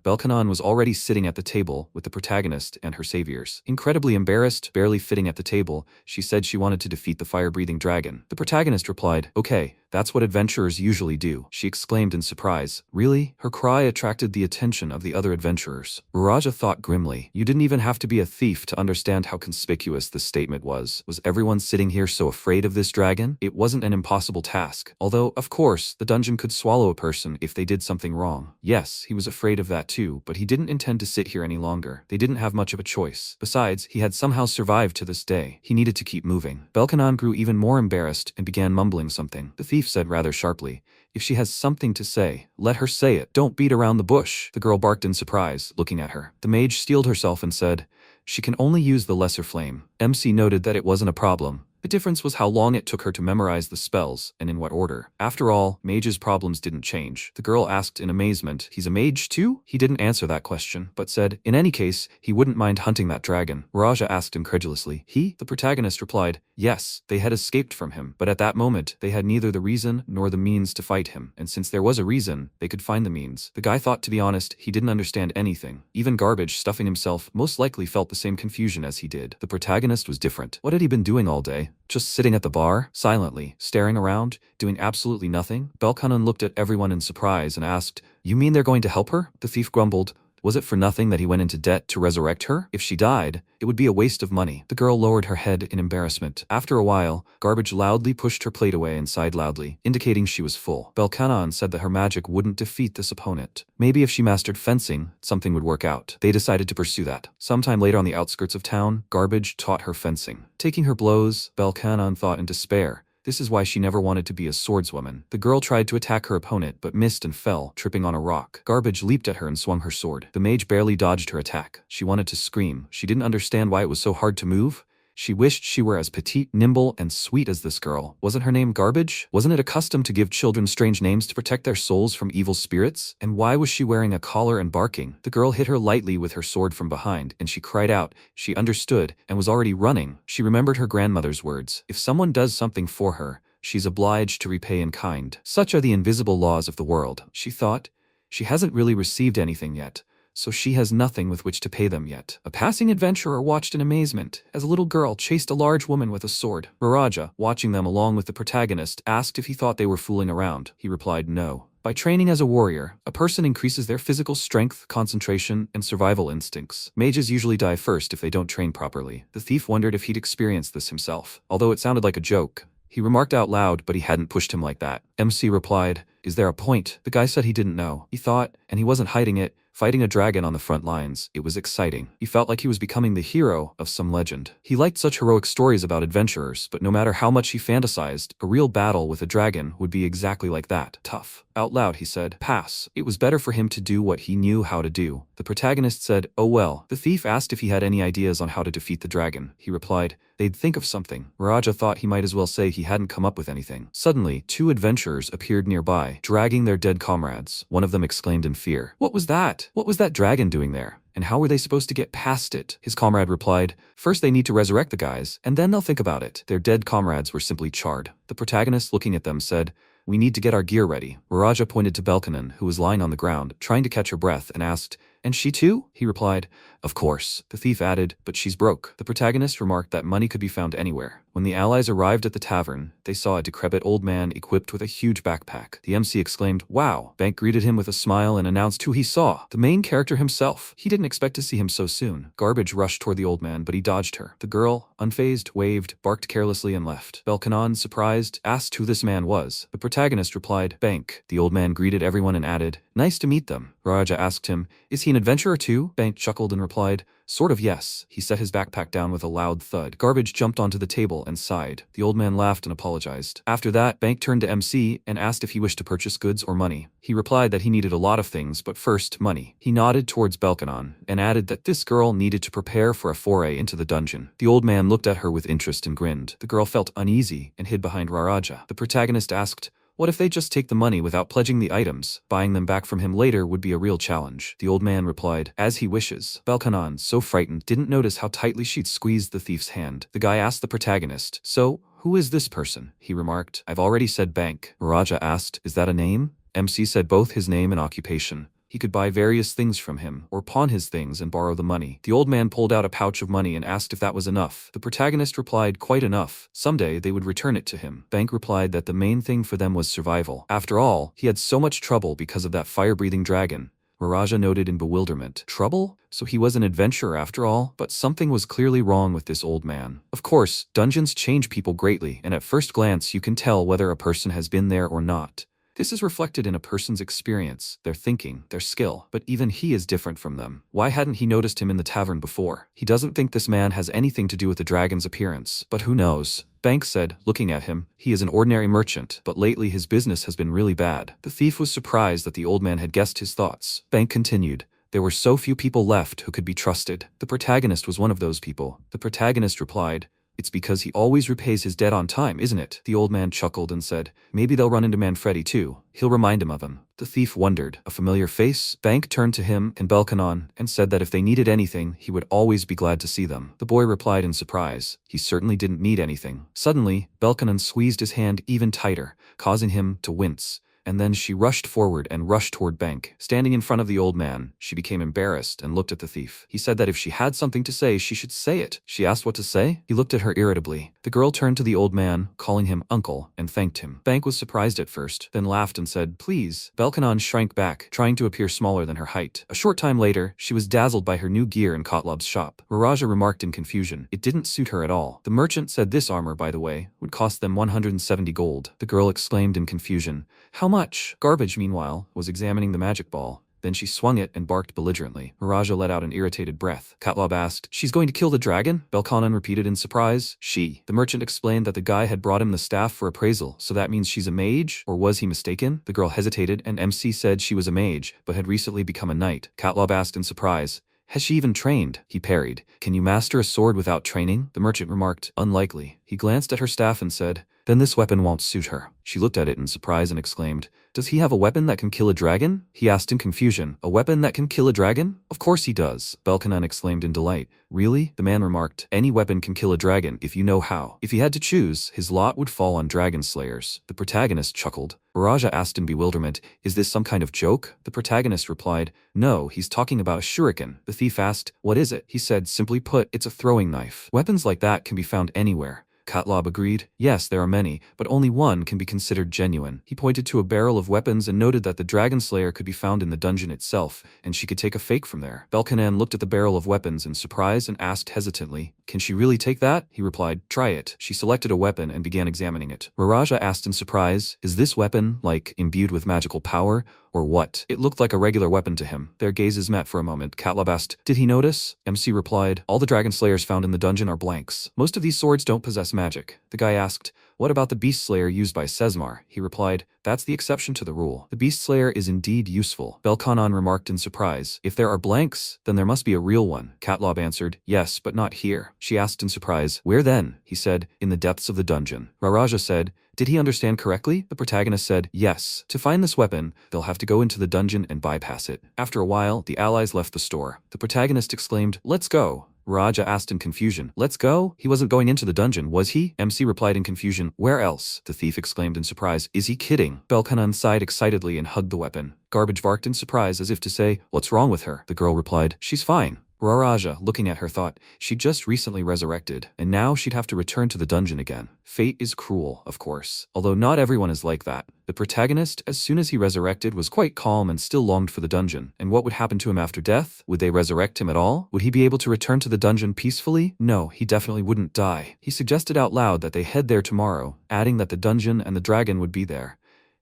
Belkanon was already sitting at the table with the protagonist and her saviors. Incredibly embarrassed, barely fitting at the table, she said she wanted to defeat the fire-breathing dragon. The protagonist replied, "Okay, that's what adventurers usually do." She exclaimed in surprise, "Really?" Her cry attracted the attention of the other adventurers. Miraja thought grimly, you didn't even have to be a thief to understand how conspicuous this statement was. Was everyone sitting here so afraid of this dragon? It wasn't an impossible task. Although, of course, the dungeon could swallow a person if they did something wrong. Yes, he was afraid of that too, but he didn't intend to sit here any longer. They didn't have much of a choice. Besides, he had somehow survived to this day. He needed to keep moving. Belkanon grew even more embarrassed and began mumbling something. The thief said rather sharply, "If she has something to say, let her say it. Don't beat around the bush." The girl barked in surprise, looking at her. The mage steeled herself and said, "She can only use the lesser flame." MC noted that it wasn't a problem. The difference was how long it took her to memorize the spells, and in what order. After all, mage's problems didn't change. The girl asked in amazement, "He's a mage too?" He didn't answer that question, but said, in any case, he wouldn't mind hunting that dragon. Raja asked incredulously, "He?" The protagonist replied, "Yes, they had escaped from him, but at that moment, they had neither the reason nor the means to fight him, and since there was a reason, they could find the means." The guy thought, to be honest, he didn't understand anything. Even Garbage, stuffing himself, most likely felt the same confusion as he did. The protagonist was different. What had he been doing all day? Just sitting at the bar, silently, staring around, doing absolutely nothing? Belkanon looked at everyone in surprise and asked, "You mean they're going to help her?" The thief grumbled. Was it for nothing that he went into debt to resurrect her? If she died, it would be a waste of money. The girl lowered her head in embarrassment. After a while, Garbage loudly pushed her plate away and sighed loudly, indicating she was full. Belkanon said that her magic wouldn't defeat this opponent. Maybe if she mastered fencing, something would work out. They decided to pursue that. Sometime later on the outskirts of town, Garbage taught her fencing. Taking her blows, Belkanon thought in despair. This is why she never wanted to be a swordswoman. The girl tried to attack her opponent but missed and fell, tripping on a rock. Garbage leaped at her and swung her sword. The mage barely dodged her attack. She wanted to scream. She didn't understand why it was so hard to move. She wished she were as petite, nimble, and sweet as this girl. Wasn't her name Garbage? Wasn't it a custom to give children strange names to protect their souls from evil spirits? And why was she wearing a collar and barking? The girl hit her lightly with her sword from behind, and she cried out. She understood, and was already running. She remembered her grandmother's words. If someone does something for her, she's obliged to repay in kind. Such are the invisible laws of the world, she thought. She hasn't really received anything yet, so she has nothing with which to pay them yet. A passing adventurer watched in amazement as a little girl chased a large woman with a sword. Miraja, watching them along with the protagonist, asked if he thought they were fooling around. He replied no. By training as a warrior, a person increases their physical strength, concentration, and survival instincts. Mages usually die first if they don't train properly. The thief wondered if he'd experienced this himself. Although it sounded like a joke, he remarked out loud, but he hadn't pushed him like that. MC replied, "Is there a point?" The guy said he didn't know. He thought, and he wasn't hiding it, fighting a dragon on the front lines. It was exciting. He felt like he was becoming the hero of some legend. He liked such heroic stories about adventurers, but no matter how much he fantasized, a real battle with a dragon would be exactly like that. Tough. Out loud he said, "Pass." It was better for him to do what he knew how to do. The protagonist said, "Oh well." The thief asked if he had any ideas on how to defeat the dragon. He replied, "They'd think of something." Miraja thought he might as well say he hadn't come up with anything. Suddenly, two adventurers appeared nearby, dragging their dead comrades. One of them exclaimed in fear, "What was that? What was that dragon doing there? And how were they supposed to get past it?" His comrade replied, "First they need to resurrect the guys, and then they'll think about it." Their dead comrades were simply charred. The protagonist, looking at them, said, "We need to get our gear ready." Miraja pointed to Belkanon, who was lying on the ground, trying to catch her breath, and asked, "And she too?" He replied, "Of course." The thief added, "But she's broke." The protagonist remarked that money could be found anywhere. When the allies arrived at the tavern, they saw a decrepit old man equipped with a huge backpack. The MC exclaimed, "Wow!" Bank greeted him with a smile and announced who he saw. The main character himself. He didn't expect to see him so soon. Garbage rushed toward the old man, but he dodged her. The girl, unfazed, waved, barked carelessly and left. Belkanon, surprised, asked who this man was. The protagonist replied, "Bank." The old man greeted everyone and added, "Nice to meet them." Raja asked him, "Is he an adventurer too?" Bank chuckled and replied, "Sort of, yes." He set his backpack down with a loud thud. Garbage jumped onto the table and sighed. The old man laughed and apologized. After that, Bank turned to MC and asked if he wished to purchase goods or money. He replied that he needed a lot of things, but first, money. He nodded towards Belkanon and added that this girl needed to prepare for a foray into the dungeon. The old man looked at her with interest and grinned. The girl felt uneasy and hid behind Raraja. The protagonist asked, "What if they just take the money without pledging the items? Buying them back from him later would be a real challenge." The old man replied, "As he wishes." Belkanon, so frightened, didn't notice how tightly she'd squeezed the thief's hand. The guy asked the protagonist, "So, who is this person?" He remarked, "I've already said Bank." Raja asked, "Is that a name?" MC said both his name and occupation. He could buy various things from him, or pawn his things and borrow the money. The old man pulled out a pouch of money and asked if that was enough. The protagonist replied, "Quite enough. Someday they would return it to him." Bank replied that the main thing for them was survival. After all, he had so much trouble because of that fire-breathing dragon. Raja noted in bewilderment. Trouble? So he was an adventurer after all? But something was clearly wrong with this old man. Of course, dungeons change people greatly, and at first glance you can tell whether a person has been there or not. This is reflected in a person's experience, their thinking, their skill, but even he is different from them. Why hadn't he noticed him in the tavern before? He doesn't think this man has anything to do with the dragon's appearance, but who knows? Bank said, looking at him, "He is an ordinary merchant, but lately his business has been really bad." The thief was surprised that the old man had guessed his thoughts. Bank continued, "There were so few people left who could be trusted. The protagonist was one of those people." The protagonist replied, "It's because he always repays his debt on time, isn't it?" The old man chuckled and said, "Maybe they'll run into Manfredi too. He'll remind him of him." The thief wondered. A familiar face? Bank turned to him and Belkanon and said that if they needed anything, he would always be glad to see them. The boy replied in surprise. He certainly didn't need anything. Suddenly, Belkanon squeezed his hand even tighter, causing him to wince. And then she rushed forward and rushed toward Bank. Standing in front of the old man, she became embarrassed and looked at the thief. He said that if she had something to say, she should say it. She asked what to say. He looked at her irritably. The girl turned to the old man, calling him uncle, and thanked him. Bank was surprised at first, then laughed and said, "Please." Belkanon shrank back, trying to appear smaller than her height. A short time later, she was dazzled by her new gear in Kotlob's shop. Raja remarked in confusion. It didn't suit her at all. The merchant said this armor, by the way, would cost them 170 gold. The girl exclaimed in confusion, "How much?" Garbage, meanwhile, was examining the magic ball. Then she swung it and barked belligerently. Raja let out an irritated breath. Katlob asked, "She's going to kill the dragon?" Belkanon repeated in surprise. "She." The merchant explained that the guy had brought him the staff for appraisal, so that means she's a mage? Or was he mistaken? The girl hesitated, and MC said she was a mage, but had recently become a knight. Katlob asked in surprise, "Has she even trained?" He parried. "Can you master a sword without training?" The merchant remarked, "Unlikely." He glanced at her staff and said, "Then this weapon won't suit her." She looked at it in surprise and exclaimed, "Does he have a weapon that can kill a dragon?" He asked in confusion, "A weapon that can kill a dragon?" "Of course he does," Belkanon exclaimed in delight. "Really?" The man remarked, "Any weapon can kill a dragon if you know how. If he had to choose, his lot would fall on dragon slayers." The protagonist chuckled. Raja asked in bewilderment, "Is this some kind of joke?" The protagonist replied, "No, he's talking about a shuriken." The thief asked, "What is it?" He said, "Simply put, it's a throwing knife. Weapons like that can be found anywhere." Katlob agreed. "Yes, there are many, but only one can be considered genuine." He pointed to a barrel of weapons and noted that the dragon slayer could be found in the dungeon itself, and she could take a fake from there. Belkanon looked at the barrel of weapons in surprise and asked hesitantly, "Can she really take that?" He replied, "Try it." She selected a weapon and began examining it. Raja asked in surprise, "Is this weapon, like, imbued with magical power? Or what?" It looked like a regular weapon to him. Their gazes met for a moment. Katlob asked, "Did he notice?" MC replied, "All the dragon slayers found in the dungeon are blanks. Most of these swords don't possess magic." The guy asked, "What about the beast slayer used by Sesmar?" He replied, "That's the exception to the rule. The beast slayer is indeed useful." Belkanon remarked in surprise, "If there are blanks, then there must be a real one." Katlob answered, "Yes, but not here." She asked in surprise, "Where then?" He said, "In the depths of the dungeon." Raja said, "Did he understand correctly?" The protagonist said, "Yes. To find this weapon, they'll have to go into the dungeon and bypass it." After a while, the allies left the store. The protagonist exclaimed, "Let's go." Raja asked in confusion, "Let's go?" He wasn't going into the dungeon, was he? MC replied in confusion, "Where else?" The thief exclaimed in surprise, "Is he kidding?" Belkanon sighed excitedly and hugged the weapon. Garbage barked in surprise as if to say, "What's wrong with her?" The girl replied, "She's fine." Raja, looking at her, thought she'd just recently resurrected, and now she'd have to return to the dungeon again. Fate is cruel, of course. Although not everyone is like that. The protagonist, as soon as he resurrected, was quite calm and still longed for the dungeon. And what would happen to him after death? Would they resurrect him at all? Would he be able to return to the dungeon peacefully? No, he definitely wouldn't die. He suggested out loud that they head there tomorrow, adding that the dungeon and the dragon would be there,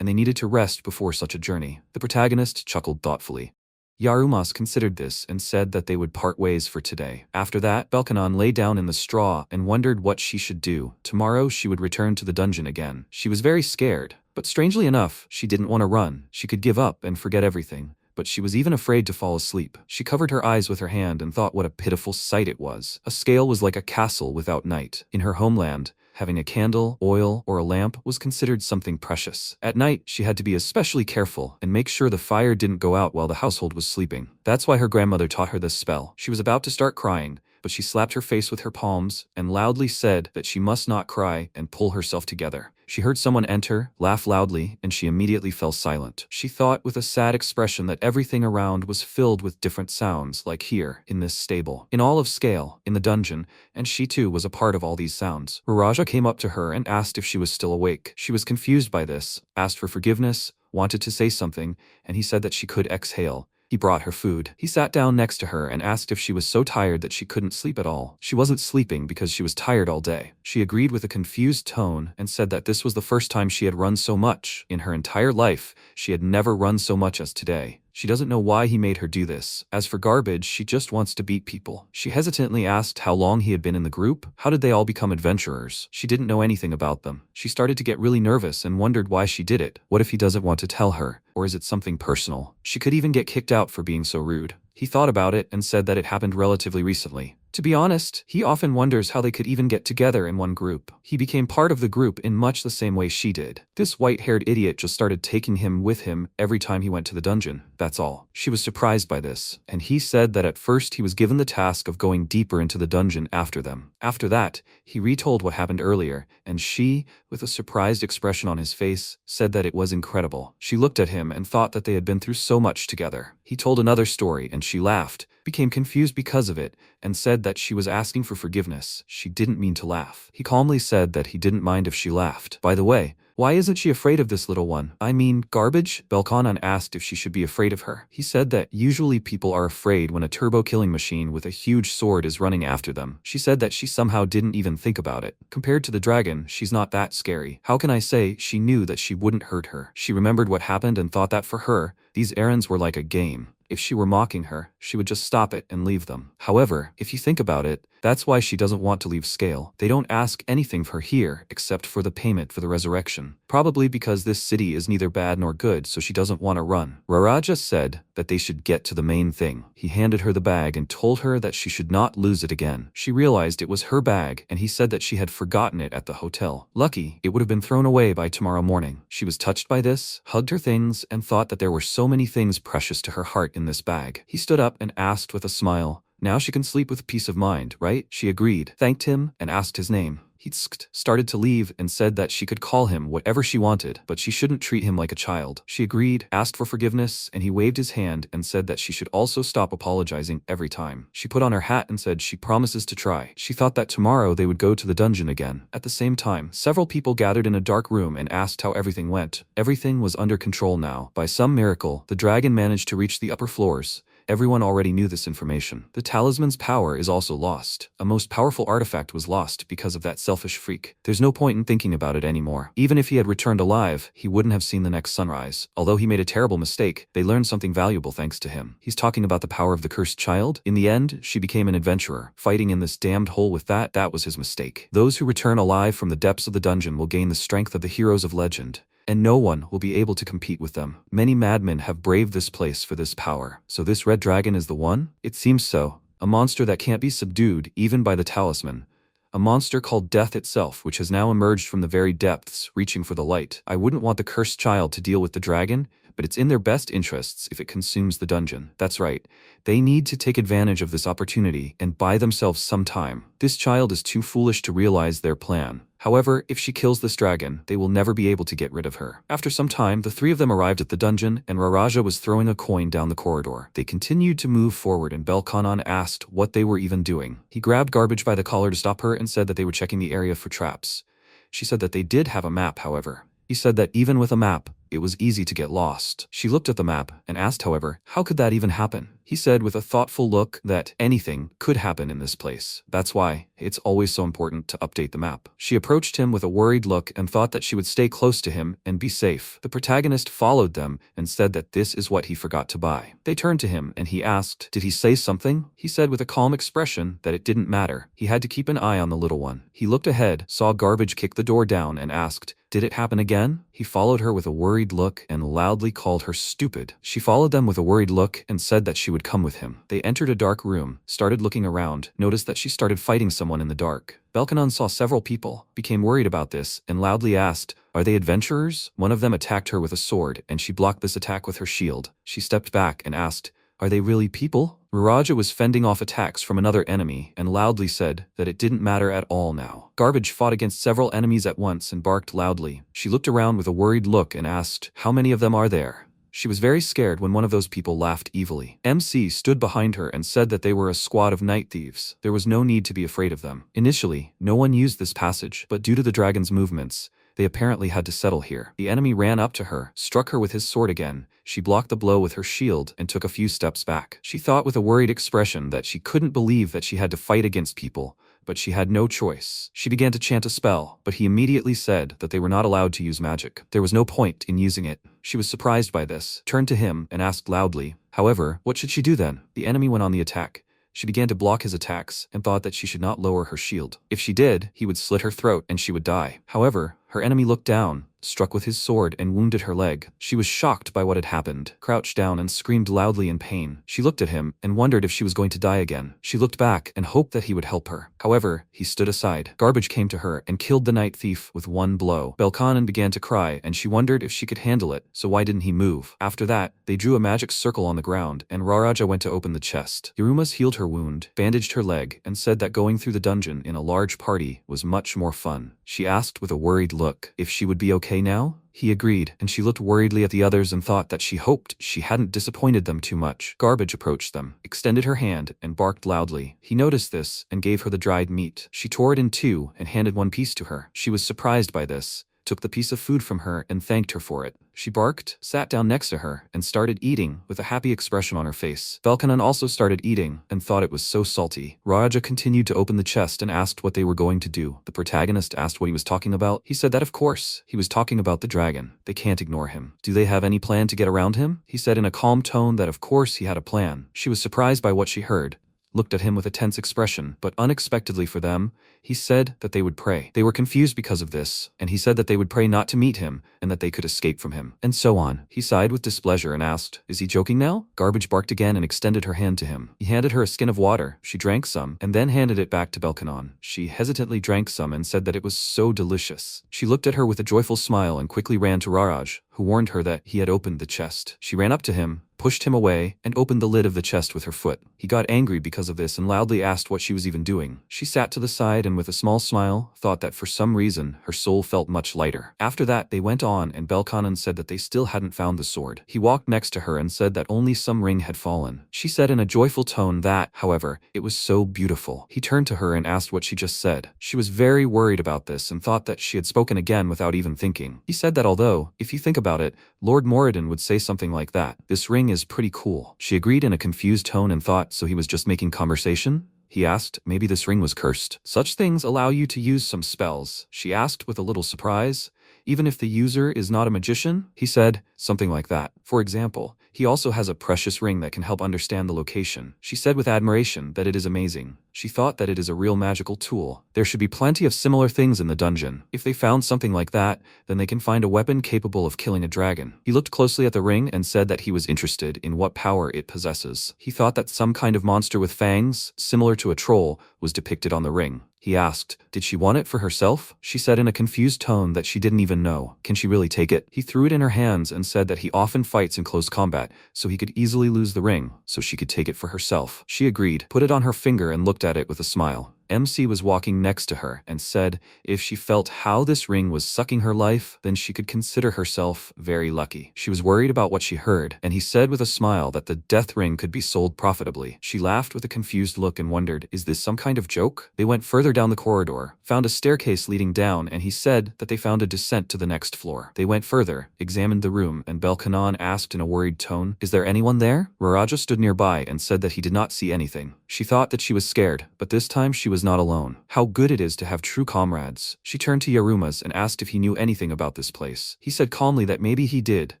and they needed to rest before such a journey. The protagonist chuckled thoughtfully. Yarumas considered this and said that they would part ways for today. After that, Belkanon lay down in the straw and wondered what she should do. Tomorrow she would return to the dungeon again. She was very scared, but strangely enough, she didn't want to run. She could give up and forget everything. But she was even afraid to fall asleep. She covered her eyes with her hand and thought what a pitiful sight it was. A scale was like a castle without night. In her homeland, having a candle, oil, or a lamp was considered something precious. At night, she had to be especially careful and make sure the fire didn't go out while the household was sleeping. That's why her grandmother taught her this spell. She was about to start crying, but she slapped her face with her palms and loudly said that she must not cry and pull herself together. She heard someone enter, laugh loudly, and she immediately fell silent. She thought with a sad expression that everything around was filled with different sounds, like here, in this stable, in all of Scale, in the dungeon, and she too was a part of all these sounds. Raja came up to her and asked if she was still awake. She was confused by this, asked for forgiveness, wanted to say something, and he said that she could exhale. He brought her food. He sat down next to her and asked if she was so tired that she couldn't sleep at all. She wasn't sleeping because she was tired all day. She agreed with a confused tone and said that this was the first time she had run so much. In her entire life, she had never run so much as today. She doesn't know why he made her do this. As for Garbage, she just wants to beat people. She hesitantly asked how long he had been in the group. How did they all become adventurers? She didn't know anything about them. She started to get really nervous and wondered why she did it. What if he doesn't want to tell her? Or is it something personal? She could even get kicked out for being so rude. He thought about it and said that it happened relatively recently. To be honest, he often wonders how they could even get together in one group. He became part of the group in much the same way she did. This white-haired idiot just started taking him with him every time he went to the dungeon. That's all. She was surprised by this, and he said that at first he was given the task of going deeper into the dungeon after them. After that, he retold what happened earlier, and she, with a surprised expression on his face, said that it was incredible. She looked at him and thought that they had been through so much together. He told another story and she laughed, became confused because of it, and said that she was asking for forgiveness. She didn't mean to laugh. He calmly said that he didn't mind if she laughed. By the way, why isn't she afraid of this little one? I mean, Garbage? Belkanon asked if she should be afraid of her. He said that usually people are afraid when a turbo-killing machine with a huge sword is running after them. She said that she somehow didn't even think about it. Compared to the dragon, she's not that scary. How can I say she knew that she wouldn't hurt her? She remembered what happened and thought that for her, these errands were like a game. If she were mocking her, she would just stop it and leave them. However, if you think about it, that's why she doesn't want to leave Scale. They don't ask anything of her here except for the payment for the resurrection. Probably because this city is neither bad nor good, so she doesn't want to run. Raja said that they should get to the main thing. He handed her the bag and told her that she should not lose it again. She realized it was her bag, and he said that she had forgotten it at the hotel. Lucky, it would have been thrown away by tomorrow morning. She was touched by this, hugged her things, and thought that there were so many things precious to her heart in this bag. He stood up and asked with a smile, "Now she can sleep with peace of mind, right?" She agreed, thanked him, and asked his name. He started to leave and said that she could call him whatever she wanted, but she shouldn't treat him like a child. She agreed, asked for forgiveness, and he waved his hand and said that she should also stop apologizing every time. She put on her hat and said she promises to try. She thought that tomorrow they would go to the dungeon again. At the same time, several people gathered in a dark room and asked how everything went. Everything was under control now. By some miracle, the dragon managed to reach the upper floors. Everyone already knew this information. The talisman's power is also lost. A most powerful artifact was lost because of that selfish freak. There's no point in thinking about it anymore. Even if he had returned alive, he wouldn't have seen the next sunrise. Although he made a terrible mistake, they learned something valuable thanks to him. He's talking about the power of the cursed child. In the end, she became an adventurer. Fighting in this damned hole with that was his mistake. Those who return alive from the depths of the dungeon will gain the strength of the heroes of legend, and no one will be able to compete with them. Many madmen have braved this place for this power. So this red dragon is the one? It seems so. A monster that can't be subdued even by the talisman. A monster called Death itself, which has now emerged from the very depths, reaching for the light. I wouldn't want the cursed child to deal with the dragon. but it's in their best interests if it consumes the dungeon. That's right. They need to take advantage of this opportunity and buy themselves some time. This child is too foolish to realize their plan. However, if she kills this dragon, they will never be able to get rid of her. After some time, the three of them arrived at the dungeon, and Raraja was throwing a coin down the corridor. They continued to move forward, and Belkanon asked what they were even doing. He grabbed Garbage by the collar to stop her and said that they were checking the area for traps. She said that they did have a map, however. He said that even with a map, it was easy to get lost. She looked at the map and asked, however, how could that even happen? He said with a thoughtful look that anything could happen in this place. That's why it's always so important to update the map. She approached him with a worried look and thought that she would stay close to him and be safe. The protagonist followed them and said that this is what he forgot to buy. They turned to him and he asked, did he say something? He said with a calm expression that it didn't matter. He had to keep an eye on the little one. He looked ahead, saw Garbage kick the door down and asked, did it happen again? He followed her with a worried look and loudly called her stupid. She followed them with a worried look and said that she would come with him. They entered a dark room, started looking around, noticed that she started fighting someone in the dark. Belkanon saw several people, became worried about this, and loudly asked, are they adventurers? One of them attacked her with a sword, and she blocked this attack with her shield. She stepped back and asked, are they really people? Raraja was fending off attacks from another enemy and loudly said that it didn't matter at all now. Garbage fought against several enemies at once and barked loudly. She looked around with a worried look and asked, how many of them are there? She was very scared when one of those people laughed evilly. MC stood behind her and said that they were a squad of night thieves. There was no need to be afraid of them. Initially, no one used this passage, but due to the dragon's movements, they apparently had to settle here. The enemy ran up to her, struck her with his sword again. She blocked the blow with her shield and took a few steps back. She thought with a worried expression that she couldn't believe that she had to fight against people, but she had no choice. She began to chant a spell, but he immediately said that they were not allowed to use magic. There was no point in using it. She was surprised by this, turned to him, and asked loudly, however, what should she do then? The enemy went on the attack. She began to block his attacks and thought that she should not lower her shield. If she did, he would slit her throat and she would die. However, her enemy looked down, struck with his sword and wounded her leg. She was shocked by what had happened, crouched down and screamed loudly in pain. She looked at him and wondered if she was going to die again. She looked back and hoped that he would help her. However, he stood aside. Garbage came to her and killed the night thief with one blow. Belkanon began to cry and she wondered if she could handle it, so why didn't he move? After that, they drew a magic circle on the ground and Raraja went to open the chest. Irumas healed her wound, bandaged her leg, and said that going through the dungeon in a large party was much more fun. She asked with a worried look if she would be okay now. He agreed, and she looked worriedly at the others and thought that she hoped she hadn't disappointed them too much. Garbage approached them, extended her hand, and barked loudly. He noticed this and gave her the dried meat. She tore it in two and handed one piece to her. She was surprised by this, took the piece of food from her and thanked her for it. She barked, sat down next to her, and started eating with a happy expression on her face. Belkanon also started eating and thought it was so salty. Raja continued to open the chest and asked what they were going to do. The protagonist asked what he was talking about. He said that of course, he was talking about the dragon. They can't ignore him. Do they have any plan to get around him? He said in a calm tone that of course he had a plan. She was surprised by what she heard, looked at him with a tense expression, but unexpectedly for them, he said that they would pray. They were confused because of this, and he said that they would pray not to meet him and that they could escape from him, and so on. He sighed with displeasure and asked, is he joking now? Garbage barked again and extended her hand to him. He handed her a skin of water. She drank some and then handed it back to Belkanon. She hesitantly drank some and said that it was so delicious. She looked at her with a joyful smile and quickly ran to Raraj, who warned her that he had opened the chest. She ran up to him, pushed him away, and opened the lid of the chest with her foot. He got angry because of this and loudly asked what she was even doing. She sat to the side and with a small smile, thought that for some reason, her soul felt much lighter. After that, they went on and Belkanon said that they still hadn't found the sword. He walked next to her and said that only some ring had fallen. She said in a joyful tone that, however, it was so beautiful. He turned to her and asked what she just said. She was very worried about this and thought that she had spoken again without even thinking. He said that although, if you think about it, Lord Moradin would say something like that. This ring is pretty cool. She agreed in a confused tone and thought so he was just making conversation? He asked, maybe this ring was cursed. Such things allow you to use some spells, she asked with a little surprise. Even if the user is not a magician? He said, something like that. For example, he also has a precious ring that can help understand the location. She said with admiration that it is amazing. She thought that it is a real magical tool. There should be plenty of similar things in the dungeon. If they found something like that, then they can find a weapon capable of killing a dragon. He looked closely at the ring and said that he was interested in what power it possesses. He thought that some kind of monster with fangs, similar to a troll, was depicted on the ring. He asked, did she want it for herself? She said in a confused tone that she didn't even know. Can she really take it? He threw it in her hands and said that he often fights in close combat, so he could easily lose the ring, so she could take it for herself. She agreed, put it on her finger and looked at it with a smile. MC was walking next to her and said if she felt how this ring was sucking her life, then she could consider herself very lucky. She was worried about what she heard, and he said with a smile that the death ring could be sold profitably. She laughed with a confused look and wondered, is this some kind of joke? They went further down the corridor, found a staircase leading down, and he said that they found a descent to the next floor. They went further, examined the room, and Belkanon asked in a worried tone, is there anyone there? Raraja stood nearby and said that he did not see anything. She thought that she was scared, but this time she was not alone. How good it is to have true comrades. She turned to Yarumas and asked if he knew anything about this place. He said calmly that maybe he did,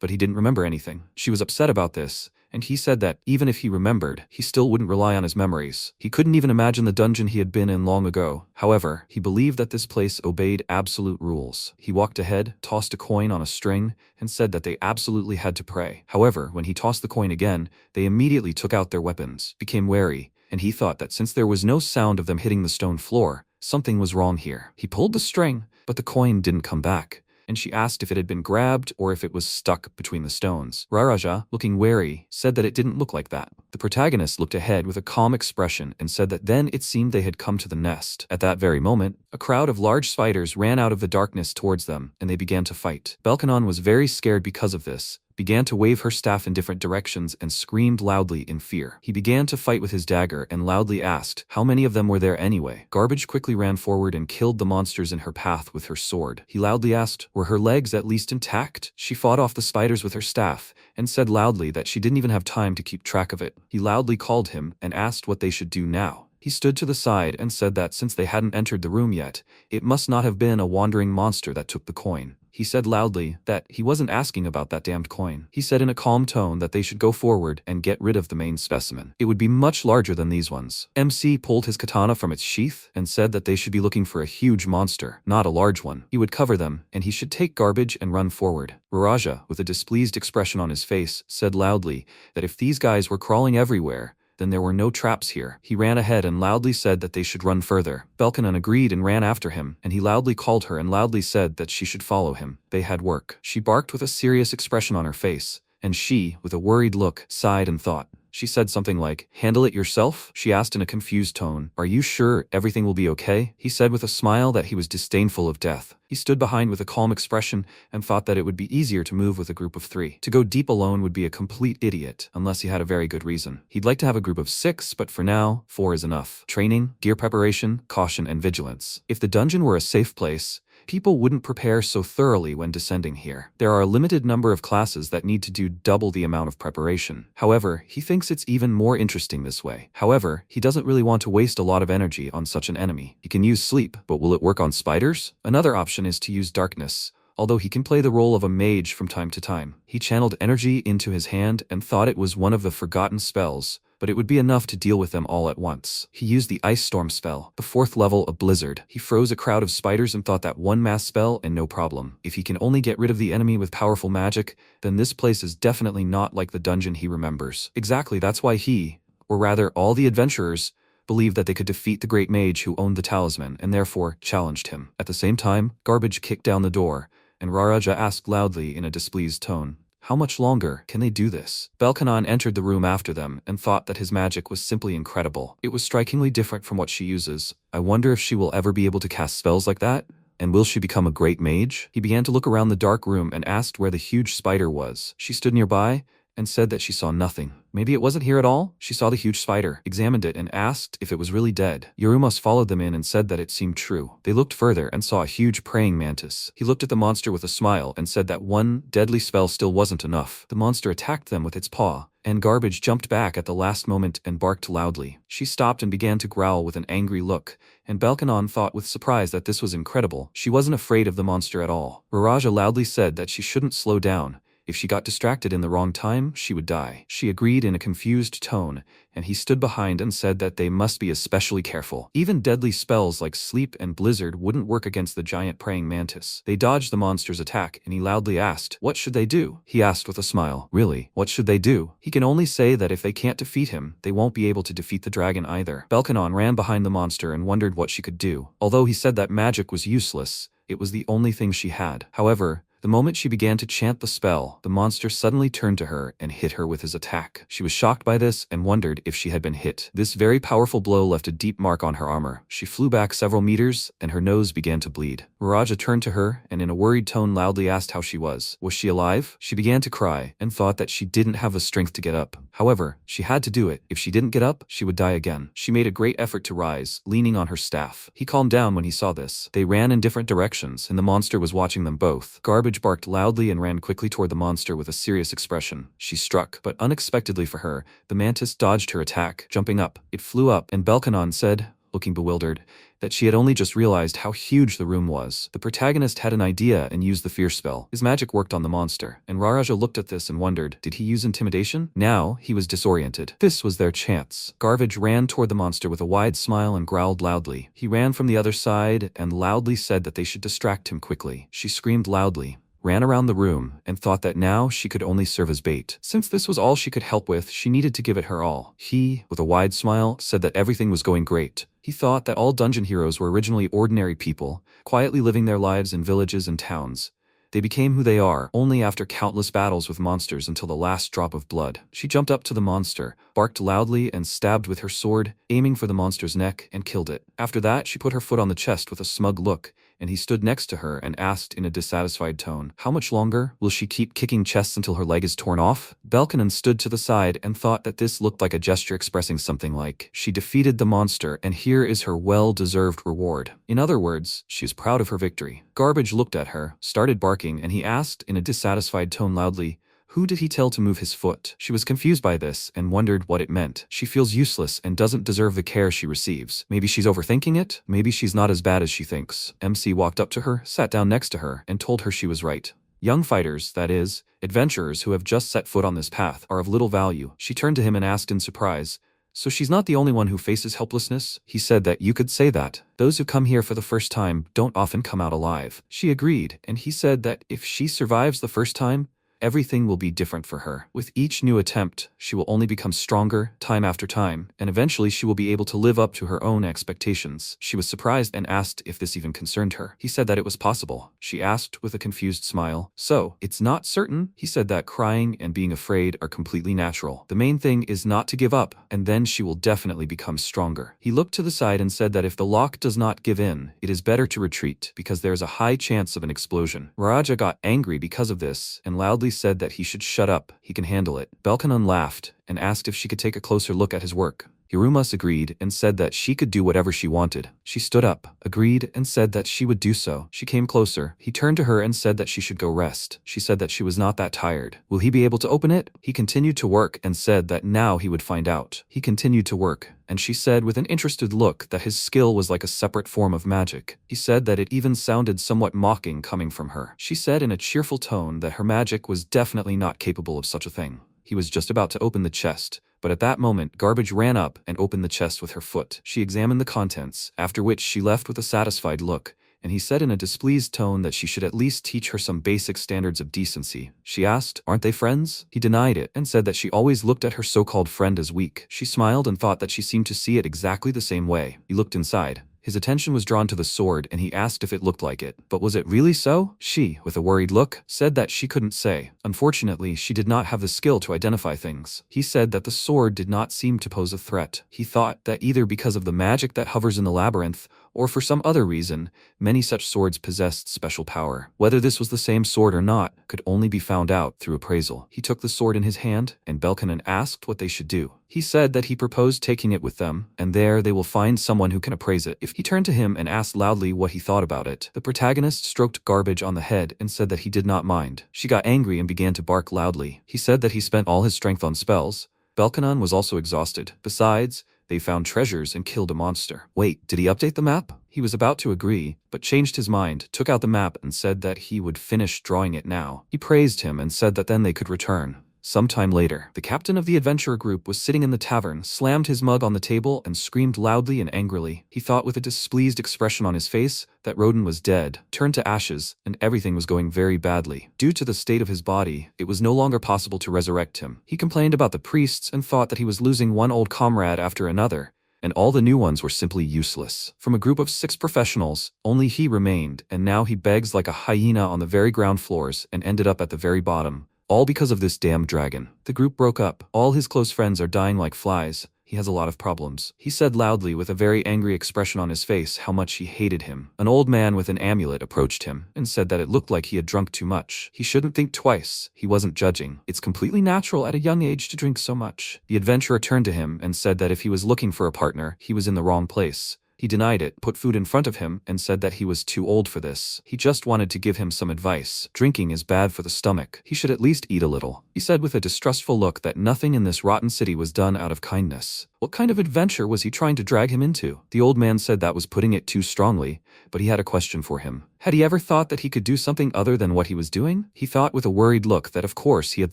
but he didn't remember anything. She was upset about this, and he said that even if he remembered, he still wouldn't rely on his memories. He couldn't even imagine the dungeon he had been in long ago. However, he believed that this place obeyed absolute rules. He walked ahead, tossed a coin on a string, and said that they absolutely had to pray. However, when he tossed the coin again, they immediately took out their weapons, became wary, and he thought that since there was no sound of them hitting the stone floor, something was wrong here. He pulled the string, but the coin didn't come back, and she asked if it had been grabbed or if it was stuck between the stones. Raraja, looking wary, said that it didn't look like that. The protagonist looked ahead with a calm expression and said that then it seemed they had come to the nest. At that very moment, a crowd of large spiders ran out of the darkness towards them, and they began to fight. Belkanon was very scared because of this, began to wave her staff in different directions and screamed loudly in fear. He began to fight with his dagger and loudly asked, how many of them were there anyway? Garbage quickly ran forward and killed the monsters in her path with her sword. He loudly asked, were her legs at least intact? She fought off the spiders with her staff and said loudly that she didn't even have time to keep track of it. He loudly called him and asked what they should do now. He stood to the side and said that since they hadn't entered the room yet, it must not have been a wandering monster that took the coin. He said loudly that he wasn't asking about that damned coin. He said in a calm tone that they should go forward and get rid of the main specimen. It would be much larger than these ones. MC pulled his katana from its sheath and said that they should be looking for a huge monster, not a large one. He would cover them, and he should take garbage and run forward. Raraja, with a displeased expression on his face, said loudly that if these guys were crawling everywhere, then there were no traps here. He ran ahead and loudly said that they should run further. Belkanon agreed and ran after him, and he loudly called her and loudly said that she should follow him. They had work. She barked with a serious expression on her face, and she, with a worried look, sighed and thought. She said something like, handle it yourself? She asked in a confused tone, are you sure everything will be okay? He said with a smile that he was disdainful of death. He stood behind with a calm expression and thought that it would be easier to move with a group of 3. To go deep alone would be a complete idiot, unless he had a very good reason. He'd like to have a group of 6, but for now, 4 is enough. Training, gear preparation, caution, and vigilance. If the dungeon were a safe place, people wouldn't prepare so thoroughly when descending here. There are a limited number of classes that need to do double the amount of preparation. However, he thinks it's even more interesting this way. However, he doesn't really want to waste a lot of energy on such an enemy. He can use sleep, but will it work on spiders? Another option is to use darkness, although he can play the role of a mage from time to time. He channeled energy into his hand and thought it was one of the forgotten spells, but it would be enough to deal with them all at once. He used the Ice Storm spell, the 4th level of Blizzard. He froze a crowd of spiders and thought that one mass spell and no problem. If he can only get rid of the enemy with powerful magic, then this place is definitely not like the dungeon he remembers. Exactly, that's why he, or rather all the adventurers, believed that they could defeat the great mage who owned the talisman and therefore challenged him. At the same time, Garbage kicked down the door, and Raraja asked loudly in a displeased tone, how much longer can they do this? Belkanon entered the room after them and thought that his magic was simply incredible. It was strikingly different from what she uses. I wonder if she will ever be able to cast spells like that? And will she become a great mage? He began to look around the dark room and asked where the huge spider was. She stood nearby and said that she saw nothing. Maybe it wasn't here at all? She saw the huge spider, examined it, and asked if it was really dead. Yorumas followed them in and said that it seemed true. They looked further and saw a huge praying mantis. He looked at the monster with a smile and said that one deadly spell still wasn't enough. The monster attacked them with its paw, and Garbage jumped back at the last moment and barked loudly. She stopped and began to growl with an angry look, and Belkanon thought with surprise that this was incredible. She wasn't afraid of the monster at all. Raraja loudly said that she shouldn't slow down, If she got distracted in the wrong time, she would die. She agreed in a confused tone, and he stood behind and said that they must be especially careful. Even deadly spells like sleep and blizzard wouldn't work against the giant praying mantis. They dodged the monster's attack, and he loudly asked, "What should they do?" He asked with a smile, "Really? What should they do?" He can only say that if they can't defeat him, they won't be able to defeat the dragon either. Belkanon ran behind the monster and wondered what she could do. Although he said that magic was useless, it was the only thing she had. However, the moment she began to chant the spell, the monster suddenly turned to her and hit her with his attack. She was shocked by this and wondered if she had been hit. This very powerful blow left a deep mark on her armor. She flew back several meters, and her nose began to bleed. Raja turned to her and in a worried tone loudly asked how she was. Was she alive? She began to cry and thought that she didn't have the strength to get up. However, she had to do it. If she didn't get up, she would die again. She made a great effort to rise, leaning on her staff. He calmed down when he saw this. They ran in different directions, and the monster was watching them both. Garbage barked loudly and ran quickly toward the monster with a serious expression. She struck, but unexpectedly for her, the mantis dodged her attack. Jumping up, it flew up, and Belkanon said, looking bewildered, that she had only just realized how huge the room was. The protagonist had an idea and used the fear spell. His magic worked on the monster, and Raraja looked at this and wondered, did he use intimidation? Now, he was disoriented. This was their chance. Garbage ran toward the monster with a wide smile and growled loudly. He ran from the other side and loudly said that they should distract him quickly. She screamed loudly, ran around the room, and thought that now she could only serve as bait. Since this was all she could help with, she needed to give it her all. He, with a wide smile, said that everything was going great. He thought that all dungeon heroes were originally ordinary people, quietly living their lives in villages and towns. They became who they are only after countless battles with monsters until the last drop of blood. She jumped up to the monster, barked loudly, and stabbed with her sword, aiming for the monster's neck, and killed it. After that, she put her foot on the chest with a smug look, and he stood next to her and asked in a dissatisfied tone, "How much longer? Will she keep kicking chests until her leg is torn off?" Belkanon stood to the side and thought that this looked like a gesture expressing something like, "She defeated the monster, and here is her well-deserved reward." In other words, she is proud of her victory. Garbage looked at her, started barking, and he asked in a dissatisfied tone loudly, who did he tell to move his foot? She was confused by this and wondered what it meant. She feels useless and doesn't deserve the care she receives. Maybe she's overthinking it? Maybe she's not as bad as she thinks. MC walked up to her, sat down next to her, and told her she was right. Young fighters, that is, adventurers who have just set foot on this path, are of little value. She turned to him and asked in surprise, "So she's not the only one who faces helplessness?" He said that you could say that. Those who come here for the first time don't often come out alive. She agreed, and he said that if she survives the first time, everything will be different for her. With each new attempt, she will only become stronger, time after time, and eventually she will be able to live up to her own expectations. She was surprised and asked if this even concerned her. He said that it was possible. She asked with a confused smile, "So, it's not certain?" He said that crying and being afraid are completely natural. The main thing is not to give up, and then she will definitely become stronger. He looked to the side and said that if the lock does not give in, it is better to retreat, because there is a high chance of an explosion. Raja got angry because of this, and loudly said that he should shut up, he can handle it. Belkanon laughed, and asked if she could take a closer look at his work. Hirumas agreed and said that she could do whatever she wanted. She stood up, agreed, and said that she would do so. She came closer. He turned to her and said that she should go rest. She said that she was not that tired. Will he be able to open it? He continued to work and said that now he would find out. He continued to work, and she said with an interested look that his skill was like a separate form of magic. He said that it even sounded somewhat mocking coming from her. She said in a cheerful tone that her magic was definitely not capable of such a thing. He was just about to open the chest, but at that moment, Garbage ran up and opened the chest with her foot. She examined the contents, after which she left with a satisfied look, and he said in a displeased tone that she should at least teach her some basic standards of decency. She asked, "Aren't they friends?" He denied it and said that she always looked at her so-called friend as weak. She smiled and thought that she seemed to see it exactly the same way. He looked inside. His attention was drawn to the sword and he asked if it looked like it. But was it really so? She, with a worried look, said that she couldn't say. Unfortunately, she did not have the skill to identify things. He said that the sword did not seem to pose a threat. He thought that either because of the magic that hovers in the labyrinth, or for some other reason, many such swords possessed special power. Whether this was the same sword or not could only be found out through appraisal. He took the sword in his hand, and Belkanon asked what they should do. He said that he proposed taking it with them, and there they will find someone who can appraise it. If he turned to him and asked loudly what he thought about it, the protagonist stroked Garbage on the head and said that he did not mind. She got angry and began to bark loudly. He said that he spent all his strength on spells. Belkanon was also exhausted. Besides, They found treasures and killed a monster. Wait, did he update the map? He was about to agree, but changed his mind, took out the map and said that he would finish drawing it now. He praised him and said that then they could return. Sometime later, the captain of the adventurer group was sitting in the tavern, slammed his mug on the table, and screamed loudly and angrily. He thought with a displeased expression on his face that Rodin was dead, turned to ashes, and everything was going very badly. Due to the state of his body, it was no longer possible to resurrect him. He complained about the priests and thought that he was losing one old comrade after another, and all the new ones were simply useless. From a group of 6 professionals, only he remained, and now he begs like a hyena on the very ground floors and ended up at the very bottom. All because of this damn dragon. The group broke up. All his close friends are dying like flies. He has a lot of problems. He said loudly with a very angry expression on his face how much he hated him. An old man with an amulet approached him and said that it looked like he had drunk too much. He shouldn't think twice. He wasn't judging. It's completely natural at a young age to drink so much. The adventurer turned to him and said that if he was looking for a partner, he was in the wrong place. He denied it, put food in front of him, and said that he was too old for this. He just wanted to give him some advice. Drinking is bad for the stomach. He should at least eat a little. He said with a distrustful look that nothing in this rotten city was done out of kindness. What kind of adventure was he trying to drag him into? The old man said that was putting it too strongly, but he had a question for him. Had he ever thought that he could do something other than what he was doing? He thought with a worried look that of course he had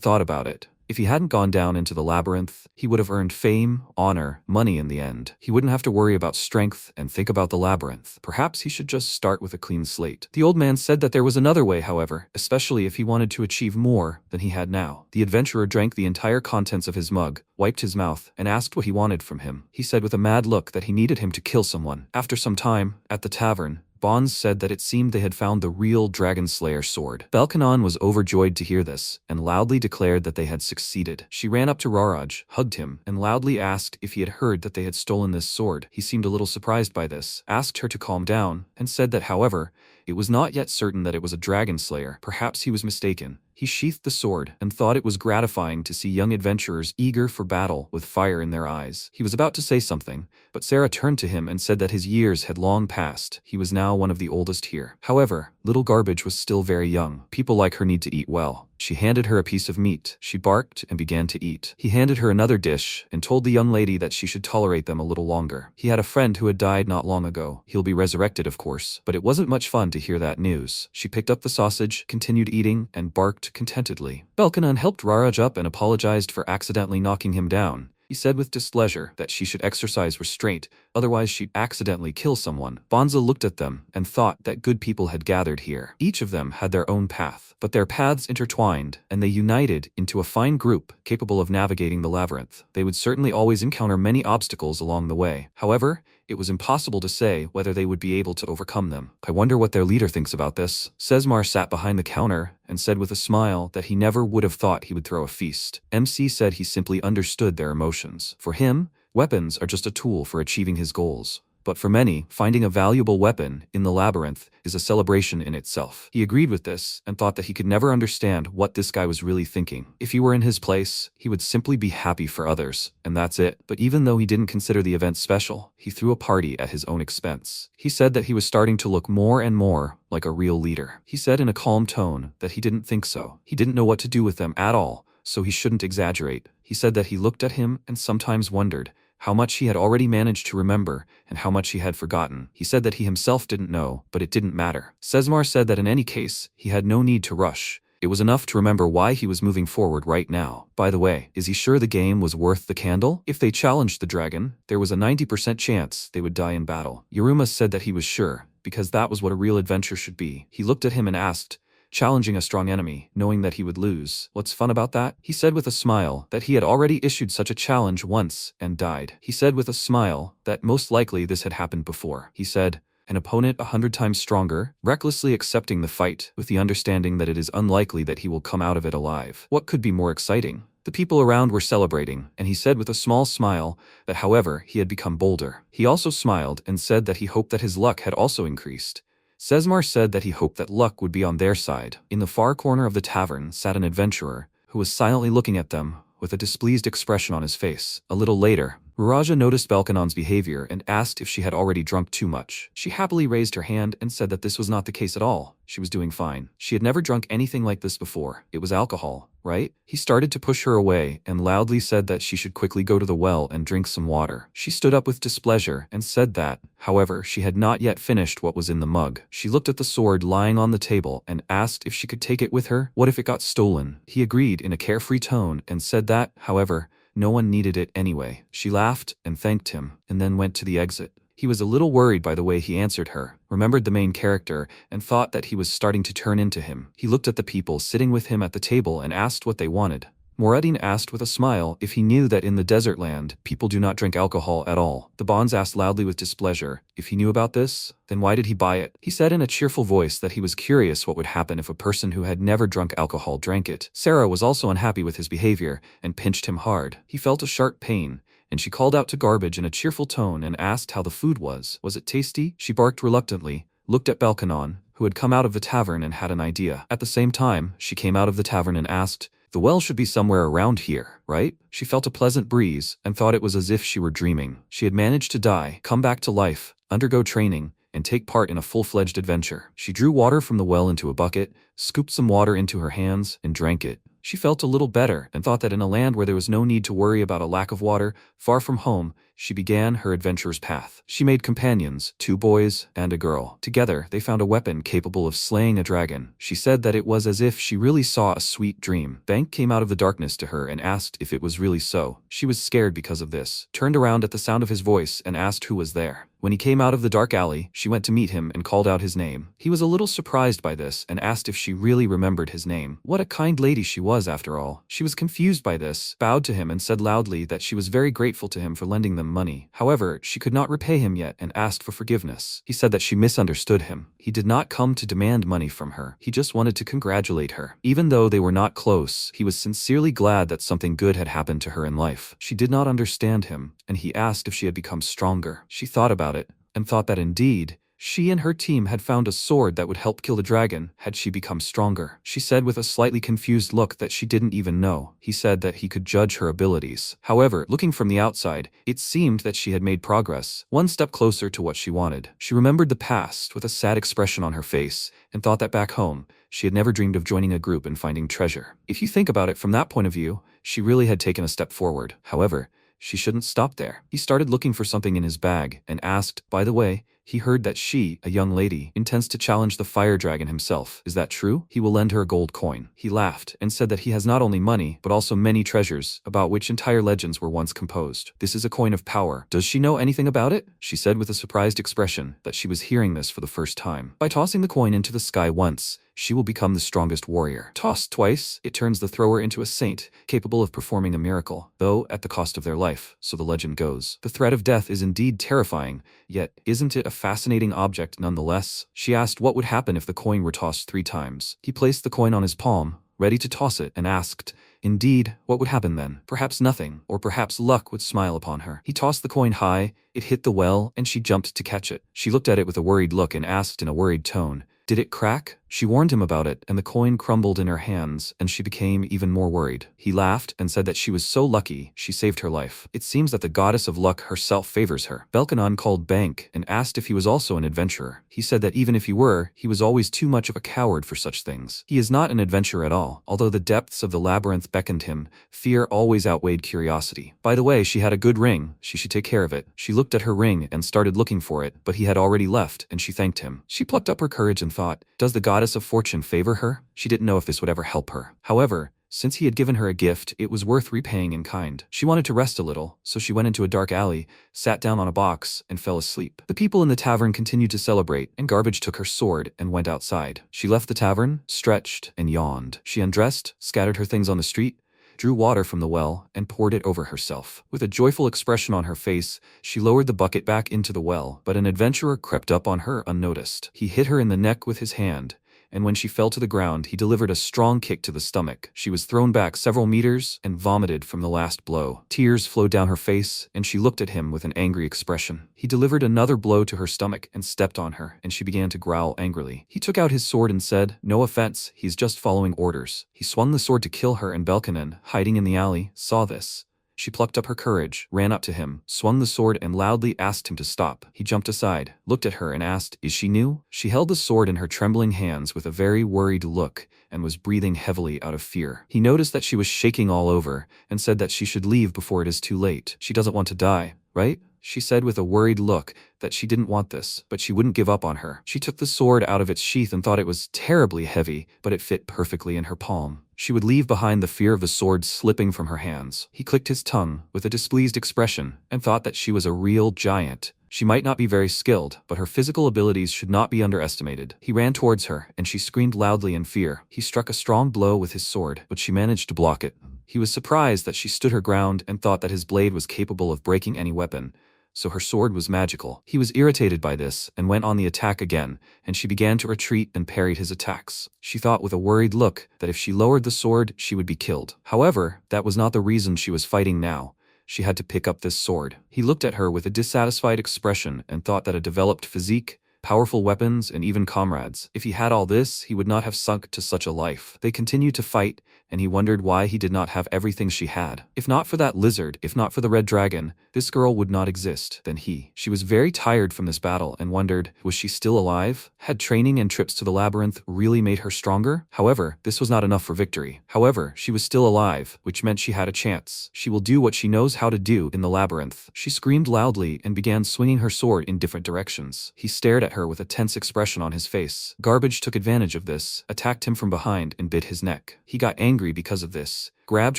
thought about it. If he hadn't gone down into the labyrinth, he would have earned fame, honor, money in the end. He wouldn't have to worry about strength and think about the labyrinth. Perhaps he should just start with a clean slate. The old man said that there was another way, however, especially if he wanted to achieve more than he had now. The adventurer drank the entire contents of his mug, wiped his mouth, and asked what he wanted from him. He said with a mad look that he needed him to kill someone. After some time, at the tavern, Bonds said that it seemed they had found the real Dragon Slayer sword. Belkanon was overjoyed to hear this, and loudly declared that they had succeeded. She ran up to Raraj, hugged him, and loudly asked if he had heard that they had stolen this sword. He seemed a little surprised by this, asked her to calm down, and said that however, it was not yet certain that it was a Dragon Slayer. Perhaps he was mistaken. He sheathed the sword and thought it was gratifying to see young adventurers eager for battle with fire in their eyes. He was about to say something, but Sarah turned to him and said that his years had long passed. He was now one of the oldest here. However, Little Garbage was still very young. People like her need to eat well. She handed her a piece of meat. She barked and began to eat. He handed her another dish and told the young lady that she should tolerate them a little longer. He had a friend who had died not long ago. He'll be resurrected, of course, but it wasn't much fun to hear that news. She picked up the sausage, continued eating, and barked contentedly. Belkanon helped Raraj up and apologized for accidentally knocking him down. He said with displeasure that she should exercise restraint, otherwise she'd accidentally kill someone. Bonza looked at them and thought that good people had gathered here. Each of them had their own path, but their paths intertwined, and they united into a fine group capable of navigating the labyrinth. They would certainly always encounter many obstacles along the way. However, it was impossible to say whether they would be able to overcome them. I wonder what their leader thinks about this. Sesmar sat behind the counter and said with a smile that he never would have thought he would throw a feast. MC said he simply understood their emotions. For him, weapons are just a tool for achieving his goals. But for many, finding a valuable weapon in the labyrinth is a celebration in itself. He agreed with this and thought that he could never understand what this guy was really thinking. If he were in his place, he would simply be happy for others, and that's it. But even though he didn't consider the event special, he threw a party at his own expense. He said that he was starting to look more and more like a real leader. He said in a calm tone that he didn't think so. He didn't know what to do with them at all, so he shouldn't exaggerate. He said that he looked at him and sometimes wondered how much he had already managed to remember and how much he had forgotten. He said that he himself didn't know, but it didn't matter. Sesmar said that in any case, he had no need to rush. It was enough to remember why he was moving forward right now. By the way, is he sure the game was worth the candle? If they challenged the dragon, there was a 90% chance they would die in battle. Yaruma said that he was sure, because that was what a real adventure should be. He looked at him and asked, challenging a strong enemy, knowing that he would lose. What's fun about that? He said with a smile that he had already issued such a challenge once and died. He said with a smile that most likely this had happened before. He said, an opponent 100 times stronger, recklessly accepting the fight with the understanding that it is unlikely that he will come out of it alive. What could be more exciting? The people around were celebrating, and he said with a small smile that however he had become bolder. He also smiled and said that he hoped that his luck had also increased. Sesmar said that he hoped that luck would be on their side. In the far corner of the tavern sat an adventurer, who was silently looking at them with a displeased expression on his face. A little later, Miraja noticed Balkanon's behavior and asked if she had already drunk too much. She happily raised her hand and said that this was not the case at all. She was doing fine. She had never drunk anything like this before. It was alcohol, right? He started to push her away and loudly said that she should quickly go to the well and drink some water. She stood up with displeasure and said that, however, she had not yet finished what was in the mug. She looked at the sword lying on the table and asked if she could take it with her. What if it got stolen? He agreed in a carefree tone and said that, however, no one needed it anyway. She laughed and thanked him, and then went to the exit. He was a little worried by the way he answered her, remembered the main character, and thought that he was starting to turn into him. He looked at the people sitting with him at the table and asked what they wanted. Moradin asked with a smile if he knew that in the desert land, people do not drink alcohol at all. The bonds asked loudly with displeasure if he knew about this, then why did he buy it? He said in a cheerful voice that he was curious what would happen if a person who had never drunk alcohol drank it. Sarah was also unhappy with his behavior and pinched him hard. He felt a sharp pain, and she called out to Garbage in a cheerful tone and asked how the food was. Was it tasty? She barked reluctantly, looked at Balkanon, who had come out of the tavern and had an idea. At the same time, she came out of the tavern and asked, "The well should be somewhere around here, right?" She felt a pleasant breeze and thought it was as if she were dreaming. She had managed to die, come back to life, undergo training, and take part in a full-fledged adventure. She drew water from the well into a bucket, scooped some water into her hands, and drank it. She felt a little better and thought that in a land where there was no need to worry about a lack of water, far from home, she began her adventurer's path. She made companions, 2 boys and a girl. Together, they found a weapon capable of slaying a dragon. She said that it was as if she really saw a sweet dream. Bank came out of the darkness to her and asked if it was really so. She was scared because of this, turned around at the sound of his voice and asked who was there. When he came out of the dark alley, she went to meet him and called out his name. He was a little surprised by this and asked if she really remembered his name. What a kind lady she was after all. She was confused by this, bowed to him and said loudly that she was very grateful to him for lending them money. However, she could not repay him yet and asked for forgiveness. He said that she misunderstood him. He did not come to demand money from her. He just wanted to congratulate her. Even though they were not close, he was sincerely glad that something good had happened to her in life. She did not understand him, and he asked if she had become stronger. She thought about it, and thought that indeed, she and her team had found a sword that would help kill the dragon had she become stronger. She said with a slightly confused look that she didn't even know. He said that he could judge her abilities. However, looking from the outside, it seemed that she had made progress, one step closer to what she wanted. She remembered the past with a sad expression on her face, and thought that back home, she had never dreamed of joining a group and finding treasure. If you think about it from that point of view, she really had taken a step forward. However, she shouldn't stop there. He started looking for something in his bag and asked, by the way, he heard that she, a young lady, intends to challenge the fire dragon himself. Is that true? He will lend her a gold coin. He laughed and said that he has not only money, but also many treasures, about which entire legends were once composed. This is a coin of power. Does she know anything about it? She said with a surprised expression that she was hearing this for the first time. By tossing the coin into the sky once, she will become the strongest warrior. Tossed twice, it turns the thrower into a saint, capable of performing a miracle, though at the cost of their life, so the legend goes. The threat of death is indeed terrifying, yet isn't it a fascinating object nonetheless? She asked what would happen if the coin were tossed 3 times. He placed the coin on his palm, ready to toss it, and asked, indeed, what would happen then? Perhaps nothing, or perhaps luck would smile upon her. He tossed the coin high, it hit the well, and she jumped to catch it. She looked at it with a worried look and asked in a worried tone, did it crack? She warned him about it, and the coin crumbled in her hands, and she became even more worried. He laughed and said that she was so lucky she saved her life. It seems that the goddess of luck herself favors her. Belkanon called Bank and asked if he was also an adventurer. He said that even if he were, he was always too much of a coward for such things. He is not an adventurer at all. Although the depths of the labyrinth beckoned him, fear always outweighed curiosity. By the way, she had a good ring. She should take care of it. She looked at her ring and started looking for it, but he had already left, and she thanked him. She plucked up her courage and thought, does the goddess of fortune favor her? She didn't know if this would ever help her. However, since he had given her a gift, it was worth repaying in kind. She wanted to rest a little, so she went into a dark alley, sat down on a box, and fell asleep. The people in the tavern continued to celebrate, and Garbage took her sword and went outside. She left the tavern, stretched, and yawned. She undressed, scattered her things on the street, drew water from the well, and poured it over herself. With a joyful expression on her face, she lowered the bucket back into the well, but an adventurer crept up on her unnoticed. He hit her in the neck with his hand, and when she fell to the ground, he delivered a strong kick to the stomach. She was thrown back several meters and vomited from the last blow. Tears flowed down her face, and she looked at him with an angry expression. He delivered another blow to her stomach and stepped on her, and she began to growl angrily. He took out his sword and said, no offense, he's just following orders. He swung the sword to kill her, and Belkanon, hiding in the alley, saw this. She plucked up her courage, ran up to him, swung the sword and loudly asked him to stop. He jumped aside, looked at her and asked, "Is she new?" She held the sword in her trembling hands with a very worried look and was breathing heavily out of fear. He noticed that she was shaking all over and said that she should leave before it is too late. "She doesn't want to die, right?" She said with a worried look that she didn't want this, but she wouldn't give up on her. She took the sword out of its sheath and thought it was terribly heavy, but it fit perfectly in her palm. She would leave behind the fear of the sword slipping from her hands. He clicked his tongue with a displeased expression and thought that she was a real giant. She might not be very skilled, but her physical abilities should not be underestimated. He ran towards her, and she screamed loudly in fear. He struck a strong blow with his sword, but she managed to block it. He was surprised that she stood her ground and thought that his blade was capable of breaking any weapon, so her sword was magical. He was irritated by this and went on the attack again, and she began to retreat and parried his attacks. She thought with a worried look that if she lowered the sword, she would be killed. However, that was not the reason she was fighting now. She had to pick up this sword. He looked at her with a dissatisfied expression and thought that a developed physique, powerful weapons, and even comrades. If he had all this, he would not have sunk to such a life. They continued to fight, and he wondered why he did not have everything she had. If not for that lizard, if not for the red dragon, this girl would not exist. Then she was very tired from this battle and wondered, was she still alive? Had training and trips to the labyrinth really made her stronger? However, this was not enough for victory. However, she was still alive, which meant she had a chance. She will do what she knows how to do in the labyrinth. She screamed loudly and began swinging her sword in different directions. He stared at her with a tense expression on his face. Garbage took advantage of this, attacked him from behind and bit his neck. He got angry because of this, grabbed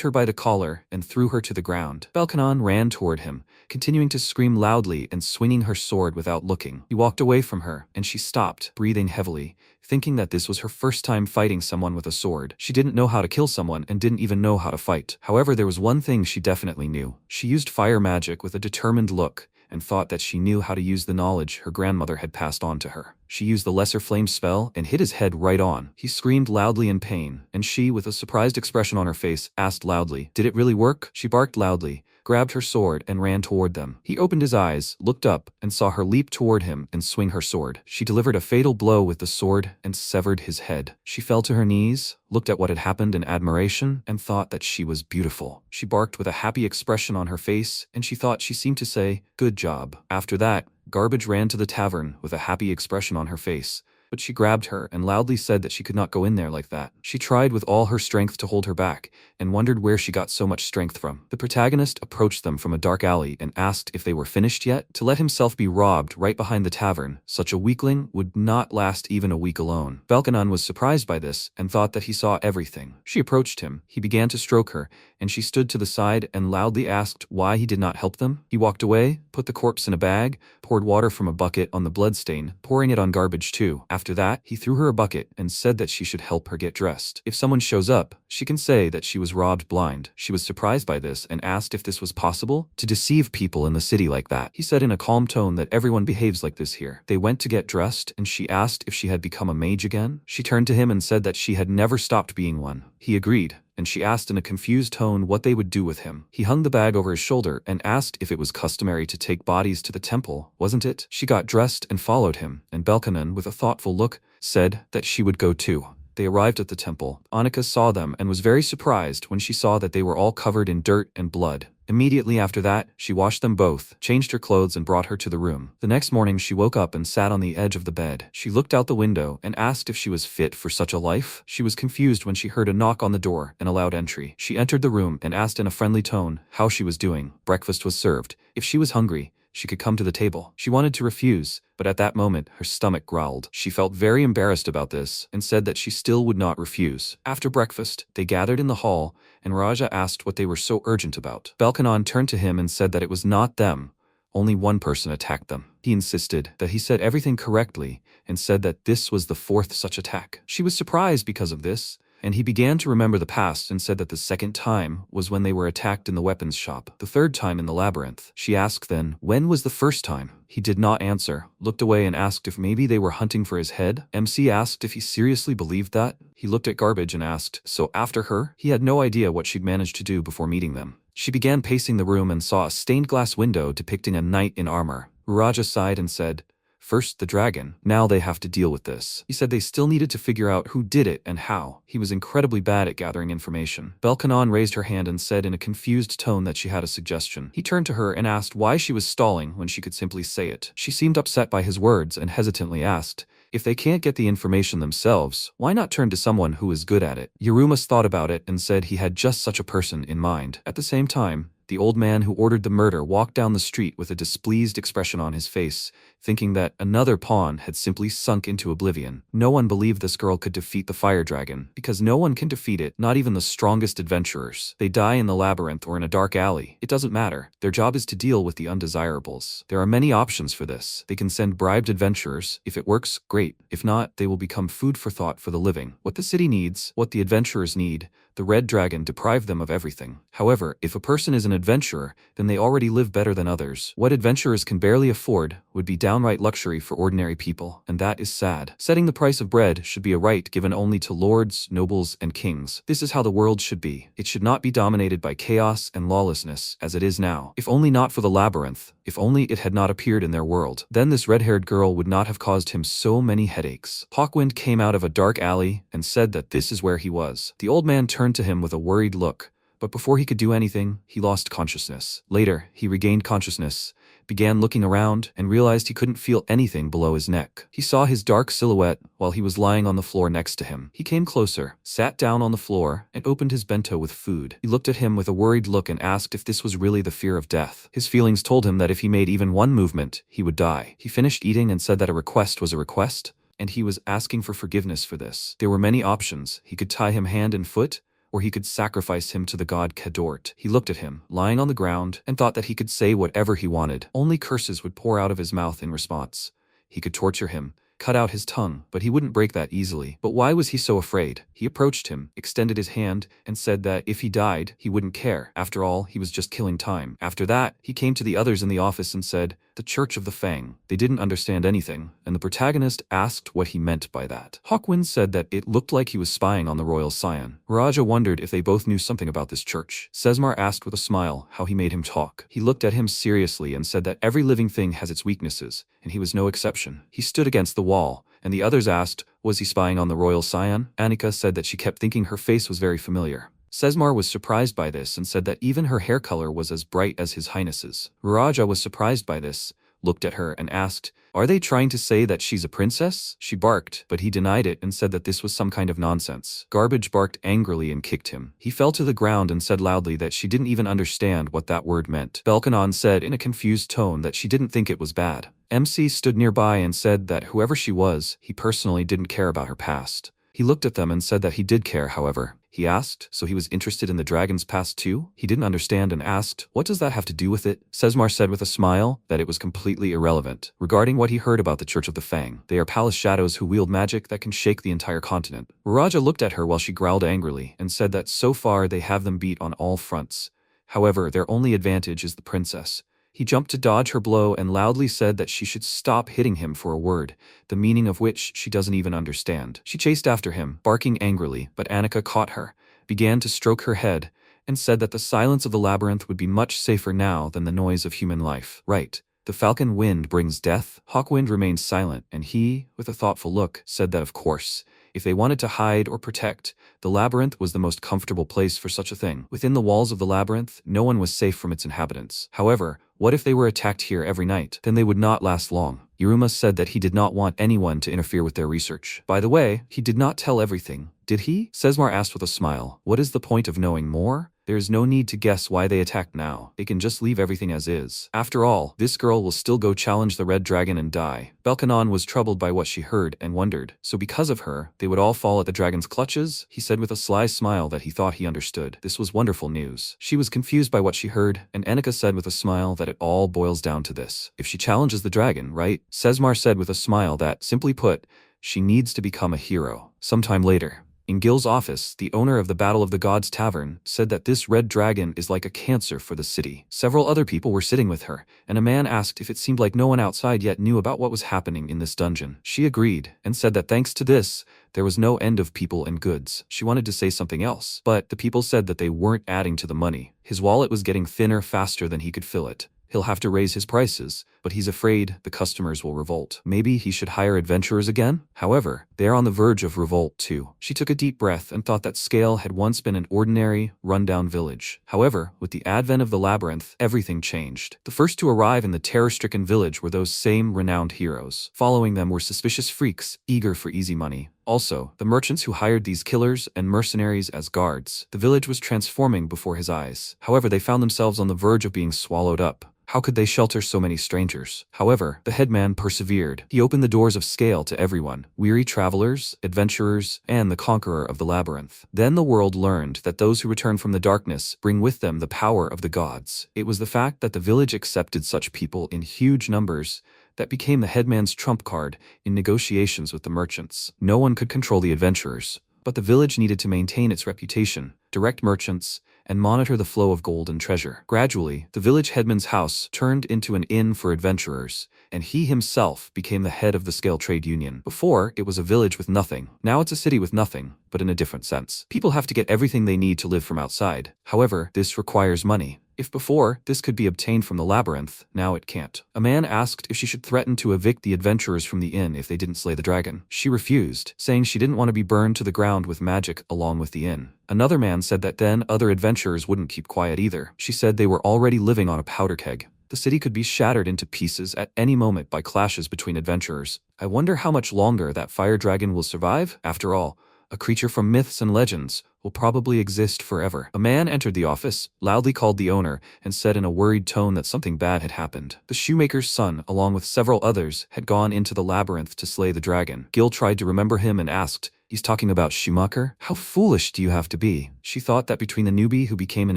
her by the collar and threw her to the ground. Balkanon ran toward him, continuing to scream loudly and swinging her sword without looking. He walked away from her, and she stopped, breathing heavily, thinking that this was her first time fighting someone with a sword. She didn't know how to kill someone and didn't even know how to fight. However, there was one thing she definitely knew. She used fire magic with a determined look and thought that she knew how to use the knowledge her grandmother had passed on to her. She used the lesser flame spell and hit his head right on. He screamed loudly in pain, and she, with a surprised expression on her face, asked loudly, "Did it really work?" She barked loudly, grabbed her sword, and ran toward them. He opened his eyes, looked up, and saw her leap toward him and swing her sword. She delivered a fatal blow with the sword and severed his head. She fell to her knees, looked at what had happened in admiration, and thought that she was beautiful. She barked with a happy expression on her face, and she thought she seemed to say, "Good job." After that, Garbage ran to the tavern with a happy expression on her face, but she grabbed her and loudly said that she could not go in there like that. She tried with all her strength to hold her back, and wondered where she got so much strength from. The protagonist approached them from a dark alley and asked if they were finished yet. To let himself be robbed right behind the tavern, such a weakling would not last even a week alone. Balkanon was surprised by this and thought that he saw everything. She approached him, he began to stroke her, and she stood to the side and loudly asked why he did not help them. He walked away, put the corpse in a bag, poured water from a bucket on the bloodstain, pouring it on Garbage too. After that, he threw her a bucket and said that she should help her get dressed. If someone shows up, she can say that she was robbed blind. She was surprised by this and asked if this was possible to deceive people in the city like that. He said in a calm tone that everyone behaves like this here. They went to get dressed, and she asked if she had become a mage again. She turned to him and said that she had never stopped being one. He agreed, and she asked in a confused tone what they would do with him. He hung the bag over his shoulder and asked if it was customary to take bodies to the temple, wasn't it? She got dressed and followed him, and Balkanon, with a thoughtful look, said that she would go too. They arrived at the temple. Annika saw them and was very surprised when she saw that they were all covered in dirt and blood. Immediately after that, she washed them both, changed her clothes and brought her to the room. The next morning she woke up and sat on the edge of the bed. She looked out the window and asked if she was fit for such a life. She was confused when she heard a knock on the door and allowed entry. She entered the room and asked in a friendly tone how she was doing. Breakfast was served. If she was hungry, she could come to the table. She wanted to refuse, but at that moment her stomach growled. She felt very embarrassed about this and said that she still would not refuse. After breakfast, they gathered in the hall, and Raja asked what they were so urgent about. Balkanon turned to him and said that it was not them. Only one person attacked them. He insisted that he said everything correctly and said that this was the fourth such attack. She was surprised because of this, and he began to remember the past and said that the second time was when they were attacked in the weapons shop, the third time in the labyrinth. She asked then, when was the first time? He did not answer, looked away and asked if maybe they were hunting for his head. MC asked if he seriously believed that. He looked at Garbage and asked, so after her? He had no idea what she'd managed to do before meeting them. She began pacing the room and saw a stained glass window depicting a knight in armor. Raja sighed and said, First the dragon, now they have to deal with this. He said they still needed to figure out who did it and how. He was incredibly bad at gathering information. Belkanon raised her hand and said in a confused tone that she had a suggestion. He turned to her and asked why she was stalling when she could simply say it. She seemed upset by his words and hesitantly asked, if they can't get the information themselves, why not turn to someone who is good at it? Yurumas thought about it and said he had just such a person in mind. At the same time, the old man who ordered the murder walked down the street with a displeased expression on his face, thinking that another pawn had simply sunk into oblivion. No one believed this girl could defeat the fire dragon, because no one can defeat it, not even the strongest adventurers. They die in the labyrinth or in a dark alley. It doesn't matter. Their job is to deal with the undesirables. There are many options for this. They can send bribed adventurers. If it works, great. If not, they will become food for thought for the living. What the city needs, what the adventurers need, the red dragon deprived them of everything. However, if a person is an adventurer, then they already live better than others. What adventurers can barely afford would be downright luxury for ordinary people, and that is sad. Setting the price of bread should be a right given only to lords, nobles, and kings. This is how the world should be. It should not be dominated by chaos and lawlessness, as it is now. If only not for the labyrinth, if only it had not appeared in their world, then this red-haired girl would not have caused him so many headaches. Hawkwind came out of a dark alley and said that this is where he was. The old man turned to him with a worried look, but before he could do anything, he lost consciousness. Later, he regained consciousness, began looking around, and realized he couldn't feel anything below his neck. He saw his dark silhouette while he was lying on the floor next to him. He came closer, sat down on the floor, and opened his bento with food. He looked at him with a worried look and asked if this was really the fear of death. His feelings told him that if he made even one movement, he would die. He finished eating and said that a request was a request, and he was asking for forgiveness for this. There were many options. He could tie him hand and foot, or he could sacrifice him to the god Kadort. He looked at him, lying on the ground, and thought that he could say whatever he wanted. Only curses would pour out of his mouth in response. He could torture him, cut out his tongue, but he wouldn't break that easily. But why was he so afraid? He approached him, extended his hand, and said that if he died, he wouldn't care. After all, he was just killing time. After that, he came to the others in the office and said, "The Church of the Fang." They didn't understand anything, and the protagonist asked what he meant by that. Hawkwind said that it looked like he was spying on the royal scion. Raja wondered if they both knew something about this church. Sesmar asked with a smile how he made him talk. He looked at him seriously and said that every living thing has its weaknesses, and he was no exception. He stood against the wall, and the others asked, was he spying on the royal scion? Annika said that she kept thinking her face was very familiar. Sesmar was surprised by this and said that even her hair color was as bright as His Highness's. Raja was surprised by this, looked at her and asked, "Are they trying to say that she's a princess?" She barked, but he denied it and said that this was some kind of nonsense. Garbage barked angrily and kicked him. He fell to the ground and said loudly that she didn't even understand what that word meant. Belkanon said in a confused tone that she didn't think it was bad. MC stood nearby and said that whoever she was, he personally didn't care about her past. He looked at them and said that he did care, however. He asked, so he was interested in the dragon's past too? He didn't understand and asked, what does that have to do with it? Sesmar said with a smile that it was completely irrelevant. Regarding what he heard about the Church of the Fang, they are palace shadows who wield magic that can shake the entire continent. Raja looked at her while she growled angrily and said that so far they have them beat on all fronts. However, their only advantage is the princess. He jumped to dodge her blow and loudly said that she should stop hitting him for a word, the meaning of which she doesn't even understand. She chased after him, barking angrily, but Annika caught her, began to stroke her head, and said that the silence of the labyrinth would be much safer now than the noise of human life. Right. The falcon wind brings death. Hawkwind remained silent, and he, with a thoughtful look, said that of course, if they wanted to hide or protect, the labyrinth was the most comfortable place for such a thing. Within the walls of the labyrinth, no one was safe from its inhabitants. However, what if they were attacked here every night? Then they would not last long. Iruma said that he did not want anyone to interfere with their research. By the way, he did not tell everything, did he? Sesmar asked with a smile. What is the point of knowing more? There is no need to guess why they attacked now. They can just leave everything as is. After all, this girl will still go challenge the red dragon and die. Belkanon was troubled by what she heard and wondered, so because of her, they would all fall at the dragon's clutches? He said with a sly smile that he thought he understood. This was wonderful news. She was confused by what she heard, and Annika said with a smile that it all boils down to this. If she challenges the dragon, right? Sesmar said with a smile that, simply put, she needs to become a hero. Sometime later, in Gil's office, the owner of the Battle of the Gods Tavern said that this red dragon is like a cancer for the city. Several other people were sitting with her, and a man asked if it seemed like no one outside yet knew about what was happening in this dungeon. She agreed, and said that thanks to this, there was no end of people and goods. She wanted to say something else, but the people said that they weren't adding to the money. His wallet was getting thinner faster than he could fill it. he'll have to raise his prices, but he's afraid the customers will revolt. Maybe he should hire adventurers again? However, they're on the verge of revolt too. She took a deep breath and thought that Scale had once been an ordinary, rundown village. However, with the advent of the labyrinth, everything changed. The first to arrive in the terror-stricken village were those same renowned heroes. Following them were suspicious freaks, eager for easy money. Also, the merchants who hired these killers and mercenaries as guards. The village was transforming before his eyes. However, they found themselves on the verge of being swallowed up. How could they shelter so many strangers? However, the headman persevered. He opened the doors of Scale to everyone, weary travelers, adventurers, and the conqueror of the labyrinth. Then the world learned that those who return from the darkness bring with them the power of the gods. It was the fact that the village accepted such people in huge numbers that became the headman's trump card in negotiations with the merchants. No one could control the adventurers, but the village needed to maintain its reputation, direct merchants, and monitor the flow of gold and treasure. Gradually, the village headman's house turned into an inn for adventurers, and he himself became the head of the Scale Trade Union. Before, it was a village with nothing. Now it's a city with nothing, but in a different sense. People have to get everything they need to live from outside. However, this requires money. If before, this could be obtained from the labyrinth, now it can't. A man asked if she should threaten to evict the adventurers from the inn if they didn't slay the dragon. She refused, saying she didn't want to be burned to the ground with magic along with the inn. Another man said that then other adventurers wouldn't keep quiet either. She said they were already living on a powder keg. The city could be shattered into pieces at any moment by clashes between adventurers. I wonder how much longer that fire dragon will survive. After all, a creature from myths and legends will probably exist forever. A man entered the office, loudly called the owner, and said in a worried tone that something bad had happened. The shoemaker's son, along with several others, had gone into the labyrinth to slay the dragon. Gil tried to remember him and asked, "He's talking about Schumacher? How foolish do you have to be?" She thought that between the newbie who became an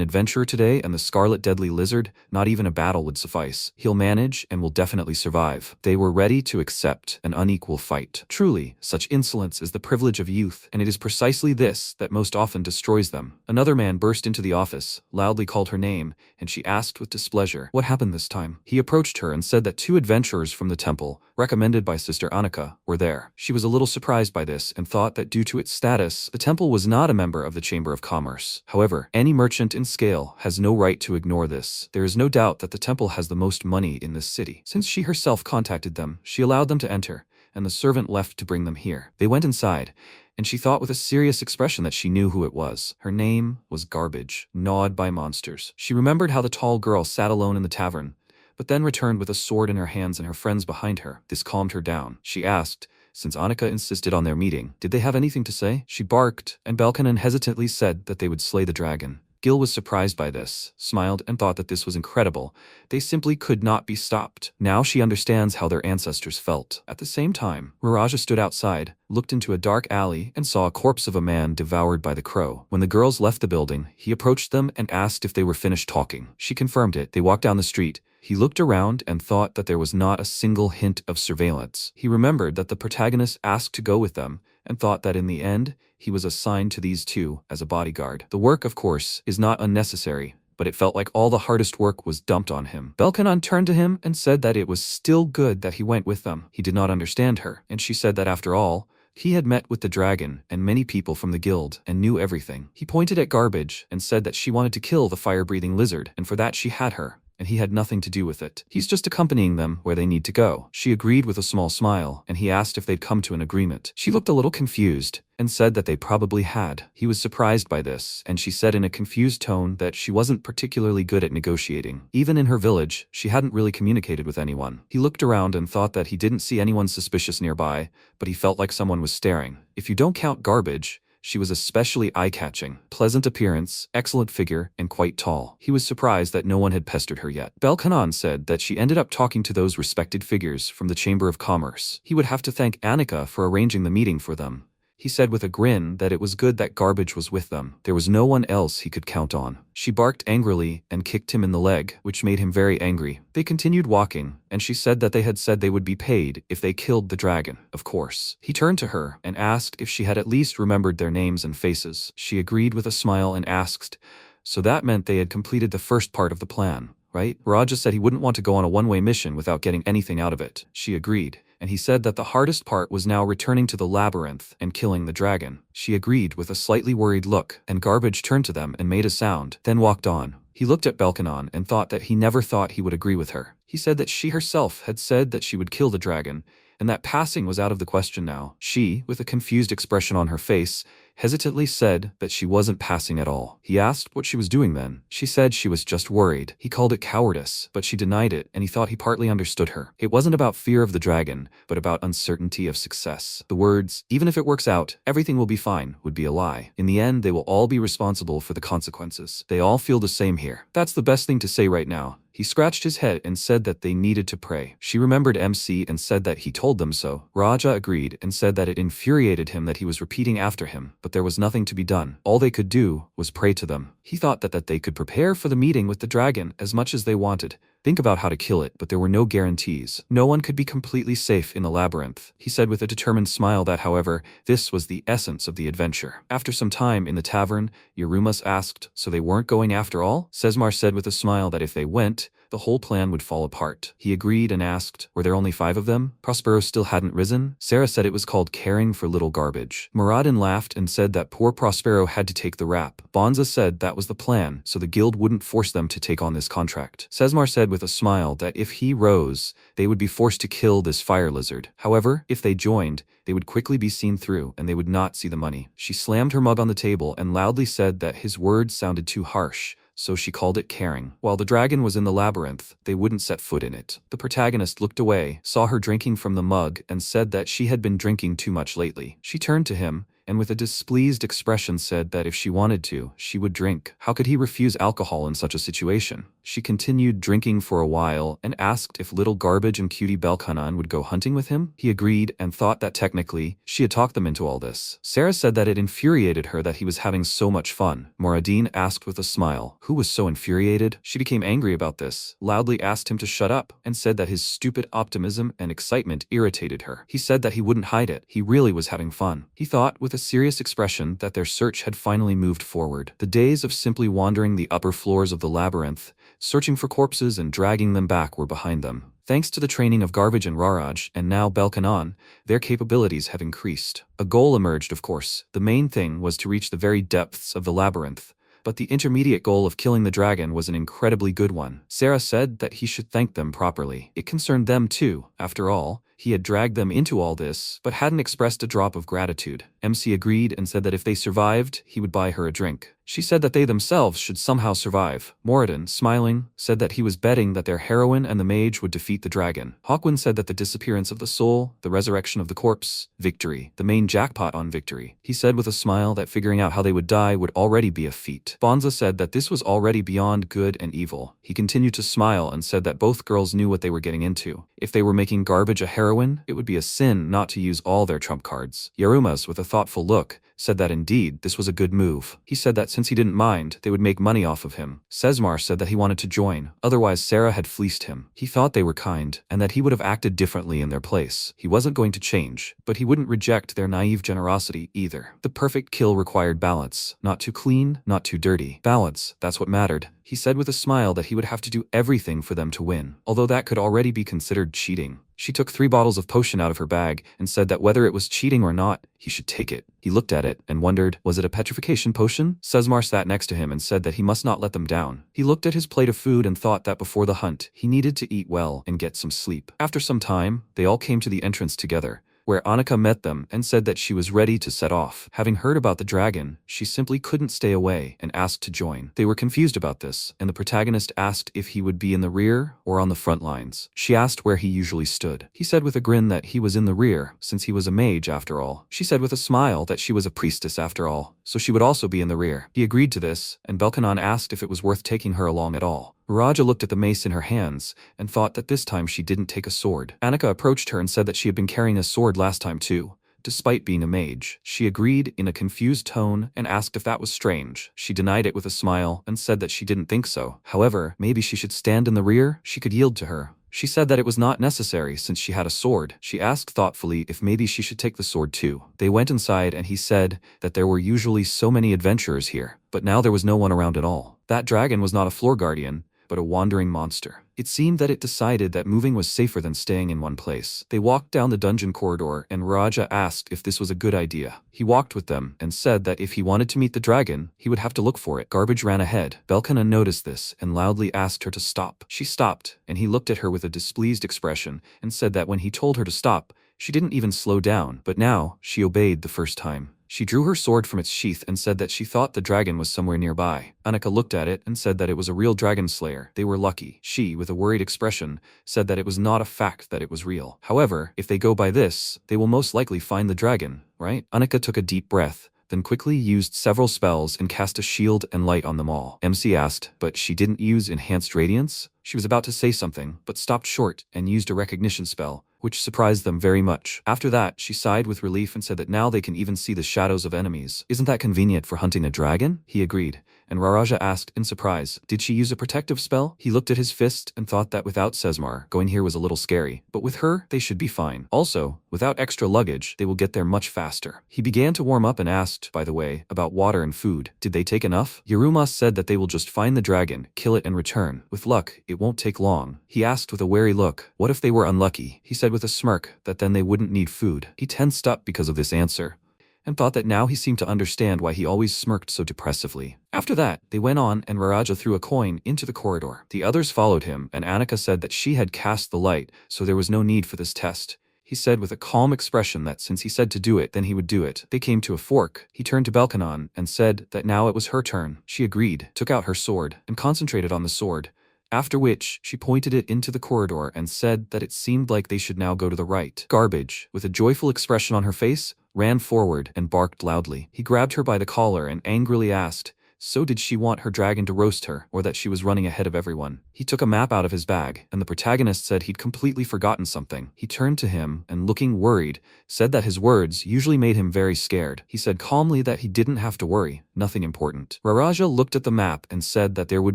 adventurer today and the scarlet deadly lizard, not even a battle would suffice. He'll manage and will definitely survive. They were ready to accept an unequal fight. Truly, such insolence is the privilege of youth, and it is precisely this that most often destroys them. Another man burst into the office, loudly called her name, and she asked with displeasure, what happened this time? He approached her and said that 2 adventurers from the temple, recommended by Sister Annika, were there. She was a little surprised by this and thought that due to its status, the temple was not a member of the Chamber of Commerce. However, any merchant in Scale has no right to ignore this. There is no doubt that the temple has the most money in this city. Since she herself contacted them, she allowed them to enter, and the servant left to bring them here. They went inside, and she thought with a serious expression that she knew who it was. Her name was Garbage, gnawed by monsters. She remembered how the tall girl sat alone in the tavern, but then returned with a sword in her hands and her friends behind her. This calmed her down. She asked, since Annika insisted on their meeting, did they have anything to say? She barked, and Belkanon hesitantly said that they would slay the dragon. Gil was surprised by this, smiled, and thought that this was incredible. They simply could not be stopped. Now she understands how their ancestors felt. At the same time, Raja stood outside, looked into a dark alley, and saw a corpse of a man devoured by the crow. When the girls left the building, he approached them and asked if they were finished talking. She confirmed it. They walked down the street. He looked around and thought that there was not a single hint of surveillance. He remembered that the protagonist asked to go with them and thought that in the end, he was assigned to these 2 as a bodyguard. The work, of course, is not unnecessary, but it felt like all the hardest work was dumped on him. Belkanon turned to him and said that it was still good that he went with them. He did not understand her, and she said that after all, he had met with the dragon and many people from the guild and knew everything. He pointed at Garbage and said that she wanted to kill the fire-breathing lizard, and for that she had her, and he had nothing to do with it. He's just accompanying them where they need to go. She agreed with a small smile, and he asked if they'd come to an agreement. She looked a little confused and said that they probably had. He was surprised by this, and she said in a confused tone that she wasn't particularly good at negotiating. Even in her village, she hadn't really communicated with anyone. He looked around and thought that he didn't see anyone suspicious nearby, but he felt like someone was staring. If you don't count Garbage, she was especially eye-catching, pleasant appearance, excellent figure, and quite tall. He was surprised that no one had pestered her yet. Belkanon said that she ended up talking to those respected figures from the Chamber of Commerce. He would have to thank Annika for arranging the meeting for them. He said with a grin that it was good that Garbage was with them. There was no one else he could count on. She barked angrily and kicked him in the leg, which made him very angry. They continued walking, and she said that they had said they would be paid if they killed the dragon, of course. He turned to her and asked if she had at least remembered their names and faces. She agreed with a smile and asked, so that meant they had completed the first part of the plan, right? Raja said he wouldn't want to go on a one-way mission without getting anything out of it. She agreed, and he said that the hardest part was now returning to the labyrinth and killing the dragon. She agreed with a slightly worried look, and Garbage turned to them and made a sound, then walked on. He looked at Belkanon and thought that he never thought he would agree with her. He said that she herself had said that she would kill the dragon, and that passing was out of the question now. She, with a confused expression on her face, hesitantly said that she wasn't passing at all. He asked what she was doing then. She said she was just worried. He called it cowardice, but she denied it, and he thought he partly understood her. It wasn't about fear of the dragon, but about uncertainty of success. The words, "even if it works out, everything will be fine," would be a lie. In the end, they will all be responsible for the consequences. They all feel the same here. That's the best thing to say right now. He scratched his head and said that they needed to pray. She remembered MC and said that he told them so. Raja agreed and said that it infuriated him that he was repeating after him, but there was nothing to be done. All they could do was pray to them. He thought that they could prepare for the meeting with the dragon as much as they wanted. Think about how to kill it, but there were no guarantees. No one could be completely safe in the labyrinth. He said with a determined smile that, however, this was the essence of the adventure. After some time in the tavern, Yarumas asked, "So they weren't going after all?" Sesmar said with a smile that if they went, the whole plan would fall apart. He agreed and asked, "Were there only 5 of them?" Prospero still hadn't risen. Sarah said it was called caring for little garbage. Muradin laughed and said that poor Prospero had to take the rap. Bonza said that was the plan, so the guild wouldn't force them to take on this contract. Sesmar said with a smile that if he rose, they would be forced to kill this fire lizard. However, if they joined, they would quickly be seen through and they would not see the money. She slammed her mug on the table and loudly said that his words sounded too harsh, so she called it caring. While the dragon was in the labyrinth, they wouldn't set foot in it. The protagonist looked away, saw her drinking from the mug, and said that she had been drinking too much lately. She turned to him, and with a displeased expression said that if she wanted to, she would drink. How could he refuse alcohol in such a situation? She continued drinking for a while and asked if little Garbage and Cutie Belkanon would go hunting with him. He agreed and thought that technically, she had talked them into all this. Sarah said that it infuriated her that he was having so much fun. Muradin asked with a smile, who was so infuriated? She became angry about this, loudly asked him to shut up, and said that his stupid optimism and excitement irritated her. He said that he wouldn't hide it. He really was having fun. He thought with a serious expression that their search had finally moved forward. The days of simply wandering the upper floors of the labyrinth, searching for corpses and dragging them back were behind them. Thanks to the training of Garbage and Raraj, and now Belkanon, their capabilities have increased. A goal emerged, of course. The main thing was to reach the very depths of the labyrinth, but the intermediate goal of killing the dragon was an incredibly good one. Sarah said that he should thank them properly. It concerned them too. After all, he had dragged them into all this, but hadn't expressed a drop of gratitude. MC agreed and said that if they survived, he would buy her a drink. She said that they themselves should somehow survive. Moradin, smiling, said that he was betting that their heroine and the mage would defeat the dragon. Hawkwin said that the disappearance of the soul, the resurrection of the corpse, victory, the main jackpot on victory. He said with a smile that figuring out how they would die would already be a feat. Bonza said that this was already beyond good and evil. He continued to smile and said that both girls knew what they were getting into. If they were making Garbage a heroine, it would be a sin not to use all their trump cards. Yarumas, with a thoughtful look, said that indeed this was a good move. He said that since he didn't mind, they would make money off of him. Sesmar said that he wanted to join, otherwise Sarah had fleeced him. He thought they were kind, and that he would have acted differently in their place. He wasn't going to change, but he wouldn't reject their naive generosity either. The perfect kill required balance. Not too clean, not too dirty. Balance, that's what mattered. He said with a smile that he would have to do everything for them to win, although that could already be considered cheating. She took 3 bottles of potion out of her bag and said that whether it was cheating or not, he should take it. He looked at it and wondered, was it a petrification potion? Sesmar sat next to him and said that he must not let them down. He looked at his plate of food and thought that before the hunt, he needed to eat well and get some sleep. After some time, they all came to the entrance together, where Annika met them and said that she was ready to set off. Having heard about the dragon, she simply couldn't stay away and asked to join. They were confused about this, and the protagonist asked if he would be in the rear or on the front lines. She asked where he usually stood. He said with a grin that he was in the rear, since he was a mage after all. She said with a smile that she was a priestess after all, so she would also be in the rear. He agreed to this, and Belkanon asked if it was worth taking her along at all. Raja looked at the mace in her hands and thought that this time she didn't take a sword. Annika approached her and said that she had been carrying a sword last time too, despite being a mage. She agreed in a confused tone and asked if that was strange. She denied it with a smile and said that she didn't think so. However, maybe she should stand in the rear? She could yield to her. She said that it was not necessary since she had a sword. She asked thoughtfully if maybe she should take the sword too. They went inside and he said that there were usually so many adventurers here, but now there was no one around at all. That dragon was not a floor guardian, but a wandering monster. It seemed that it decided that moving was safer than staying in one place. They walked down the dungeon corridor and Raja asked if this was a good idea. He walked with them and said that if he wanted to meet the dragon, he would have to look for it. Garbage ran ahead. Belkana noticed this and loudly asked her to stop. She stopped, and he looked at her with a displeased expression and said that when he told her to stop, she didn't even slow down, but now she obeyed the first time. She drew her sword from its sheath and said that she thought the dragon was somewhere nearby. Annika looked at it and said that it was a real dragon slayer. They were lucky. She, with a worried expression, said that it was not a fact that it was real. However, if they go by this, they will most likely find the dragon, right? Annika took a deep breath, then quickly used several spells and cast a shield and light on them all. MC asked, but she didn't use enhanced radiance? She was about to say something, but stopped short and used a recognition spell, which surprised them very much. After that, she sighed with relief and said that now they can even see the shadows of enemies. Isn't that convenient for hunting a dragon? He agreed, and Raraja asked in surprise, did she use a protective spell? He looked at his fist and thought that without Sesmar, going here was a little scary, but with her, they should be fine. Also, without extra luggage, they will get there much faster. He began to warm up and asked, by the way, about water and food. Did they take enough? Yarumas said that they will just find the dragon, kill it and return. With luck, it won't take long. He asked with a wary look, what if they were unlucky? He said with a smirk that then they wouldn't need food. He tensed up because of this answer, and thought that now he seemed to understand why he always smirked so depressively. After that, they went on and Raraja threw a coin into the corridor. The others followed him, and Annika said that she had cast the light, so there was no need for this test. He said with a calm expression that since he said to do it, then he would do it. They came to a fork. He turned to Belkanon and said that now it was her turn. She agreed, took out her sword, and concentrated on the sword. After which, she pointed it into the corridor and said that it seemed like they should now go to the right. Garbage, with a joyful expression on her face, ran forward and barked loudly. He grabbed her by the collar and angrily asked, so did she want her dragon to roast her, or that she was running ahead of everyone? He took a map out of his bag, and the protagonist said he'd completely forgotten something. He turned to him, and looking worried, said that his words usually made him very scared. He said calmly that he didn't have to worry, nothing important. Raraja looked at the map and said that there would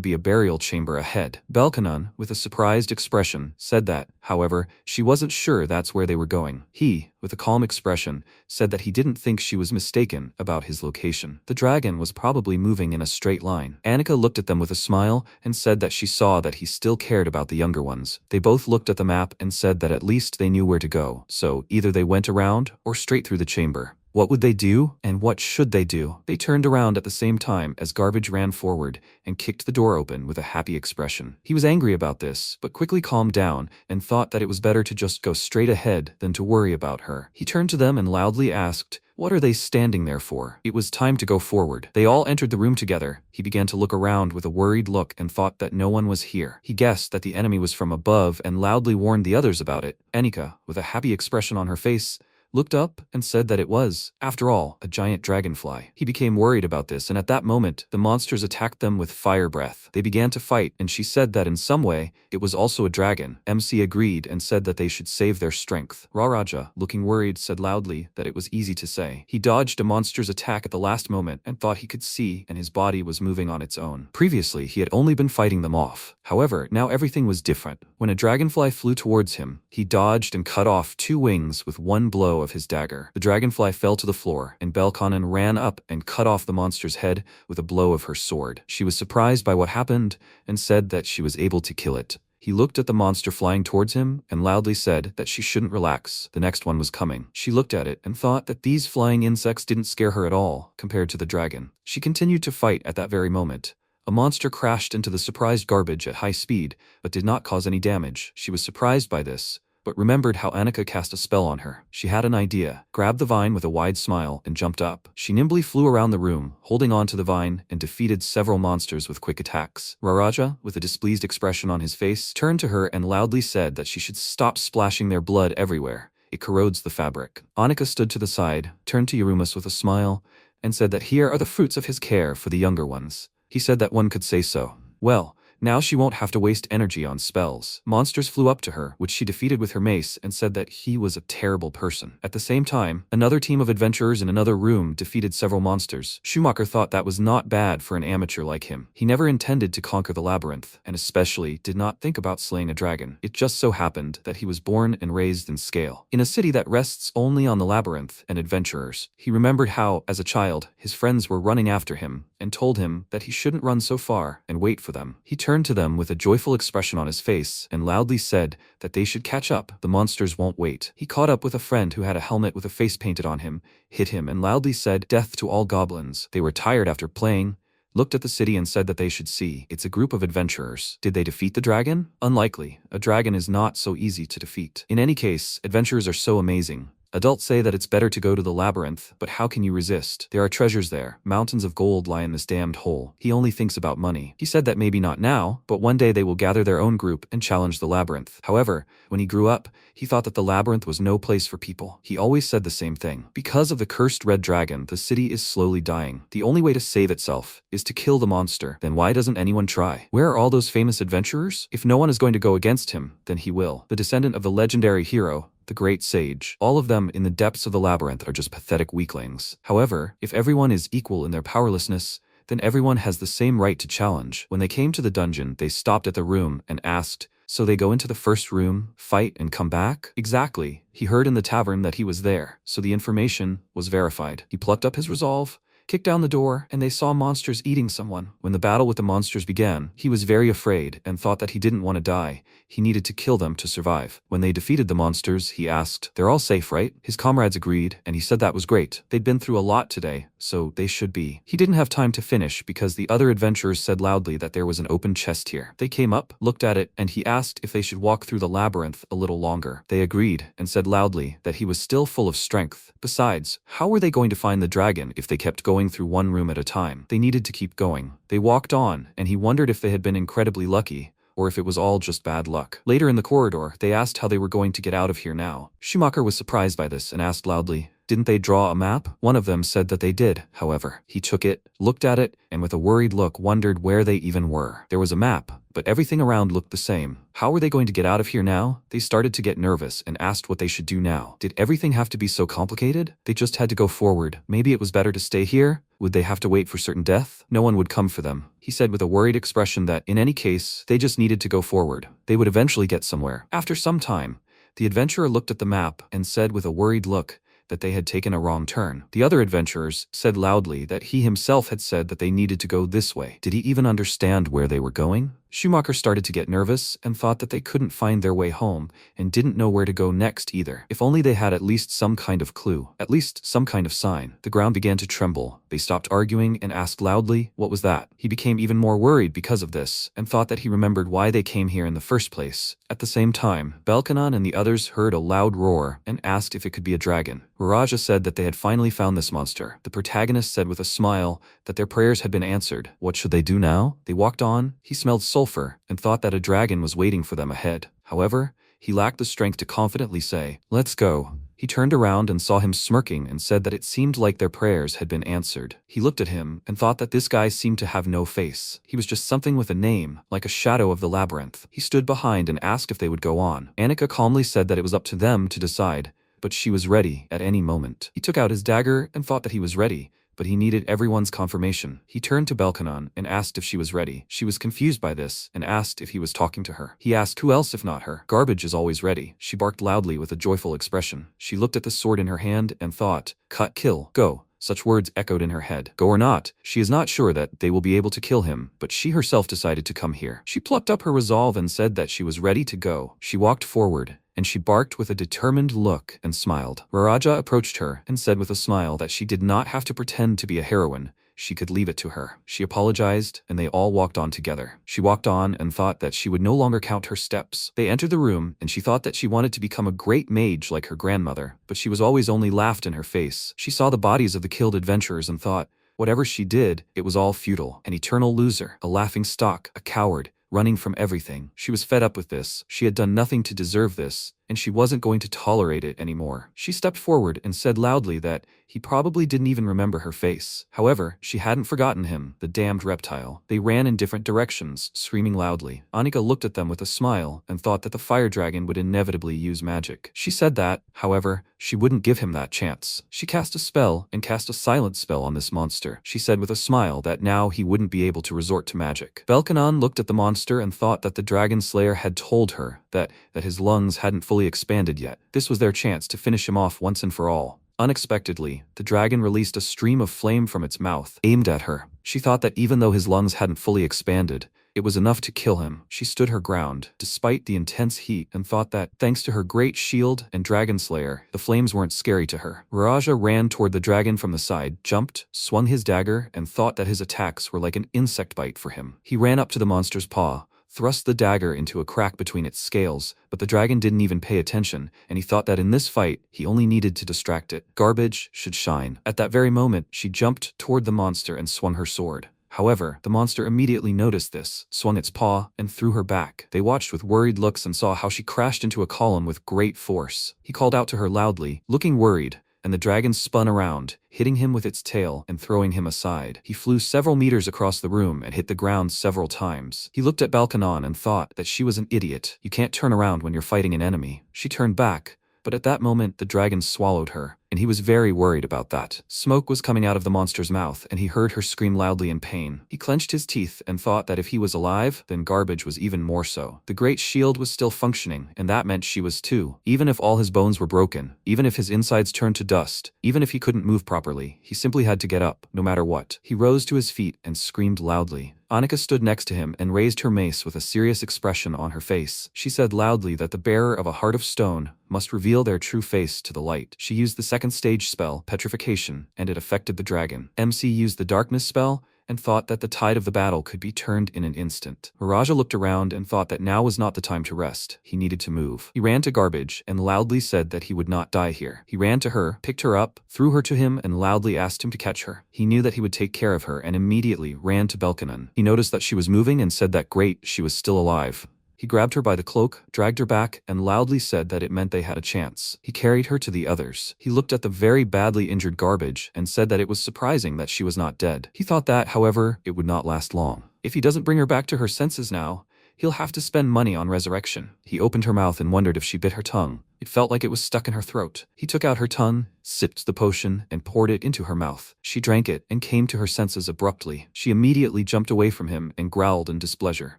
be a burial chamber ahead. Belkanon, with a surprised expression, said that, however, she wasn't sure that's where they were going. He, with a calm expression, said that he didn't think she was mistaken about his location. The dragon was probably moving in a straight line. Annika looked at them with a smile and said that she saw that he still cared about the younger ones. They both looked at the map and said that at least they knew where to go, so either they went around or straight through the chamber. What would they do, and what should they do? They turned around at the same time as Garbage ran forward and kicked the door open with a happy expression. He was angry about this, but quickly calmed down and thought that it was better to just go straight ahead than to worry about her. He turned to them and loudly asked, what are they standing there for? It was time to go forward. They all entered the room together. He began to look around with a worried look and thought that no one was here. He guessed that the enemy was from above and loudly warned the others about it. Annika, with a happy expression on her face, looked up and said that it was, after all, a giant dragonfly. He became worried about this, and at that moment, the monsters attacked them with fire breath. They began to fight, and she said that in some way, it was also a dragon. MC agreed and said that they should save their strength. Raraja, looking worried, said loudly that it was easy to say. He dodged a monster's attack at the last moment and thought he could see, and his body was moving on its own. Previously, he had only been fighting them off. However, now everything was different. When a dragonfly flew towards him, he dodged and cut off 2 wings with one blow of his dagger. The dragonfly fell to the floor, and Belkanon ran up and cut off the monster's head with a blow of her sword. She was surprised by what happened and said that she was able to kill it. He looked at the monster flying towards him and loudly said that she shouldn't relax. The next one was coming. She looked at it and thought that these flying insects didn't scare her at all compared to the dragon. She continued to fight at that very moment. A monster crashed into the surprised Garbage at high speed, but did not cause any damage. She was surprised by this, but remembered how Annika cast a spell on her. She had an idea, grabbed the vine with a wide smile, and jumped up. She nimbly flew around the room, holding on to the vine, and defeated several monsters with quick attacks. Raraja, with a displeased expression on his face, turned to her and loudly said that she should stop splashing their blood everywhere. It corrodes the fabric. Annika stood to the side, turned to Yarumas with a smile, and said that here are the fruits of his care for the younger ones. He said that one could say so. Well, now she won't have to waste energy on spells. Monsters flew up to her, which she defeated with her mace, and said that he was a terrible person. At the same time, another team of adventurers in another room defeated several monsters. Schumacher thought that was not bad for an amateur like him. He never intended to conquer the labyrinth, and especially did not think about slaying a dragon. It just so happened that he was born and raised in Scale, in a city that rests only on the labyrinth and adventurers. He remembered how, as a child, his friends were running after him and told him that he shouldn't run so far and wait for them. He turned turned to them with a joyful expression on his face and loudly said that they should catch up. The monsters won't wait. He caught up with a friend who had a helmet with a face painted on him, hit him and loudly said, "Death to all goblins." They were tired after playing, looked at the city and said that they should see. It's a group of adventurers. Did they defeat the dragon? Unlikely. A dragon is not so easy to defeat. In any case, adventurers are so amazing. Adults say that it's better to go to the labyrinth, but how can you resist? There are treasures there. Mountains of gold lie in this damned hole. He only thinks about money. He said that maybe not now, but one day they will gather their own group and challenge the labyrinth. However, when he grew up, he thought that the labyrinth was no place for people. He always said the same thing. Because of the cursed red dragon, the city is slowly dying. The only way to save itself is to kill the monster. Then why doesn't anyone try? Where are all those famous adventurers? If no one is going to go against him, then he will. The descendant of the legendary hero, the great sage. All of them in the depths of the labyrinth are just pathetic weaklings. However, if everyone is equal in their powerlessness, then everyone has the same right to challenge. When they came to the dungeon, they stopped at the room and asked, "So they go into the first room, fight, and come back?" Exactly. He heard in the tavern that he was there, so the information was verified. He plucked up his resolve, kicked down the door, and they saw monsters eating someone. When the battle with the monsters began, he was very afraid and thought that he didn't want to die. He needed to kill them to survive. When they defeated the monsters, he asked, "They're all safe, right?" His comrades agreed, and he said that was great. They'd been through a lot today, so they should be. He didn't have time to finish because the other adventurers said loudly that there was an open chest here. They came up, looked at it, and he asked if they should walk through the labyrinth a little longer. They agreed and said loudly that he was still full of strength. Besides, how were they going to find the dragon if they kept going through one room at a time? They needed to keep going. They walked on, and he wondered if they had been incredibly lucky, or if it was all just bad luck. Later in the corridor, they asked how they were going to get out of here now. Schumacher was surprised by this and asked loudly, "Didn't they draw a map?" One of them said that they did, however. He took it, looked at it, and with a worried look wondered where they even were. There was a map, but everything around looked the same. How were they going to get out of here now? They started to get nervous and asked what they should do now. Did everything have to be so complicated? They just had to go forward. Maybe it was better to stay here? Would they have to wait for certain death? No one would come for them. He said with a worried expression that, in any case, they just needed to go forward. They would eventually get somewhere. After some time, the adventurer looked at the map and said with a worried look that they had taken a wrong turn. The other adventurers said loudly that he himself had said that they needed to go this way. Did he even understand where they were going? Schumacher started to get nervous and thought that they couldn't find their way home and didn't know where to go next either. If only they had at least some kind of clue, at least some kind of sign. The ground began to tremble. They stopped arguing and asked loudly, "What was that?" He became even more worried because of this and thought that he remembered why they came here in the first place. At the same time, Belkanon and the others heard a loud roar and asked if it could be a dragon. Raja said that they had finally found this monster. The protagonist said with a smile that their prayers had been answered. What should they do now? They walked on. He smelled sulfur and thought that a dragon was waiting for them ahead. However, he lacked the strength to confidently say, "Let's go." He turned around and saw him smirking and said that it seemed like their prayers had been answered. He looked at him and thought that this guy seemed to have no face. He was just something with a name, like a shadow of the labyrinth. He stood behind and asked if they would go on. Annika calmly said that it was up to them to decide, but she was ready at any moment. He took out his dagger and thought that he was ready, but he needed everyone's confirmation. He turned to Belkanon and asked if she was ready. She was confused by this and asked if he was talking to her. He asked who else if not her. "Garbage is always ready." She barked loudly with a joyful expression. She looked at the sword in her hand and thought, "Cut, kill, go." Such words echoed in her head. Go or not, she is not sure that they will be able to kill him, but she herself decided to come here. She plucked up her resolve and said that she was ready to go. She walked forward, and she barked with a determined look and smiled. Raja approached her and said with a smile that she did not have to pretend to be a heroine. She could leave it to her. She apologized, and they all walked on together. She walked on and thought that she would no longer count her steps. They entered the room, and she thought that she wanted to become a great mage like her grandmother, but she was always only laughed in her face. She saw the bodies of the killed adventurers and thought, whatever she did, it was all futile. An eternal loser, a laughing stock, a coward, running from everything. She was fed up with this. She had done nothing to deserve this, and she wasn't going to tolerate it anymore. She stepped forward and said loudly that he probably didn't even remember her face. However, she hadn't forgotten him, the damned reptile. They ran in different directions, screaming loudly. Annika looked at them with a smile and thought that the fire dragon would inevitably use magic. She said that, however, she wouldn't give him that chance. She cast a spell and cast a silent spell on this monster. She said with a smile that now he wouldn't be able to resort to magic. Belkanon looked at the monster and thought that the dragon slayer had told her that his lungs hadn't fully expanded yet. This was their chance to finish him off once and for all. Unexpectedly, the dragon released a stream of flame from its mouth, aimed at her. She thought that even though his lungs hadn't fully expanded, It was enough to kill him. She stood her ground, despite the intense heat, and thought that, thanks to her great shield and dragon slayer, the flames weren't scary to her. Raja ran toward the dragon from the side, jumped, swung his dagger, and thought that his attacks were like an insect bite for him. He ran up to the monster's paw, thrust the dagger into a crack between its scales, but the dragon didn't even pay attention, and he thought that in this fight, he only needed to distract it. Garbage should shine. At that very moment, she jumped toward the monster and swung her sword. However, the monster immediately noticed this, swung its paw, and threw her back. They watched with worried looks and saw how she crashed into a column with great force. He called out to her loudly, looking worried, and the dragon spun around, hitting him with its tail and throwing him aside. He flew several meters across the room and hit the ground several times. He looked at Balkanon and thought that she was an idiot. You can't turn around when you're fighting an enemy. She turned back, but at that moment the dragon swallowed her, and he was very worried about that. Smoke was coming out of the monster's mouth, and he heard her scream loudly in pain. He clenched his teeth and thought that if he was alive, then Garbage was even more so. The great shield was still functioning, and that meant she was too. Even if all his bones were broken, even if his insides turned to dust, even if he couldn't move properly, he simply had to get up, no matter what. He rose to his feet and screamed loudly. Annika stood next to him and raised her mace with a serious expression on her face. She said loudly that the bearer of a heart of stone must reveal their true face to the light. She used the second stage spell, Petrification, and it affected the dragon. MC used the darkness spell and thought that the tide of the battle could be turned in an instant. Miraja looked around and thought that now was not the time to rest. He needed to move. He ran to Garbage and loudly said that he would not die here. He ran to her, picked her up, threw her to him, and loudly asked him to catch her. He knew that he would take care of her and immediately ran to Belkanon. He noticed that she was moving and said that great, she was still alive. He grabbed her by the cloak, dragged her back, and loudly said that it meant they had a chance. He carried her to the others. He looked at the very badly injured Garbage and said that it was surprising that she was not dead. He thought that, however, it would not last long. If he doesn't bring her back to her senses now, he'll have to spend money on resurrection. He opened her mouth and wondered if she bit her tongue. It felt like it was stuck in her throat. He took out her tongue, sipped the potion, and poured it into her mouth. She drank it and came to her senses abruptly. She immediately jumped away from him and growled in displeasure.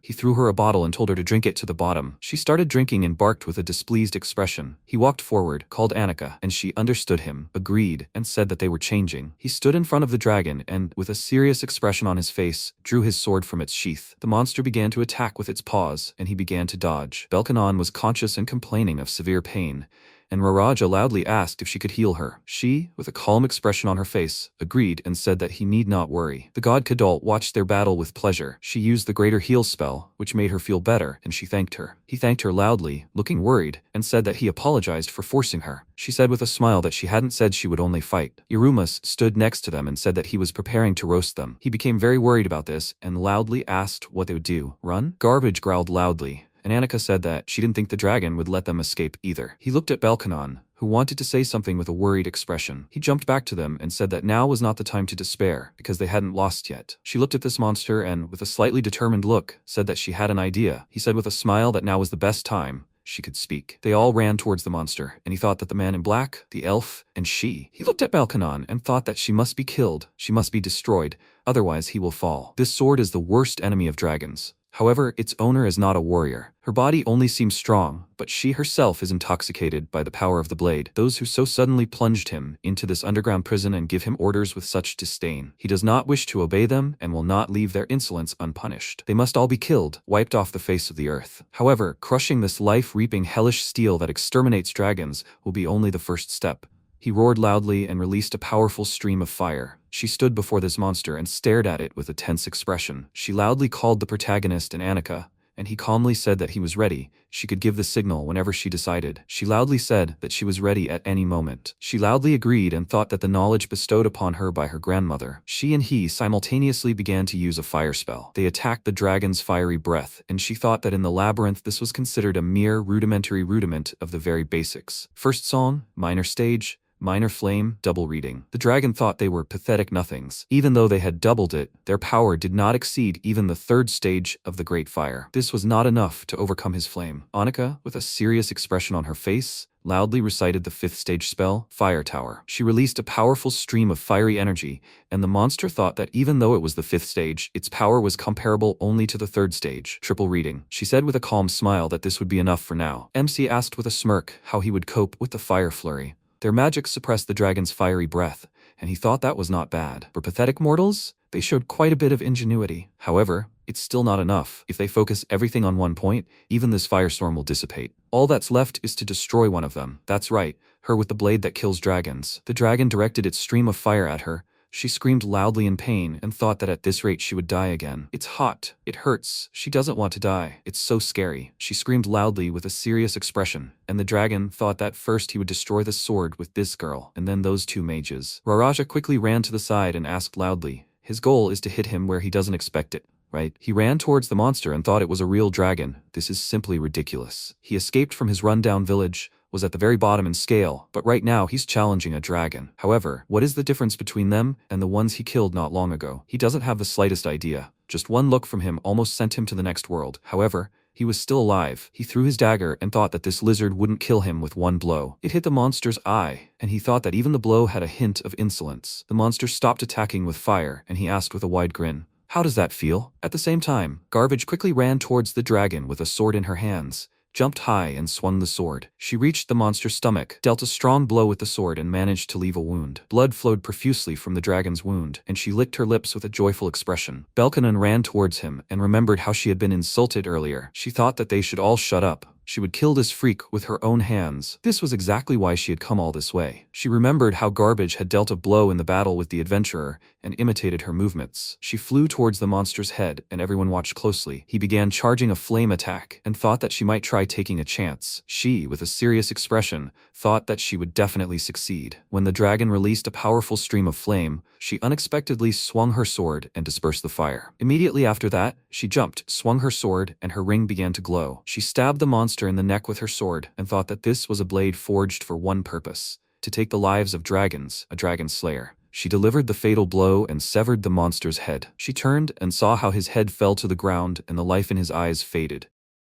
He threw her a bottle and told her to drink it to the bottom. She started drinking and barked with a displeased expression. He walked forward, called Annika, and she understood him, agreed, and said that they were changing. He stood in front of the dragon and, with a serious expression on his face, drew his sword from its sheath. The monster began to attack with its paws, and he began to dodge. Belkanon was conscious and complaining of severe pain, and Miraja loudly asked if she could heal her. She, with a calm expression on her face, agreed and said that he need not worry. The god Kadalt watched their battle with pleasure. She used the greater heal spell, which made her feel better, and she thanked her. He thanked her loudly, looking worried, and said that he apologized for forcing her. She said with a smile that she hadn't said she would only fight. Irumas stood next to them and said that he was preparing to roast them. He became very worried about this and loudly asked what they would do. Run? Garbage growled loudly, and Annika said that she didn't think the dragon would let them escape either. He looked at Belkanon, who wanted to say something with a worried expression. He jumped back to them and said that now was not the time to despair, because they hadn't lost yet. She looked at this monster and, with a slightly determined look, said that she had an idea. He said with a smile that now was the best time she could speak. They all ran towards the monster, and he thought that the man in black, the elf, and she. He looked at Balkanon and thought that she must be killed, she must be destroyed, otherwise he will fall. This sword is the worst enemy of dragons. However, its owner is not a warrior. Her body only seems strong, but she herself is intoxicated by the power of the blade. Those who so suddenly plunged him into this underground prison and give him orders with such disdain. He does not wish to obey them and will not leave their insolence unpunished. They must all be killed, wiped off the face of the earth. However, crushing this life-reaping hellish steel that exterminates dragons will be only the first step. He roared loudly and released a powerful stream of fire. She stood before this monster and stared at it with a tense expression. She loudly called the protagonist and Annika, and he calmly said that he was ready. She could give the signal whenever she decided. She loudly said that she was ready at any moment. She loudly agreed and thought that the knowledge bestowed upon her by her grandmother. She and he simultaneously began to use a fire spell. They attacked the dragon's fiery breath, and she thought that in the labyrinth this was considered a mere rudimentary rudiment of the very basics. First song, minor stage, minor flame, double reading. The dragon thought they were pathetic nothings. Even though they had doubled it, their power did not exceed even the third stage of the Great Fire. This was not enough to overcome his flame. Annika, with a serious expression on her face, loudly recited the fifth stage spell, Fire Tower. She released a powerful stream of fiery energy, and the monster thought that even though it was the fifth stage, its power was comparable only to the third stage, triple reading. She said with a calm smile that this would be enough for now. MC asked with a smirk how he would cope with the fire flurry. Their magic suppressed the dragon's fiery breath, and he thought that was not bad. For pathetic mortals, they showed quite a bit of ingenuity. However, it's still not enough. If they focus everything on one point, even this firestorm will dissipate. All that's left is to destroy one of them. That's right, her with the blade that kills dragons. The dragon directed its stream of fire at her. She screamed loudly in pain and thought that at this rate she would die again. It's hot. It hurts. She doesn't want to die. It's so scary. She screamed loudly with a serious expression, and the dragon thought that first he would destroy the sword with this girl, and then those two mages. Raraja quickly ran to the side and asked loudly. His goal is to hit him where he doesn't expect it. Right? He ran towards the monster and thought it was a real dragon. This is simply ridiculous. He escaped from his rundown village, was at the very bottom in scale, but right now he's challenging a dragon. However, what is the difference between them and the ones he killed not long ago? He doesn't have the slightest idea. Just one look from him almost sent him to the next world. However, he was still alive. He threw his dagger and thought that this lizard wouldn't kill him with one blow. It hit the monster's eye, and he thought that even the blow had a hint of insolence. The monster stopped attacking with fire, and he asked with a wide grin, "How does that feel?" At the same time, Garbage quickly ran towards the dragon with a sword in her hands, jumped high and swung the sword. She reached the monster's stomach, dealt a strong blow with the sword and managed to leave a wound. Blood flowed profusely from the dragon's wound, and she licked her lips with a joyful expression. Belkanon ran towards him and remembered how she had been insulted earlier. She thought that they should all shut up. She would kill this freak with her own hands. This was exactly why she had come all this way. She remembered how Garbage had dealt a blow in the battle with the adventurer and imitated her movements. She flew towards the monster's head and everyone watched closely. He began charging a flame attack and thought that she might try taking a chance. She, with a serious expression, thought that she would definitely succeed. When the dragon released a powerful stream of flame, she unexpectedly swung her sword and dispersed the fire. Immediately after that, she jumped, swung her sword, and her ring began to glow. She stabbed the monster in the neck with her sword and thought that this was a blade forged for one purpose: to take the lives of dragons, a dragon slayer. She delivered the fatal blow and severed the monster's head. She turned and saw how his head fell to the ground and the life in his eyes faded.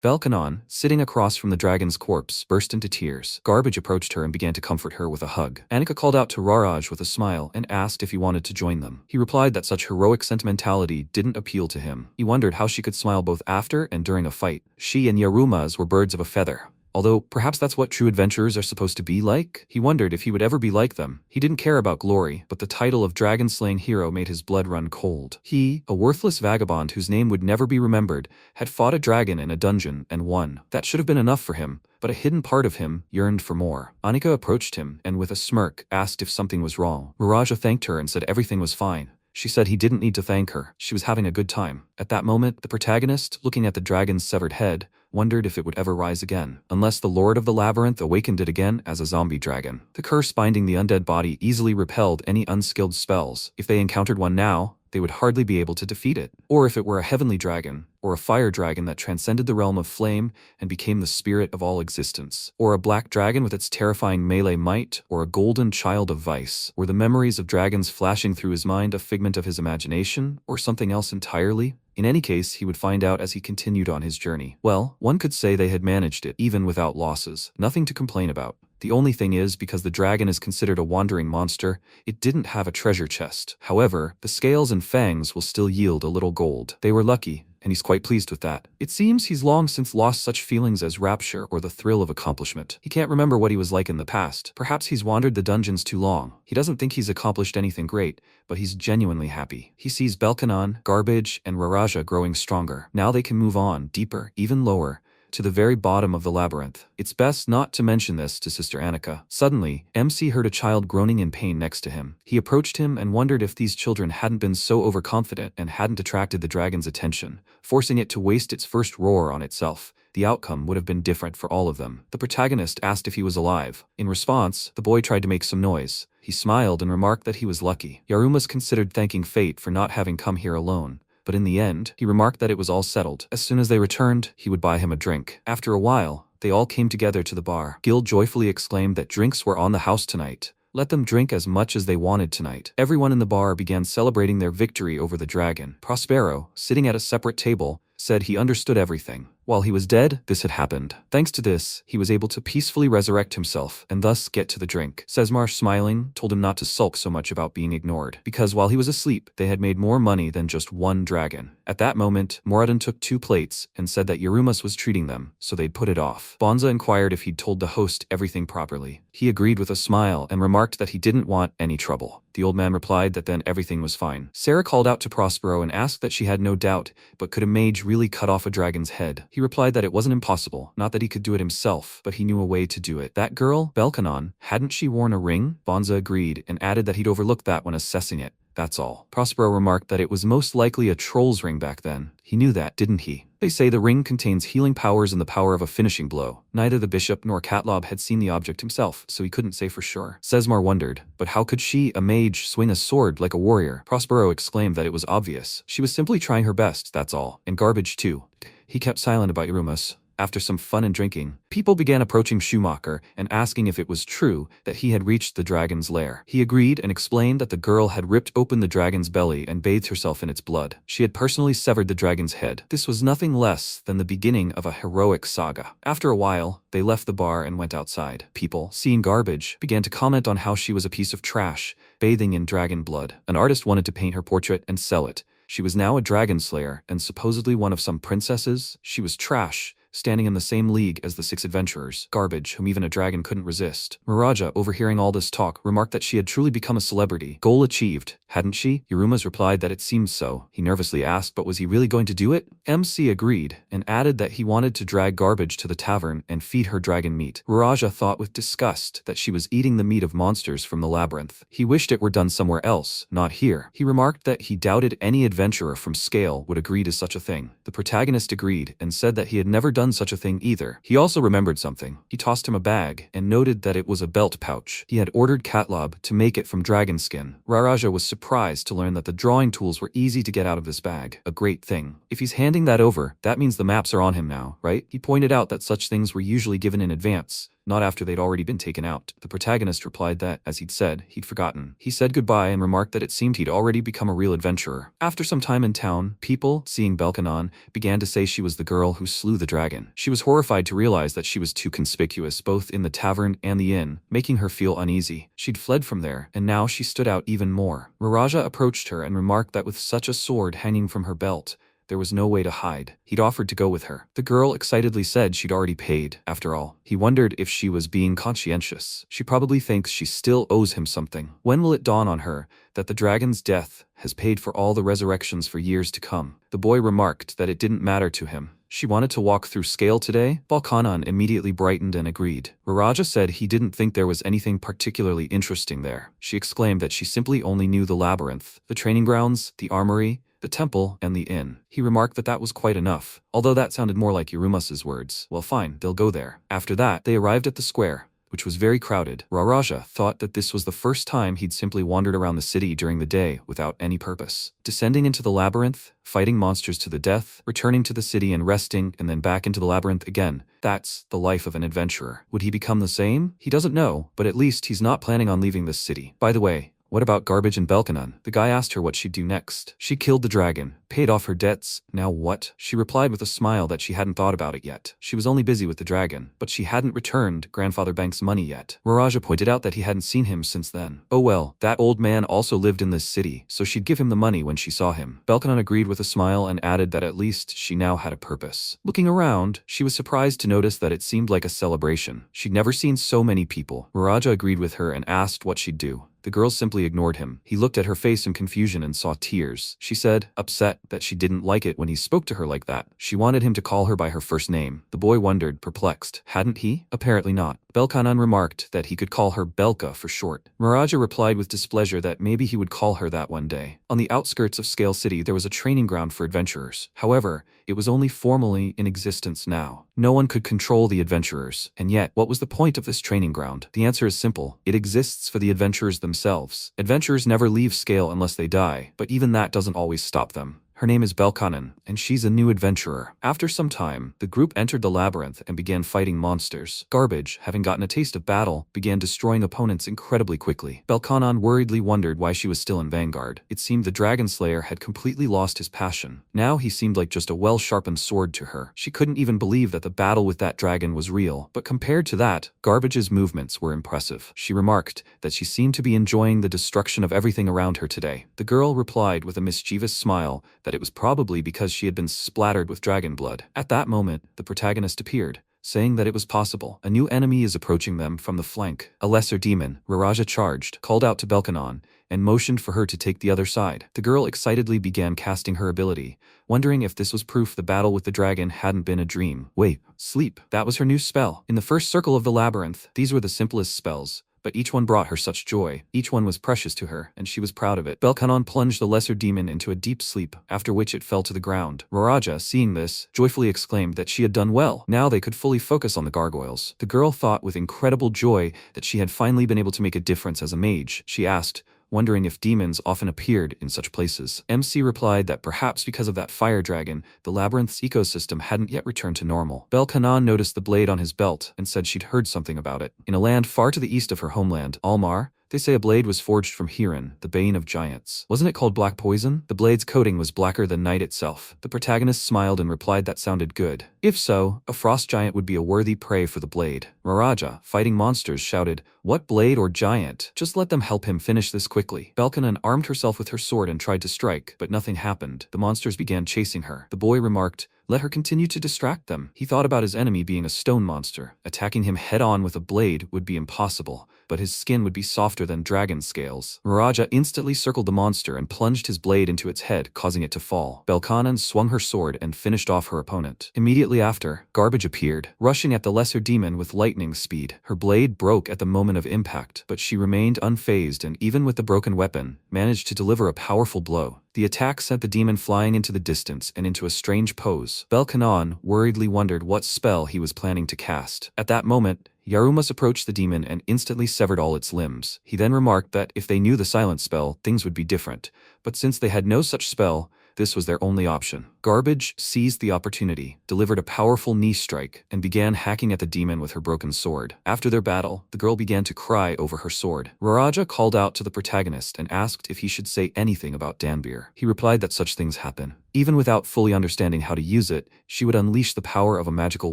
Belkanon, sitting across from the dragon's corpse, burst into tears. Garbage approached her and began to comfort her with a hug. Annika called out to Raraj with a smile and asked if he wanted to join them. He replied that such heroic sentimentality didn't appeal to him. He wondered how she could smile both after and during a fight. She and Yarumaz were birds of a feather. Although, perhaps that's what true adventurers are supposed to be like? He wondered if he would ever be like them. He didn't care about glory, but the title of dragon-slaying hero made his blood run cold. He, a worthless vagabond whose name would never be remembered, had fought a dragon in a dungeon and won. That should have been enough for him, but a hidden part of him yearned for more. Annika approached him and with a smirk asked if something was wrong. Miraja thanked her and said everything was fine. She said he didn't need to thank her. She was having a good time. At that moment, the protagonist, looking at the dragon's severed head, wondered if it would ever rise again, unless the Lord of the Labyrinth awakened it again as a zombie dragon. The curse binding the undead body easily repelled any unskilled spells. If they encountered one now, they would hardly be able to defeat it. Or if it were a heavenly dragon, or a fire dragon that transcended the realm of flame and became the spirit of all existence, or a black dragon with its terrifying melee might, or a golden child of vice. Were the memories of dragons flashing through his mind a figment of his imagination, or something else entirely? In any case, he would find out as he continued on his journey. Well, one could say they had managed it, even without losses. Nothing to complain about. The only thing is, because the dragon is considered a wandering monster, it didn't have a treasure chest. However, the scales and fangs will still yield a little gold. They were lucky, and he's quite pleased with that. It seems he's long since lost such feelings as rapture or the thrill of accomplishment. He can't remember what he was like in the past. Perhaps he's wandered the dungeons too long. He doesn't think he's accomplished anything great, but he's genuinely happy. He sees Belkanon, Garbage, and Raraja growing stronger. Now they can move on, deeper, even lower, to the very bottom of the labyrinth. It's best not to mention this to Sister Annika. Suddenly, MC heard a child groaning in pain next to him. He approached him and wondered if these children hadn't been so overconfident and hadn't attracted the dragon's attention, forcing it to waste its first roar on itself. The outcome would have been different for all of them. The protagonist asked if he was alive. In response, the boy tried to make some noise. He smiled and remarked that he was lucky. Yarumas considered thanking fate for not having come here alone. But in the end, he remarked that it was all settled. As soon as they returned, he would buy him a drink. After a while, they all came together to the bar. Gil joyfully exclaimed that drinks were on the house tonight. Let them drink as much as they wanted tonight. Everyone in the bar began celebrating their victory over the dragon. Prospero, sitting at a separate table, said he understood everything. While he was dead, this had happened. Thanks to this, he was able to peacefully resurrect himself and thus get to the drink. Sesmar, smiling, told him not to sulk so much about being ignored, because while he was asleep, they had made more money than just one dragon. At that moment, Moradin took 2 plates and said that Irumas was treating them, so they'd put it off. Bonza inquired if he'd told the host everything properly. He agreed with a smile and remarked that he didn't want any trouble. The old man replied that then everything was fine. Sarah called out to Prospero and asked that she had no doubt, but could a mage really cut off a dragon's head? He replied that it wasn't impossible, not that he could do it himself, but he knew a way to do it. That girl, Belkanon, hadn't she worn a ring? Bonza agreed and added that he'd overlooked that when assessing it. That's all. Prospero remarked that it was most likely a troll's ring back then. He knew that, didn't he? They say the ring contains healing powers and the power of a finishing blow. Neither the bishop nor Katlob had seen the object himself, so he couldn't say for sure. Sesmar wondered, but how could she, a mage, swing a sword like a warrior? Prospero exclaimed that it was obvious. She was simply trying her best, that's all. And garbage too. He kept silent about Irumas. After some fun and drinking, people began approaching Schumacher and asking if it was true that he had reached the dragon's lair. He agreed and explained that the girl had ripped open the dragon's belly and bathed herself in its blood. She had personally severed the dragon's head. This was nothing less than the beginning of a heroic saga. After a while, they left the bar and went outside. People, seeing garbage, began to comment on how she was a piece of trash, bathing in dragon blood. An artist wanted to paint her portrait and sell it. She was now a dragon slayer and supposedly one of some princesses. She was trash, standing in the same league as the 6 adventurers, garbage whom even a dragon couldn't resist. Miraja, overhearing all this talk, remarked that she had truly become a celebrity. Goal achieved, hadn't she? Irumas replied that it seemed so. He nervously asked, but was he really going to do it? MC agreed, and added that he wanted to drag garbage to the tavern and feed her dragon meat. Miraja thought with disgust that she was eating the meat of monsters from the labyrinth. He wished it were done somewhere else, not here. He remarked that he doubted any adventurer from Scale would agree to such a thing. The protagonist agreed, and said that he had never done such a thing either. He also remembered something. He tossed him a bag, and noted that it was a belt pouch. He had ordered Katlob to make it from dragon skin. Raraja was surprised to learn that the drawing tools were easy to get out of this bag. A great thing. If he's handing that over, that means the maps are on him now, right? He pointed out that such things were usually given in advance, not after they'd already been taken out. The protagonist replied that, as he'd said, he'd forgotten. He said goodbye and remarked that it seemed he'd already become a real adventurer. After some time in town, people, seeing Belkanon, began to say she was the girl who slew the dragon. She was horrified to realize that she was too conspicuous both in the tavern and the inn, making her feel uneasy. She'd fled from there, and now she stood out even more. Miraja approached her and remarked that with such a sword hanging from her belt, there was no way to hide. He'd offered to go with her. The girl excitedly said she'd already paid, after all. He wondered if she was being conscientious. She probably thinks she still owes him something. When will it dawn on her that the dragon's death has paid for all the resurrections for years to come? The boy remarked that it didn't matter to him. She wanted to walk through Scale today? Balkanon immediately brightened and agreed. Raraja said he didn't think there was anything particularly interesting there. She exclaimed that she simply only knew the labyrinth, the training grounds, the armory, the temple, and the inn. He remarked that that was quite enough, although that sounded more like Irumas's words. Well fine, they'll go there. After that, they arrived at the square, which was very crowded. Raraja thought that this was the first time he'd simply wandered around the city during the day without any purpose. Descending into the labyrinth, fighting monsters to the death, returning to the city and resting, and then back into the labyrinth again. That's the life of an adventurer. Would he become the same? He doesn't know, but at least he's not planning on leaving this city. By the way, what about Garbage and Belkanon? The guy asked her what she'd do next. She killed the dragon, paid off her debts. Now what? She replied with a smile that she hadn't thought about it yet. She was only busy with the dragon, but she hadn't returned Grandfather Bank's money yet. Raraja pointed out that he hadn't seen him since then. Oh well, that old man also lived in this city, so she'd give him the money when she saw him. Belkanon agreed with a smile and added that at least she now had a purpose. Looking around, she was surprised to notice that it seemed like a celebration. She'd never seen so many people. Raraja agreed with her and asked what she'd do. The girl simply ignored him. He looked at her face in confusion and saw tears. She said, upset, that she didn't like it when he spoke to her like that. She wanted him to call her by her first name. The boy wondered, perplexed. Hadn't he? Apparently not. Belkanon remarked that he could call her Belka for short. Miraja replied with displeasure that maybe he would call her that one day. On the outskirts of Scale City, there was a training ground for adventurers. However, it was only formally in existence now. No one could control the adventurers. And yet, what was the point of this training ground? The answer is simple. It exists for the adventurers themselves. Adventurers never leave Scale unless they die, but even that doesn't always stop them. Her name is Belkanon, and she's a new adventurer. After some time, the group entered the labyrinth and began fighting monsters. Garbage, having gotten a taste of battle, began destroying opponents incredibly quickly. Belkanon worriedly wondered why she was still in Vanguard. It seemed the Dragon Slayer had completely lost his passion. Now he seemed like just a well-sharpened sword to her. She couldn't even believe that the battle with that dragon was real, but compared to that, Garbage's movements were impressive. She remarked that she seemed to be enjoying the destruction of everything around her today. The girl replied with a mischievous smile that it was probably because she had been splattered with dragon blood. At that moment, the protagonist appeared, saying that it was possible. A new enemy is approaching them from the flank. A lesser demon, Raraja charged, called out to Belkanon, and motioned for her to take the other side. The girl excitedly began casting her ability, wondering if this was proof the battle with the dragon hadn't been a dream. Wait, sleep. That was her new spell. In the first circle of the labyrinth, these were the simplest spells, but each one brought her such joy. Each one was precious to her, and she was proud of it. Belkanon plunged the lesser demon into a deep sleep, after which it fell to the ground. Raraja, seeing this, joyfully exclaimed that she had done well. Now they could fully focus on the gargoyles. The girl thought with incredible joy that she had finally been able to make a difference as a mage. She asked, wondering if demons often appeared in such places. MC replied that perhaps because of that fire dragon, the labyrinth's ecosystem hadn't yet returned to normal. Belkanon noticed the blade on his belt and said she'd heard something about it. In a land far to the east of her homeland, Almar, they say a blade was forged from Hiran, the bane of giants. Wasn't it called black poison? The blade's coating was blacker than night itself. The protagonist smiled and replied that sounded good. If so, a frost giant would be a worthy prey for the blade. Raraja, fighting monsters, shouted, "What blade or giant? Just let them help him finish this quickly." Belkanon armed herself with her sword and tried to strike, but nothing happened. The monsters began chasing her. The boy remarked, "Let her continue to distract them." He thought about his enemy being a stone monster. Attacking him head-on with a blade would be impossible, but his skin would be softer than dragon scales. Raraja instantly circled the monster and plunged his blade into its head, causing it to fall. Belkanon swung her sword and finished off her opponent. Immediately after, Garbage appeared, rushing at the lesser demon with lightning speed. Her blade broke at the moment of impact, but she remained unfazed and even with the broken weapon, managed to deliver a powerful blow. The attack sent the demon flying into the distance and into a strange pose. Belkanon worriedly wondered what spell he was planning to cast. At that moment, Yarumas approached the demon and instantly severed all its limbs. He then remarked that if they knew the silent spell, things would be different. But since they had no such spell, this was their only option. Garbage seized the opportunity, delivered a powerful knee strike, and began hacking at the demon with her broken sword. After their battle, the girl began to cry over her sword. Raraja called out to the protagonist and asked if he should say anything about Danbir. He replied that such things happen. Even without fully understanding how to use it, she would unleash the power of a magical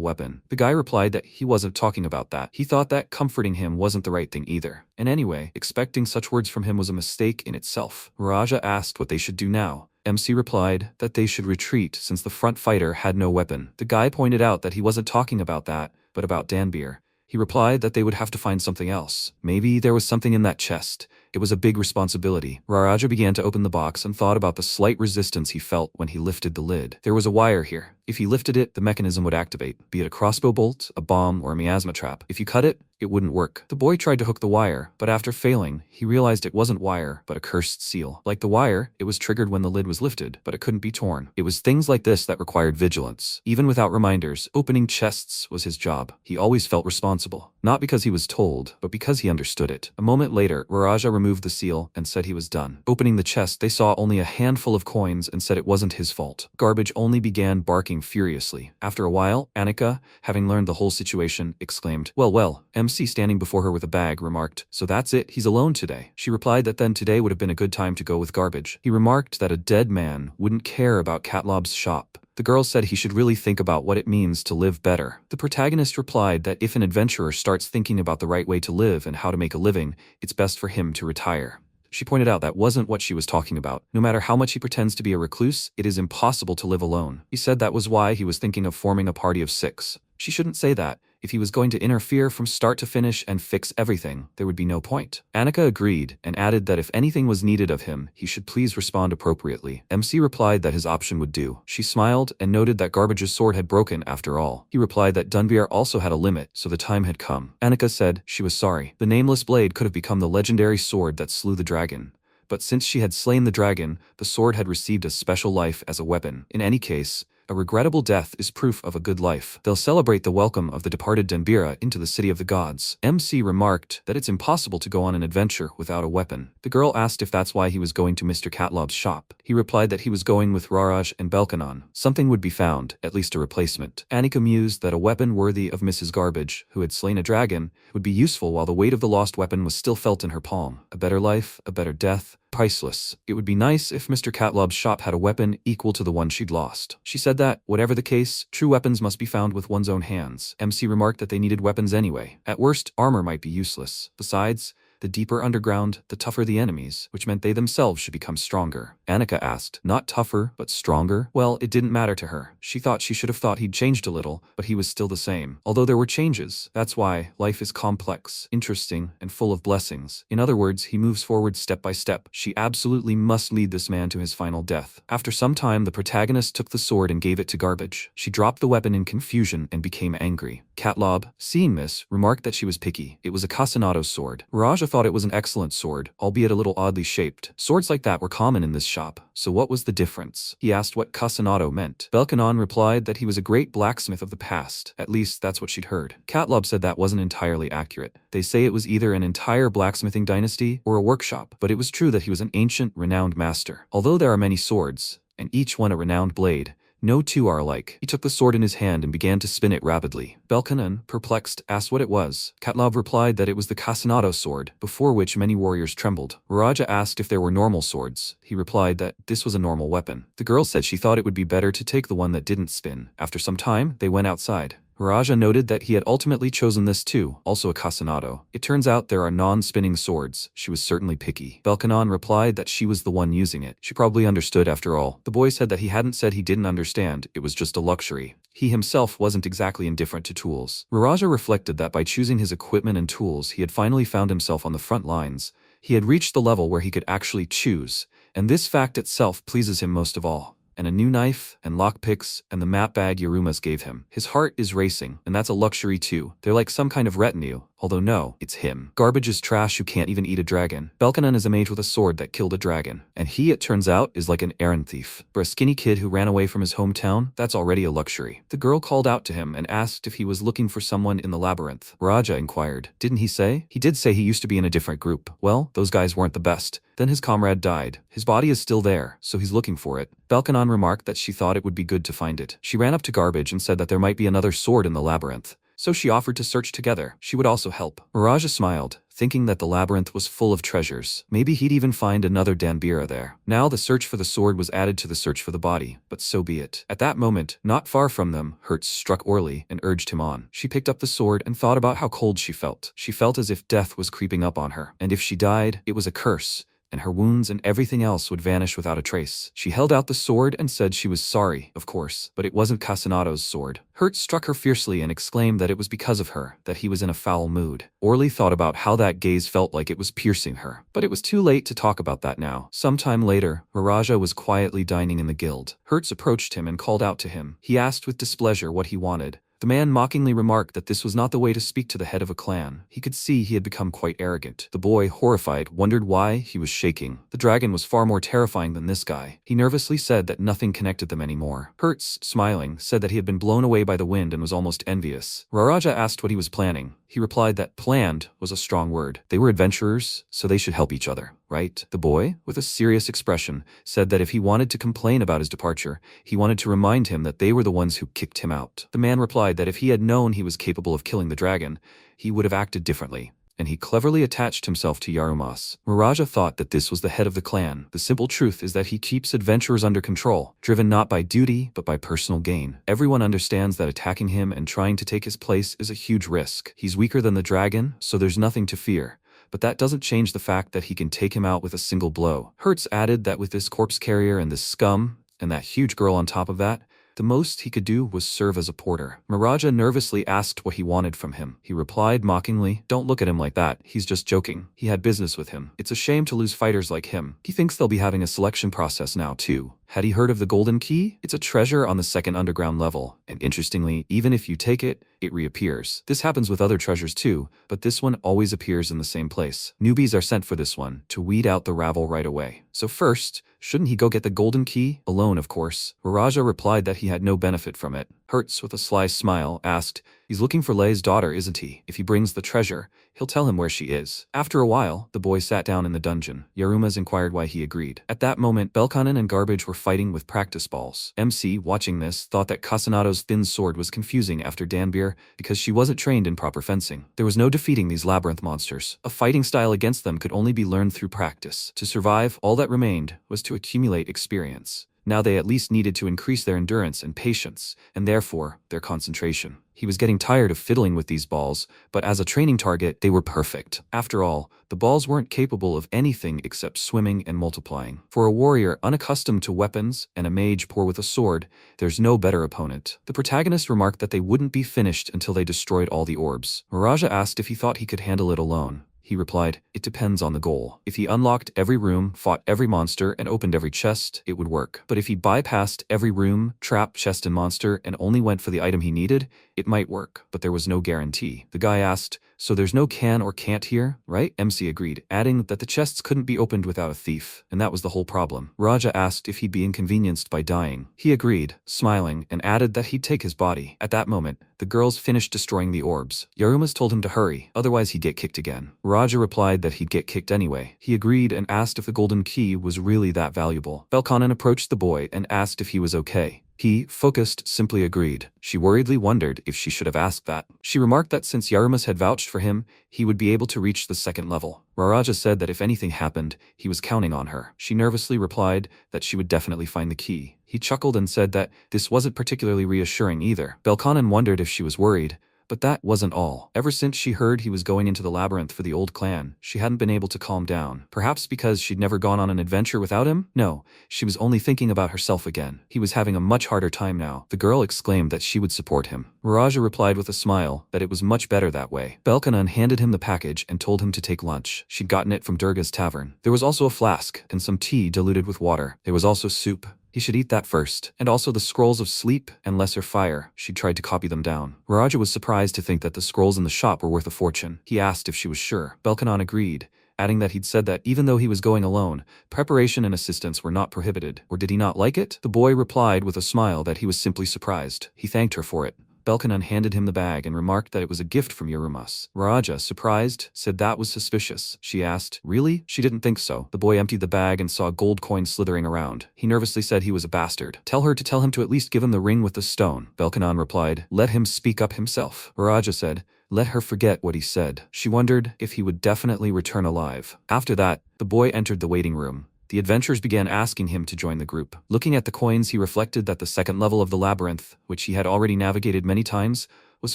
weapon. The guy replied that he wasn't talking about that. He thought that comforting him wasn't the right thing either. And anyway, expecting such words from him was a mistake in itself. Raraja asked what they should do now. MC replied that they should retreat since the front fighter had no weapon. The guy pointed out that he wasn't talking about that, but about Danbir. He replied that they would have to find something else. Maybe there was something in that chest. It was a big responsibility. Raraja began to open the box and thought about the slight resistance he felt when he lifted the lid. There was a wire here. If he lifted it, the mechanism would activate, be it a crossbow bolt, a bomb, or a miasma trap. If you cut it, it wouldn't work. The boy tried to hook the wire, but after failing, he realized it wasn't wire, but a cursed seal. Like the wire, it was triggered when the lid was lifted, but it couldn't be torn. It was things like this that required vigilance. Even without reminders, opening chests was his job. He always felt responsible. Not because he was told, but because he understood it. A moment later, Raraja removed the seal and said he was done. Opening the chest, they saw only a handful of coins and said it wasn't his fault. Garbage only began barking furiously. After a while, Annika, having learned the whole situation, exclaimed, Well, MC standing before her with a bag remarked, "So that's it, he's alone today." She replied that then today would have been a good time to go with Garbage. He remarked that a dead man wouldn't care about Katlob's shop. The girl said he should really think about what it means to live better. The protagonist replied that if an adventurer starts thinking about the right way to live and how to make a living, it's best for him to retire. She pointed out that wasn't what she was talking about. No matter how much he pretends to be a recluse, it is impossible to live alone. He said that was why he was thinking of forming a party of 6. She shouldn't say that. If he was going to interfere from start to finish and fix everything, there would be no point. Annika agreed and added that if anything was needed of him, he should please respond appropriately. MC replied that his option would do. She smiled and noted that Garbage's sword had broken after all. He replied that Dunbier also had a limit, so the time had come. Annika said she was sorry. The nameless blade could have become the legendary sword that slew the dragon. But since she had slain the dragon, the sword had received a special life as a weapon. In any case, A regrettable death is proof of a good life. They'll celebrate the welcome of the departed Denbira into the city of the gods. MC remarked that it's impossible to go on an adventure without a weapon. The girl asked if that's why he was going to Mr. Katlob's shop. He replied that he was going with Raraj and Belkanon. Something would be found, at least a replacement. Annika mused that a weapon worthy of Mrs. Garbage, who had slain a dragon, would be useful while the weight of the lost weapon was still felt in her palm. A better life, a better death, priceless. It would be nice if Mr. Katlob's shop had a weapon equal to the one she'd lost. She said that, whatever the case, true weapons must be found with one's own hands. MC remarked that they needed weapons anyway. At worst, armor might be useless. Besides, the deeper underground, the tougher the enemies, which meant they themselves should become stronger. Annika asked, not tougher, but stronger? Well, it didn't matter to her. She thought she should have thought he'd changed a little, but he was still the same. Although there were changes. That's why life is complex, interesting, and full of blessings. In other words, he moves forward step by step. She absolutely must lead this man to his final death. After some time, the protagonist took the sword and gave it to Garbage. She dropped the weapon in confusion and became angry. Katlob, seeing this, remarked that she was picky. It was a Casanato's sword. Raja thought it was an excellent sword, albeit a little oddly shaped. Swords like that were common in this shop, so what was the difference? He asked what Casanato meant. Belkanon replied that he was a great blacksmith of the past. At least that's what she'd heard. Katlob said that wasn't entirely accurate. They say it was either an entire blacksmithing dynasty or a workshop, but it was true that he was an ancient, renowned master. Although there are many swords, and each one a renowned blade, no two are alike. He took the sword in his hand and began to spin it rapidly. Belkanon, perplexed, asked what it was. Katlob replied that it was the Casanato sword, before which many warriors trembled. Raja asked if there were normal swords. He replied that this was a normal weapon. The girl said she thought it would be better to take the one that didn't spin. After some time, they went outside. Raja noted that he had ultimately chosen this too, also a Casanato. It turns out there are non-spinning swords. She was certainly picky. Belkanon replied that she was the one using it. She probably understood after all. The boy said that he hadn't said he didn't understand, it was just a luxury. He himself wasn't exactly indifferent to tools. Raja reflected that by choosing his equipment and tools, he had finally found himself on the front lines. He had reached the level where he could actually choose, and this fact itself pleases him most of all. And a new knife, and lockpicks, and the map bag Yarumas gave him. His heart is racing, and that's a luxury too. They're like some kind of retinue, although no, it's him. Garbage is trash who can't even eat a dragon. Belkanon is a mage with a sword that killed a dragon. And he, it turns out, is like an errand thief. For a skinny kid who ran away from his hometown, that's already a luxury. The girl called out to him and asked if he was looking for someone in the labyrinth. Raja inquired, didn't he say? He did say he used to be in a different group. Well, those guys weren't the best. Then his comrade died. His body is still there, so he's looking for it. Belkanon remarked that she thought it would be good to find it. She ran up to Garbage and said that there might be another sword in the labyrinth. So she offered to search together. She would also help. Miraja smiled, thinking that the labyrinth was full of treasures. Maybe he'd even find another Danbira there. Now the search for the sword was added to the search for the body, but so be it. At that moment, not far from them, Hertz struck Orly and urged him on. She picked up the sword and thought about how cold she felt. She felt as if death was creeping up on her, and if she died, it was a curse, and her wounds and everything else would vanish without a trace. She held out the sword and said she was sorry, of course, but it wasn't Casanato's sword. Hertz struck her fiercely and exclaimed that it was because of her, that he was in a foul mood. Orly thought about how that gaze felt like it was piercing her, but it was too late to talk about that now. Sometime later, Miraja was quietly dining in the guild. Hertz approached him and called out to him. He asked with displeasure what he wanted. The man mockingly remarked that this was not the way to speak to the head of a clan. He could see he had become quite arrogant. The boy, horrified, wondered why he was shaking. The dragon was far more terrifying than this guy. He nervously said that nothing connected them anymore. Hertz, smiling, said that he had been blown away by the wind and was almost envious. Raraja asked what he was planning. He replied that planned was a strong word. They were adventurers, so they should help each other, right? The boy, with a serious expression, said that if he wanted to complain about his departure, he wanted to remind him that they were the ones who kicked him out. The man replied that if he had known he was capable of killing the dragon, he would have acted differently, and he cleverly attached himself to Yarumas. Miraja thought that this was the head of the clan. The simple truth is that he keeps adventurers under control, driven not by duty, but by personal gain. Everyone understands that attacking him and trying to take his place is a huge risk. He's weaker than the dragon, so there's nothing to fear. But that doesn't change the fact that he can take him out with a single blow. Hertz added that with this corpse carrier and this scum, and that huge girl on top of that, the most he could do was serve as a porter. Miraja nervously asked what he wanted from him. He replied mockingly, "Don't look at him like that, he's just joking. He had business with him. It's a shame to lose fighters like him. He thinks they'll be having a selection process now too. Had he heard of the golden key? It's a treasure on the second underground level, and interestingly, even if you take it, it reappears. This happens with other treasures too, but this one always appears in the same place. Newbies are sent for this one, to weed out the rabble right away. So first, shouldn't he go get the golden key? Alone, of course. Raja replied that he had no benefit from it. Hertz, with a sly smile, asked, "He's looking for Lei's daughter, isn't he? If he brings the treasure, he'll tell him where she is." After a while, the boy sat down in the dungeon. Yarumas inquired why he agreed. At that moment, Belkanen and Garbage were fighting with practice balls. MC, watching this, thought that Kasanato's thin sword was confusing after Danbir because she wasn't trained in proper fencing. There was no defeating these labyrinth monsters. A fighting style against them could only be learned through practice. To survive, all that remained was to accumulate experience. Now they at least needed to increase their endurance and patience, and therefore, their concentration. He was getting tired of fiddling with these balls, but as a training target, they were perfect. After all, the balls weren't capable of anything except swimming and multiplying. For a warrior unaccustomed to weapons and a mage poor with a sword, there's no better opponent. The protagonist remarked that they wouldn't be finished until they destroyed all the orbs. Miraja asked if he thought he could handle it alone. He replied, "It depends on the goal. If he unlocked every room, fought every monster, and opened every chest, it would work. But if he bypassed every room, trap, chest, and monster, and only went for the item he needed, it might work, but there was no guarantee." The guy asked, "So there's no can or can't here, right?" MC agreed, adding that the chests couldn't be opened without a thief, and that was the whole problem. Raja asked if he'd be inconvenienced by dying. He agreed, smiling, and added that he'd take his body. At that moment, the girls finished destroying the orbs. Yarumas told him to hurry, otherwise he'd get kicked again. Raja replied that he'd get kicked anyway. He agreed and asked if the golden key was really that valuable. Belkanen approached the boy and asked if he was okay. He, focused, simply agreed. She worriedly wondered if she should have asked that. She remarked that since Yarumas had vouched for him, he would be able to reach the second level. Raja said that if anything happened, he was counting on her. She nervously replied that she would definitely find the key. He chuckled and said that this wasn't particularly reassuring either. Belkanen wondered if she was worried, but that wasn't all. Ever since she heard he was going into the labyrinth for the old clan, she hadn't been able to calm down. Perhaps because she'd never gone on an adventure without him? No, she was only thinking about herself again. He was having a much harder time now. The girl exclaimed that she would support him. Raja replied with a smile that it was much better that way. Belkanen handed him the package and told him to take lunch. She'd gotten it from Durga's tavern. There was also a flask and some tea diluted with water. There was also soup. He should eat that first. And also the scrolls of sleep and lesser fire. She tried to copy them down. Raja was surprised to think that the scrolls in the shop were worth a fortune. He asked if she was sure. Belkanen agreed, adding that he'd said that even though he was going alone, preparation and assistance were not prohibited. Or did he not like it? The boy replied with a smile that he was simply surprised. He thanked her for it. Belkanen handed him the bag and remarked that it was a gift from Yarumas. Raja, surprised, said that was suspicious. She asked, "Really?" She didn't think so. The boy emptied the bag and saw a gold coin slithering around. He nervously said he was a bastard. Tell her to tell him to at least give him the ring with the stone. Belkanen replied, "Let him speak up himself." Raja said, "Let her forget what he said." She wondered if he would definitely return alive. After that, the boy entered the waiting room. The adventurers began asking him to join the group. Looking at the coins, he reflected that the second level of the labyrinth, which he had already navigated many times, was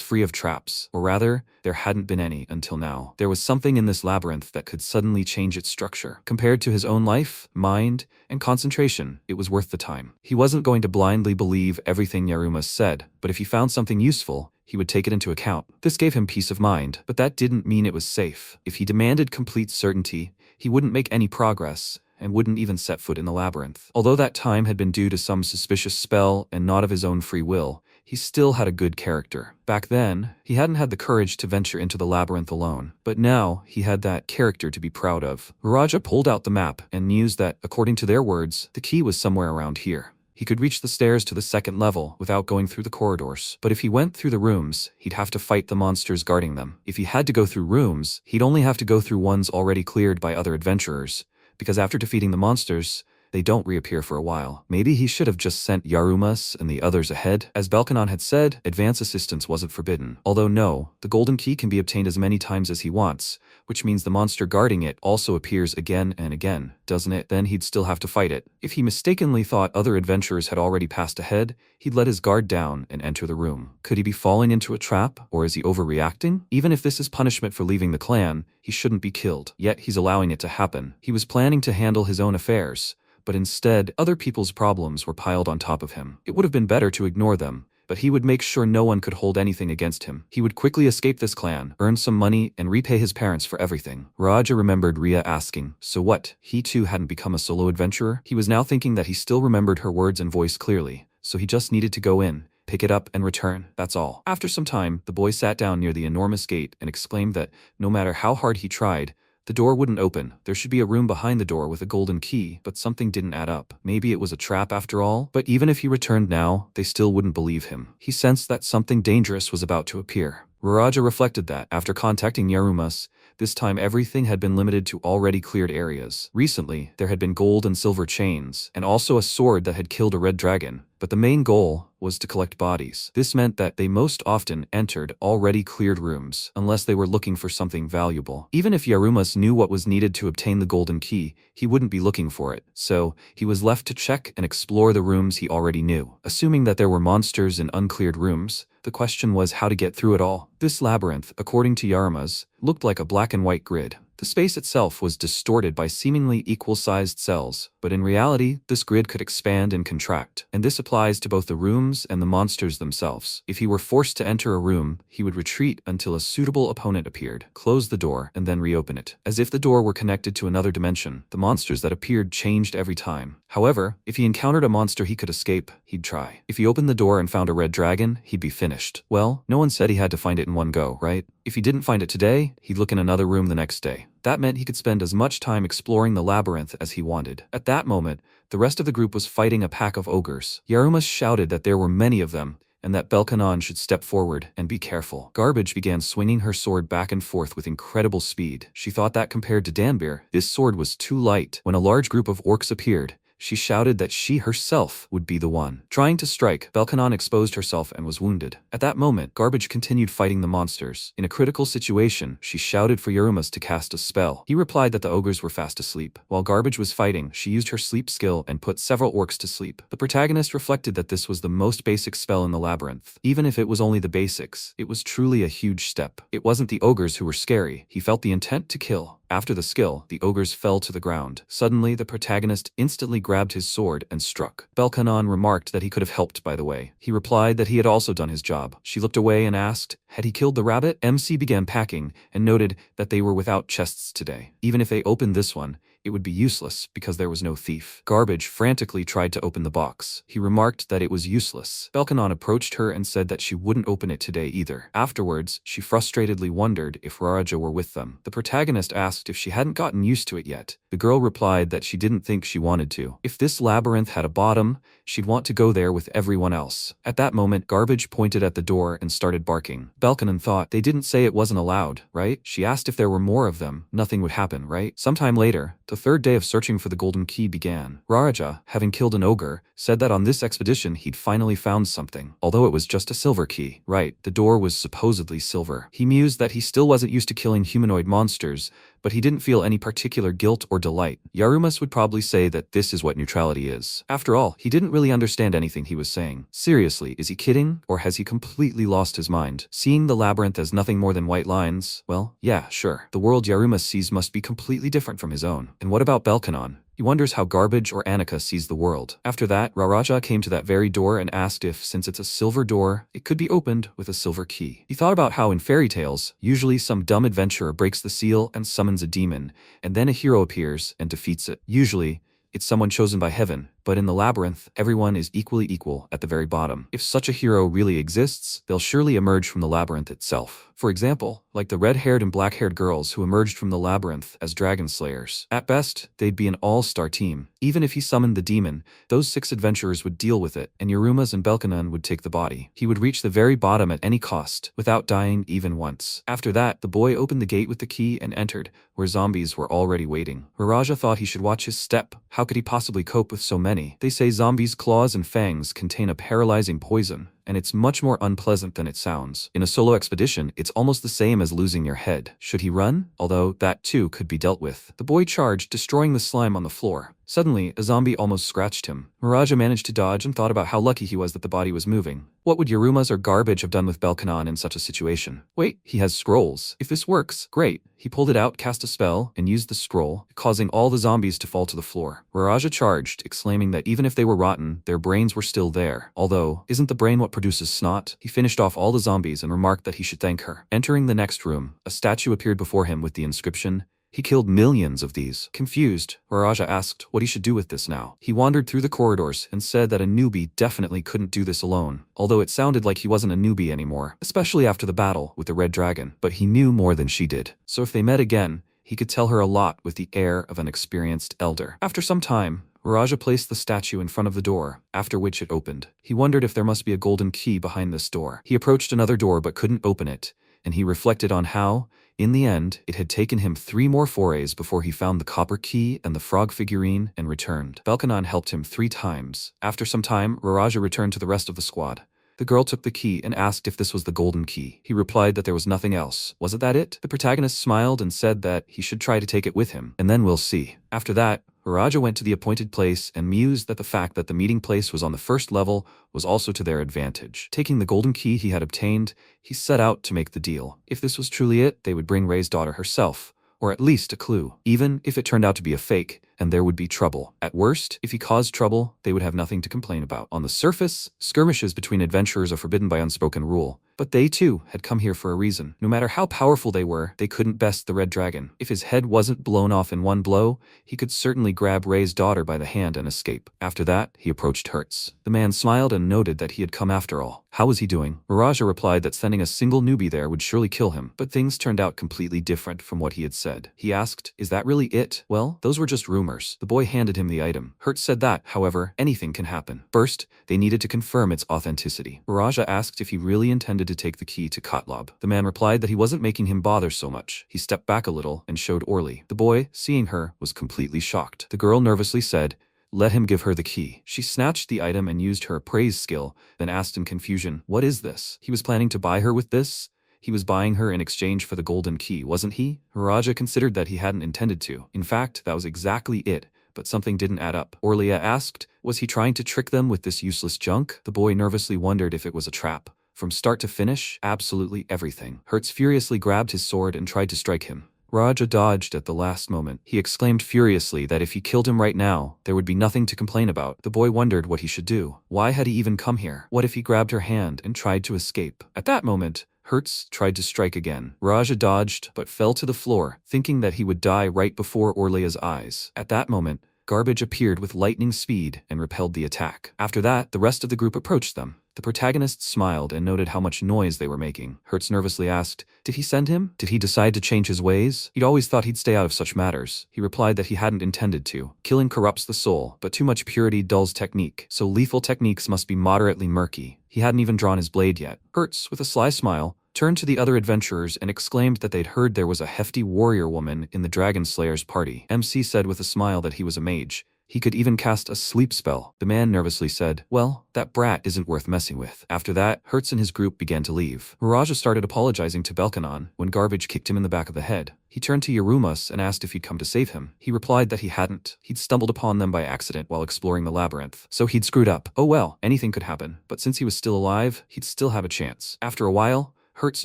free of traps. Or rather, there hadn't been any until now. There was something in this labyrinth that could suddenly change its structure. Compared to his own life, mind, and concentration, it was worth the time. He wasn't going to blindly believe everything Yarumas said, but if he found something useful, he would take it into account. This gave him peace of mind, but that didn't mean it was safe. If he demanded complete certainty, he wouldn't make any progress, and wouldn't even set foot in the labyrinth. Although that time had been due to some suspicious spell and not of his own free will, he still had a good character. Back then, he hadn't had the courage to venture into the labyrinth alone, but now he had that character to be proud of. Raja pulled out the map and mused that, according to their words, the key was somewhere around here. He could reach the stairs to the second level without going through the corridors. But if he went through the rooms, he'd have to fight the monsters guarding them. If he had to go through rooms, he'd only have to go through ones already cleared by other adventurers, because after defeating the monsters, they don't reappear for a while. Maybe he should have just sent Yarumas and the others ahead. As Belkanen had said, advance assistance wasn't forbidden. Although no, the golden key can be obtained as many times as he wants, which means the monster guarding it also appears again and again, doesn't it? Then he'd still have to fight it. If he mistakenly thought other adventurers had already passed ahead, he'd let his guard down and enter the room. Could he be falling into a trap, or is he overreacting? Even if this is punishment for leaving the clan, he shouldn't be killed, yet he's allowing it to happen. He was planning to handle his own affairs, but instead, other people's problems were piled on top of him. It would have been better to ignore them, but he would make sure no one could hold anything against him. He would quickly escape this clan, earn some money, and repay his parents for everything. Raja remembered Ria asking, so what, he too hadn't become a solo adventurer? He was now thinking that he still remembered her words and voice clearly, so he just needed to go in, pick it up and return, that's all. After some time, the boy sat down near the enormous gate and exclaimed that, no matter how hard he tried, the door wouldn't open. There should be a room behind the door with a golden key, but something didn't add up. Maybe it was a trap after all? But even if he returned now, they still wouldn't believe him. He sensed that something dangerous was about to appear. Raja reflected that, after contacting Yarumas, this time everything had been limited to already cleared areas. Recently, there had been gold and silver chains, and also a sword that had killed a red dragon, but the main goal was to collect bodies. This meant that they most often entered already cleared rooms, unless they were looking for something valuable. Even if Yarumas knew what was needed to obtain the golden key, he wouldn't be looking for it, so he was left to check and explore the rooms he already knew. Assuming that there were monsters in uncleared rooms, the question was how to get through it all. This labyrinth, according to Yarumas, looked like a black and white grid. The space itself was distorted by seemingly equal-sized cells, but in reality, this grid could expand and contract, and this applies to both the rooms and the monsters themselves. If he were forced to enter a room, he would retreat until a suitable opponent appeared, close the door, and then reopen it. As if the door were connected to another dimension, the monsters that appeared changed every time. However, if he encountered a monster he could escape, he'd try. If he opened the door and found a red dragon, he'd be finished. Well, no one said he had to find it in one go, right? If he didn't find it today, he'd look in another room the next day. That meant he could spend as much time exploring the labyrinth as he wanted. At that moment, the rest of the group was fighting a pack of ogres. Yarumas shouted that there were many of them, and that Belkanon should step forward and be careful. Garbage began swinging her sword back and forth with incredible speed. She thought that compared to Danbir, this sword was too light. When a large group of orcs appeared, she shouted that she herself would be the one. Trying to strike, Belkanon exposed herself and was wounded. At that moment, Garbage continued fighting the monsters. In a critical situation, she shouted for Yarumas to cast a spell. He replied that the ogres were fast asleep. While Garbage was fighting, she used her sleep skill and put several orcs to sleep. The protagonist reflected that this was the most basic spell in the labyrinth. Even if it was only the basics, it was truly a huge step. It wasn't the ogres who were scary. He felt the intent to kill. After the skill, the ogres fell to the ground. Suddenly, the protagonist instantly grabbed his sword and struck. Belkanon remarked that he could have helped, by the way. He replied that he had also done his job. She looked away and asked, had he killed the rabbit? MC began packing and noted that they were without chests today. Even if they opened this one, it would be useless because there was no thief. Garbage frantically tried to open the box. He remarked that it was useless. Belkanon approached her and said that she wouldn't open it today either. Afterwards, she frustratedly wondered if Raja were with them. The protagonist asked if she hadn't gotten used to it yet. The girl replied that she didn't think she wanted to. If this labyrinth had a bottom, she'd want to go there with everyone else. At that moment, Garbage pointed at the door and started barking. Belkanon thought, they didn't say it wasn't allowed, right? She asked if there were more of them. Nothing would happen, right? Sometime later, the third day of searching for the golden key began. Raja, having killed an ogre, said that on this expedition he'd finally found something, although it was just a silver key. Right, the door was supposedly silver. He mused that he still wasn't used to killing humanoid monsters, but he didn't feel any particular guilt or delight. Yarumas would probably say that this is what neutrality is. After all, he didn't really understand anything he was saying. Seriously, is he kidding? Or has he completely lost his mind? Seeing the labyrinth as nothing more than white lines? Well, yeah, sure. The world Yarumas sees must be completely different from his own. And what about Belkanon? He wonders how Garbage or Annika sees the world. After that, Raja came to that very door and asked if, since it's a silver door, it could be opened with a silver key. He thought about how in fairy tales, usually some dumb adventurer breaks the seal and summons a demon, and then a hero appears and defeats it. Usually, it's someone chosen by heaven, but in the labyrinth, everyone is equally equal at the very bottom. If such a hero really exists, they'll surely emerge from the labyrinth itself. For example, like the red-haired and black-haired girls who emerged from the labyrinth as dragon slayers. At best, they'd be an all-star team. Even if he summoned the demon, those 6 adventurers would deal with it, and Yarumas and Belkanon would take the body. He would reach the very bottom at any cost, without dying even once. After that, the boy opened the gate with the key and entered, where zombies were already waiting. Raja thought he should watch his step. How could he possibly cope with so many? They say zombies' claws and fangs contain a paralyzing poison, and it's much more unpleasant than it sounds. In a solo expedition, it's almost the same as losing your head. Should he run? Although, that too could be dealt with. The boy charged, destroying the slime on the floor. Suddenly, a zombie almost scratched him. Miraja managed to dodge and thought about how lucky he was that the body was moving. What would Yarumas or garbage have done with Belkanon in such a situation? Wait, he has scrolls. If this works, great. He pulled it out, cast a spell, and used the scroll, causing all the zombies to fall to the floor. Miraja charged, exclaiming that even if they were rotten, their brains were still there. Although, isn't the brain what produces snot? He finished off all the zombies and remarked that he should thank her. Entering the next room, a statue appeared before him with the inscription, "He killed millions of these." Confused, Miraja asked what he should do with this now. He wandered through the corridors and said that a newbie definitely couldn't do this alone, although it sounded like he wasn't a newbie anymore, especially after the battle with the red dragon. But he knew more than she did. So if they met again, he could tell her a lot with the air of an experienced elder. After some time, Raja placed the statue in front of the door, after which it opened. He wondered if there must be a golden key behind this door. He approached another door but couldn't open it, and he reflected on how, in the end, it had taken him 3 more forays before he found the copper key and the frog figurine and returned. Belkanon helped him 3 times. After some time, Raja returned to the rest of the squad. The girl took the key and asked if this was the golden key. He replied that there was nothing else. Wasn't that it? The protagonist smiled and said that he should try to take it with him, and then we'll see. After that, Raja went to the appointed place and mused that the fact that the meeting place was on the first level was also to their advantage. Taking the golden key he had obtained, he set out to make the deal. If this was truly it, they would bring Rei's daughter herself, or at least a clue, even if it turned out to be a fake, and there would be trouble. At worst, if he caused trouble, they would have nothing to complain about. On the surface, skirmishes between adventurers are forbidden by unspoken rule, but they too had come here for a reason. No matter how powerful they were, they couldn't best the red dragon. If his head wasn't blown off in one blow, he could certainly grab Rei's daughter by the hand and escape. After that, he approached Hertz. The man smiled and noted that he had come after all. How was he doing? Miraja replied that sending a single newbie there would surely kill him, but things turned out completely different from what he had said. He asked, "Is that really it?" "Well, those were just rumors." The boy handed him the item. Hertz said that, however, anything can happen. First, they needed to confirm its authenticity. Miraja asked if he really intended to take the key to Kotlab. The man replied that he wasn't making him bother so much. He stepped back a little and showed Orly. The boy, seeing her, was completely shocked. The girl nervously said, "Let him give her the key." She snatched the item and used her appraise skill, then asked in confusion, "What is this?" He was planning to buy her with this? He was buying her in exchange for the golden key, wasn't he? Miraja considered that he hadn't intended to. In fact, that was exactly it, but something didn't add up. Orlia asked, was he trying to trick them with this useless junk? The boy nervously wondered if it was a trap. From start to finish, absolutely everything. Hertz furiously grabbed his sword and tried to strike him. Raja dodged at the last moment. He exclaimed furiously that if he killed him right now, there would be nothing to complain about. The boy wondered what he should do. Why had he even come here? What if he grabbed her hand and tried to escape? At that moment, Hertz tried to strike again. Raja dodged, but fell to the floor, thinking that he would die right before Orlia's eyes. At that moment, Garbage appeared with lightning speed and repelled the attack. After that, the rest of the group approached them. The protagonist smiled and noted how much noise they were making. Hertz nervously asked, did he send him? Did he decide to change his ways? He'd always thought he'd stay out of such matters. He replied that he hadn't intended to. Killing corrupts the soul, but too much purity dulls technique, so lethal techniques must be moderately murky. He hadn't even drawn his blade yet. Hertz, with a sly smile, turned to the other adventurers and exclaimed that they'd heard there was a hefty warrior woman in the Dragon Slayer's party. MC said with a smile that he was a mage. He could even cast a sleep spell. The man nervously said, well, that brat isn't worth messing with. After that, Hertz and his group began to leave. Miraja started apologizing to Belkanon when Garbage kicked him in the back of the head. He turned to Yarumas and asked if he'd come to save him. He replied that he hadn't. He'd stumbled upon them by accident while exploring the labyrinth. So he'd screwed up. Oh well, anything could happen. But since he was still alive, he'd still have a chance. After a while, Hertz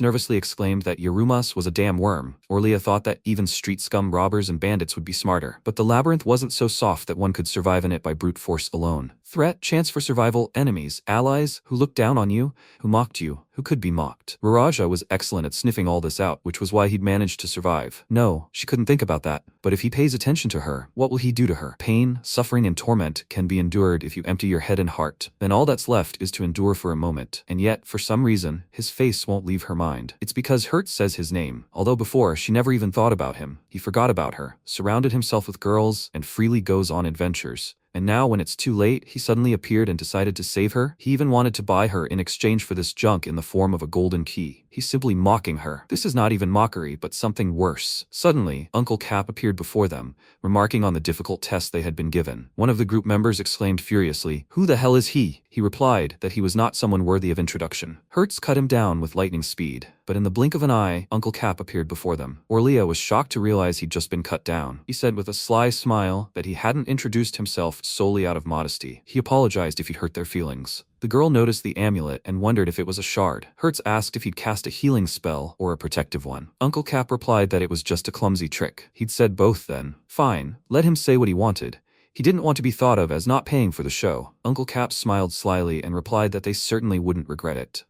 nervously exclaimed that Yarumas was a damn worm. Orlia thought that even street scum robbers and bandits would be smarter. But the labyrinth wasn't so soft that one could survive in it by brute force alone. Threat, chance for survival, enemies, allies, who looked down on you, who mocked you, who could be mocked. Miraja was excellent at sniffing all this out, which was why he'd managed to survive. No, she couldn't think about that. But if he pays attention to her, what will he do to her? Pain, suffering, and torment can be endured if you empty your head and heart. Then all that's left is to endure for a moment. And yet, for some reason, his face won't leave her mind. It's because Hertz says his name. Although before, she never even thought about him. He forgot about her, surrounded himself with girls, and freely goes on adventures. And now when it's too late, he suddenly appeared and decided to save her. He even wanted to buy her in exchange for this junk in the form of a golden key. He's simply mocking her. This is not even mockery, but something worse. Suddenly, Uncle Cap appeared before them, remarking on the difficult test they had been given. One of the group members exclaimed furiously, "Who the hell is he?" He replied that he was not someone worthy of introduction. Hertz cut him down with lightning speed, but in the blink of an eye, Uncle Cap appeared before them. Orlia was shocked to realize he'd just been cut down. He said with a sly smile that he hadn't introduced himself solely out of modesty. He apologized if he'd hurt their feelings. The girl noticed the amulet and wondered if it was a shard. Hertz asked if he'd cast a healing spell or a protective one. Uncle Cap replied that it was just a clumsy trick. He'd said both then. Fine, let him say what he wanted. He didn't want to be thought of as not paying for the show. Uncle Cap smiled slyly and replied that they certainly wouldn't regret it.